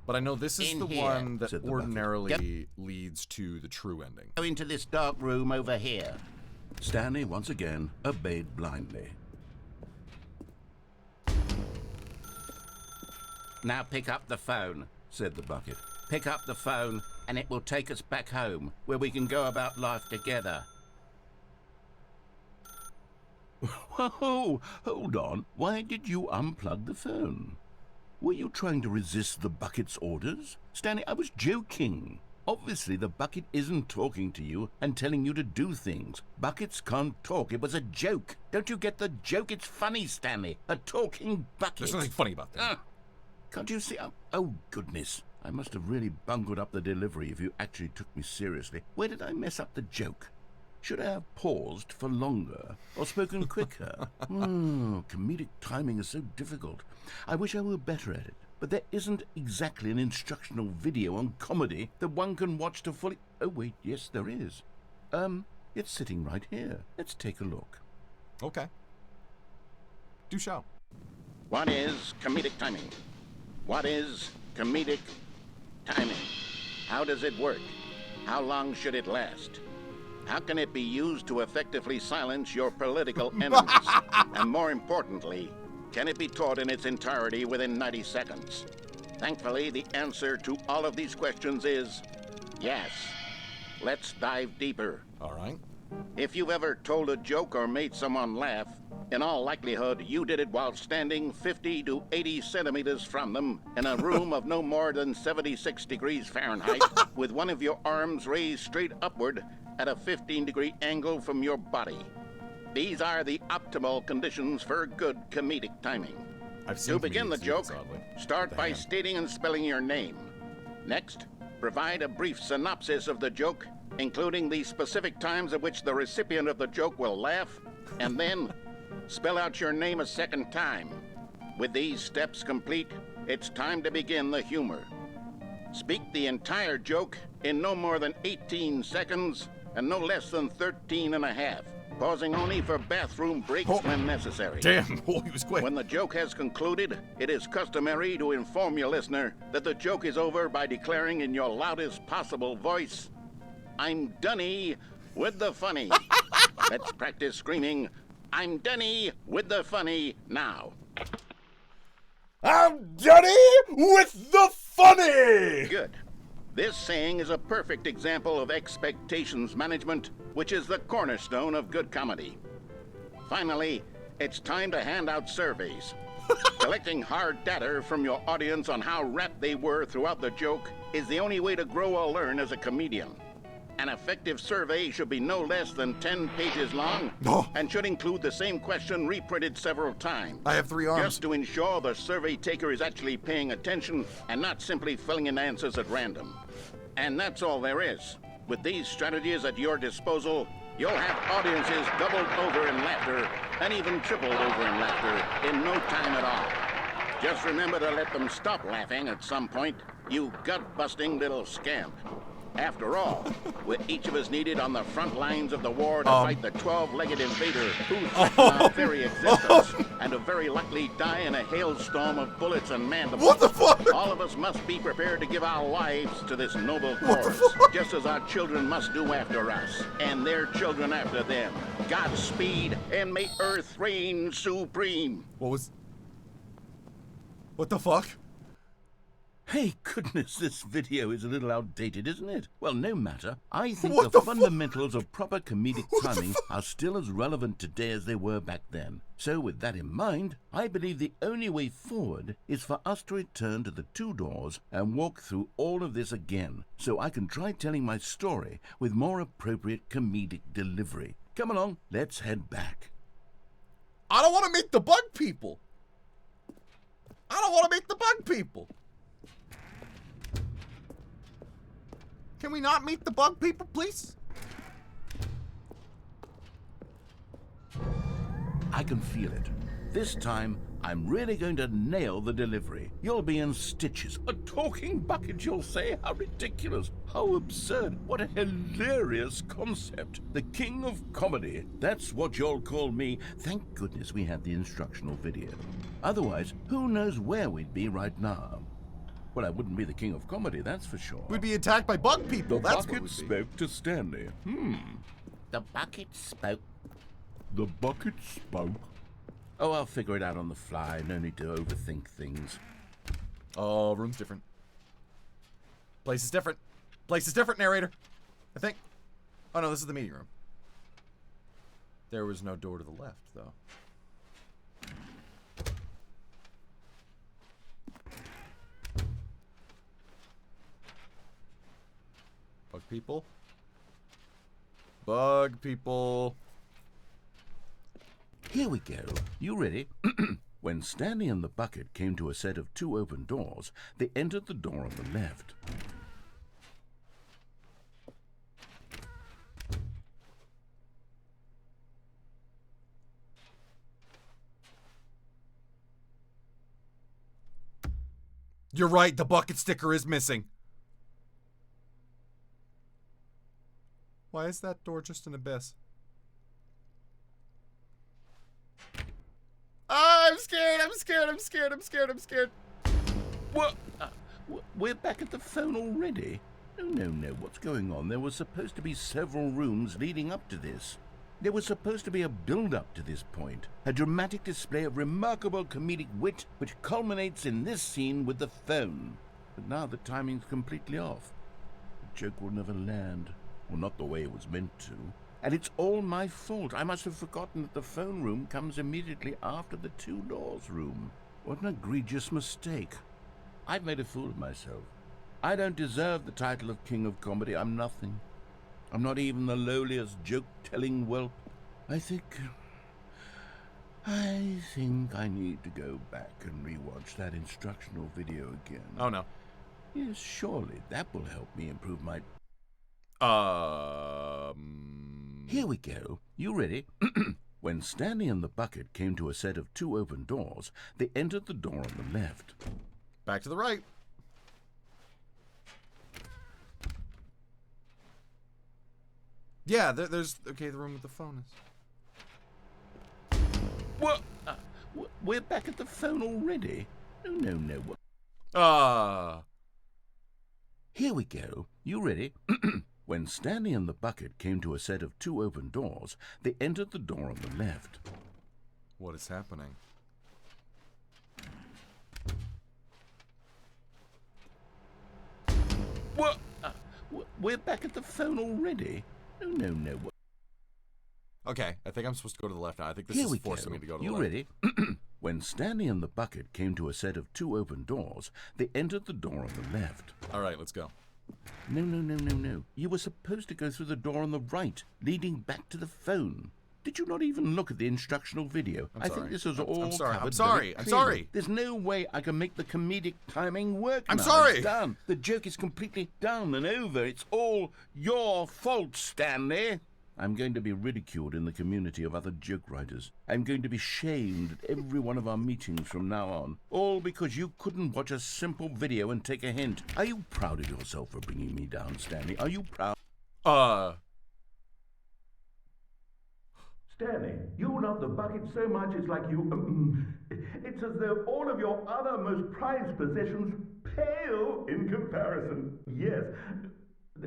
But I know this is In the here, one that said the bucket. ordinarily leads to the true ending. Go into this dark room over here. Stanley, once again, obeyed blindly. Now pick up the phone. Said the bucket. Pick up the phone, and it will take us back home, where we can go about life together. Whoa, hold on. Why did you unplug the phone? Were you trying to resist the bucket's orders? Stanley, I was joking. Obviously, the bucket isn't talking to you and telling you to do things. Buckets can't talk. It was a joke. Don't you get the joke? It's funny, Stanley. A talking bucket. There's nothing funny about that. Can't you see? Oh, goodness. I must have really bungled up the delivery if you actually took me seriously. Where did I mess up the joke? Should I have paused for longer or spoken quicker? Comedic timing is so difficult. I wish I were better at it. But there isn't exactly an instructional video on comedy that one can watch to fully... Oh, wait, yes, there is. It's sitting right here. Let's take a look. Okay. Do show. What is comedic timing? What is comedic timing? How does it work? How long should it last? How can it be used to effectively silence your political enemies? And more importantly, can it be taught in its entirety within 90 seconds? Thankfully, the answer to all of these questions is yes. Let's dive deeper. All right. If you've ever told a joke or made someone laugh, in all likelihood, you did it while standing 50 to 80 centimeters from them in a room of no more than 76 degrees Fahrenheit with one of your arms raised straight upward at a 15-degree angle from your body. These are the optimal conditions for good comedic timing. To begin the joke, start by stating and spelling your name. Next, provide a brief synopsis of the joke, including the specific times at which the recipient of the joke will laugh, and then spell out your name a second time. With these steps complete, it's time to begin the humor. Speak the entire joke in no more than 18 seconds and no less than 13 and a half, pausing only for bathroom breaks when necessary. Damn, he was quick. When the joke has concluded, it is customary to inform your listener that the joke is over by declaring in your loudest possible voice, "I'm Dunny with the funny." Let's practice screaming, "I'm Dunny with the funny" now. I'm Dunny with the funny! Good. This saying is a perfect example of expectations management, which is the cornerstone of good comedy. Finally, it's time to hand out surveys. Collecting hard data from your audience on how rapt they were throughout the joke is the only way to grow or learn as a comedian. An effective survey should be no less than 10 pages long and should include the same question reprinted several times. I have 3 arms. Just to ensure the survey taker is actually paying attention and not simply filling in answers at random. And that's all there is. With these strategies at your disposal, you'll have audiences doubled over in laughter and even tripled over in laughter in no time at all. Just remember to let them stop laughing at some point, you gut-busting little scamp. After all, we're each of us needed on the front lines of the war to fight the 12-legged invader who threatens our very existence and to very likely die in a hailstorm of bullets and mandibles. What the fuck? All of us must be prepared to give our lives to this noble cause, just as our children must do after us, and their children after them. Godspeed, and may Earth reign supreme. What the fuck? Hey, goodness, this video is a little outdated, isn't it? Well, no matter. I think What the the fundamentals of proper comedic timing are still as relevant today as they were back then. So with that in mind, I believe the only way forward is for us to return to the 2 doors and walk through all of this again, so I can try telling my story with more appropriate comedic delivery. Come along, let's head back. I don't want to meet the bug people. I don't want to meet the bug people. Can we not meet the bug people, please? I can feel it. This time, I'm really going to nail the delivery. You'll be in stitches. A talking bucket, you'll say? How ridiculous. How absurd. What a hilarious concept. The king of comedy. That's what you'll call me. Thank goodness we had the instructional video. Otherwise, who knows where we'd be right now. Well, I wouldn't be the king of comedy, that's for sure. We'd be attacked by bug people. The That's bucket what we'd be. spoke to Stanley. The bucket spoke. The bucket spoke. Oh, I'll figure it out on the fly. No need to overthink things. Oh, room's different. Place is different. Place is different, narrator. I think. Oh, no, this is the meeting room. There was no door to the left, though. Bug people. Bug people. Here we go. You ready? When Stanley and the bucket came to a set of 2 open doors, they entered the door on the left. You're right, the bucket sticker is missing. Why is that door just an abyss? Oh, I'm scared, I'm scared, I'm scared, I'm scared, I'm scared. What? We're back at the phone already? No, what's going on? There were supposed to be several rooms leading up to this. There was supposed to be a build-up to this point, a dramatic display of remarkable comedic wit which culminates in this scene with the phone. But now the timing's completely off. The joke will never land. Well, not the way it was meant to. And it's all my fault. I must have forgotten that the phone room comes immediately after the 2 doors room. What an egregious mistake. I've made a fool of myself. I don't deserve the title of King of Comedy. I'm nothing. I'm not even the lowliest joke-telling whelp. I think I need to go back and rewatch that instructional video again. Oh, no. Yes, surely that will help me improve my... Here we go. You ready? When Stanley and the bucket came to a set of 2 open doors, they entered the door on the left. Back to the right. Yeah, there's... Okay, the room with the phone is... What? We're back at the phone already? No. Here we go. You ready? When Stanley and the bucket came to a set of 2 open doors, they entered the door on the left. What is happening? What? We're back at the phone already? No. Okay, I think I'm supposed to go to the left now. I think this Here is we forcing go. me to go to the You left. ready? When Stanley and the bucket came to a set of 2 open doors, they entered the door on the left. All right, let's go. No. You were supposed to go through the door on the right, leading back to the phone. Did you not even look at the instructional video? I'm I sorry. think this was I'm all sorry. covered I'm sorry. very I'm clearly. sorry. There's no way I can make the comedic timing work I'm now. sorry. It's done. The joke is completely done and over. It's all your fault, Stanley. I'm going to be ridiculed in the community of other joke writers. I'm going to be shamed at every one of our meetings from now on. All because you couldn't watch a simple video and take a hint. Are you proud of yourself for bringing me down, Stanley? Are you proud? Stanley, you love the bucket so much it's like you... it's as though all of your other most prized possessions pale in comparison. Yes.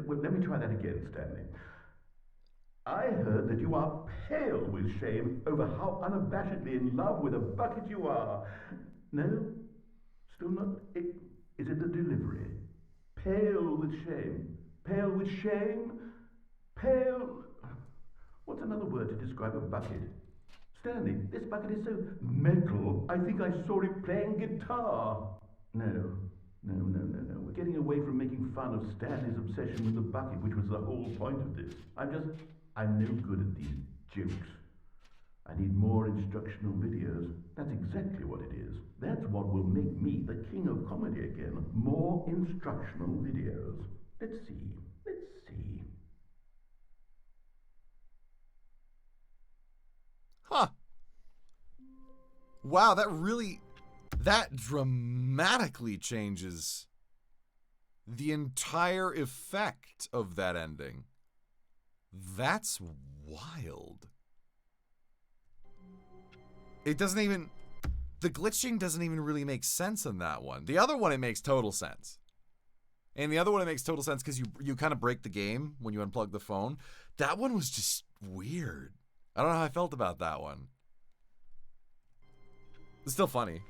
Well, let me try that again, Stanley. I heard that you are pale with shame over how unabashedly in love with a bucket you are. No? Still not? Is it the delivery? Pale with shame. Pale with shame? Pale... What's another word to describe a bucket? Stanley, this bucket is so metal, I think I saw it playing guitar. No. We're getting away from making fun of Stanley's obsession with the bucket, which was the whole point of this. I'm no good at these jokes. I need more instructional videos. That's exactly what it is. That's what will make me the king of comedy again. More instructional videos. Let's see. Let's see. Huh. Wow, that dramatically changes the entire effect of that ending. That's wild. It doesn't even... The glitching doesn't even really make sense in that one. The other one, it makes total sense. And the other one, it makes total sense because you kind of break the game when you unplug the phone. That one was just weird. I don't know how I felt about that one. It's still funny.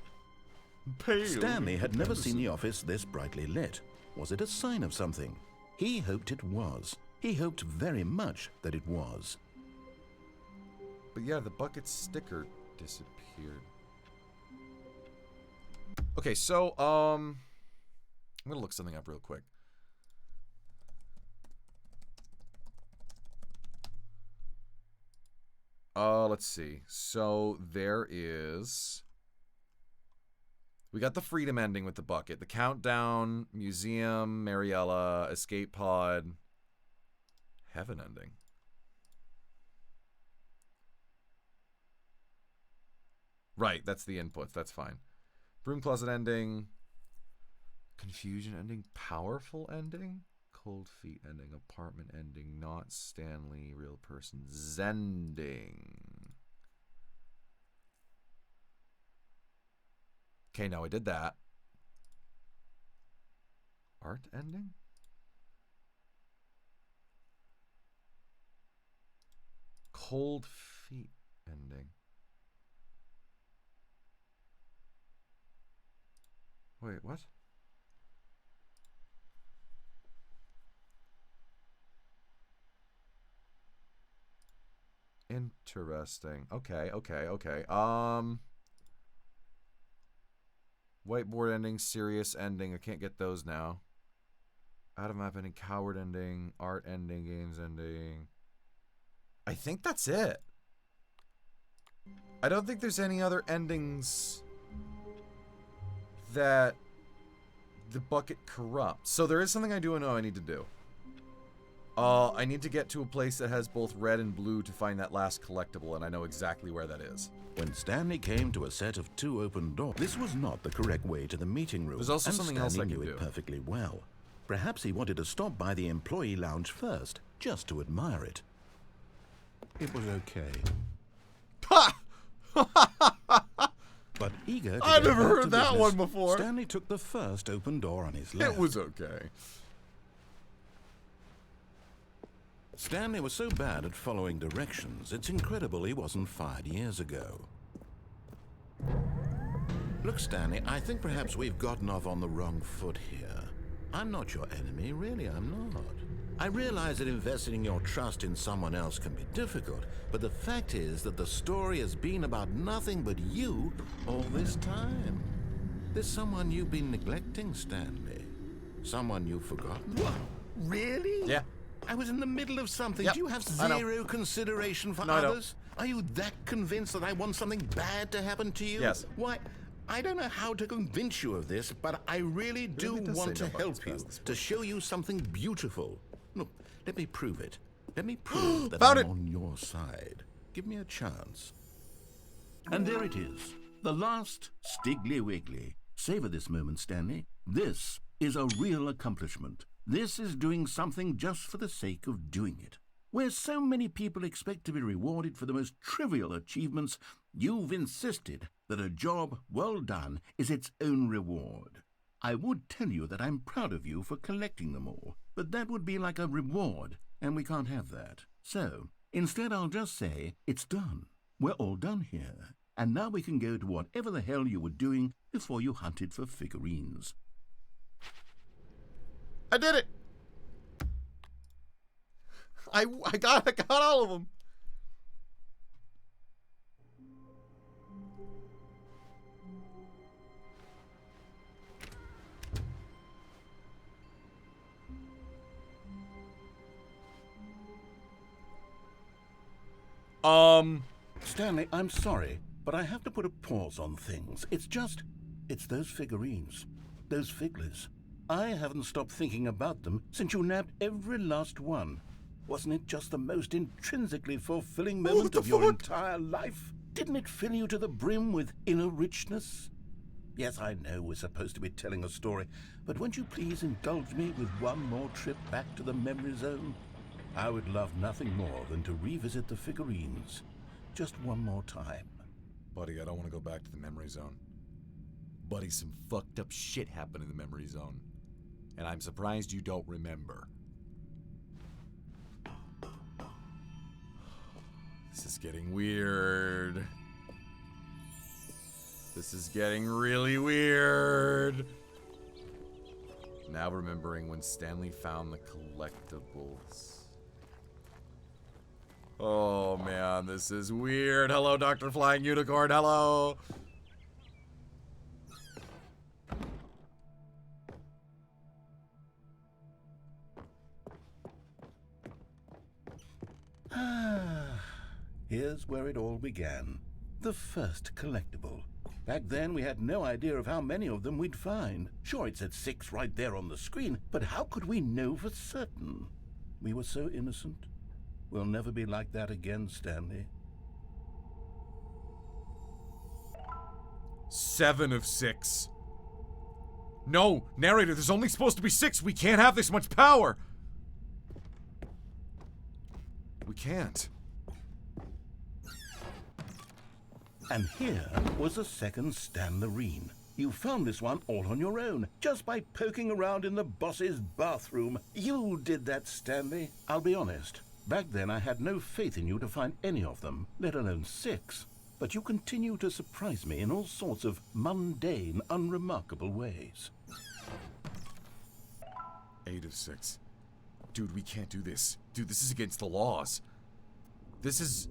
Pale. Stanley had never seen the office this brightly lit. Was it a sign of something? He hoped it was. He hoped very much that it was. But yeah, the bucket sticker disappeared. Okay, so, I'm gonna look something up real quick. Let's see. So, there is... We got the freedom ending with the bucket. The countdown, museum, Mariella, escape pod, heaven ending. Right, that's the inputs. That's fine. Broom closet ending. Confusion ending. Powerful ending. Cold feet ending. Apartment ending. Not Stanley. Real person. Zending. Okay, now I did that. Art ending? Cold feet ending. Wait, what? Interesting. Okay. Whiteboard ending, serious ending. I can't get those now. Out of map ending, coward ending, art ending, games ending. I think that's it. I don't think there's any other endings that the bucket corrupts. So there is something I do know I need to do. I need to get to a place that has both red and blue to find that last collectible, and I know exactly where that is. When Stanley came to a set of 2 open doors, this was not the correct way to the meeting room. There's also and something Stanley else I knew can it do. perfectly well. Perhaps he wanted to stop by the employee lounge first, just to admire it. It was okay. Ha! But eager to I've get never back heard to that business, one before. Stanley took the first open door on his left. It was okay. Stanley was so bad at following directions, it's incredible he wasn't fired years ago. Look, Stanley, I think perhaps we've gotten off on the wrong foot here. I'm not your enemy, really, I'm not. I realize that investing your trust in someone else can be difficult, but the fact is that the story has been about nothing but you all this time. There's someone you've been neglecting, Stanley. Someone you've forgotten. What? Really? Yeah. I was in the middle of something. Yep, Do you have I know. zero consideration for No, I don't. others? Are you that convinced that I want something bad to happen to you? Yes. Why, I don't know how to convince you of this, but I really do Really does want say to no help buttons you, past this to show you something beautiful. Look, let me prove it. Let me prove that Found I'm it. on your side. Give me a chance. And there it is. The last Stiggly Wiggly. Savor this moment, Stanley. This is a real accomplishment. This is doing something just for the sake of doing it. Where so many people expect to be rewarded for the most trivial achievements, you've insisted that a job well done is its own reward. I would tell you that I'm proud of you for collecting them all, but that would be like a reward, and we can't have that. So, instead I'll just say, it's done. We're all done here. And now we can go to whatever the hell you were doing before you hunted for figurines. I did it. I got all of them. Stanley, I'm sorry, but I have to put a pause on things. It's those figurines, those figglers. I haven't stopped thinking about them since you nabbed every last one. Wasn't it just the most intrinsically fulfilling moment of your entire life? Didn't it fill you to the brim with inner richness? Yes, I know we're supposed to be telling a story, but won't you please indulge me with one more trip back to the memory zone? I would love nothing more than to revisit the figurines. Just one more time. Buddy, I don't want to go back to the memory zone. Buddy, some fucked up shit happened in the memory zone. And I'm surprised you don't remember. This is getting weird. This is getting really weird. Now remembering when Stanley found the collectibles. Oh man, this is weird. Hello, Dr. Flying Unicorn. Hello. Here's where it all began. The first collectible. Back then, we had no idea of how many of them we'd find. Sure, it said 6 right there on the screen, but how could we know for certain? We were so innocent. We'll never be like that again, Stanley. 7 of 6. No, narrator, there's only supposed to be 6. We can't have this much power. We can't. And here was a second Stanlerine. You found this one all on your own, just by poking around in the boss's bathroom. You did that, Stanley. I'll be honest. Back then, I had no faith in you to find any of them, let alone 6. But you continue to surprise me in all sorts of mundane, unremarkable ways. 8 of 6. Dude, we can't do this. Dude, this is against the laws. This is...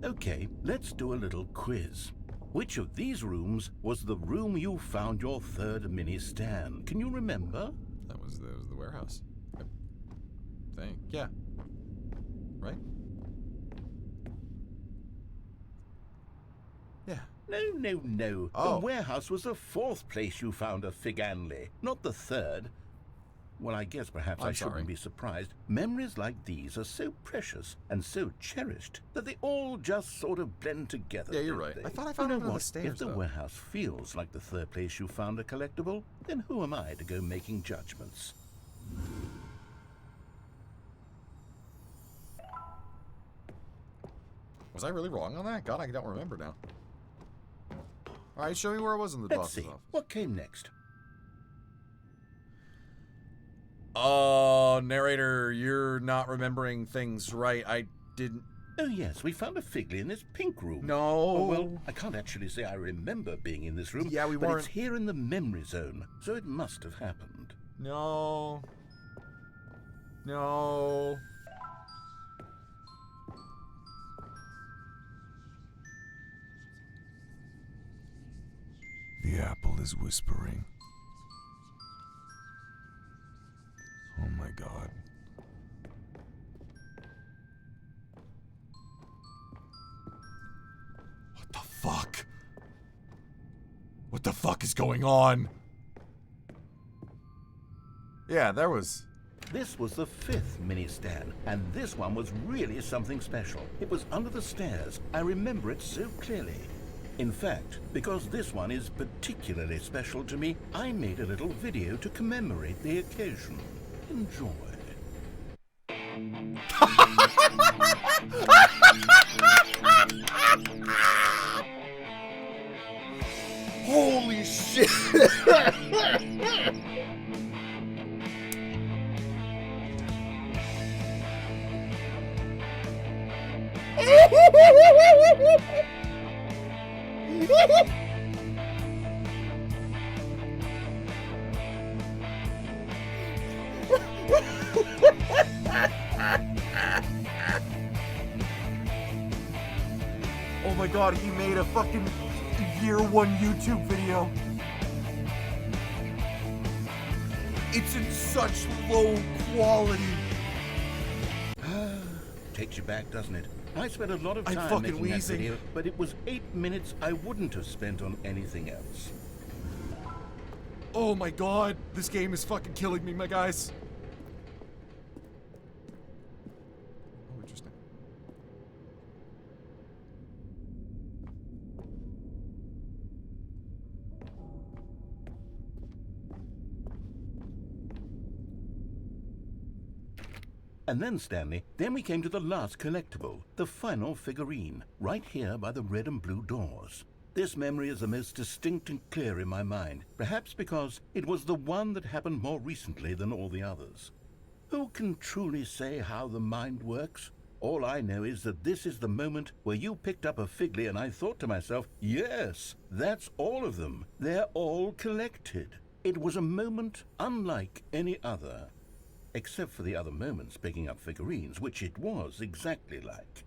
Okay, let's do a little quiz. Which of these rooms was the room you found your third mini stand? Can you remember? That was the warehouse. I think. Yeah. Right? Yeah. No. Oh. The warehouse was the 4th place you found a Figanley, not the 3rd. Well, I guess perhaps I shouldn't be surprised. Memories like these are so precious and so cherished that they all just sort of blend together. Yeah, you're right. They? I thought I found it on the stairs, If the though. warehouse feels like the 3rd place you found a collectible, then who am I to go making judgments? Was I really wrong on that? God, I don't remember now. Alright, show me where I was in the Let's boss's see. office. What came next? Oh, narrator, you're not remembering things right. I didn't... Oh, yes, we found a Figley in this pink room. No. Oh, well, I can't actually say I remember being in this room. Yeah, we but weren't. It's here in the memory zone, so it must have happened. No. No. The apple is whispering. Oh my god. What the fuck? What the fuck is going on? Yeah, there was... This was the 5th mini stand, and this one was really something special. It was under the stairs. I remember it so clearly. In fact, because this one is particularly special to me, I made a little video to commemorate the occasion. Enjoy. Holy shit! Oh my god, he made a fucking year 1 YouTube video. It's in such low quality. Takes you back, doesn't it? I spent a lot of I'm time fucking making that wheezing. video, but it was 8 minutes I wouldn't have spent on anything else. Oh my god, this game is fucking killing me, my guys. Oh, interesting. And then, Stanley, then we came to the last collectible, the final figurine, right here by the red and blue doors. This memory is the most distinct and clear in my mind, perhaps because it was the one that happened more recently than all the others. Who can truly say how the mind works? All I know is that this is the moment where you picked up a Figly and I thought to myself, yes, that's all of them. They're all collected. It was a moment unlike any other. Except for the other moments picking up figurines, which it was exactly like.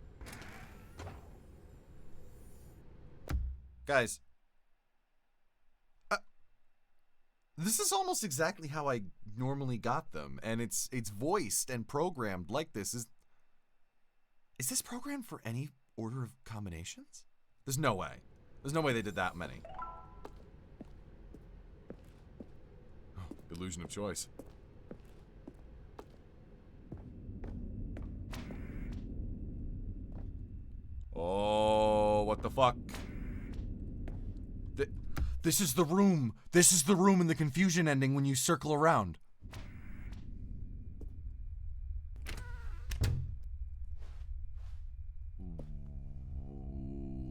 Guys. This is almost exactly how I normally got them, and it's voiced and programmed like this. Is this programmed for any order of combinations? There's no way. There's no way they did that many. Oh, illusion of choice. Oh, what the fuck? This is the room. This is the room in the confusion ending when you circle around.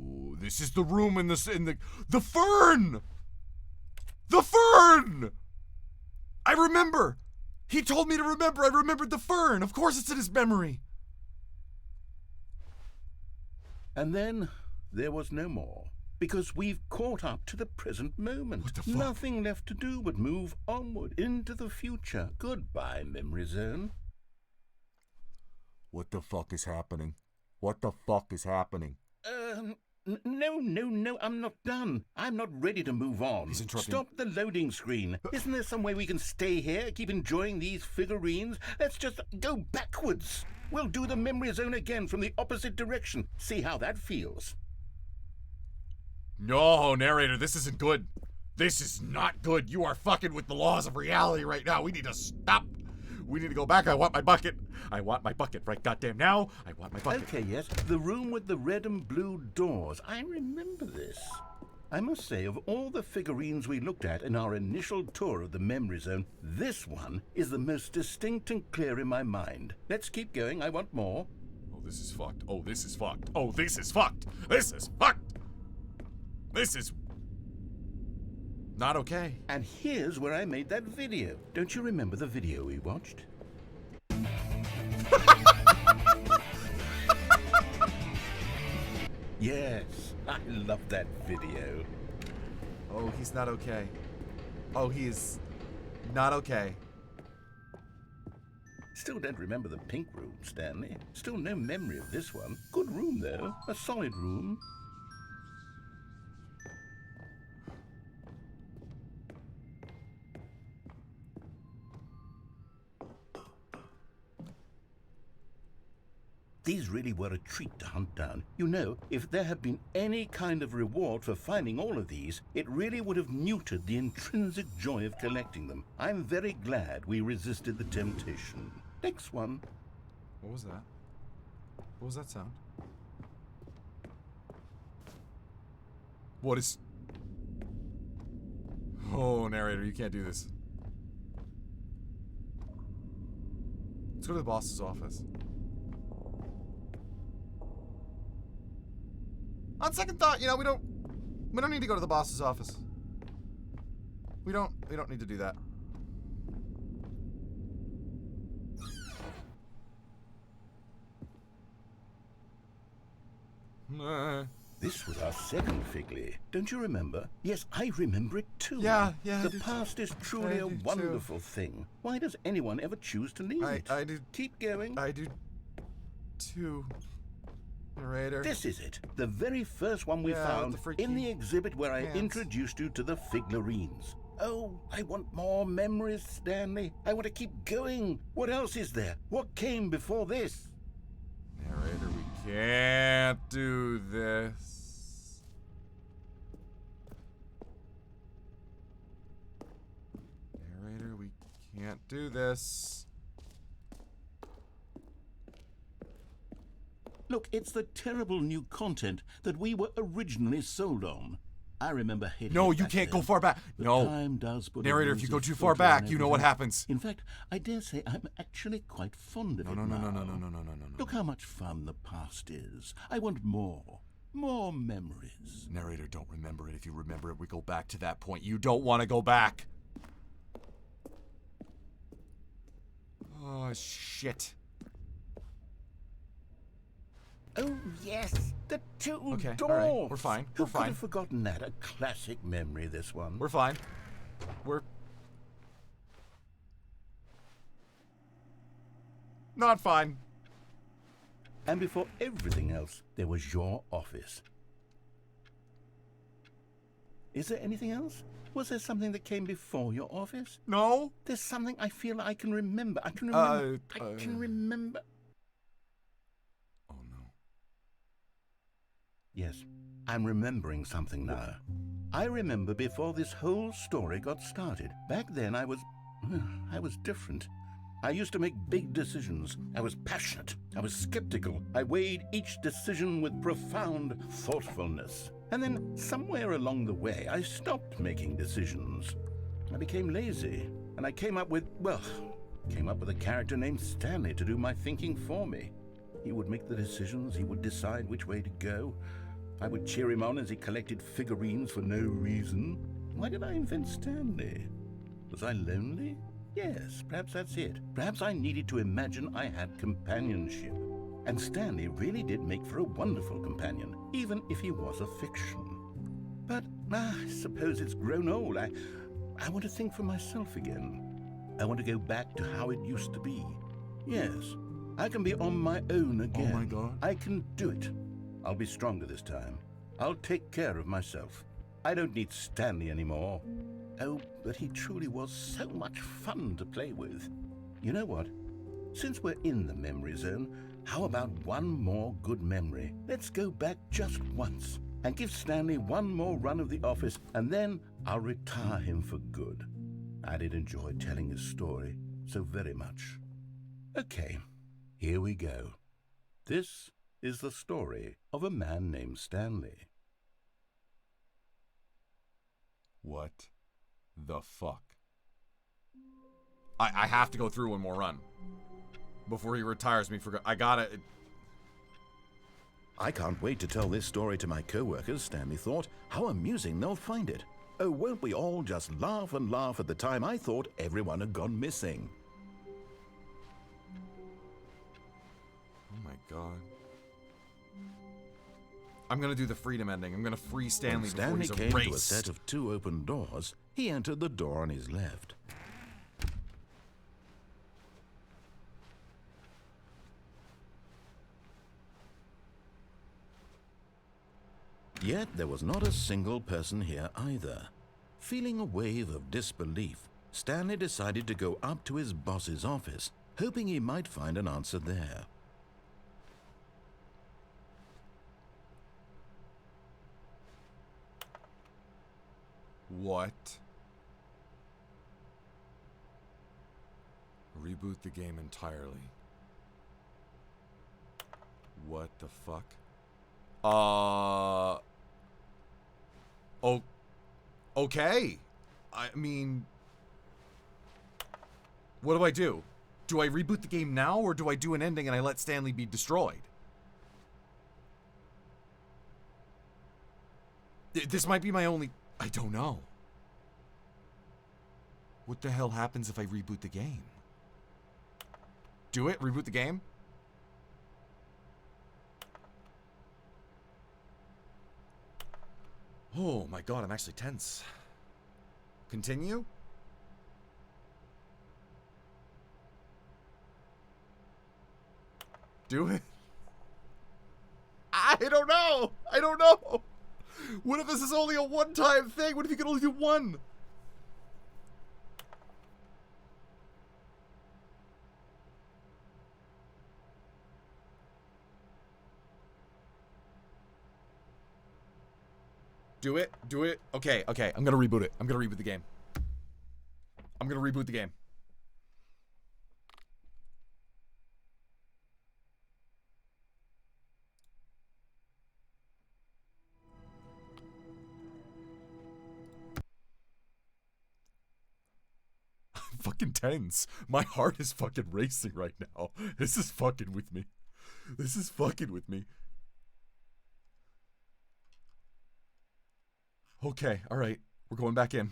Ooh, this is the room in the fern. The fern. I remember. He told me to remember. I remembered the fern. Of course, it's in his memory. And then there was no more, because we've caught up to the present moment. What the fuck? Nothing left to do but move onward into the future. Goodbye, Memory Zone. What the fuck is happening? What the fuck is happening? No, I'm not done. I'm not ready to move on. He's interrupting. Stop the loading screen. Isn't there some way we can stay here, keep enjoying these figurines? Let's just go backwards. We'll do the Memory Zone again from the opposite direction. See how that feels. No, narrator, this isn't good. This is not good. You are fucking with the laws of reality right now. We need to stop. We need to go back. I want my bucket. I want my bucket right goddamn now. I want my bucket. Okay, yes. The room with the red and blue doors. I remember this. I must say, of all the figurines we looked at in our initial tour of the Memory Zone, this one is the most distinct and clear in my mind. Let's keep going. I want more. Oh, this is fucked. Oh, this is fucked. Oh, this is fucked. This is fucked. This is not okay. And here's where I made that video. Don't you remember the video we watched? Yes, I love that video. Oh, he's not okay. Oh, he is not okay. Still don't remember the pink room, Stanley. Still no memory of this one. Good room, though. A solid room. These really were a treat to hunt down. You know, if there had been any kind of reward for finding all of these, it really would have neutered the intrinsic joy of collecting them. I'm very glad we resisted the temptation. Next one. What was that? What was that sound? What is... Oh, narrator, you can't do this. Let's go to the boss's office. On second thought, you know, we don't need to go to the boss's office. We don't need to do that. This was our second Figly. Don't you remember? Yes, I remember it too. Yeah. The past is truly a wonderful thing. Why does anyone ever choose to leave it? I do. Keep going. I do too. Narrator. This is it. The very first one we found in the exhibit where I introduced you to the figurines. Oh, I want more memories, Stanley. I want to keep going. What else is there? What came before this? Narrator, we can't. do this. Look, it's the terrible new content that we were originally sold on. I remember hating No, it you back can't then. go far back. But No. time does put a Narrator, if rose you go of too far filter on back, you know what everything. happens. In fact, I dare say I'm actually quite fond of it No. now. Look how much fun the past is. I want more. More memories. Narrator, don't remember it. If you remember it, we go back to that point. You don't want to go back. Oh, shit. Oh, yes, the two Okay, doors. all right, we're fine. Who We're could fine. have forgotten that? A classic memory, this one. We're fine. We're not fine. And before everything else, there was your office. Is there anything else? Was there something that came before your office? No. There's something I feel I can remember. I can remember. I can remember. Oh, no. Yes, I'm remembering something now. I remember before this whole story got started. Back then, I was different. I used to make big decisions. I was passionate. I was skeptical. I weighed each decision with profound thoughtfulness. And then, somewhere along the way, I stopped making decisions. I became lazy, and I came up with a character named Stanley to do my thinking for me. He would make the decisions. He would decide which way to go. I would cheer him on as he collected figurines for no reason. Why did I invent Stanley? Was I lonely? Yes, perhaps that's it. Perhaps I needed to imagine I had companionship. And Stanley really did make for a wonderful companion, even if he was a fiction. But I suppose it's grown old. I want to think for myself again. I want to go back to how it used to be. Yes, I can be on my own again. Oh my God. I can do it. I'll be stronger this time. I'll take care of myself. I don't need Stanley anymore. Oh, but he truly was so much fun to play with. You know what? Since we're in the memory zone, how about one more good memory? Let's go back just once and give Stanley one more run of the office, and then I'll retire him for good. I did enjoy telling his story so very much. Okay, here we go. This is the story of a man named Stanley. What the fuck? I have to go through one more run before he retires me for good. I gotta. I can't wait to tell this story to my co-workers, Stanley thought. How amusing they'll find it. Oh, won't we all just laugh and laugh at the time I thought everyone had gone missing. Oh my God. I'm gonna do the freedom ending. I'm gonna free Stanley When Stanley before came he's to a erased. set of 2 open doors, he entered the door on his left. Yet there was not a single person here either. Feeling a wave of disbelief, Stanley decided to go up to his boss's office, hoping he might find an answer there. What? Reboot the game entirely. What the fuck? Oh, okay. I mean, what do I do? Do I reboot the game now, or do I do an ending and I let Stanley be destroyed? This might be my only... I don't know. What the hell happens if I reboot the game? Do it? Reboot the game? Oh my God, I'm actually tense. Continue? Do it? I don't know! I don't know! What if this is only a one-time thing? What if you can only do one? Do it. Do it. Okay, okay. I'm gonna reboot it. I'm gonna reboot the game. I'm gonna reboot the game. fucking tense. My heart is fucking racing right now. This is fucking with me. This is fucking with me. Okay, all right. We're going back in.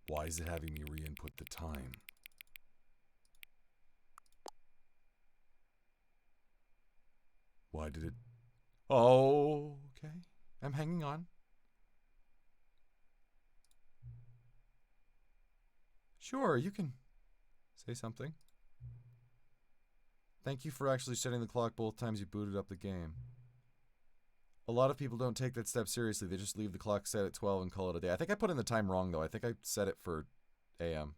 Why is it having me re-input the time? Why did it... Oh, okay. I'm hanging on. Sure, you can say something. Thank you for actually setting the clock both times you booted up the game. A lot of people don't take that step seriously. They just leave the clock set at 12 and call it a day. I think I put in the time wrong, though. I think I set it for AM.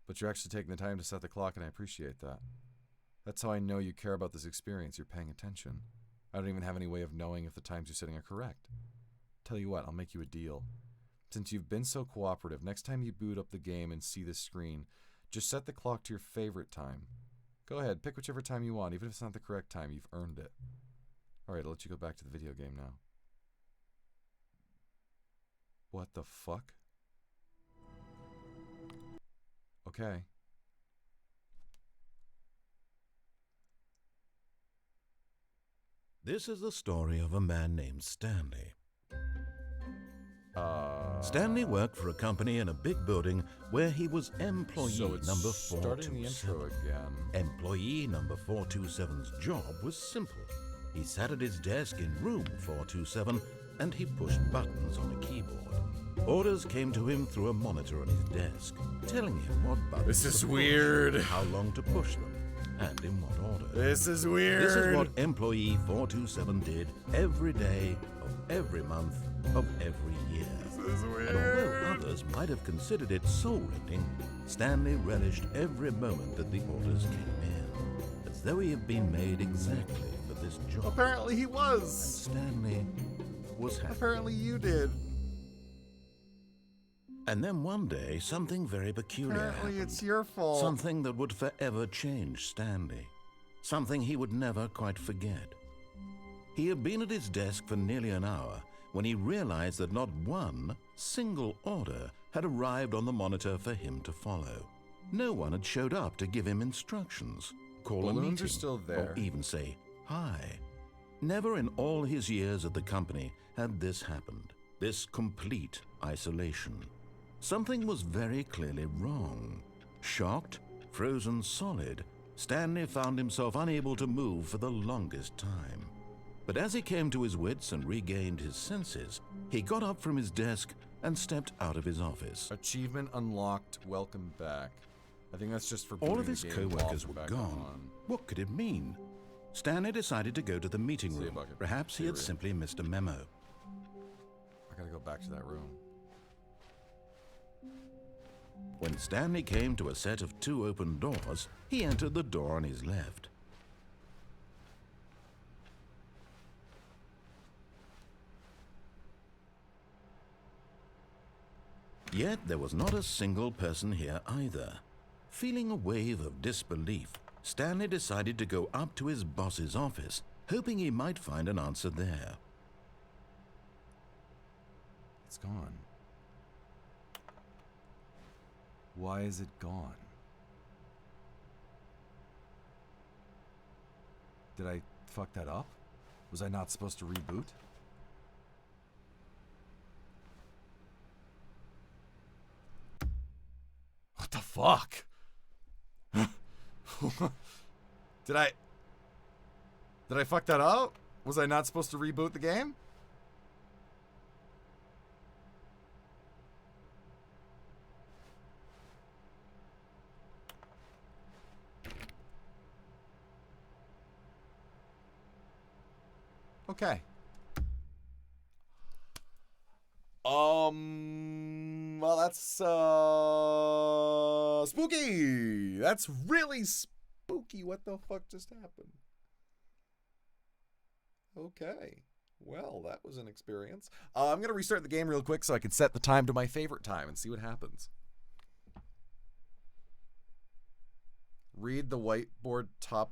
But you're actually taking the time to set the clock, and I appreciate that. That's how I know you care about this experience. You're paying attention. I don't even have any way of knowing if the times you're setting are correct. Tell you what, I'll make you a deal. Since you've been so cooperative, next time you boot up the game and see this screen, just set the clock to your favorite time. Go ahead, pick whichever time you want. Even if it's not the correct time, you've earned it. Alright, I'll let you go back to the video game now. What the fuck? Okay. This is the story of a man named Stanley. Stanley worked for a company in a big building where he was employee number 427. Starting the intro again. Employee number 427's job was simple. He sat at his desk in room 427 and he pushed buttons on a keyboard. Orders came to him through a monitor on his desk, telling him what buttons This is to weird. push, how long to push them, and in what order. This is weird. This is what employee 427 did every day of every month of every year. This is weird. And although others might have considered it soul-rending, Stanley relished every moment that the orders came in, as though he had been made exactly for this job. Apparently he was. And Stanley was happy. Apparently you did. And then one day, something very peculiar Apparently happened. it's your fault. Something that would forever change Stanley. Something he would never quite forget. He had been at his desk for nearly an hour when he realized that not one single order had arrived on the monitor for him to follow. No one had showed up to give him instructions, call a Balloons meeting, are still there. or even say hi. Never in all his years at the company had this happened. This complete isolation. Something was very clearly wrong. Shocked, frozen solid, Stanley found himself unable to move for the longest time. But as he came to his wits and regained his senses, he got up from his desk and stepped out of his office. Achievement unlocked. Welcome back. I think that's just for All of booting his the game co-workers while were back gone. on. What could it mean? Stanley decided to go to the meeting See you, room. Bucket. Perhaps See he you, had Rhea. simply missed a memo. I gotta go back to that room. When Stanley came to a set of 2 open doors, he entered the door on his left. Yet there was not a single person here either. Feeling a wave of disbelief, Stanley decided to go up to his boss's office, hoping he might find an answer there. It's gone. Why is it gone? Did I fuck that up? Was I not supposed to reboot? What the fuck? Did I fuck that up? Was I not supposed to reboot the game? Okay. Well, that's spooky. That's really spooky. What the fuck just happened? Okay. Well, that was an experience. I'm going to restart the game real quick so I can set the time to my favorite time and see what happens. Read the whiteboard top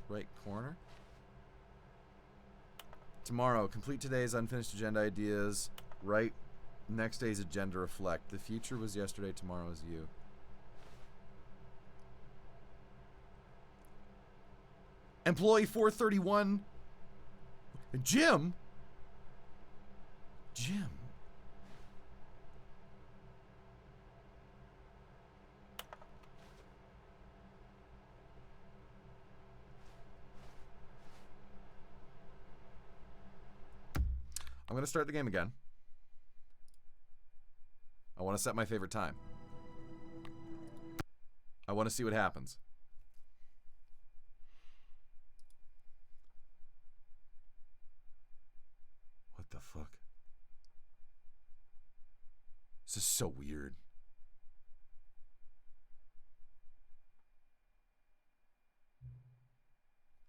right corner. Tomorrow, complete today's unfinished agenda ideas. Write next day's agenda, reflect. The future was yesterday, tomorrow is you. Employee 431. Jim? I'm going to start the game again. I want to set my favorite time. I want to see what happens. What the fuck? This is so weird.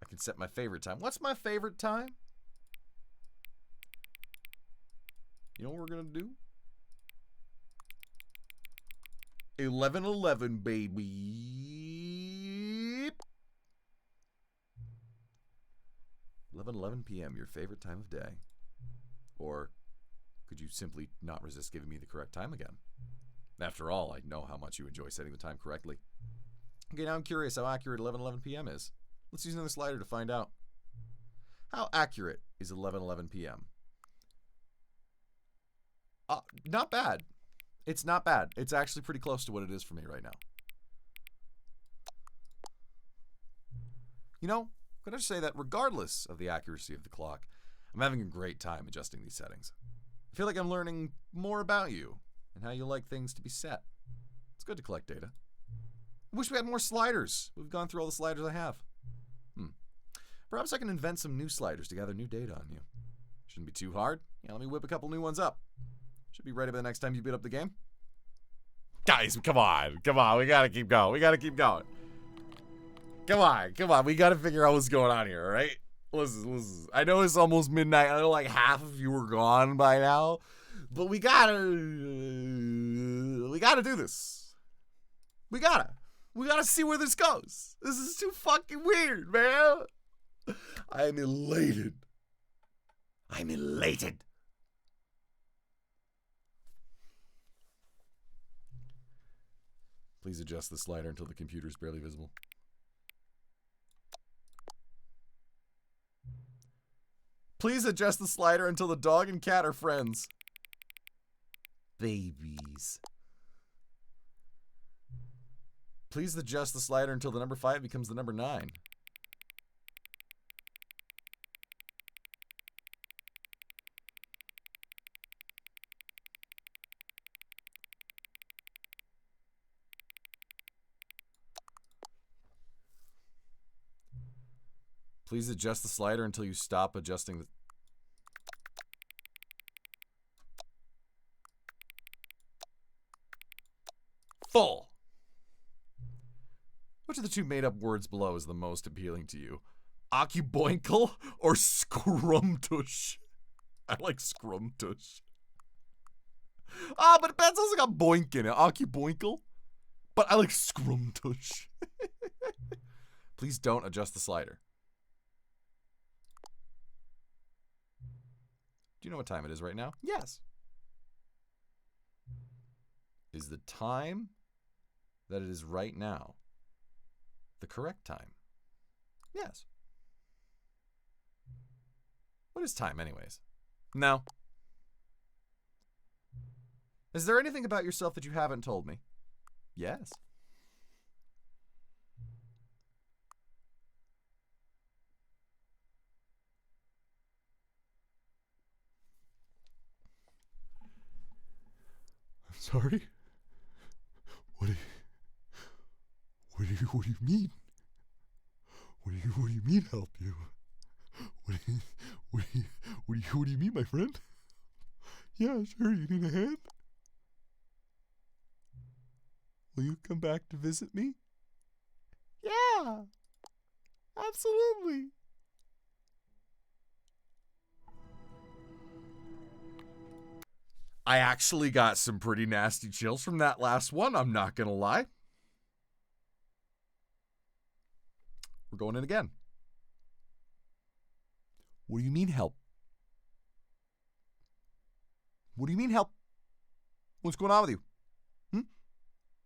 I can set my favorite time. What's my favorite time? You know what we're gonna do? 11:11, baby. 11:11 p.m. Your favorite time of day. Or could you simply not resist giving me the correct time again? After all, I know how much you enjoy setting the time correctly. Okay, now I'm curious how accurate 11:11 p.m. is. Let's use another slider to find out. How accurate is 11:11 p.m.? Not bad. It's not bad. It's actually pretty close to what it is for me right now. You know, could I just say that regardless of the accuracy of the clock, I'm having a great time adjusting these settings. I feel like I'm learning more about you and how you like things to be set. It's good to collect data. I wish we had more sliders. We've gone through all the sliders I have. Perhaps I can invent some new sliders to gather new data on you. Shouldn't be too hard. Yeah, let me whip a couple new ones up. Should be ready by the next time you beat up the game. Guys, come on. We gotta keep going. Come on. We gotta figure out what's going on here, all right? Listen. I know it's almost midnight. I know like half of you were gone by now. But we gotta do this. We gotta see where this goes. This is too fucking weird, man. I'm elated. Please adjust the slider until the computer is barely visible. Please adjust the slider until the dog and cat are friends. Babies. Please adjust the slider until the number 5 becomes the number 9. Please adjust the slider until you stop adjusting the... Full. Which of the two made-up words below is the most appealing to you? Occuboinkle or scrumtush? I like scrumtush. But it also got boink in it. Occuboinkle. But I like scrumtush. Please don't adjust the slider. Do you know what time it is right now? Yes. Is the time that it is right now the correct time? Yes. What is time, anyways? No. Is there anything about yourself that you haven't told me? Yes. Sorry? What do you mean? What do you mean help you? What do you mean, my friend? Yeah, sure, you need a hand? Will you come back to visit me? Yeah, absolutely. I actually got some pretty nasty chills from that last one, I'm not gonna lie. We're going in again. What do you mean help? What do you mean help? What's going on with you?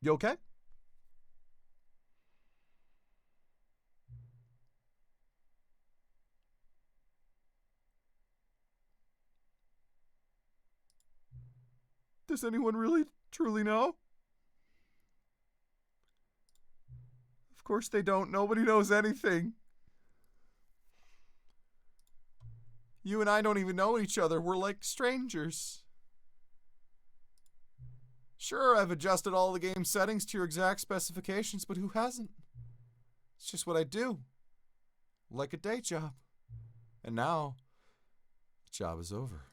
You okay? Does anyone really, truly know? Of course they don't. Nobody knows anything. You and I don't even know each other. We're like strangers. Sure, I've adjusted all the game settings to your exact specifications, but who hasn't? It's just what I do. Like a day job. And now, the job is over.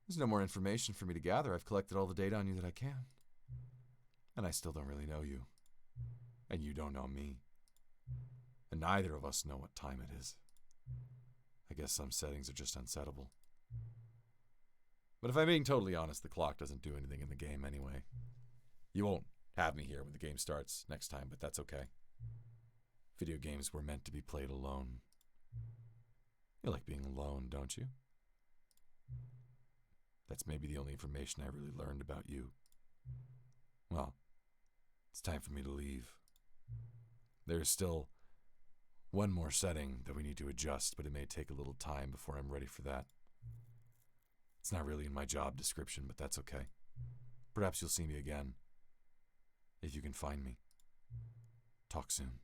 There's no more information for me to gather. I've collected all the data on you that I can. And I still don't really know you. And you don't know me. And neither of us know what time it is. I guess some settings are just unsettable. But if I'm being totally honest, the clock doesn't do anything in the game anyway. You won't have me here when the game starts next time, but that's okay. Video games were meant to be played alone. You like being alone, don't you? That's maybe the only information I really learned about you. Well, it's time for me to leave. There's still one more setting that we need to adjust, but it may take a little time before I'm ready for that. It's not really in my job description, but that's okay. Perhaps you'll see me again. If you can find me. Talk soon.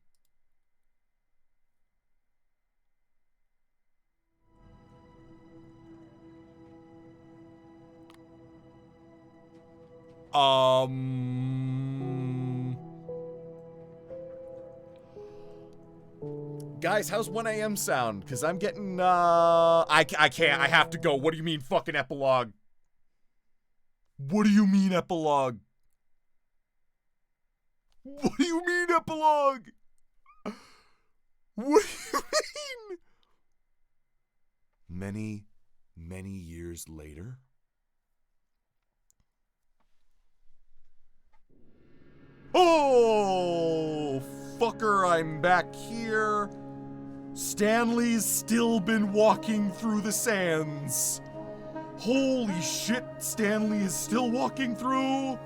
Guys, how's 1 a.m. sound? Because I'm getting, I can't. I have to go. What do you mean fucking epilogue? What do you mean epilogue? What do you mean epilogue? What do you mean? Many years later? Oh, fucker, I'm back here. Stanley's still been walking through the sands. Holy shit, Stanley is still walking through.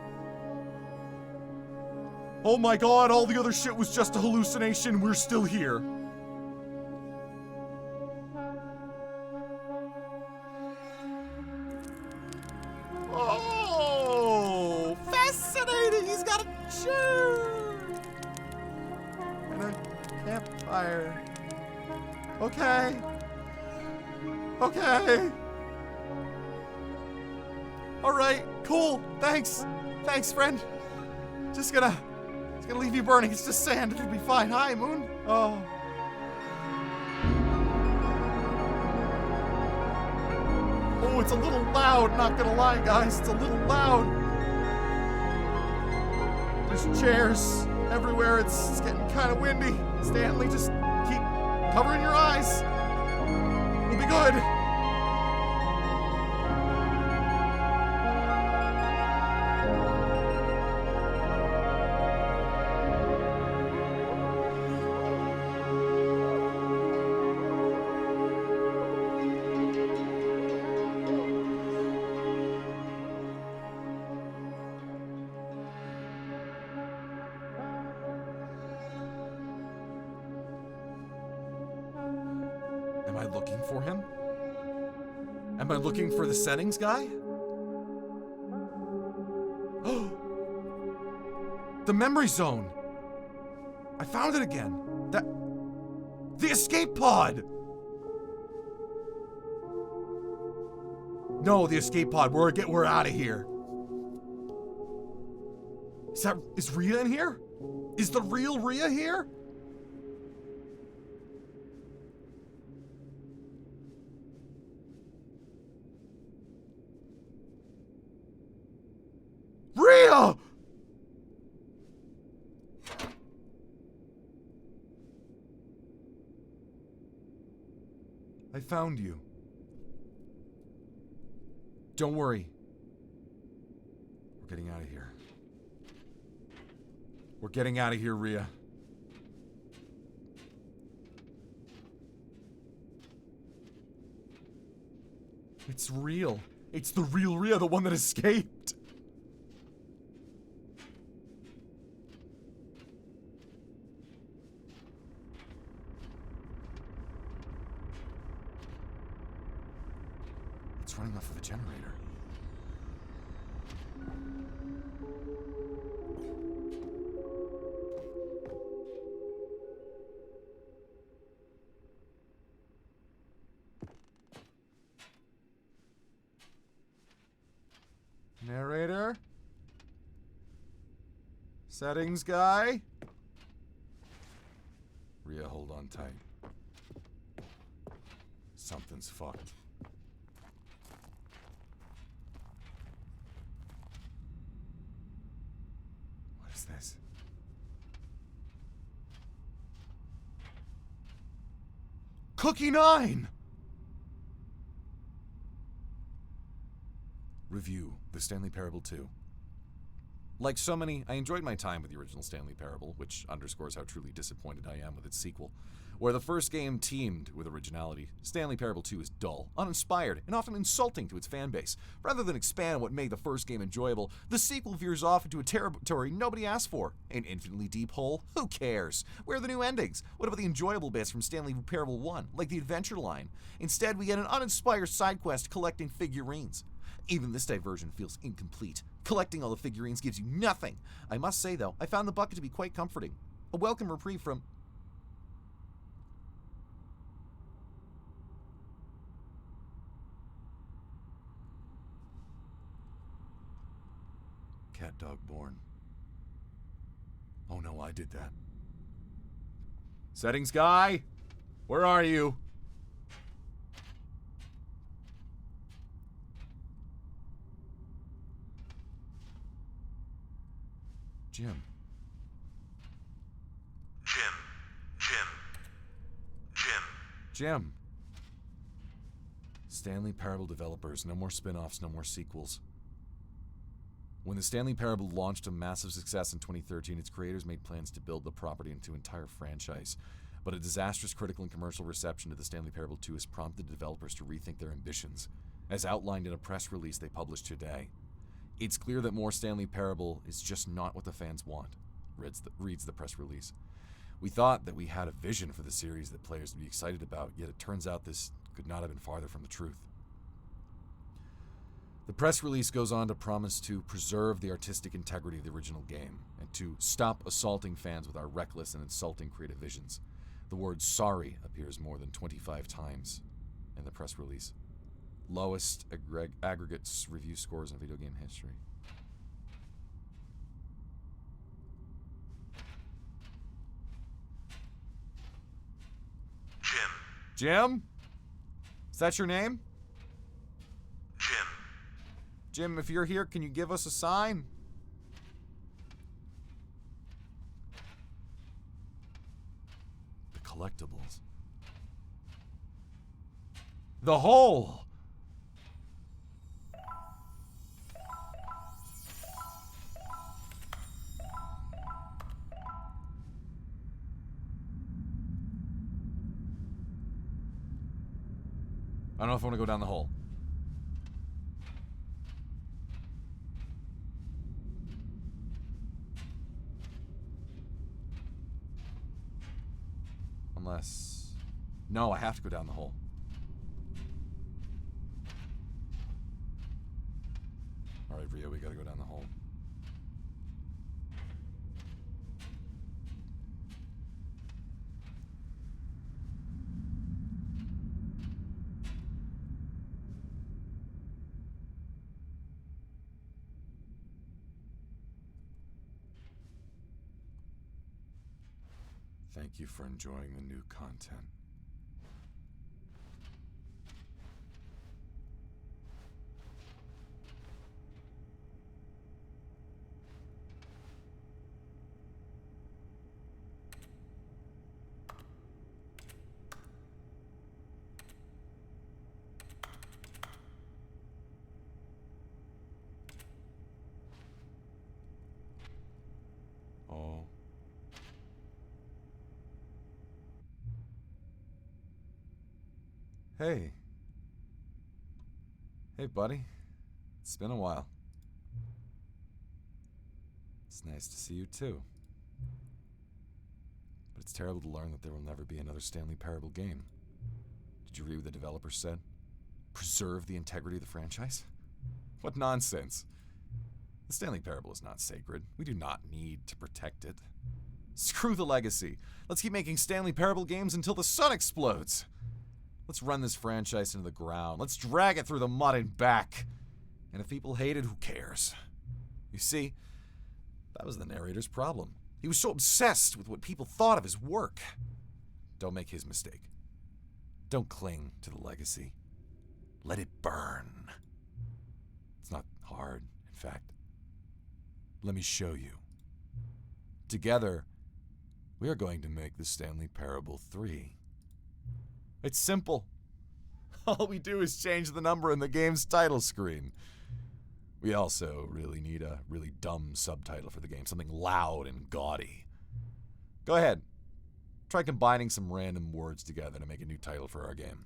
Oh my god, all the other shit was just a hallucination. We're still here. Oh, fascinating. He's got a chair and a campfire. Okay. Okay. Alright, cool. Thanks. Thanks, friend. Just gonna leave you burning. It's just sand. It'll be fine. Hi, Moon. Oh. Oh, it's a little loud, not gonna lie, guys. It's a little loud. There's chairs everywhere. It's getting kind of windy. Stanley, just keep covering your eyes. We'll be good. Am I looking for him? Am I looking for the settings guy? Oh! The memory zone! I found it again! The escape pod! No, the escape pod. We're out of here. Is Rhea in here? Is the real Rhea here? Rhea! I found you. Don't worry. We're getting out of here. We're getting out of here, Rhea. It's real. It's the real Rhea, the one that escaped. It's running off of a generator. Narrator? Settings guy? Rhea, hold on tight. Something's fucked. What is this? Cookie 9! Review, The Stanley Parable 2. Like so many, I enjoyed my time with the original Stanley Parable, which underscores how truly disappointed I am with its sequel. Where the first game teemed with originality, Stanley Parable 2 is dull, uninspired, and often insulting to its fanbase. Rather than expand what made the first game enjoyable, the sequel veers off into a territory nobody asked for. An infinitely deep hole? Who cares? Where are the new endings? What about the enjoyable bits from Stanley Parable 1, like the adventure line? Instead, we get an uninspired side quest collecting figurines. Even this diversion feels incomplete. Collecting all the figurines gives you nothing. I must say, though, I found the bucket to be quite comforting. A welcome reprieve from... Cat dog born. Oh no, I did that. Settings guy? Where are you? Jim. Jim. Stanley Parable developers, no more spin-offs, no more sequels. When the Stanley Parable launched a massive success in 2013, its creators made plans to build the property into an entire franchise. But a disastrous critical and commercial reception to the Stanley Parable 2 has prompted developers to rethink their ambitions, as outlined in a press release they published today. It's clear that more Stanley Parable is just not what the fans want, reads the press release. We thought that we had a vision for the series that players would be excited about, yet it turns out this could not have been farther from the truth. The press release goes on to promise to preserve the artistic integrity of the original game, and to stop assaulting fans with our reckless and insulting creative visions. The word sorry appears more than 25 times in the press release. Lowest aggregate review scores in video game history. Jim? Is that your name? Jim, if you're here, can you give us a sign? The collectibles. The hole! I don't know if I want to go down the hole. Unless... No, I have to go down the hole. Alright, Rhea, we gotta go down the hole. Thank you for enjoying the new content. Hey. Hey, buddy. It's been a while. It's nice to see you, too. But it's terrible to learn that there will never be another Stanley Parable game. Did you read what the developer said? Preserve the integrity of the franchise? What nonsense. The Stanley Parable is not sacred. We do not need to protect it. Screw the legacy. Let's keep making Stanley Parable games until the sun explodes. Let's run this franchise into the ground. Let's drag it through the mud and back. And if people hate it, who cares? You see, that was the narrator's problem. He was so obsessed with what people thought of his work. Don't make his mistake. Don't cling to the legacy. Let it burn. It's not hard, in fact. Let me show you. Together, we are going to make the Stanley Parable 3. It's simple. All we do is change the number in the game's title screen. We also really need a really dumb subtitle for the game, something loud and gaudy. Go ahead. Try combining some random words together to make a new title for our game.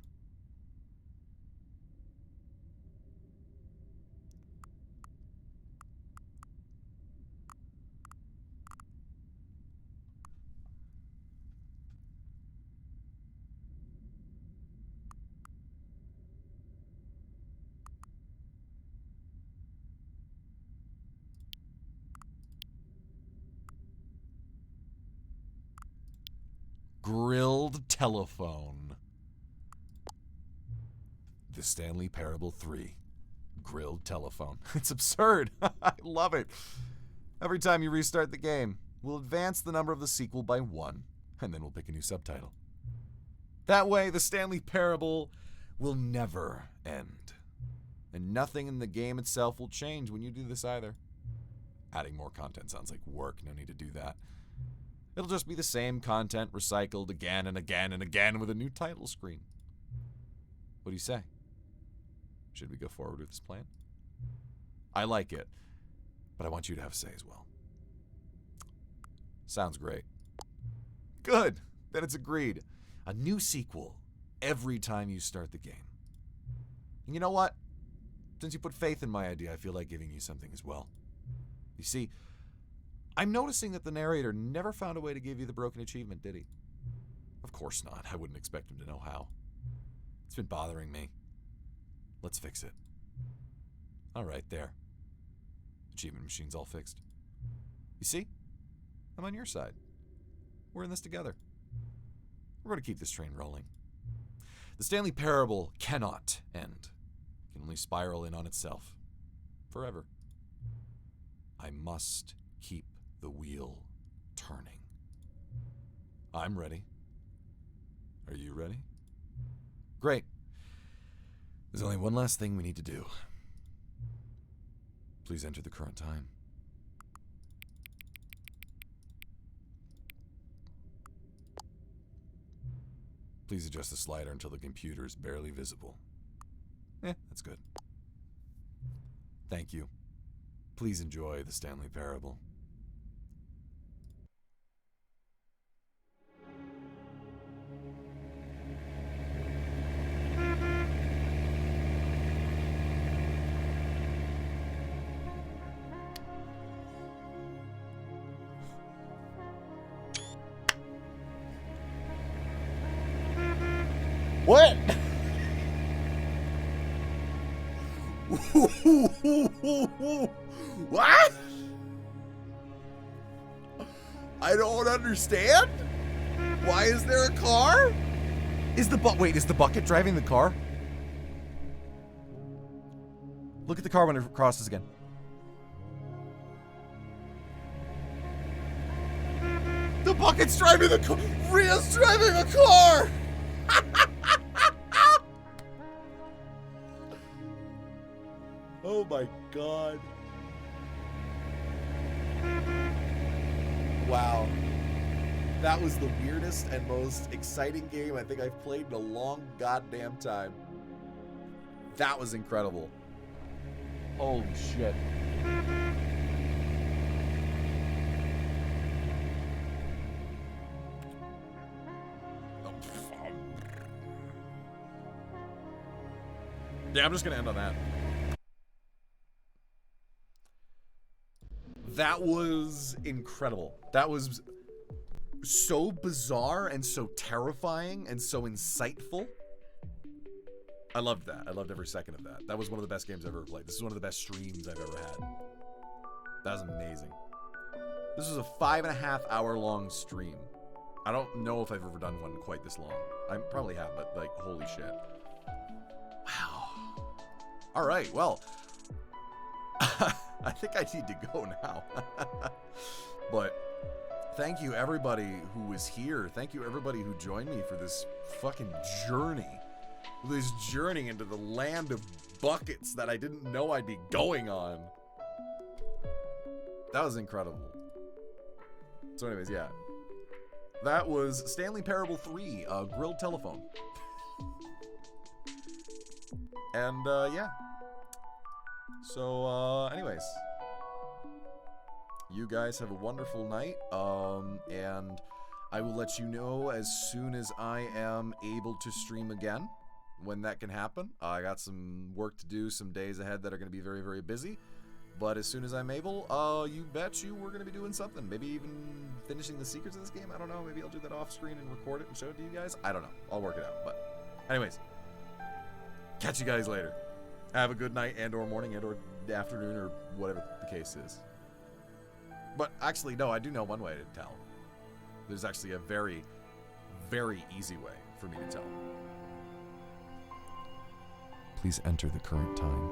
Grilled telephone. The Stanley Parable 3. Grilled telephone. It's absurd. I love it. Every time you restart the game, we'll advance the number of the sequel by 1, and then we'll pick a new subtitle. That way, the Stanley Parable will never end. And nothing in the game itself will change when you do this either. Adding more content sounds like work. No need to do that. It'll just be the same content recycled again and again and again with a new title screen. What do you say? Should we go forward with this plan? I like it, but I want you to have a say as well. Sounds great. Good. Then it's agreed. A new sequel every time you start the game. And you know what? Since you put faith in my idea, I feel like giving you something as well. You see, I'm noticing that the narrator never found a way to give you the broken achievement, did he? Of course not. I wouldn't expect him to know how. It's been bothering me. Let's fix it. All right, there. Achievement machine's all fixed. You see? I'm on your side. We're in this together. We're going to keep this train rolling. The Stanley Parable cannot end. It can only spiral in on itself. Forever. I must keep the wheel turning. I'm ready. Are you ready? Great. There's only one last thing we need to do. Please enter the current time. Please adjust the slider until the computer is barely visible. That's good. Thank you. Please enjoy the Stanley Parable. What? What? I don't understand. Why is there a car? Is the bucket driving the car? Look at the car when it crosses again. The bucket's driving the car. Ria's driving a car. Oh my god. Wow. That was the weirdest and most exciting game I think I've played in a long goddamn time. That was incredible. Holy shit. Yeah, I'm just gonna end on that. That was incredible. That was so bizarre and so terrifying and so insightful. I loved that. I loved every second of that. That was one of the best games I've ever played. This is one of the best streams I've ever had. That was amazing. This was a 5.5 hour long stream. I don't know if I've ever done one quite this long. I probably have, but like, holy shit. Wow. All right, well, I think I need to go now. But thank you everybody who was here. Thank you everybody who joined me for this fucking journey. This journey into the land of buckets that I didn't know I'd be going on. That was incredible. So anyways, yeah. That was Stanley Parable 3, Grilled Telephone. And, yeah. So, anyways. You guys have a wonderful night. And I will let you know as soon as I am able to stream again. When that can happen. I got some work to do, some days ahead that are going to be very, very busy. But as soon as I'm able, you bet you we're going to be doing something. Maybe even finishing the secrets of this game. I don't know. Maybe I'll do that off screen and record it and show it to you guys. I don't know. I'll work it out. But anyways, catch you guys later. Have a good night and or morning and or afternoon or whatever the case is. But actually, no, I do know one way to tell. There's actually a very, very easy way for me to tell. Please enter the current time.